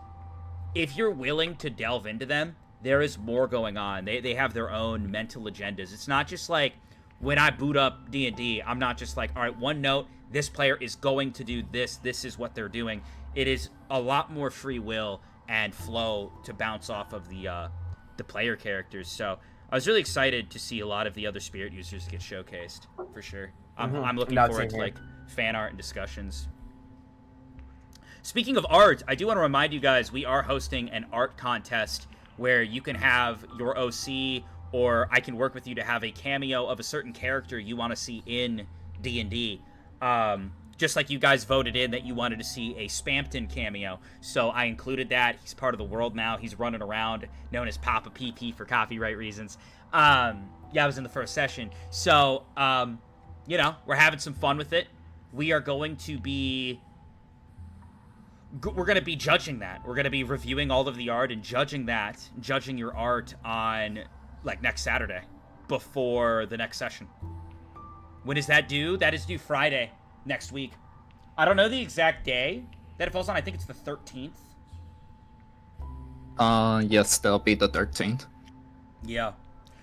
A: if you're willing to delve into them, there is more going on. They have their own mental agendas. It's not just like, when I boot up D&D, I'm not just like, all right, one note, this player is going to do this. This is what they're doing. It is a lot more free will and flow to bounce off of the player characters. So I was really excited to see a lot of the other spirit users get showcased, for sure. I'm looking forward to like fan art and discussions. Speaking of art, I do want to remind you guys we are hosting an art contest where you can have your OC, or I can work with you to have a cameo of a certain character you want to see in D&D. Just like you guys voted in that you wanted to see a Spampton cameo. So I included that. He's part of the world now. He's running around, known as Papa PP for copyright reasons. Yeah, I was in the first session. So, you know, we're having some fun with it. We are going to be... We're going to be judging that. We're going to be reviewing all of the art and judging that. Judging your art on, like, next Saturday. Before the next session. When is that due? That is due Friday. Next week. I don't know the exact day that it falls on. I think it's the 13th.
E: Yes, that'll be the 13th.
A: Yeah.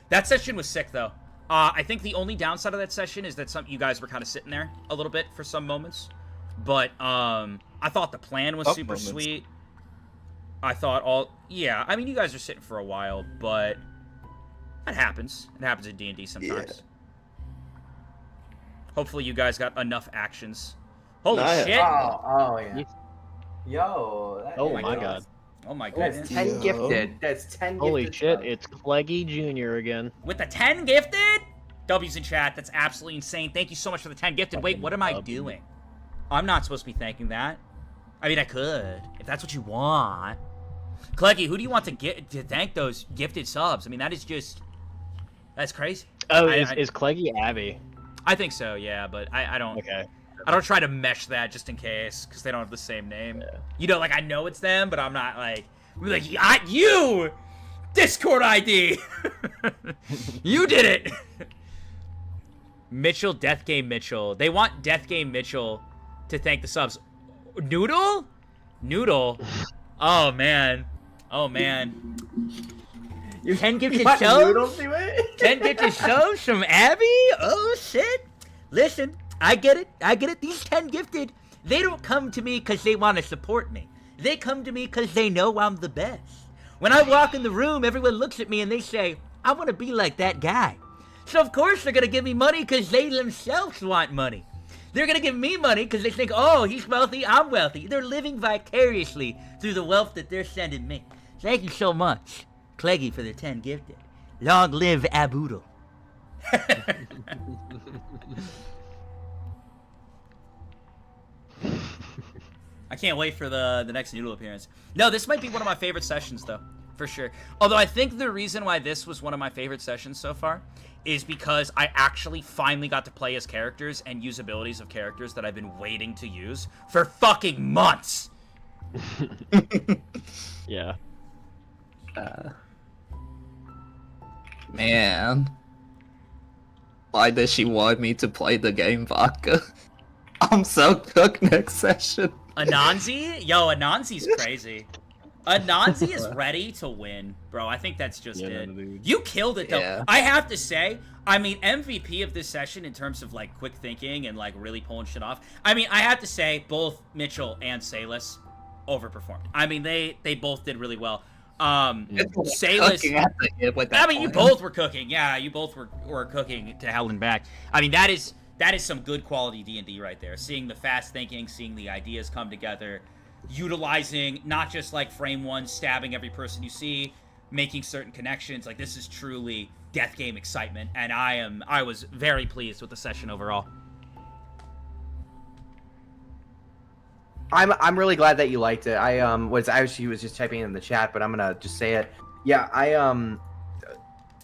A: That session was sick, though. I think the only downside of that session is that you guys were kind of sitting there a little bit for some moments. But, I thought the plan was super sweet. I thought yeah, I mean, you guys are sitting for a while, but that happens. It happens in D&D sometimes. Yeah. Hopefully you guys got enough actions. Holy shit!
D: Oh yeah. Yo.
B: Oh my god.
A: Oh my goodness.
D: That's 10 gifted. That's 10
B: Holy
D: gifted.
B: Holy shit, it's Cleggy Jr. again.
A: With the 10 gifted? W's in chat. That's absolutely insane. Thank you so much for the 10 gifted. Wait, what am I doing? I'm not supposed to be thanking that. I mean, I could, if that's what you want. Cleggy, who do you want to thank those gifted subs? I mean, that is just... That's crazy.
B: Oh, is Cleggy Abby?
A: I think so, yeah, but I don't...
B: Okay.
A: I don't try to mesh that just in case, because they don't have the same name. Yeah. You know, like, I know it's them, but I'm not like... you! Discord ID! You did it! Mitchell, Death Game Mitchell. They want Death Game Mitchell to thank the subs. Noodle? Noodle? Oh, man. Oh, man. 10 gifted shows? 10 gifted shows from Abby? Oh, shit. Listen, I get it. I get it. These 10 gifted, they don't come to me because they want to support me. They come to me because they know I'm the best. When I walk in the room, everyone looks at me and they say, I want to be like that guy. So, of course, they're going to give me money because they themselves want money. They're going to give me money because they think, oh, he's wealthy, I'm wealthy. They're living vicariously through the wealth that they're sending me. Thank you so much, Cleggy, for the 10 gifted. Long live Aboodle. I can't wait for the next Noodle appearance. No, this might be one of my favorite sessions, though, for sure. Although I think the reason why this was one of my favorite sessions so far is because I actually finally got to play as characters and use abilities of characters that I've been waiting to use for fucking months.
B: Yeah.
E: Man. Why does she want me to play the game, Vodka? I'm so cooked next session.
A: Anansi? Yo, Anansi's crazy. Anansi is ready to win, bro. I think that's just it. You killed it, though. Yeah. I have to say, I mean, MVP of this session in terms of, like, quick thinking and, like, really pulling shit off. I mean, I have to say, both Mitchell and Salis overperformed. I mean, they both did really well. Salis... I mean, you both were cooking. Yeah, you both were cooking to hell and back. I mean, that is some good quality D&D right there. Seeing the fast thinking, seeing the ideas come together, utilizing not just like frame one, stabbing every person you see, making certain connections. Like, this is truly death game excitement, and I was very pleased with the session overall.
D: I'm really glad that you liked it. I was just typing in the chat, but I'm gonna just say it. Yeah,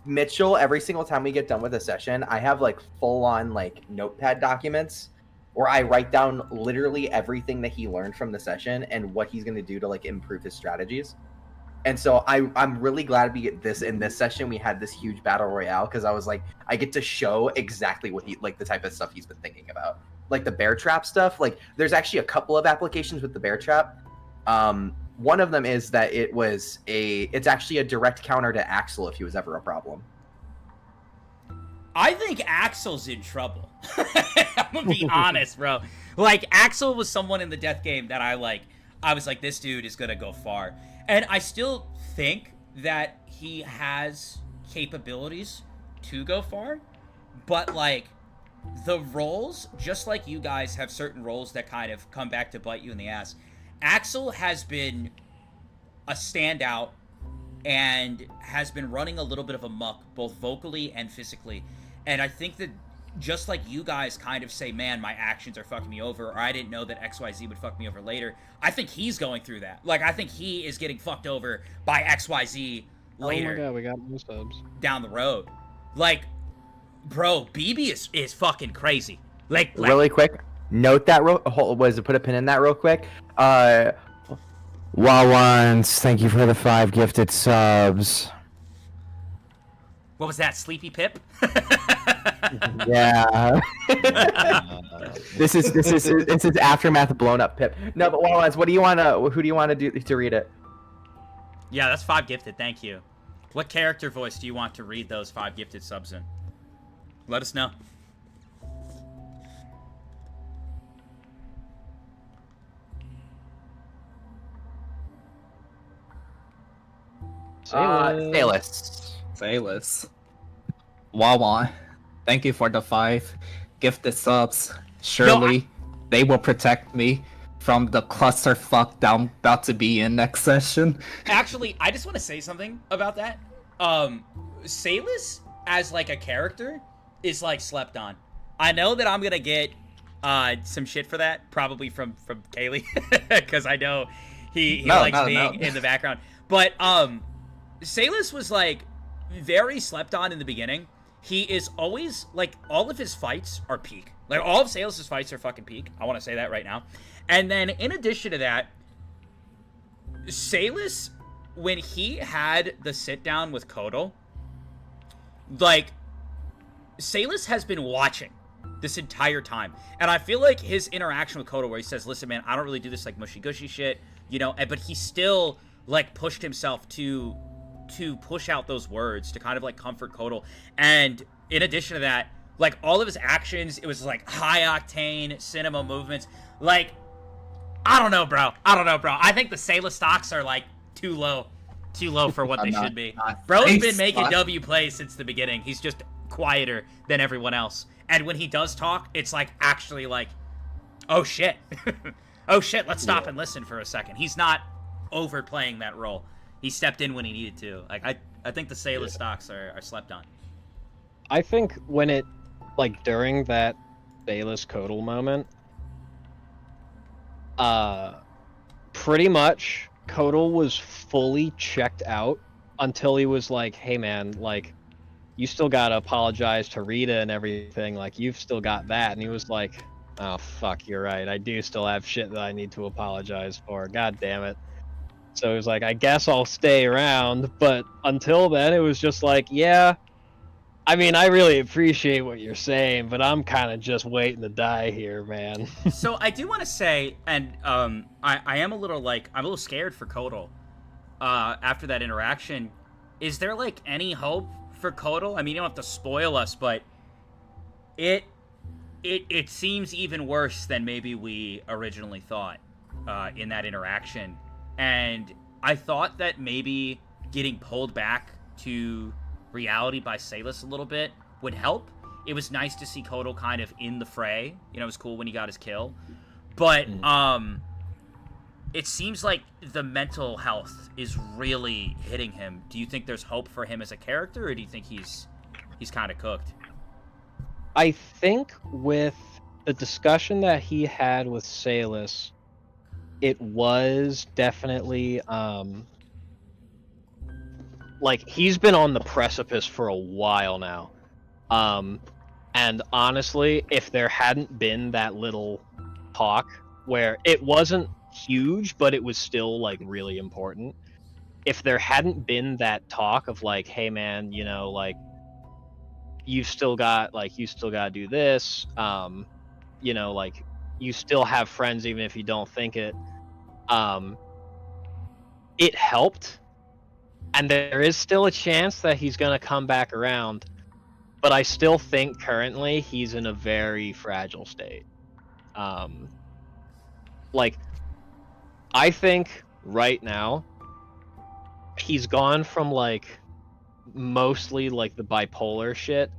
D: Mitchell, every single time we get done with a session, I have like full on like notepad documents where I write down literally everything that he learned from the session and what he's gonna do to like improve his strategies. And so I'm really glad we get this in this session. We had this huge battle royale because I was like, I get to show exactly what he like the type of stuff he's been thinking about. Like the bear trap stuff. Like there's actually a couple of applications with the bear trap. One of them is that it's actually a direct counter to Axel if he was ever a problem.
A: I think Axel's in trouble. I'm gonna be honest, bro. Like, Axel was someone in the death game that I was like, this dude is gonna go far. And I still think that he has capabilities to go far, but like, the roles, just like you guys have certain roles that kind of come back to bite you in the ass. Axel has been a standout and has been running a little bit of a muck, both vocally and physically. And I think that just like you guys kind of say, man, my actions are fucking me over, or I didn't know that XYZ would fuck me over later, I think he's going through that. Like, I think he is getting fucked over by XYZ later.
B: Oh my god, we got new subs.
A: Down the road. Like, bro, BB is fucking crazy. Like
D: really quick, note that put a pin in that real quick. Once, thank you for the 5 gifted subs.
A: What was that, Sleepy Pip?
D: Yeah. This is aftermath blown up Pip. No, but Wallens, who do you wanna do to read it?
A: Yeah, that's 5 gifted, thank you. What character voice do you want to read those 5 gifted subs in? Let us know.
E: Sayless. Wawa, thank you for the 5 gifted subs. Surely they will protect me from the clusterfuck that I'm about to be in next session.
A: Actually, I just want to say something about that. Sayless as like a character is like slept on. I know that I'm gonna get some shit for that, probably from Kaylee, because I know he likes being in the background. But Sayless was like very slept on in the beginning. He is always like, all of his fights are peak. Like, all of Sayless's fights are fucking peak. I want to say that right now. And then in addition to that, Sayless, when he had the sit down with Kodo, like, Sayless has been watching this entire time. And I feel like his interaction with Kodo, where he says, listen, man, I don't really do this like mushy gushy shit, you know, but he still like pushed himself to push out those words to kind of like comfort Kodo. And in addition to that, like, all of his actions, it was like high octane cinema movements. Like, I don't know, bro. I think the Sayless stocks are like too low for what they should be. Bro's been making W plays since the beginning. He's just quieter than everyone else. And when he does talk, it's like actually like, oh shit. Oh shit, let's stop and listen for a second. He's not overplaying that role. He stepped in when he needed to. Like, I think the Sayless stocks are slept on.
B: I think when it, like, during that Sayless Kodal moment, pretty much Kodal was fully checked out until he was like, hey man, like, you still gotta apologize to Rita and everything, like, you've still got that. And he was like, oh fuck, you're right, I do still have shit that I need to apologize for, god damn it. So he was like, I guess I'll stay around, but until then it was just like, yeah, I mean, I really appreciate what you're saying, but I'm kind of just waiting to die here, man.
A: So I do want to say, and I am a little like, I'm a little scared for Kodal after that interaction. Is there like any hope for Kodal? I mean, you don't have to spoil us, but it seems even worse than maybe we originally thought in that interaction. And I thought that maybe getting pulled back to reality by Sayless a little bit would help. It was nice to see Kodal kind of in the fray. You know, it was cool when he got his kill. But it seems like the mental health is really hitting him. Do you think there's hope for him as a character, or do you think he's kind of cooked?
B: I think with the discussion that he had with Sayless, it was definitely like, he's been on the precipice for a while now. And honestly, if there hadn't been that little talk where it wasn't huge, but it was still like really important, if there hadn't been that talk of like, hey man, you know, like, you still got to do this, you know, like, you still have friends even if you don't think it, it helped. And there is still a chance that he's going to come back around, but I still think currently he's in a very fragile state. Like, I think right now he's gone from like mostly like the bipolar shit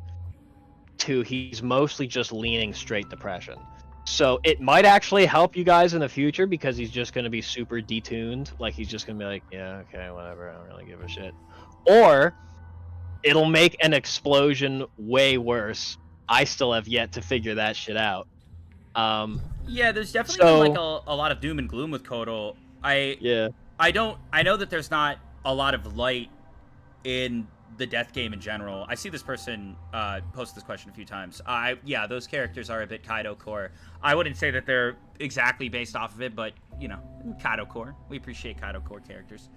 B: to he's mostly just leaning straight depression. So it might actually help you guys in the future because he's just going to be super detuned. Like, he's just going to be like, yeah, okay, whatever, I don't really give a shit. Or it'll make an explosion way worse. I still have yet to figure that shit out.
A: Yeah, there's definitely been, like, a lot of doom and gloom with Kotal. I know that there's not a lot of light in the death game in general. I see this person post this question a few times. Yeah, those characters are a bit Kaido core. I wouldn't say that they're exactly based off of it, but, you know, Kaido core. We appreciate Kaido core characters.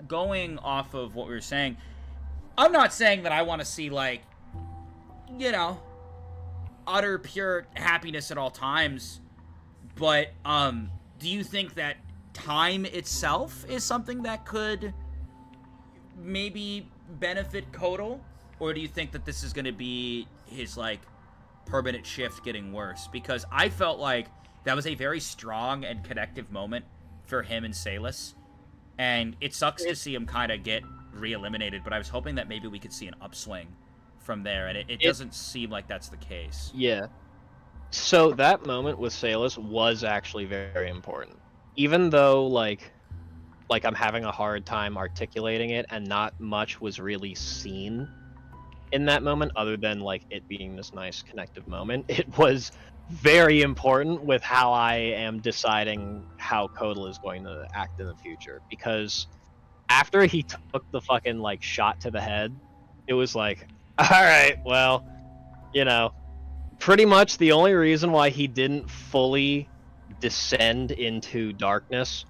A: Going off of what we were saying, I'm not saying that I want to see, like, you know, utter pure happiness at all times, but do you think that time itself is something that could maybe benefit Kotal, or do you think that this is going to be his, like, permanent shift getting worse? Because I felt like that was a very strong and connective moment for him and Salis, and it sucks to see him kind of get re-eliminated, but I was hoping that maybe we could see an upswing from there, and it doesn't seem like that's the case.
B: Yeah. So that moment with Salis was actually very, very important. Even though, like I'm having a hard time articulating it, and not much was really seen in that moment, other than, like, it being this nice connective moment, it was very important with how I am deciding how Kotal is going to act in the future. Because after he took the fucking, like, shot to the head, it was like, alright, well, you know, pretty much the only reason why he didn't fully descend into darkness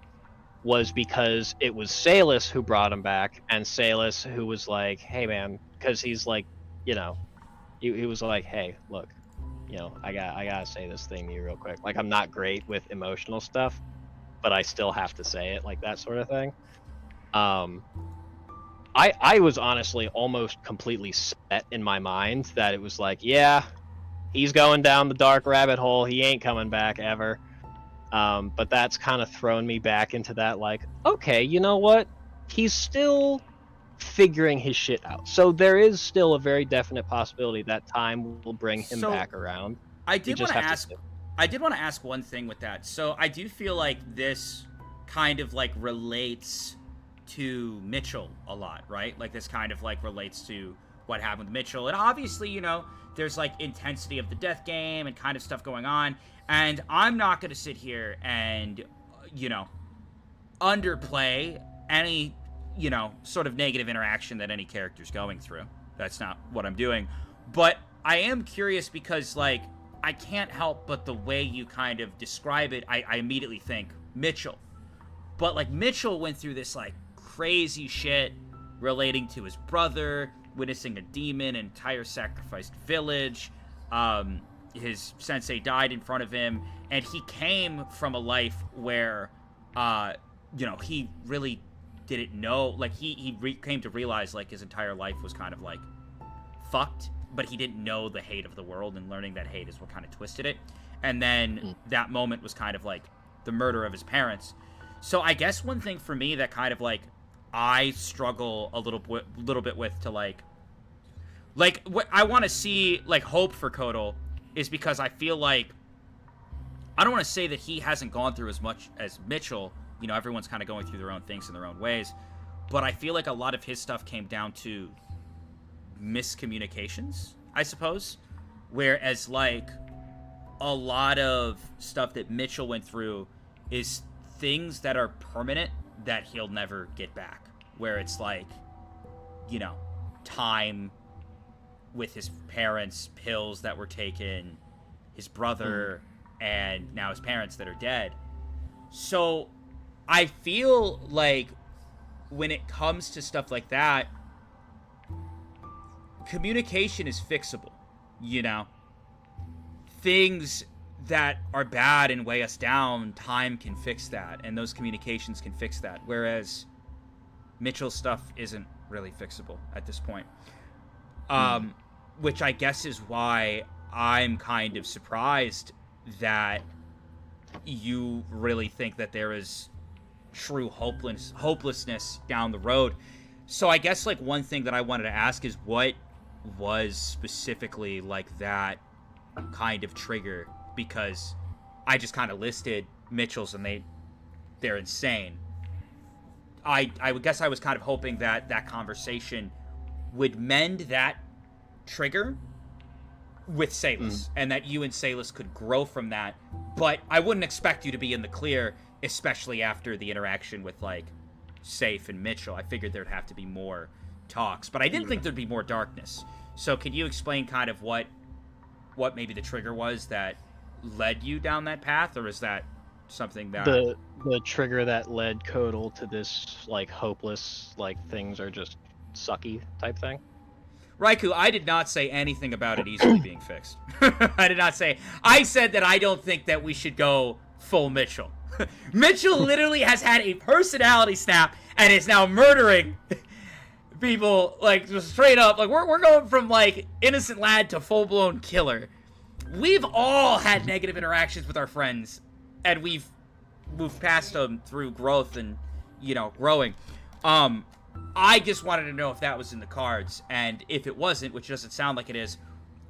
B: was because it was Salis who brought him back, and Salis who was like, hey man, because he's like, you know, he was like, hey, look, you know, I gotta say this thing to you real quick. Like, I'm not great with emotional stuff, but I still have to say it, like that sort of thing. I was honestly almost completely set in my mind that it was like, yeah, he's going down the dark rabbit hole, he ain't coming back ever. But that's kind of thrown me back into that, like, okay, you know what? He's still figuring his shit out. So there is still a very definite possibility that time will bring him back around.
A: I did want to ask one thing with that. So I do feel like this kind of, like, relates to Mitchell a lot, right? Like, this kind of, like, relates to what happened with Mitchell. And obviously, you know, there's, like, intensity of the death game and kind of stuff going on. And I'm not going to sit here and, you know, underplay any, you know, sort of negative interaction that any character's going through. That's not what I'm doing. But I am curious because, like, I can't help but the way you kind of describe it, I immediately think Mitchell. But, like, Mitchell went through this, like, crazy shit relating to his brother, witnessing a demon, an entire sacrificed village. His sensei died in front of him, and he came from a life where, you know, he really didn't know, like, he came to realize, like, his entire life was kind of, like, fucked, but he didn't know the hate of the world, and learning that hate is what kind of twisted it. And then that moment was kind of, like, the murder of his parents. So I guess one thing for me that kind of, like, I struggle a little bit with to, like what I want to see, like, hope for Kotal is because I feel like, I don't want to say that he hasn't gone through as much as Mitchell. You know, everyone's kind of going through their own things in their own ways. But I feel like a lot of his stuff came down to miscommunications, I suppose. Whereas, like, a lot of stuff that Mitchell went through is things that are permanent that he'll never get back. Where it's like, you know, time with his parents, pills that were taken, his brother, and now his parents that are dead. So I feel like when it comes to stuff like that, communication is fixable, you know? Things that are bad and weigh us down, time can fix that, and those communications can fix that, whereas Mitchell's stuff isn't really fixable at this point. Which I guess is why I'm kind of surprised that you really think that there is true hopelessness down the road. So I guess, like, one thing that I wanted to ask is what was specifically, like, that kind of trigger because I just kind of listed Mitchell's and they're insane. I would guess I was kind of hoping that that conversation would mend that trigger with Salis, and that you and Salis could grow from that. But I wouldn't expect you to be in the clear, especially after the interaction with, like, Safe and Mitchell. I figured there'd have to be more talks, but I didn't think there'd be more darkness. So can you explain kind of what maybe the trigger was that led you down that path, or is that something that...
B: The trigger that led Kodal to this, like, hopeless, like, things are just sucky type thing?
A: Raikou, I did not say anything about it easily being fixed. I did not say... I said that I don't think that we should go full Mitchell. Mitchell literally has had a personality snap and is now murdering people, like, just straight up. Like, we're going from, like, innocent lad to full-blown killer. We've all had negative interactions with our friends, and we've moved past them through growth and, you know, growing. I just wanted to know if that was in the cards, and if it wasn't, which doesn't sound like it is,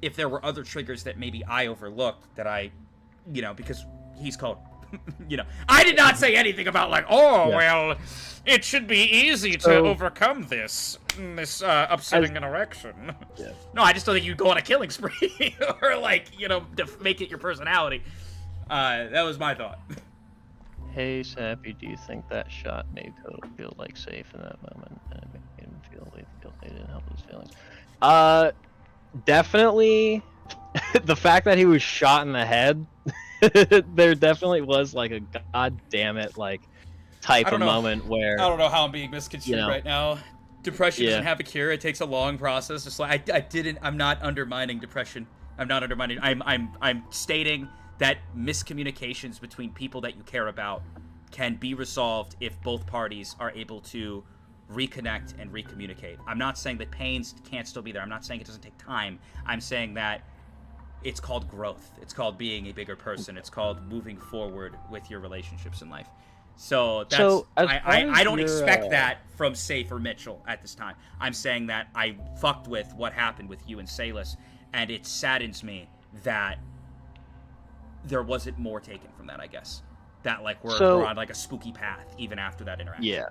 A: if there were other triggers that maybe I overlooked that I, you know, because he's called, you know, I did not say anything about, like, well, it should be easy to overcome this upsetting interaction.
B: Yeah.
A: No, I just don't think you go on a killing spree, or, like, you know, to make it your personality. That was my thought.
B: Hey, Sappy, do you think that shot made Kodal feel, like, safe in that moment? And it made him feel like they didn't help his feelings? Definitely the fact that he was shot in the head, there definitely was, like, a god damn it, like, type of moment where...
A: I don't know how I'm being misconstrued right now. Depression doesn't have a cure. It takes a long process. Just like I'm not undermining depression. I'm not undermining. I'm stating that miscommunications between people that you care about can be resolved if both parties are able to reconnect and recommunicate. I'm not saying that pains can't still be there. I'm not saying it doesn't take time. I'm saying that it's called growth. It's called being a bigger person. It's called moving forward with your relationships in life. So that's I don't expect that from Safe or Mitchell at this time. I'm saying that I fucked with what happened with you and Salis, and it saddens me that there wasn't more taken from that, I guess. That, like, we're on, like, a spooky path even after that interaction.
B: Yeah.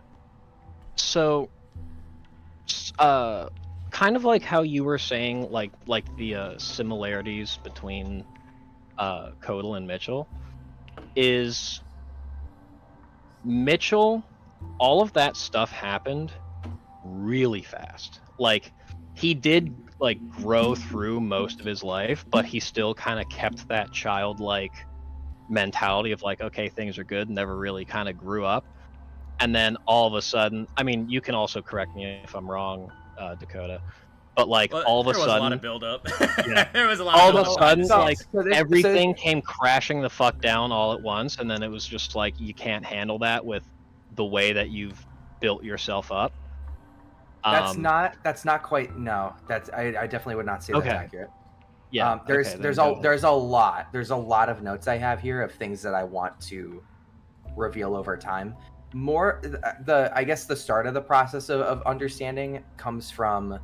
B: So, kind of like how you were saying, like the similarities between Kodal and Mitchell, is Mitchell, all of that stuff happened really fast. Like, he did, like, grow through most of his life, but he still kind of kept that childlike mentality of, like, okay, things are good, never really kind of grew up. And then all of a sudden, I mean, you can also correct me if I'm wrong, Dakota, but, like, all of a sudden...
A: There was a lot of build-up.
B: Yeah.
A: There was a lot
B: all
A: of
B: of a sudden, like,
D: so
B: everything came crashing the fuck down all at once, and then it was just like, you can't handle that with the way that you've built yourself up.
G: That's not quite, no. I definitely would not say that's accurate.
B: Yeah.
G: There's a lot of notes I have here of things that I want to reveal over time. More I guess the start of the process of understanding comes from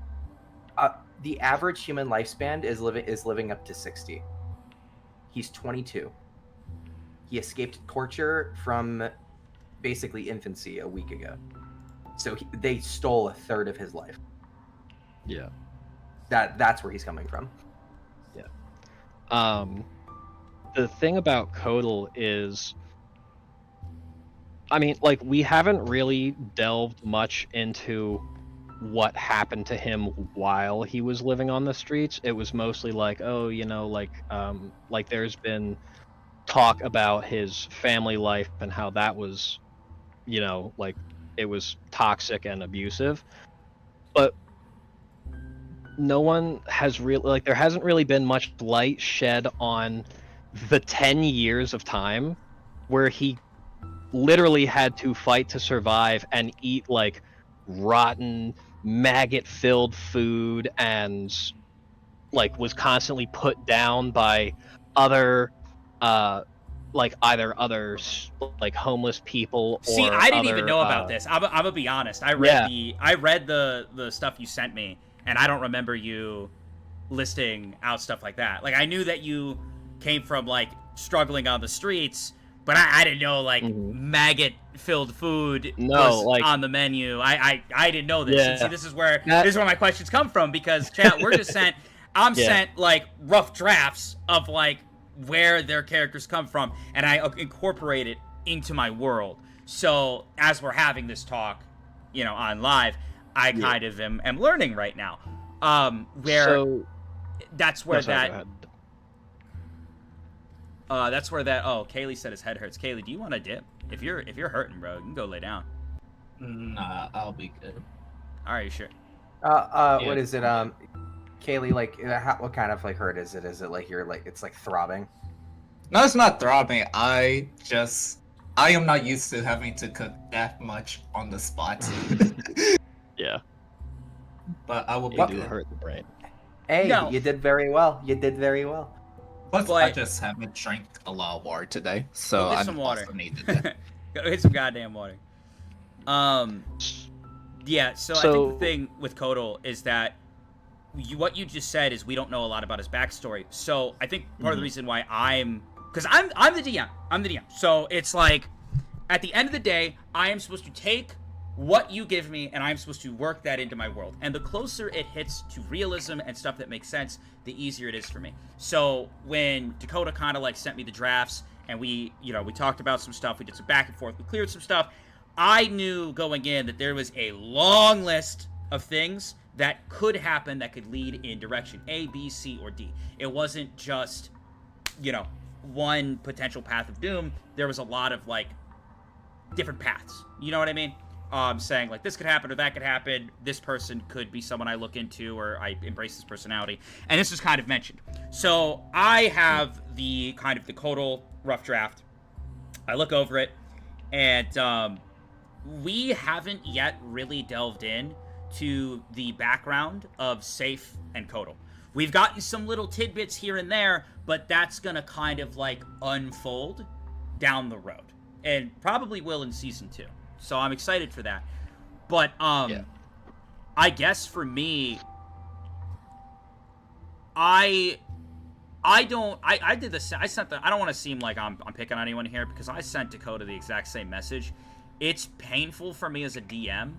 G: the average human lifespan is living up to 60. He's 22. He escaped torture from basically infancy a week ago. So they stole a third of his life.
B: Yeah.
G: That's where he's coming from.
B: Yeah. The thing about Kodal is, I mean, like, we haven't really delved much into what happened to him while he was living on the streets. It was mostly like, oh, you know, like there's been talk about his family life and how that was, you know, like, it was toxic and abusive, but no one has really, like, there hasn't really been much light shed on the 10 years of time where he literally had to fight to survive and eat, like, rotten, maggot-filled food, and, like, was constantly put down by other like, either other, like, homeless people or...
A: See, I didn't even know about this. I'm gonna be honest. I read the stuff you sent me, and I don't remember you listing out stuff like that. Like, I knew that you came from, like, struggling on the streets, but I didn't know, like, maggot-filled food was on the menu. I didn't know this. And see, this is where my questions come from, because, chat, we're just sent... I'm sent, like, rough drafts of, like, where their characters come from, and I incorporate it into my world. So, as we're having this talk, you know, on live, I kind of am learning right now. That's where Kaylee said his head hurts. Kaylee, do you want to dip? If you're hurting, bro, you can go lay down.
E: Nah, I'll be good.
A: All right, sure.
G: What is it? Kaylee, like, what kind of, like, hurt is it? Is it like you're, like, it's like throbbing?
E: No, it's not throbbing. I am not used to having to cook that much on the spot.
B: Yeah.
E: But I will be
B: do hurt the brain.
G: Hey, you did very well. You did very well.
E: But I just haven't drank a lot of water today, so I also needed it.
A: Go hit some goddamn water. Yeah, so I think the thing with Kodal is that what you just said is we don't know a lot about his backstory. So I think part of the reason why because I'm the DM. I'm the DM. So it's like, at the end of the day, I am supposed to take what you give me, and I'm supposed to work that into my world. And the closer it hits to realism and stuff that makes sense, the easier it is for me. So when Dakota kind of like sent me the drafts, and we talked about some stuff, we did some back and forth, we cleared some stuff, I knew going in that there was a long list of things that could happen that could lead in direction A, B, C, or D. It wasn't just, one potential path of doom. There was a lot of, like, different paths. You know what I mean? Saying, like, this could happen or that could happen. This person could be someone I look into, or I embrace this personality. And this was kind of mentioned. So I have the Kodal rough draft. I look over it, and we haven't yet really delved in to the background of Safe and Kodal. We've gotten some little tidbits here and there, but that's gonna kind of like unfold down the road, and probably will in season 2. So I'm excited for that. But I guess for me, I did this. I don't want to seem like I'm picking on anyone here, because I sent Dakota the exact same message. It's painful for me as a DM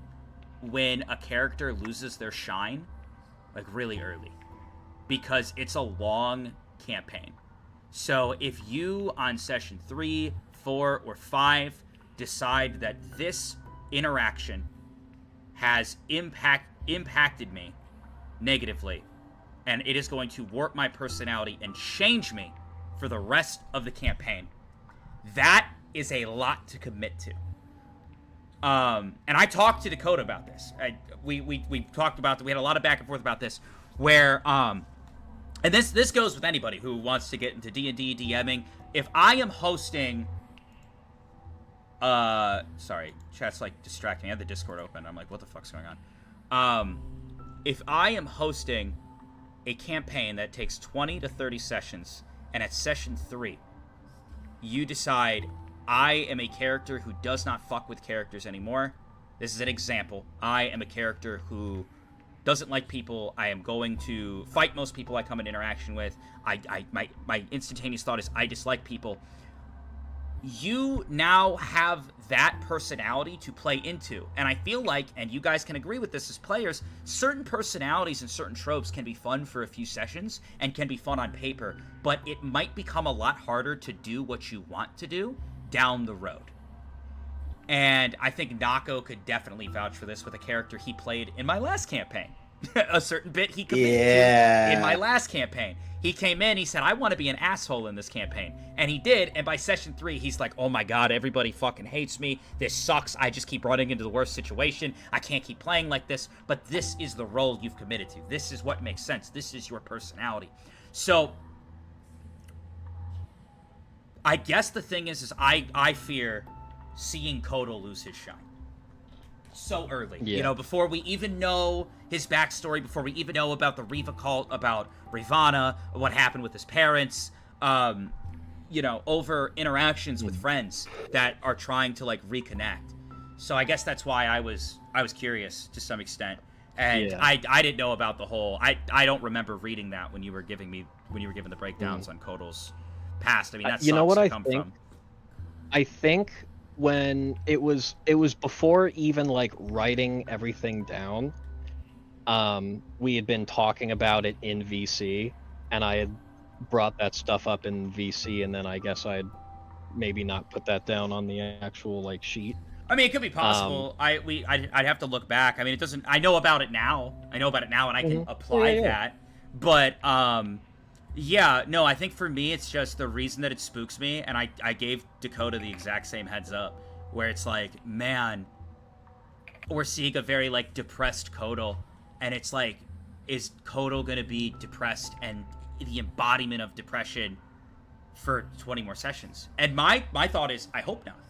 A: when a character loses their shine, like, really early, because it's a long campaign. So if you, on session 3, 4, or 5, decide that this interaction has impacted me negatively, and it is going to warp my personality and change me for the rest of the campaign, that is a lot to commit to. And I talked to Dakota about this. We talked about we had a lot of back and forth about this, where and this goes with anybody who wants to get into D&D DMing. If I am hosting, sorry, chat's like distracting. I have the Discord open. I'm like, what the fuck's going on? If I am hosting a campaign that takes 20 to 30 sessions, and at session 3, you decide I am a character who does not fuck with characters anymore. This is an example. I am a character who doesn't like people. I am going to fight most people I come in interaction with. My instantaneous thought is I dislike people. You now have that personality to play into. And I feel like, and you guys can agree with this as players, certain personalities and certain tropes can be fun for a few sessions and can be fun on paper, but it might become a lot harder to do what you want to do down the road. And I think Nako could definitely vouch for this with a character he played in my last campaign. A certain bit he committed to in my last campaign. He came in, he said, I want to be an asshole in this campaign. And he did, and by session 3, he's like, oh my god, everybody fucking hates me. This sucks. I just keep running into the worst situation. I can't keep playing like this. But this is the role you've committed to. This is what makes sense. This is your personality. So I guess the thing is I fear seeing Kodal lose his shine so early. Yeah. You know, before we even know his backstory, before we even know about the Riva cult, about Ravana, what happened with his parents, you know, over interactions with friends that are trying to, like, reconnect. So I guess that's why I was curious to some extent. And yeah. I didn't know about the whole, I don't remember reading that when you were giving the breakdowns on Kodal's past. I mean, that sucks
B: you know what
A: to
B: I
A: come
B: think?
A: from.
B: I think when it was before even like writing everything down, we had been talking about it in VC, and I had brought that stuff up in VC, and then I guess I'd maybe not put that down on the actual like sheet.
A: I mean, it could be possible. I'd have to look back. I mean, it doesn't. I know about it now. And I can apply that. But yeah, no. I think for me, it's just the reason that it spooks me, and I gave Dakota the exact same heads up, where it's like, man, we're seeing a very like depressed Kodal, and it's like, is Kodal gonna be depressed and the embodiment of depression for 20 more sessions? And my thought is, I hope not.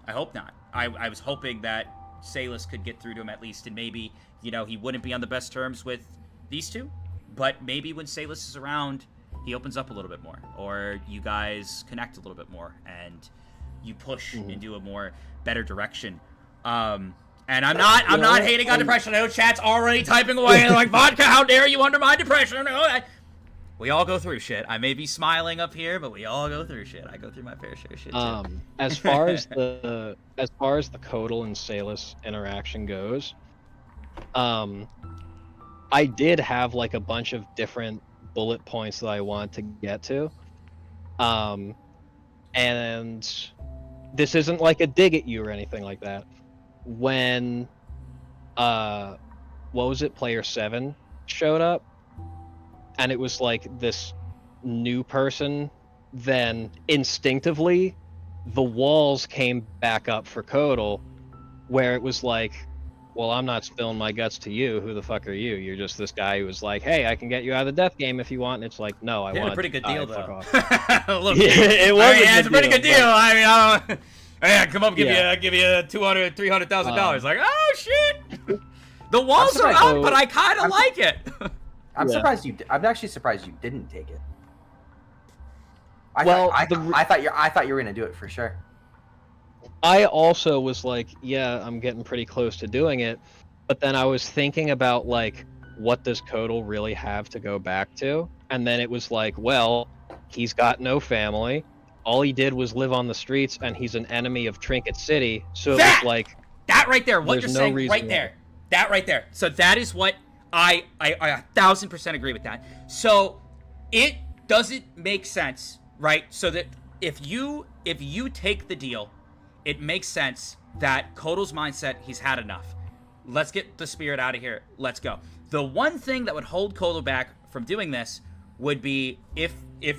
A: I hope not. I was hoping that Salis could get through to him at least, and maybe, you know, he wouldn't be on the best terms with these two, but maybe when Salis is around, he opens up a little bit more, or you guys connect a little bit more, and you push into a more better direction. And I'm not hating on depression. I know chat's already typing away and like, Vodka, how dare you undermine depression? No, we all go through shit. I may be smiling up here, but we all go through shit. I go through my fair share of shit too.
B: As far as the Kodal and Salis interaction goes, I did have like a bunch of different bullet points that I want to get to, and this isn't like a dig at you or anything like that. When what was it, Player 7 showed up, and it was like this new person, then instinctively the walls came back up for Kodal, where it was like, well, I'm not spilling my guts to you. Who the fuck are you? You're just this guy who was like, hey, I can get you out of the death game if you want. And it's like, no, I want
A: a pretty good deal, though.
B: It was
A: it's a pretty good deal. I mean, I don't... Yeah, come up, give you $200,000, $300,000. Like, oh shit! The walls are up, but I kind of like it.
G: I'm surprised you. I'm actually surprised you didn't take it. I thought you were gonna do it for sure.
B: I also was like, yeah, I'm getting pretty close to doing it, but then I was thinking about like, what does Kodal really have to go back to? And then it was like, well, he's got no family. All he did was live on the streets, and he's an enemy of Trinket City. So it was like
A: that right there. What you're saying right there. That right there. So that is what I 1000% agree with that. So it doesn't make sense, right? So that if you take the deal, it makes sense that Kodal's mindset, he's had enough. Let's get the spirit out of here. Let's go. The one thing that would hold Kodal back from doing this would be if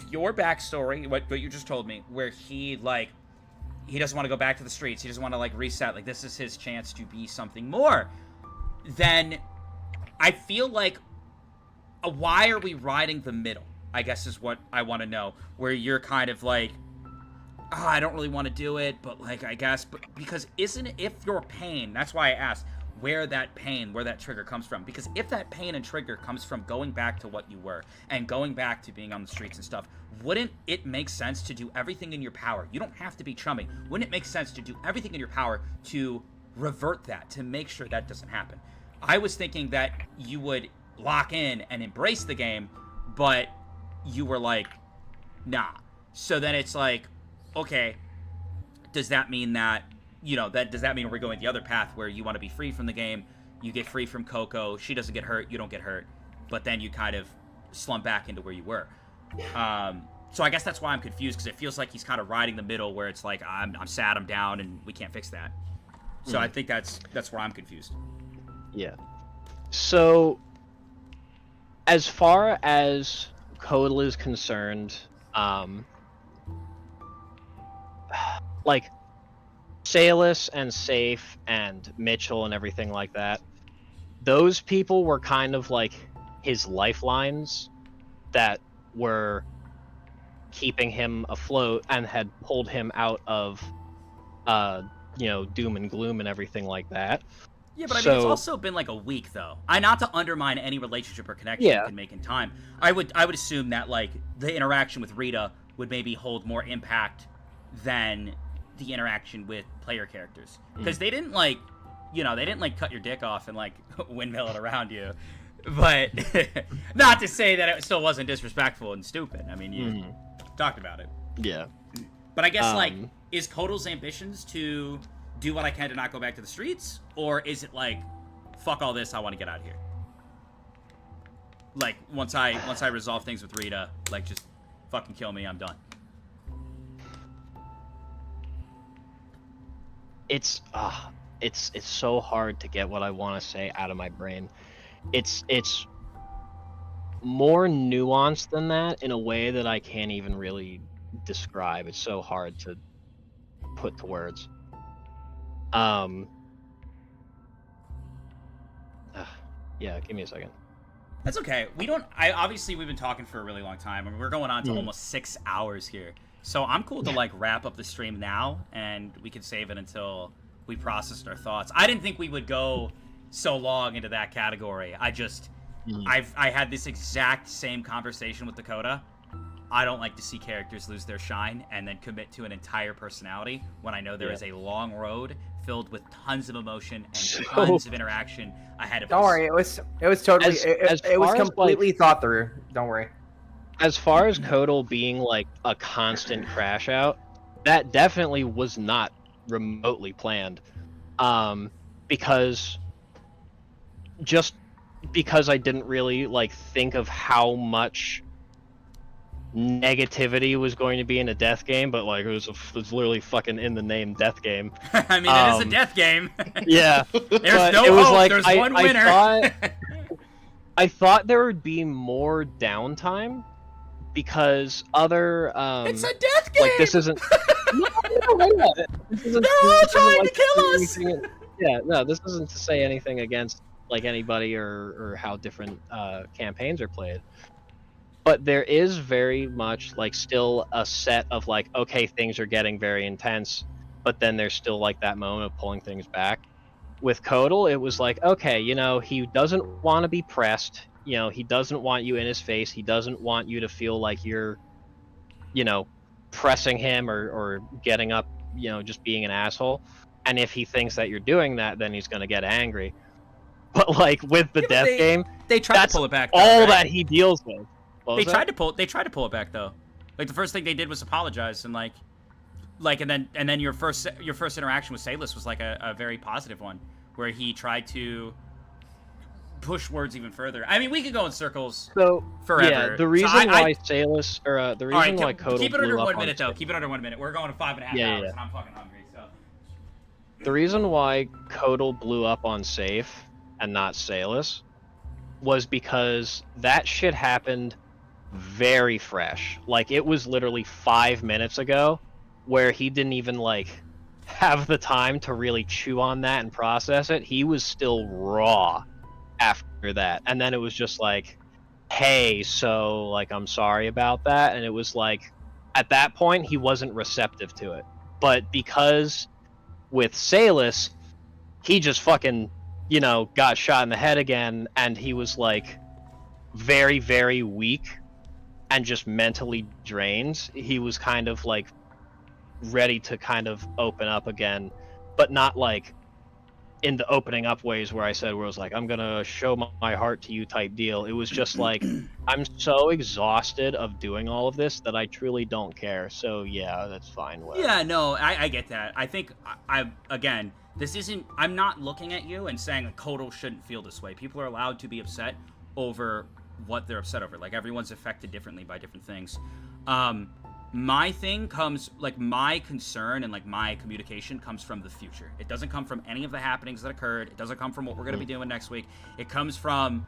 A: your backstory, what you just told me, where he doesn't want to go back to the streets, he doesn't want to like reset, like this is his chance to be something more, then I feel like why are we riding the middle, I guess is what I want to know, where you're kind of like, oh, I don't really want to do it, but like I guess, but because isn't it, if your pain, that's why I asked where that trigger comes from, because if that pain and trigger comes from going back to what you were and going back to being on the streets and stuff, wouldn't it make sense to do everything in your power? You don't have to be chummy. Wouldn't it make sense to do everything in your power to revert that, to make sure that doesn't happen? I was thinking that you would lock in and embrace the game, but you were like, nah. So then it's like, okay, does that mean that, you know, does that mean we're going the other path where you want to be free from the game, you get free from Coco, she doesn't get hurt, you don't get hurt, but then you kind of slump back into where you were. So I guess that's why I'm confused, because it feels like he's kind of riding the middle where it's like, I'm sad, I'm down, and we can't fix that. So I think that's where I'm confused.
B: Yeah. So, as far as Kodal is concerned, like, Salis and Safe and Mitchell and everything like that, those people were kind of like his lifelines that were keeping him afloat and had pulled him out of, you know, doom and gloom and everything like that.
A: Yeah, but I mean, it's also been like a week, though. Not to undermine any relationship or connection you can make in time. I would assume that, like, the interaction with Rita would maybe hold more impact than the interaction with player characters. Because they didn't, like, you know, they didn't, like, cut your dick off and, like, windmill it around you. But, not to say that it still wasn't disrespectful and stupid. I mean, you talked about it.
B: Yeah.
A: But I guess, like, is Kotal's ambitions to do what I can to not go back to the streets? Or is it like, fuck all this, I want to get out of here? Like, once I resolve things with Rita, like, just fucking kill me, I'm done.
B: It's so hard to get what I want to say out of my brain. It's more nuanced than that in a way that I can't even really describe. It's so hard to put to words. Yeah, give me a second.
A: That's okay. Obviously we've been talking for a really long time. I mean, we're going on to almost 6 hours here. So I'm cool to like wrap up the stream now, and we can save it until we processed our thoughts. I didn't think we would go so long into that category. I had this exact same conversation with Dakota. I don't like to see characters lose their shine and then commit to an entire personality when I know there is a long road filled with tons of emotion and tons of interaction ahead of us.
G: Don't worry, it was totally it was completely thought through. Don't worry.
B: As far as Kotal being like a constant crash out, that definitely was not remotely planned. Because I didn't really like think of how much negativity was going to be in a death game, but like it was literally fucking in the name death game.
A: I mean, it is a death game.
B: Yeah.
A: There's no hope.
B: Like,
A: there's one winner.
B: I thought there would be more downtime because other
A: it's a death game.
B: like this isn't.
A: They're all trying to kill us.
B: Yeah, no, this isn't to say anything against like anybody or how different campaigns are played. But there is very much like still a set of like, okay, things are getting very intense, but then there's still like that moment of pulling things back. With Kotal, it was like, okay, you know, he doesn't want to be pressed. You know, he doesn't want you in his face. He doesn't want you to feel like you're, you know, pressing him or getting up, you know, just being an asshole. And if he thinks that you're doing that, then he's going to get angry. But like with the death game,
A: they tried to pull it back.
B: All that he deals with.
A: They tried to pull it back though. Like the first thing they did was apologize and and then your first interaction with Salus was like a very positive one where he tried to push words even further. I mean, we could go in circles forever.
B: Yeah, the reason why Salus or the reason why Kotal
A: keep it under
B: blew
A: 1
B: up
A: minute though. Keep it under 1 minute. We're going to 5.5 hours and I'm fucking hungry. So
B: the reason why Kotal blew up on Safe and not Salus was because that shit happened very fresh. Like it was literally 5 minutes ago where he didn't even like have the time to really chew on that and process it. He was still raw after that. And then it was just like, hey, so like I'm sorry about that. And it was like at that point he wasn't receptive to it. But because with Salus, he just fucking, you know, got shot in the head again and he was like very, very weak and just mentally drained. He was kind of like ready to kind of open up again, but not like in the opening up ways where I said where it was like, I'm gonna show my heart to you type deal. It was just like, I'm so exhausted of doing all of this that I truly don't care. So yeah, that's fine. Whatever.
A: Yeah, no, I get that. I think again, this isn't, I'm not looking at you and saying that Kotal shouldn't feel this way. People are allowed to be upset over what they're upset over. Like everyone's affected differently by different things. My thing comes, like my concern and like my communication comes from the future. It doesn't come from any of the happenings that occurred. It doesn't come from what we're going to be doing next week. It comes from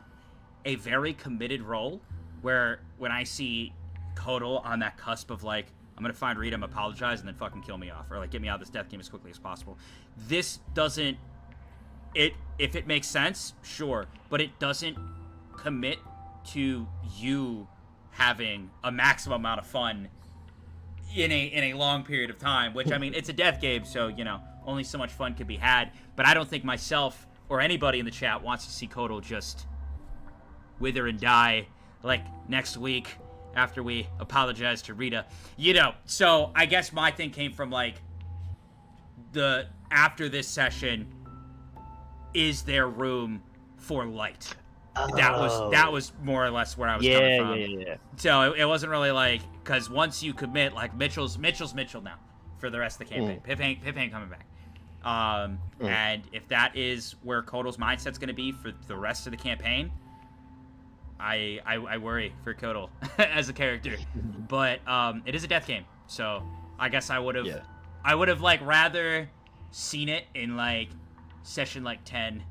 A: a very committed role where when I see Kotal on that cusp of like, I'm going to find Rita, apologize, and then fucking kill me off, or like get me out of this death game as quickly as possible. This doesn't, if it makes sense, sure, but it doesn't commit to you having a maximum amount of fun in a long period of time, which, I mean, it's a death game, so, you know, only so much fun can be had, but I don't think myself or anybody in the chat wants to see Kotal just wither and die, like, next week after we apologize to Rita, you know. So I guess my thing came from, like, after this session, is there room for light? that was more or less where I was coming from.
B: Yeah.
A: So it wasn't really like, because once you commit, like Mitchell's Mitchell now for the rest of the campaign. Pip ain't coming back. And if that is where Kotal's mindset's going to be for the rest of the campaign, I worry for Kotal as a character. But it is a death game, so I guess I would have like rather seen it in like session like 10,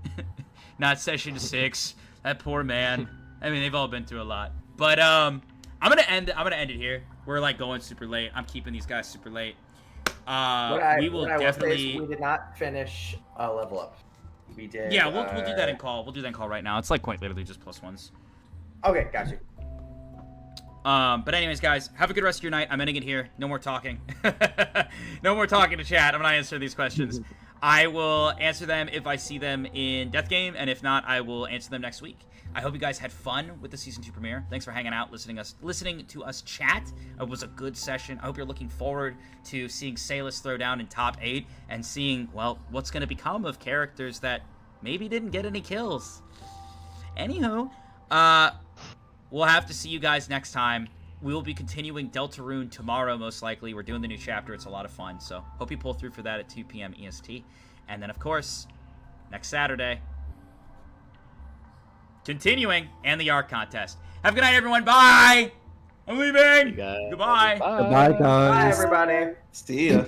A: not session 6. That poor man. I mean, they've all been through a lot. But I'm gonna end it here. We're like going super late. I'm keeping these guys super late. We will definitely.
G: We did not finish level up. We did.
A: Yeah, we'll do that in call. We'll do that in call right now. It's like quite literally just +1s.
G: Okay, got you.
A: But anyways, guys, have a good rest of your night. I'm ending it here. No more talking. No more talking to chat. I'm gonna answer these questions. I will answer them if I see them in Death Game, and if not, I will answer them next week. I hope you guys had fun with the Season 2 premiere. Thanks for hanging out, listening to us chat. It was a good session. I hope you're looking forward to seeing Salus throw down in top 8 and seeing, well, what's going to become of characters that maybe didn't get any kills. Anywho, we'll have to see you guys next time. We will be continuing Deltarune tomorrow, most likely. We're doing the new chapter. It's a lot of fun, so hope you pull through for that at 2 p.m. EST. And then, of course, next Saturday, continuing, and the art contest. Have a good night, everyone. Bye! I'm leaving! Goodbye!
B: Bye.
D: Bye, guys.
G: Bye, everybody.
C: See ya.